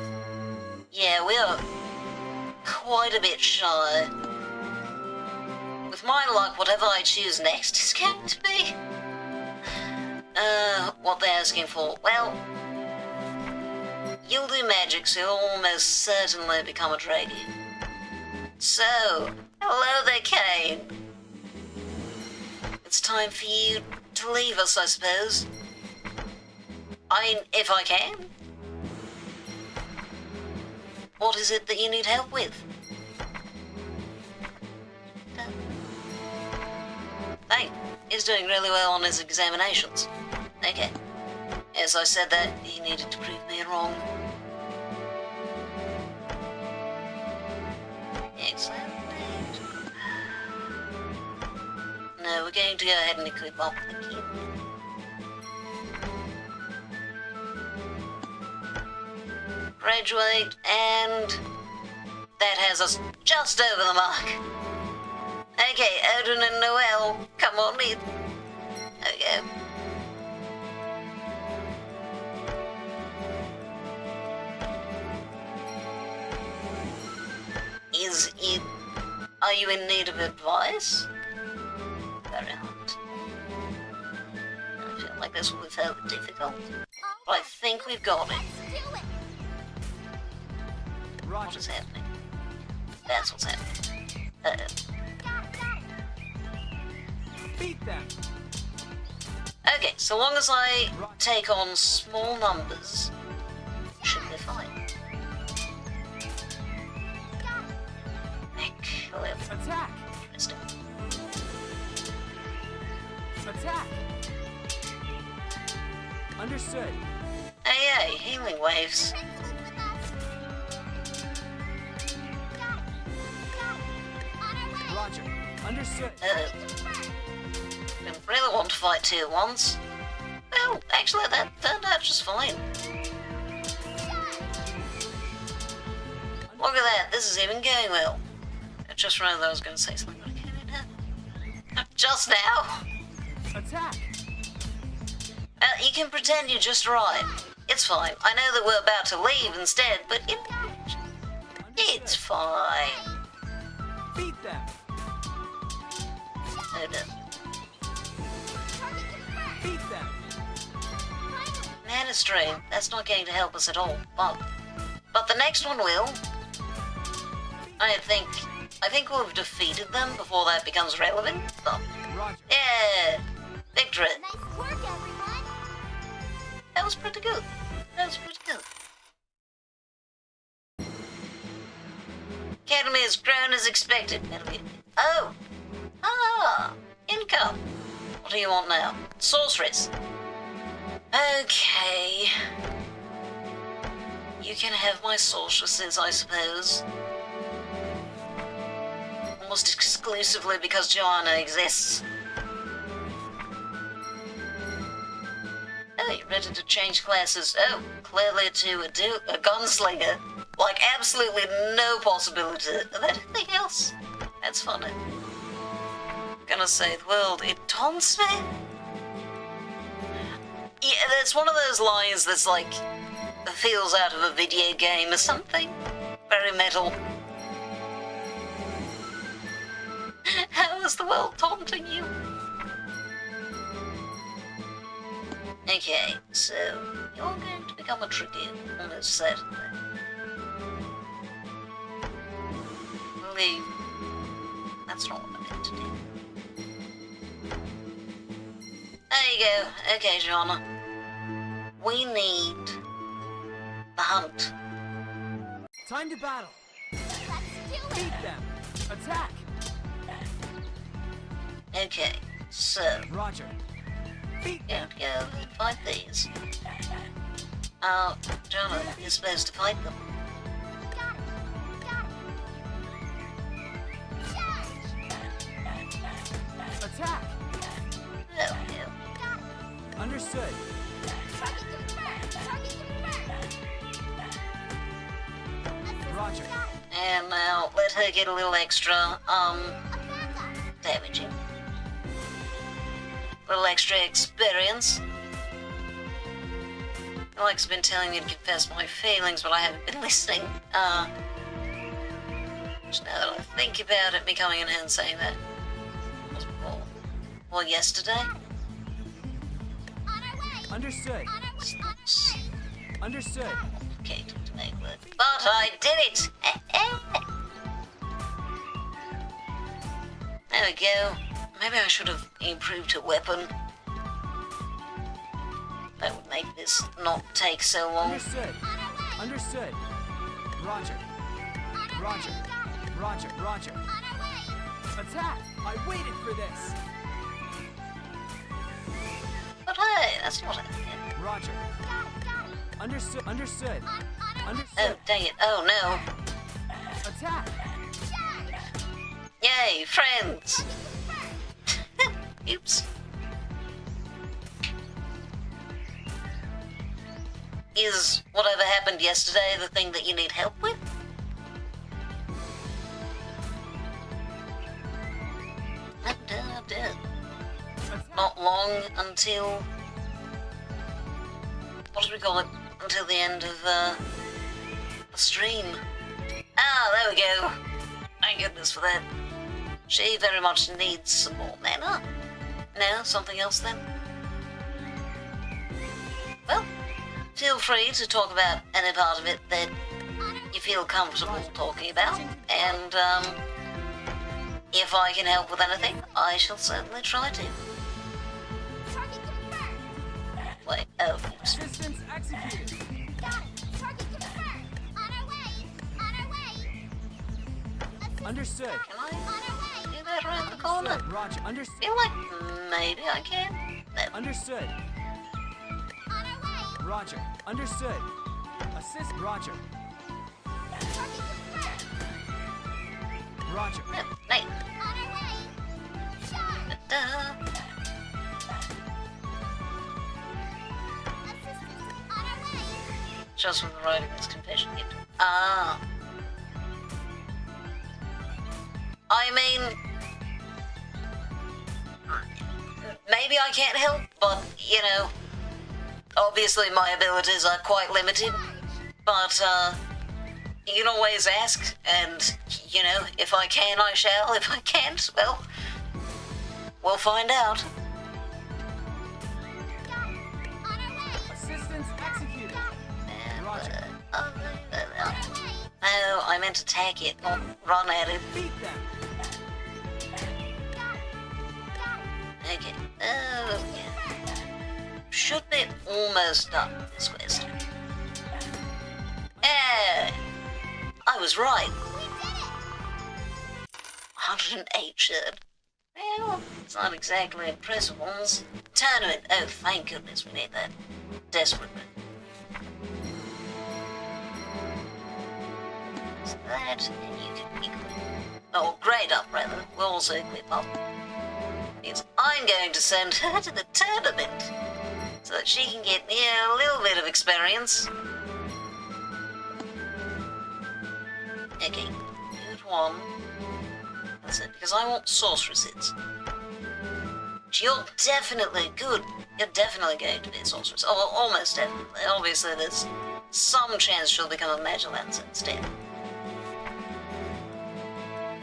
Yeah, we are quite a bit shy. With my luck, whatever I choose next is going to be... what they're asking for. Well, you'll do magic, so you'll almost certainly become a tradie. So, hello there, Kane. It's time for you to leave us, I suppose. If I can. What is it that you need help with? Hey, he's doing really well on his examinations. Okay. As I said that, he needed to prove me wrong. Excellent. No, we're going to go ahead and equip up the kid. Graduate, and that has us just over the mark. Okay, Odin and Noel, come on in. Okay. Are you in need of advice? Very hard. I feel like this will be fairly difficult. But I think we've got it. What is happening? That's what's happening. Beat them. Okay, so long as I take on small numbers, should be fine. Attack! Interesting. Attack! Understood. Hey, healing waves. Roger. Understood. Didn't really want to fight tier 1s. Well, actually, that turned out just fine. Look at that, this is even going well. I just remembered I was going to say something, but I can't do that. Just now. Attack! You can pretend you just arrived. It's fine. I know that we're about to leave instead, but it's fine. Beat them! Oh no. Beat them! Mana stream, that's not going to help us at all. But the next one will. I think we've defeated them before that becomes relevant. So, Roger. yeah, victory. Nice work, everyone. That was pretty good. That was pretty good. Academy has grown as expected. Oh! Ah! Income! What do you want now? Sorceress. Okay. You can have my sorceresses, I suppose. Almost exclusively because Joanna exists. Oh, you're ready to change classes. Oh, clearly to a gunslinger. Like, absolutely no possibility of anything else. That's funny. Gonna save the world. It taunts me? Yeah, that's one of those lines that's like, feels out of a video game or something. Very metal. How is the world taunting you? Okay, so you're going to become a Dragoon, almost certainly. Leave. That's not what I meant to do. There you go. Okay, Shauna. We need the hunt. Time to battle. Let's do it. Beat them. Attack. Okay, so Roger. Beat them. go and fight these. Shauna, you're supposed to fight them. Got it. Got it. Charge. Attack. Oh, no. Got it. Understood. Target confirmed. Target confirmed. Roger. Got it. And now let her get a little extra, A backup. damaging. A little extra experience. Alex has been telling me to confess my feelings, but I haven't been listening. Just now that I think about it, me coming in here and saying that. Well, yesterday? On our way. Understood. On our way. On our way. Understood. Okay, to make work. But I did it! There we go. Maybe I should have improved her weapon. That would make this not take so long. Understood. On our way. Understood. Roger. On our Roger. way. Got it. Roger. Roger. On our way. Attack. I waited for this. But hey, that's not it. Roger. Got it. Got it. Understood. Understood. On our Understood. Oh, dang it. Oh, no. Attack. charge. Yay, friends! Oops. Is whatever happened yesterday the thing that you need help with? Attack. Not long until... what do we call it? Until the end of the stream. Ah, there we go. Thank goodness for that. She very much needs some more mana. No, something else then? Well, feel free to talk about any part of it that you feel comfortable talking about, and if I can help with anything, I shall certainly try to. Target confirmed. Wait, oh, oops. Systems executed. Got it. Target confirmed. On our way. On our way. Understood. Can I On our way. do that around the corner? Understood. Roger. Understood. Feel like maybe I can. No. Understood. On our way. Roger. Understood. Assist. Roger. Target confirmed. Roger. No, wait. On our way. Charge. Duh. Assistance. On our way. Just with the writing this confession gift. Ah. I mean, maybe I can't help, but, you know, obviously my abilities are quite limited, but, you can always ask, and, you know, if I can, I shall. If I can't, well, we'll find out. Got it. On our way. Assistance executed. Roger. On our way. No, I meant attack it, not run at it. Beat them. Got it. Got it. Okay. Oh, yeah. Should be almost done with this quest. Eh, I was right. We did it. 108 shirt. Well, it's not exactly impressive ones. Tournament. Oh, thank goodness we need that. Desperately. So that, and you can equip. Oh, grade up, rather. We'll also equip up. Means I'm going to send her to the tournament so that she can get a little bit of experience. Okay, good one. That's it, because I want sorceresses. You're definitely good. You're definitely going to be a sorceress. Or almost definitely. Obviously, there's some chance she'll become a magic lancer instead.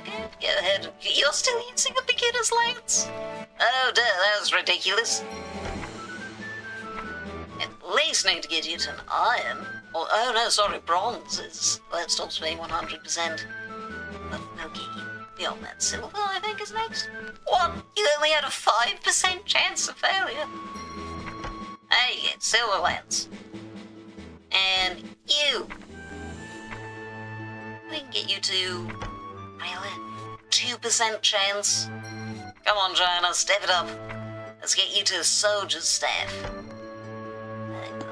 Okay, go ahead. You're still using a beginner's lance? Oh dear, that was ridiculous. At least need to get you to an iron. Or, oh no, sorry, bronze. Well, it stops being 100%. But okay. Beyond that, silver, I think, is next. What? You only had a 5% chance of failure? Hey, you get silver lance. And you. We can get you to... really? 2% chance? Come on, Joanna, step it up. Let's get you to soldier's staff. There you go.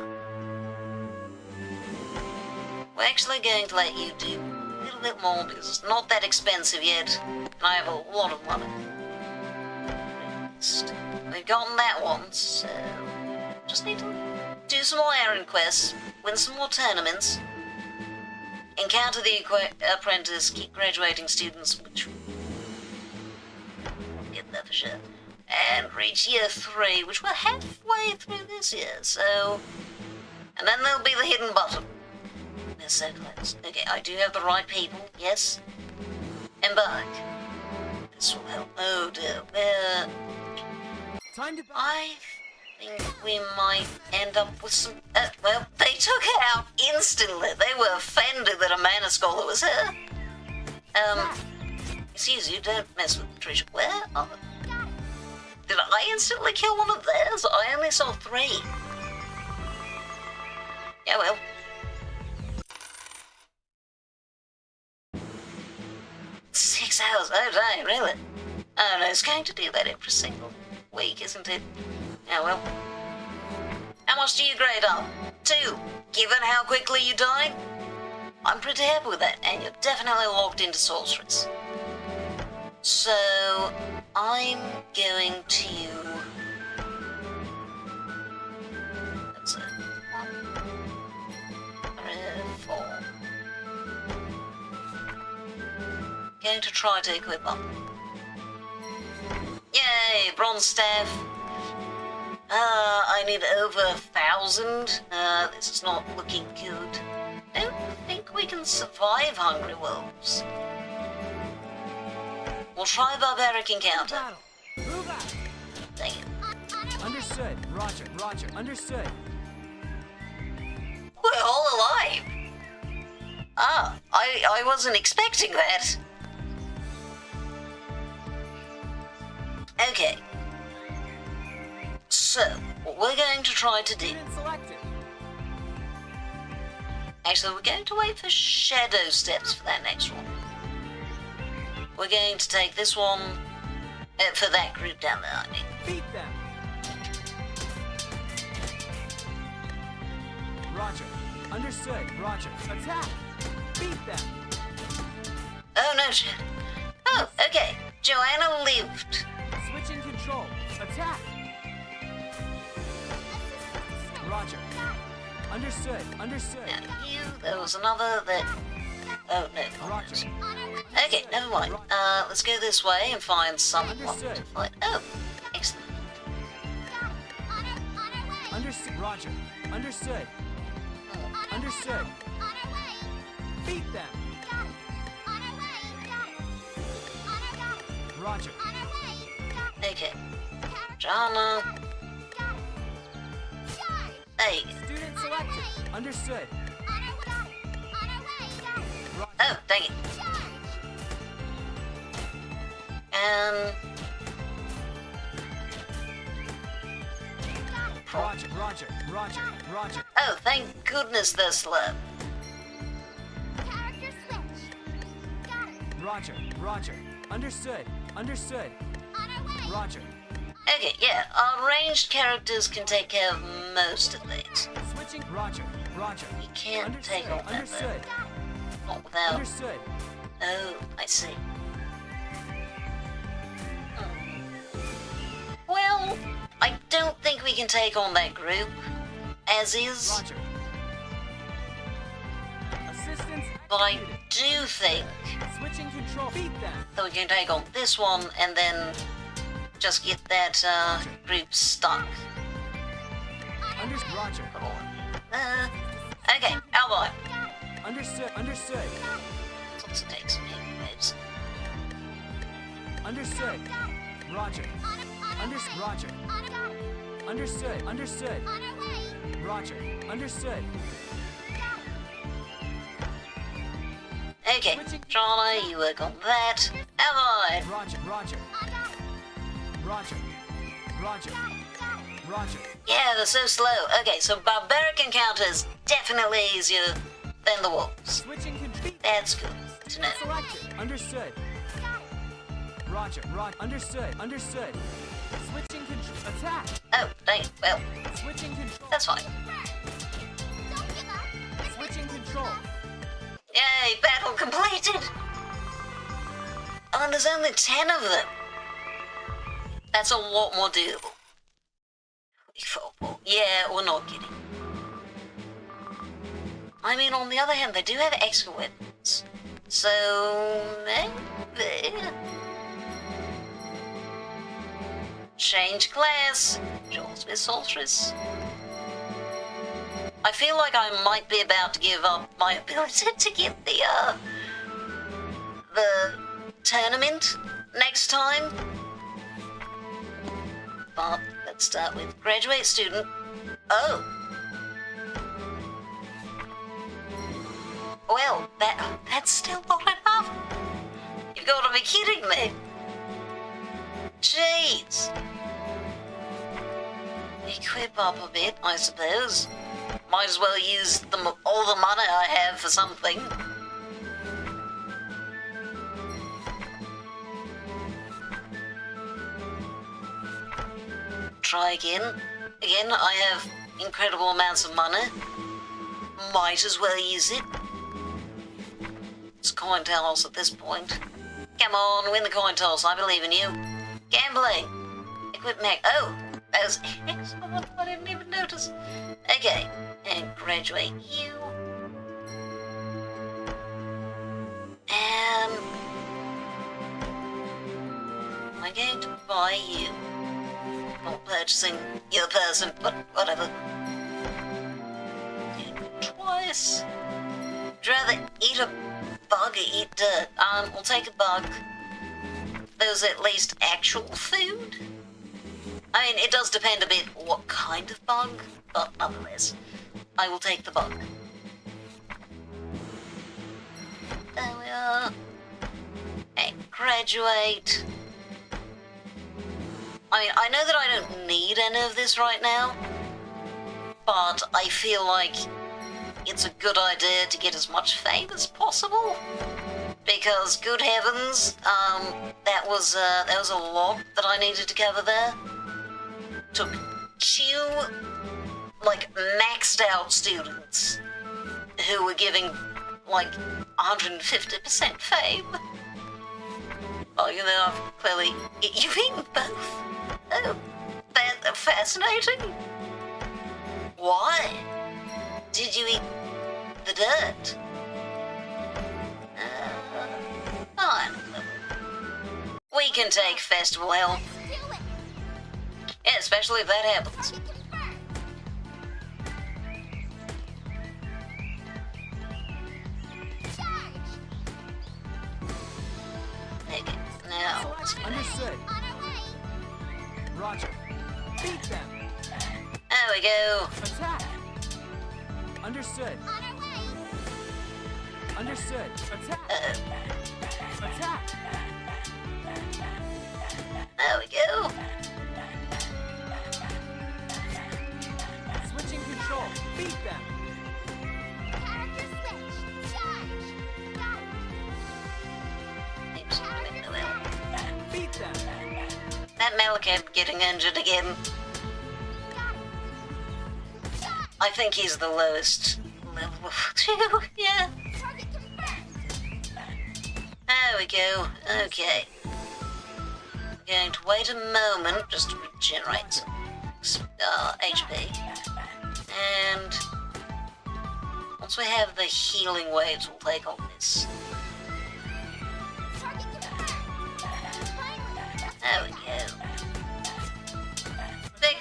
We're actually going to let you do a little bit more because it's not that expensive yet, and I have a lot of money. We've gotten that one, so just need to do some more errand quests, win some more tournaments, encounter the apprentice, keep graduating students, which we'll get that for sure, and reach year 3, which we're halfway through this year, so, and then there'll be the hidden button. They're so close. Okay, I do have the right people, yes. Embark. This will help. Oh dear, Time to I think we might end up with some... well, they took it out instantly. They were offended that a mana scholar was here. Excuse you, don't mess with Patricia. Where are they? Did I instantly kill one of theirs? I only saw 3. Yeah, well. Six hours, oh dang, really? Oh no, it's going to do that every single week, isn't it? Yeah, well. How much do you grade up? 2. Given how quickly you died? I'm pretty happy with that, and you're definitely locked into sorceress. So, I'm going to... That's it. 1, 3, 4. Going to try to equip up. Yay, bronze staff. I need over 1,000. This is not looking good. Don't think we can survive Hungry Wolves. We'll try barbaric encounter. Move out. Dang it. Understood. Roger. Roger. Understood. We're all alive. Ah, I wasn't expecting that. Okay. So, what we're going to try to do... Student selected. Actually, we're going to wait for shadow steps for that next one. We're going to take this one for that group down there, I mean. Beat them. Roger. Understood. Roger. Attack. Beat them. Oh, no shit. Oh, okay. Joanna lived. Switching control. Attack. Roger. Understood. Understood. Now, you, there was another that... Oh, no. Roger. Okay, never mind. Let's go this way and find someone to fight. Oh, excellent. Understood. Roger. Understood. Understood. Beat them. Roger. Okay. Jana. Hey. Student selected. Understood. Oh, dang it. Roger, Roger, Roger, Roger. Oh, thank goodness they're slow. Character switch. Got it. Roger, Roger. Understood. Understood. On our way. Roger. Okay, yeah, our ranged characters can take care of most of these. Switching. Roger, Roger. We can't take on that, though. Understood. Not without... Understood. Oh, I see. Well, I don't think we can take on that group, as is, Roger. Assistance. but I executed. do think Switching control. Beat them. that we can take on this one and then just get that group stuck. Roger. Okay, ally. Understood. Understood. Let's take some waves. Understood. Roger. Roger. Understood. Understood. On our way. Roger. Understood. Okay, Charlie, you work on that. Ally. Roger. Roger. Roger. Roger. Roger. Yeah, they're so slow. Okay, so barbaric encounters definitely easier than the wolves. Switching control. That's good to know. Selected. Understood. Roger. Roger. Understood. Understood. Switching control. Attack. Oh, dang it. Well, Switching control. that's fine. Don't give up. Switching control. Yay, battle completed! And there's only 10 of them. That's a lot more doable. Yeah, we're not kidding. I mean, on the other hand, they do have extra weapons. So, maybe... Change class. Jaws with Sorceress. I feel like I might be about to give up my ability to get the tournament next time. But let's start with graduate student. Oh. Well, that's still not enough. You've got to be kidding me. Jeez. Equip up a bit, I suppose. Might as well use all the money I have for something. Try again. Again, I have incredible amounts of money. Might as well use it. It's coin toss at this point. Come on, win the coin toss. I believe in you. Gambling. Equip Mac. Oh, that was excellent. I didn't even notice. Okay, and graduate you. And I'm going to buy you. Not purchasing your person, but whatever. Twice. Would you rather eat a bug or eat dirt? We'll take a bug. There's at least actual food. I mean, it does depend a bit what kind of bug, but nonetheless, I will take the bug. There we are. And graduate. I mean, I know that I don't need any of this right now, but I feel like it's a good idea to get as much fame as possible. Because, good heavens, that was a lot that I needed to cover there. Took 2, like, maxed out students who were giving, like, 150% fame. Oh, you know, I've clearly... You've eaten both? Oh, that's fascinating. Why did you eat the dirt? Fine. We can take festival health. Do it. Yeah, especially if that happens. Target confirmed. Charge. Okay, now let's go. Understood. On our way. Roger. Beat them. There we go. Attack. Understood. On our way. Understood. Attack. Attack. There we go. Switching control. Beat them. Character switch. Charge. Got it. Oops, wait, well, Beat them. that Mel kept getting injured again. Got it. Charge. I think he's the lowest level too. Yeah. Target confirmed. There we go. Okay. I'm going to wait a moment just to regenerate some HP. And once we have the healing waves, we'll take on this. Target confirmed. Finally. There we go.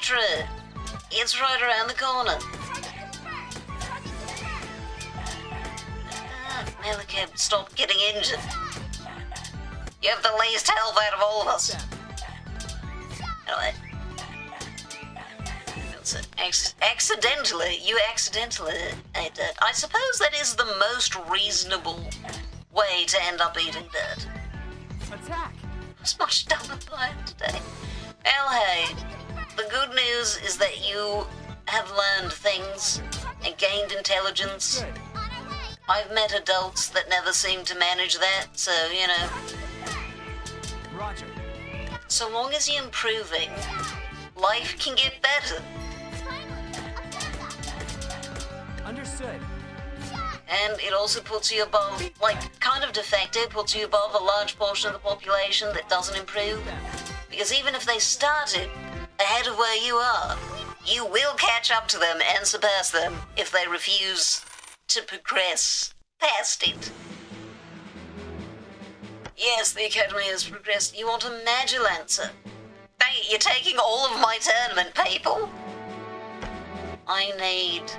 retro. It's right around the corner. Malachab, stop getting injured. You have the least health out of all of us. Anyway. You accidentally ate dirt. I suppose that is the most reasonable way to end up eating dirt. Attack! I was much dumber by it today. Well, hey, the good news is that you have learned things and gained intelligence. Good. I've met adults that never seem to manage that, so, you know. Roger. So long as you're improving, life can get better. Understood. And it also puts you above, like, kind of de facto, puts you above a large portion of the population that doesn't improve. Because even if they started ahead of where you are, you will catch up to them and surpass them if they refuse to progress past it. Yes, the Academy has progressed. You want a Magilancer? Dang it, you're taking all of my tournament, people. I need...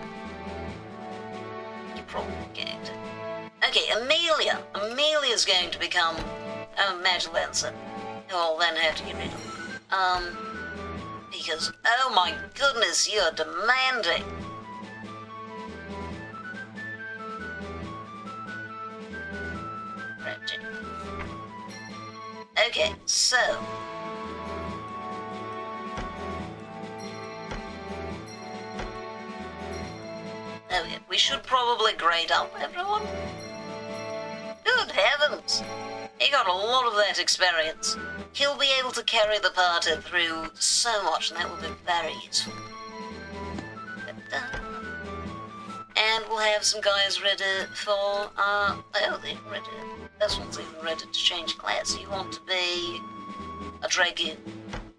You probably get. Okay, Amelia. Amelia's going to become a Magilancer. Who I'll then have to get rid of. Because, oh my goodness, you're demanding. Okay, so... Okay, we should probably grade up everyone. Good heavens! He got a lot of that experience. He'll be able to carry the party through so much, and that will be very useful. And we'll have some guys ready for, oh, they're ready. This one's even ready to change class. You want to be a Dragoon.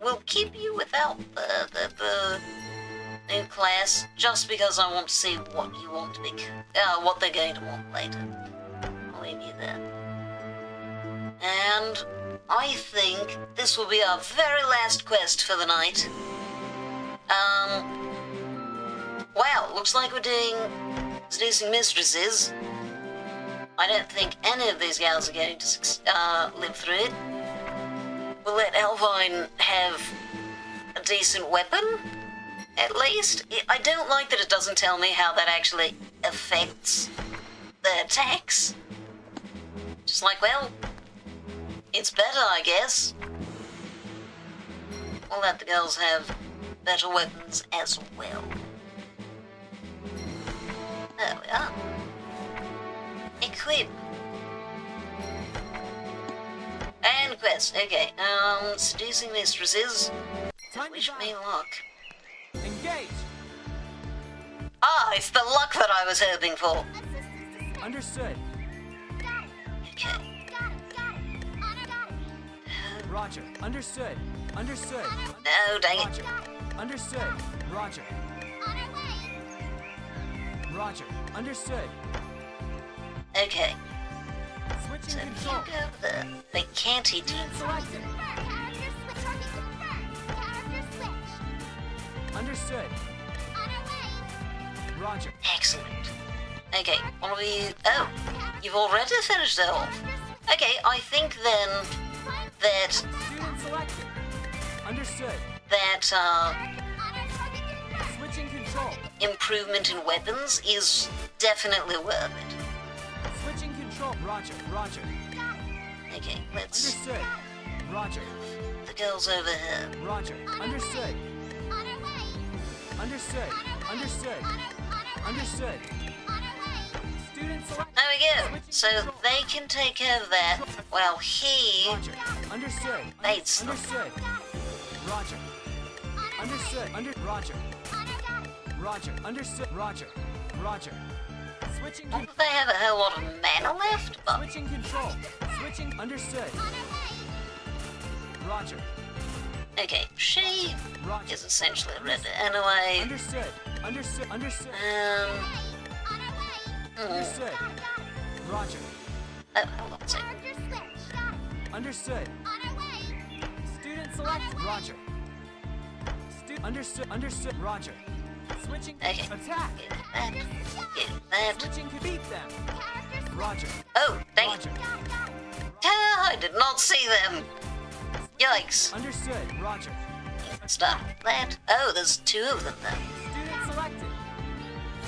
We'll keep you without the new class, just because I want to see what you want to be, what they're going to want later. I'll leave you there. And I think this will be our very last quest for the night. Wow, looks like we're doing seducing mistresses. I don't think any of these gals are going to live through it. We'll let Elvine have a decent weapon, at least. I don't like that it doesn't tell me how that actually affects the attacks. Just like, well, it's better, I guess. We'll let the girls have better weapons as well. There we are. Equip. And quest. Okay. Seducing mistresses. Wish me luck. Engage. Ah, it's the luck that I was hoping for. Understood. Okay. Roger. Understood. Understood. No, dang it. Roger. Understood. Roger. Roger. Understood. Okay. Switching So if you control. go over there, they can't hit you. Selected. Understood. Roger. Excellent. Okay, what are we... Oh, you've already finished it off. Okay, I think then that... Student selected. Understood. Switching control. Improvement in weapons is definitely worth it. Switching control. Roger. Roger. Okay, let's... Understood. Roger. The girls over here. Roger. Understood. Understood. Understood. Understood. Student select. There we go. So they can take care of that while he... Roger. Understood. Bates them. Understood. Roger. Understood. Roger. Roger. Understood. Roger. Roger. Switching Not that they have a hell lot of mana left, but... Switching control. Switching. Understood. Roger. Okay, she Roger. is essentially ready anyway. Understood. Understood. Understood. Understood. Roger. Oh, hold on a second. Understood. Student select. Roger. Understood. Understood. Roger. Switching. Okay. Attack. Get that. Switching to beat them. Roger. Oh, dang it. Roger. Ah, I did not see them. Yikes. Understood. Roger. Stop that. Oh, there's two of them then. Student selected.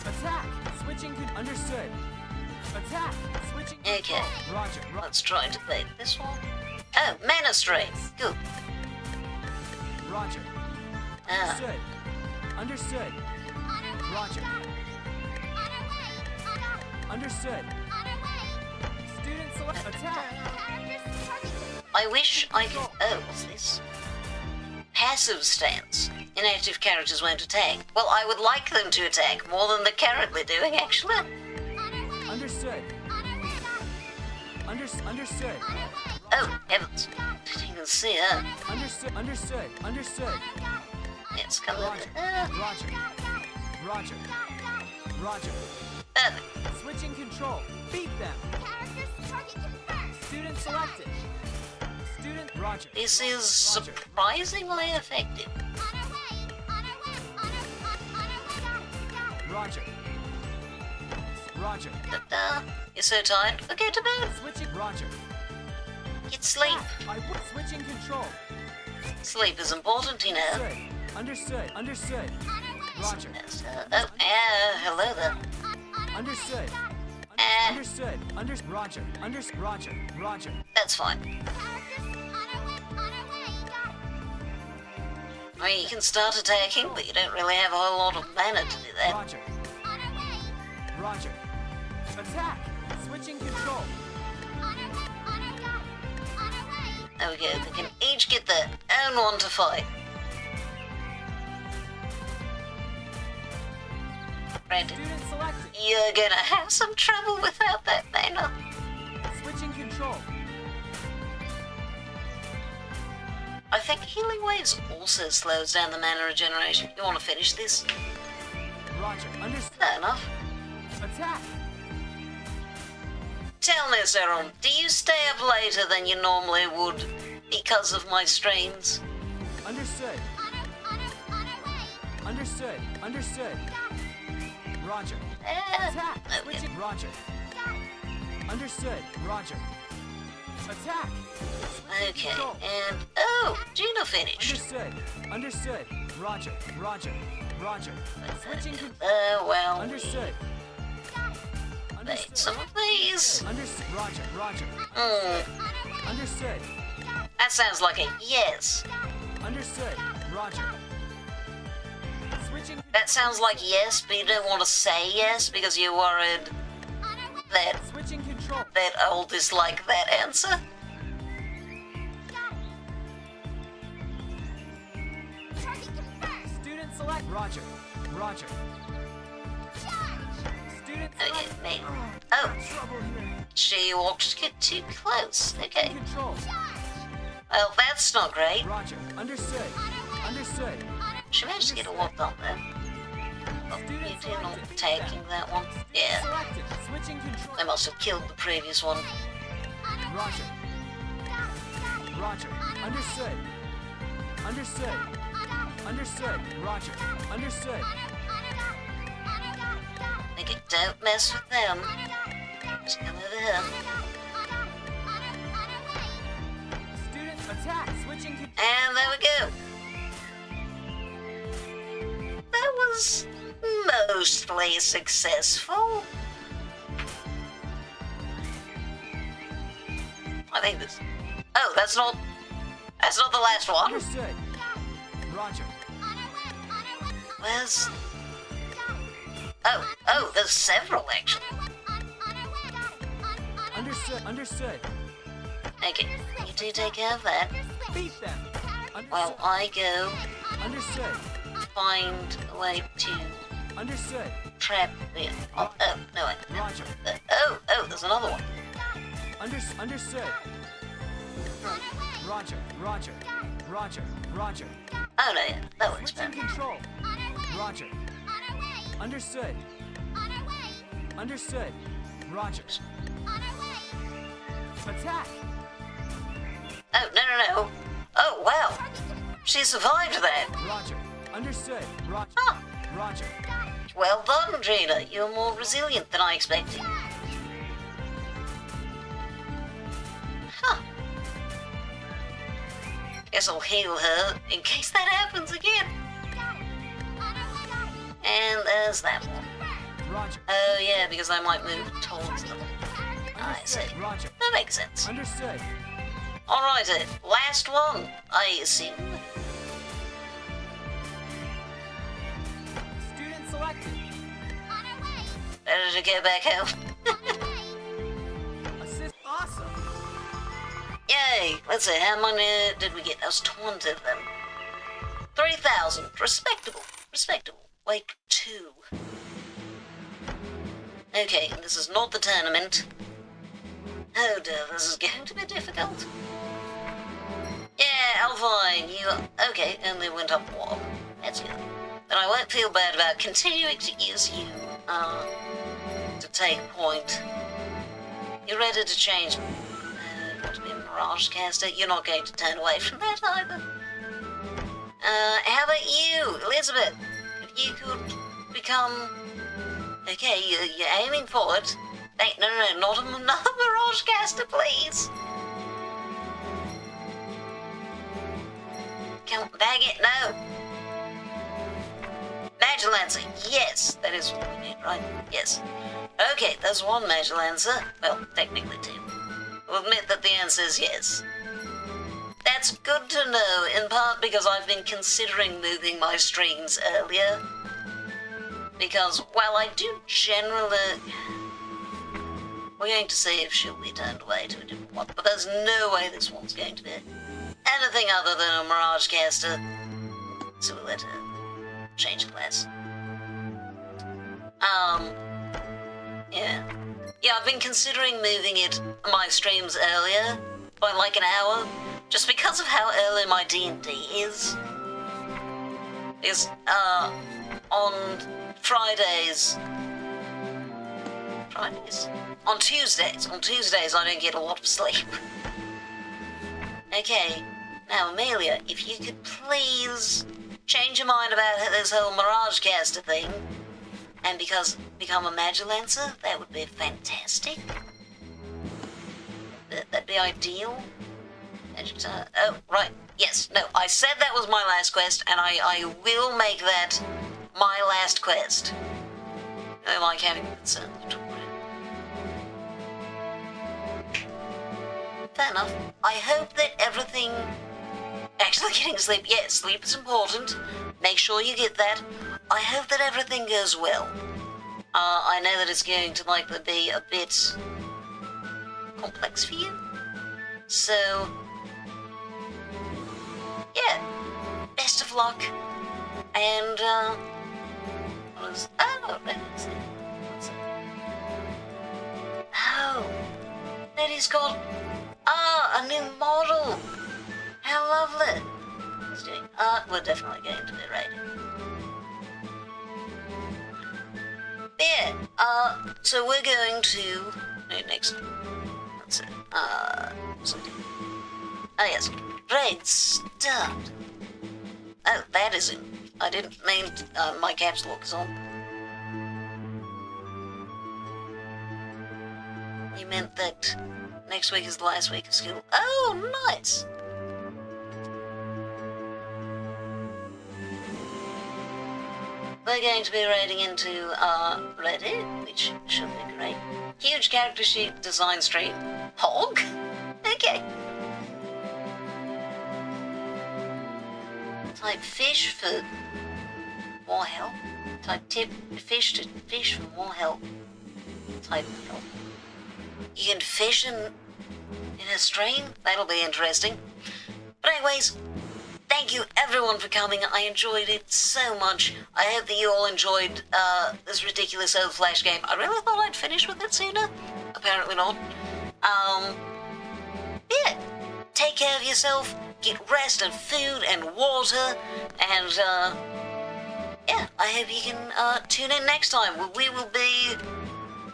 Attack. Switching to understood. Attack. Switching. Okay. Control. Roger. Let's try to beat this one. Oh, mana strain. Good. Roger. Ah, Understood. Understood. Roger. Understood. Student select. Attack. I wish I could. Oh, what's this? Passive stance. Inactive characters won't attack. Well, I would like them to attack more than they're currently doing, actually. Understood. Understood. Oh, heavens. Didn't even see her. Understood. Understood. Understood. It's coming. Roger. Roger. Roger. Roger. Perfect. Switching control. Beat them. Student selected. Student Roger. This is surprisingly effective. Roger. Roger. Da-da. You're so tired. Go get to bed. Switching Roger. Get sleep. Switching control. Sleep is important, you know. Understood. Understood. Roger. Oh, hello there. Understood. Ah, Understood. Roger. Roger. Roger. that's fine. I mean, you can start attacking, but you don't really have a whole lot of mana to do that. Roger. Roger. Attack. Switching control. There we go. They can each get their own one to fight. Brandon, Student selected. you're gonna have some trouble without that mana. Switching control. I think Healing Waves also slows down the mana regeneration. You want to finish this? Roger. Understood. Fair enough. Attack. Tell me, Zeron, do you stay up later than you normally would because of my streams? Understood. Understood. Understood. Roger. Attack. Okay. Switching. Roger. Understood. Roger. Attack. Okay, and oh, Gina finished. Understood. Understood. Roger. Roger. Roger. Switching. Well, Understood. wait, some of these. Understood. Roger. Roger. Hmm, Understood. that sounds like a yes. Understood. Roger. Switching. That sounds like yes, but you don't want to say yes because you're worried that Switching control. I'll dislike that answer. Student select. Roger. Roger. Student Okay, select. me. Oh, Trouble here. she walked too close. Okay, Control. well, that's not great. Roger. Understood. Understood. She managed to get a walk on there. Oh, you did not taking that one. Yeah, Selected. Switching control. they must have killed the previous one. Roger. Roger. Understood. Understood. Understood. Roger. Understood. Okay, don't mess with them. Just come over here. Student attack. Switching control. And there we go. That was mostly successful. I think this. Oh, that's not the last one. Understood. Roger. Where's? Oh, there's several actually. Understood. Understood. Okay, you do take care of that. Beat them. While I go Understood. find a way to Understood. trap the. Oh, no wait. Roger. Oh, there's another one. Understood. Roger. Roger. Roger. Roger. Oh no, yeah, that works Switching better. control. Roger. Understood. Understood. Roger. Attack. Oh no. Oh wow, she survived that. Roger. Understood. Roger. Ah, Roger. well done, Gina. You're more resilient than I expected. Huh. Guess I'll heal her in case that happens again. And there's that one. Roger. Oh yeah, because I might move towards them. I see. Understood. Roger. That makes sense. Understood. Alright then, last one, I assume. Student selected. Better to go back home. Assist. Awesome. Yay! Let's see, how many did we get? That was 20 of them. 3,000. Respectable. Respectable. Like 2. Okay, this is not the tournament. Oh dear, this is going to be difficult. Yeah, Alpine, you... Okay, only went up 1. That's good. Then I won't feel bad about continuing to use you, to take point. You're ready to change... you want to be a Mirage caster? You're not going to turn away from that either. How about you, Elizabeth? If you could become... Okay, you're aiming for it. No, not another Mirage caster, please. Come on, bag it, no. Major Lancer, yes, that is what we need, right? Yes. Okay, there's 1 Major Lancer. Well, technically 2. We'll admit that the answer is yes. That's good to know, in part because I've been considering moving my streams earlier. Because, while I do generally... We're going to see if she'll be turned away to a different one, but there's no way this one's going to be anything other than a Mirage caster. So we'll let her change class. Yeah. Yeah, I've been considering moving my streams earlier, by like an hour, just because of how early my D&D is. Because, on Fridays... On Tuesdays I don't get a lot of sleep. Okay, now Amelia, if you could please change your mind about this whole Mirage caster thing, and become a Magilancer, that would be fantastic. That'd be ideal. Oh, right, yes, no, I said that was my last quest, and I will make that my last quest. I like having concerns at all. Fair enough. I hope that everything... Actually getting sleep. Yes, sleep is important. Make sure you get that. I hope that everything goes well. I know that it's going to likely be a bit... complex for you. So... yeah. Best of luck. And, what is... Oh, what's it? Oh. Betty's got... a new model! How lovely! What's doing? We're definitely going to be ready. Yeah, so we're going to... next... That's it. What's it? Oh, yes. Raid start. Oh, that isn't... I didn't mean... my caps lock is on. You meant that... next week is the last week of school. Oh, nice! We're going to be raiding into Reddit, which should be great. Huge character sheet design stream. Hog? Okay. Type fish for more help. Type tip fish to fish for more help. Type help. You can fish in a stream? That'll be interesting. But anyways, thank you everyone for coming. I enjoyed it so much. I hope that you all enjoyed this ridiculous old Flash game. I really thought I'd finish with it sooner. Apparently not. Yeah. Take care of yourself. Get rest and food and water. And, yeah, I hope you can tune in next time. We will be...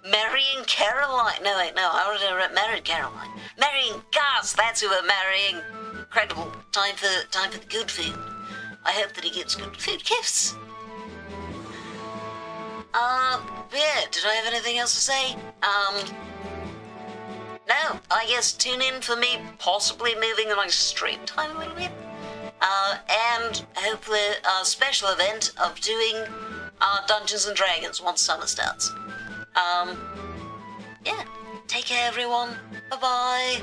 marrying Caroline. No, wait, no, I already married Caroline. Marrying Gus, that's who we're marrying. Incredible. Time for the good food. I hope that he gets good food gifts. Yeah, did I have anything else to say? No, I guess tune in for me possibly moving my stream time a little bit. And hopefully a special event of doing Dungeons and Dragons once summer starts. Yeah, take care everyone. Bye-bye.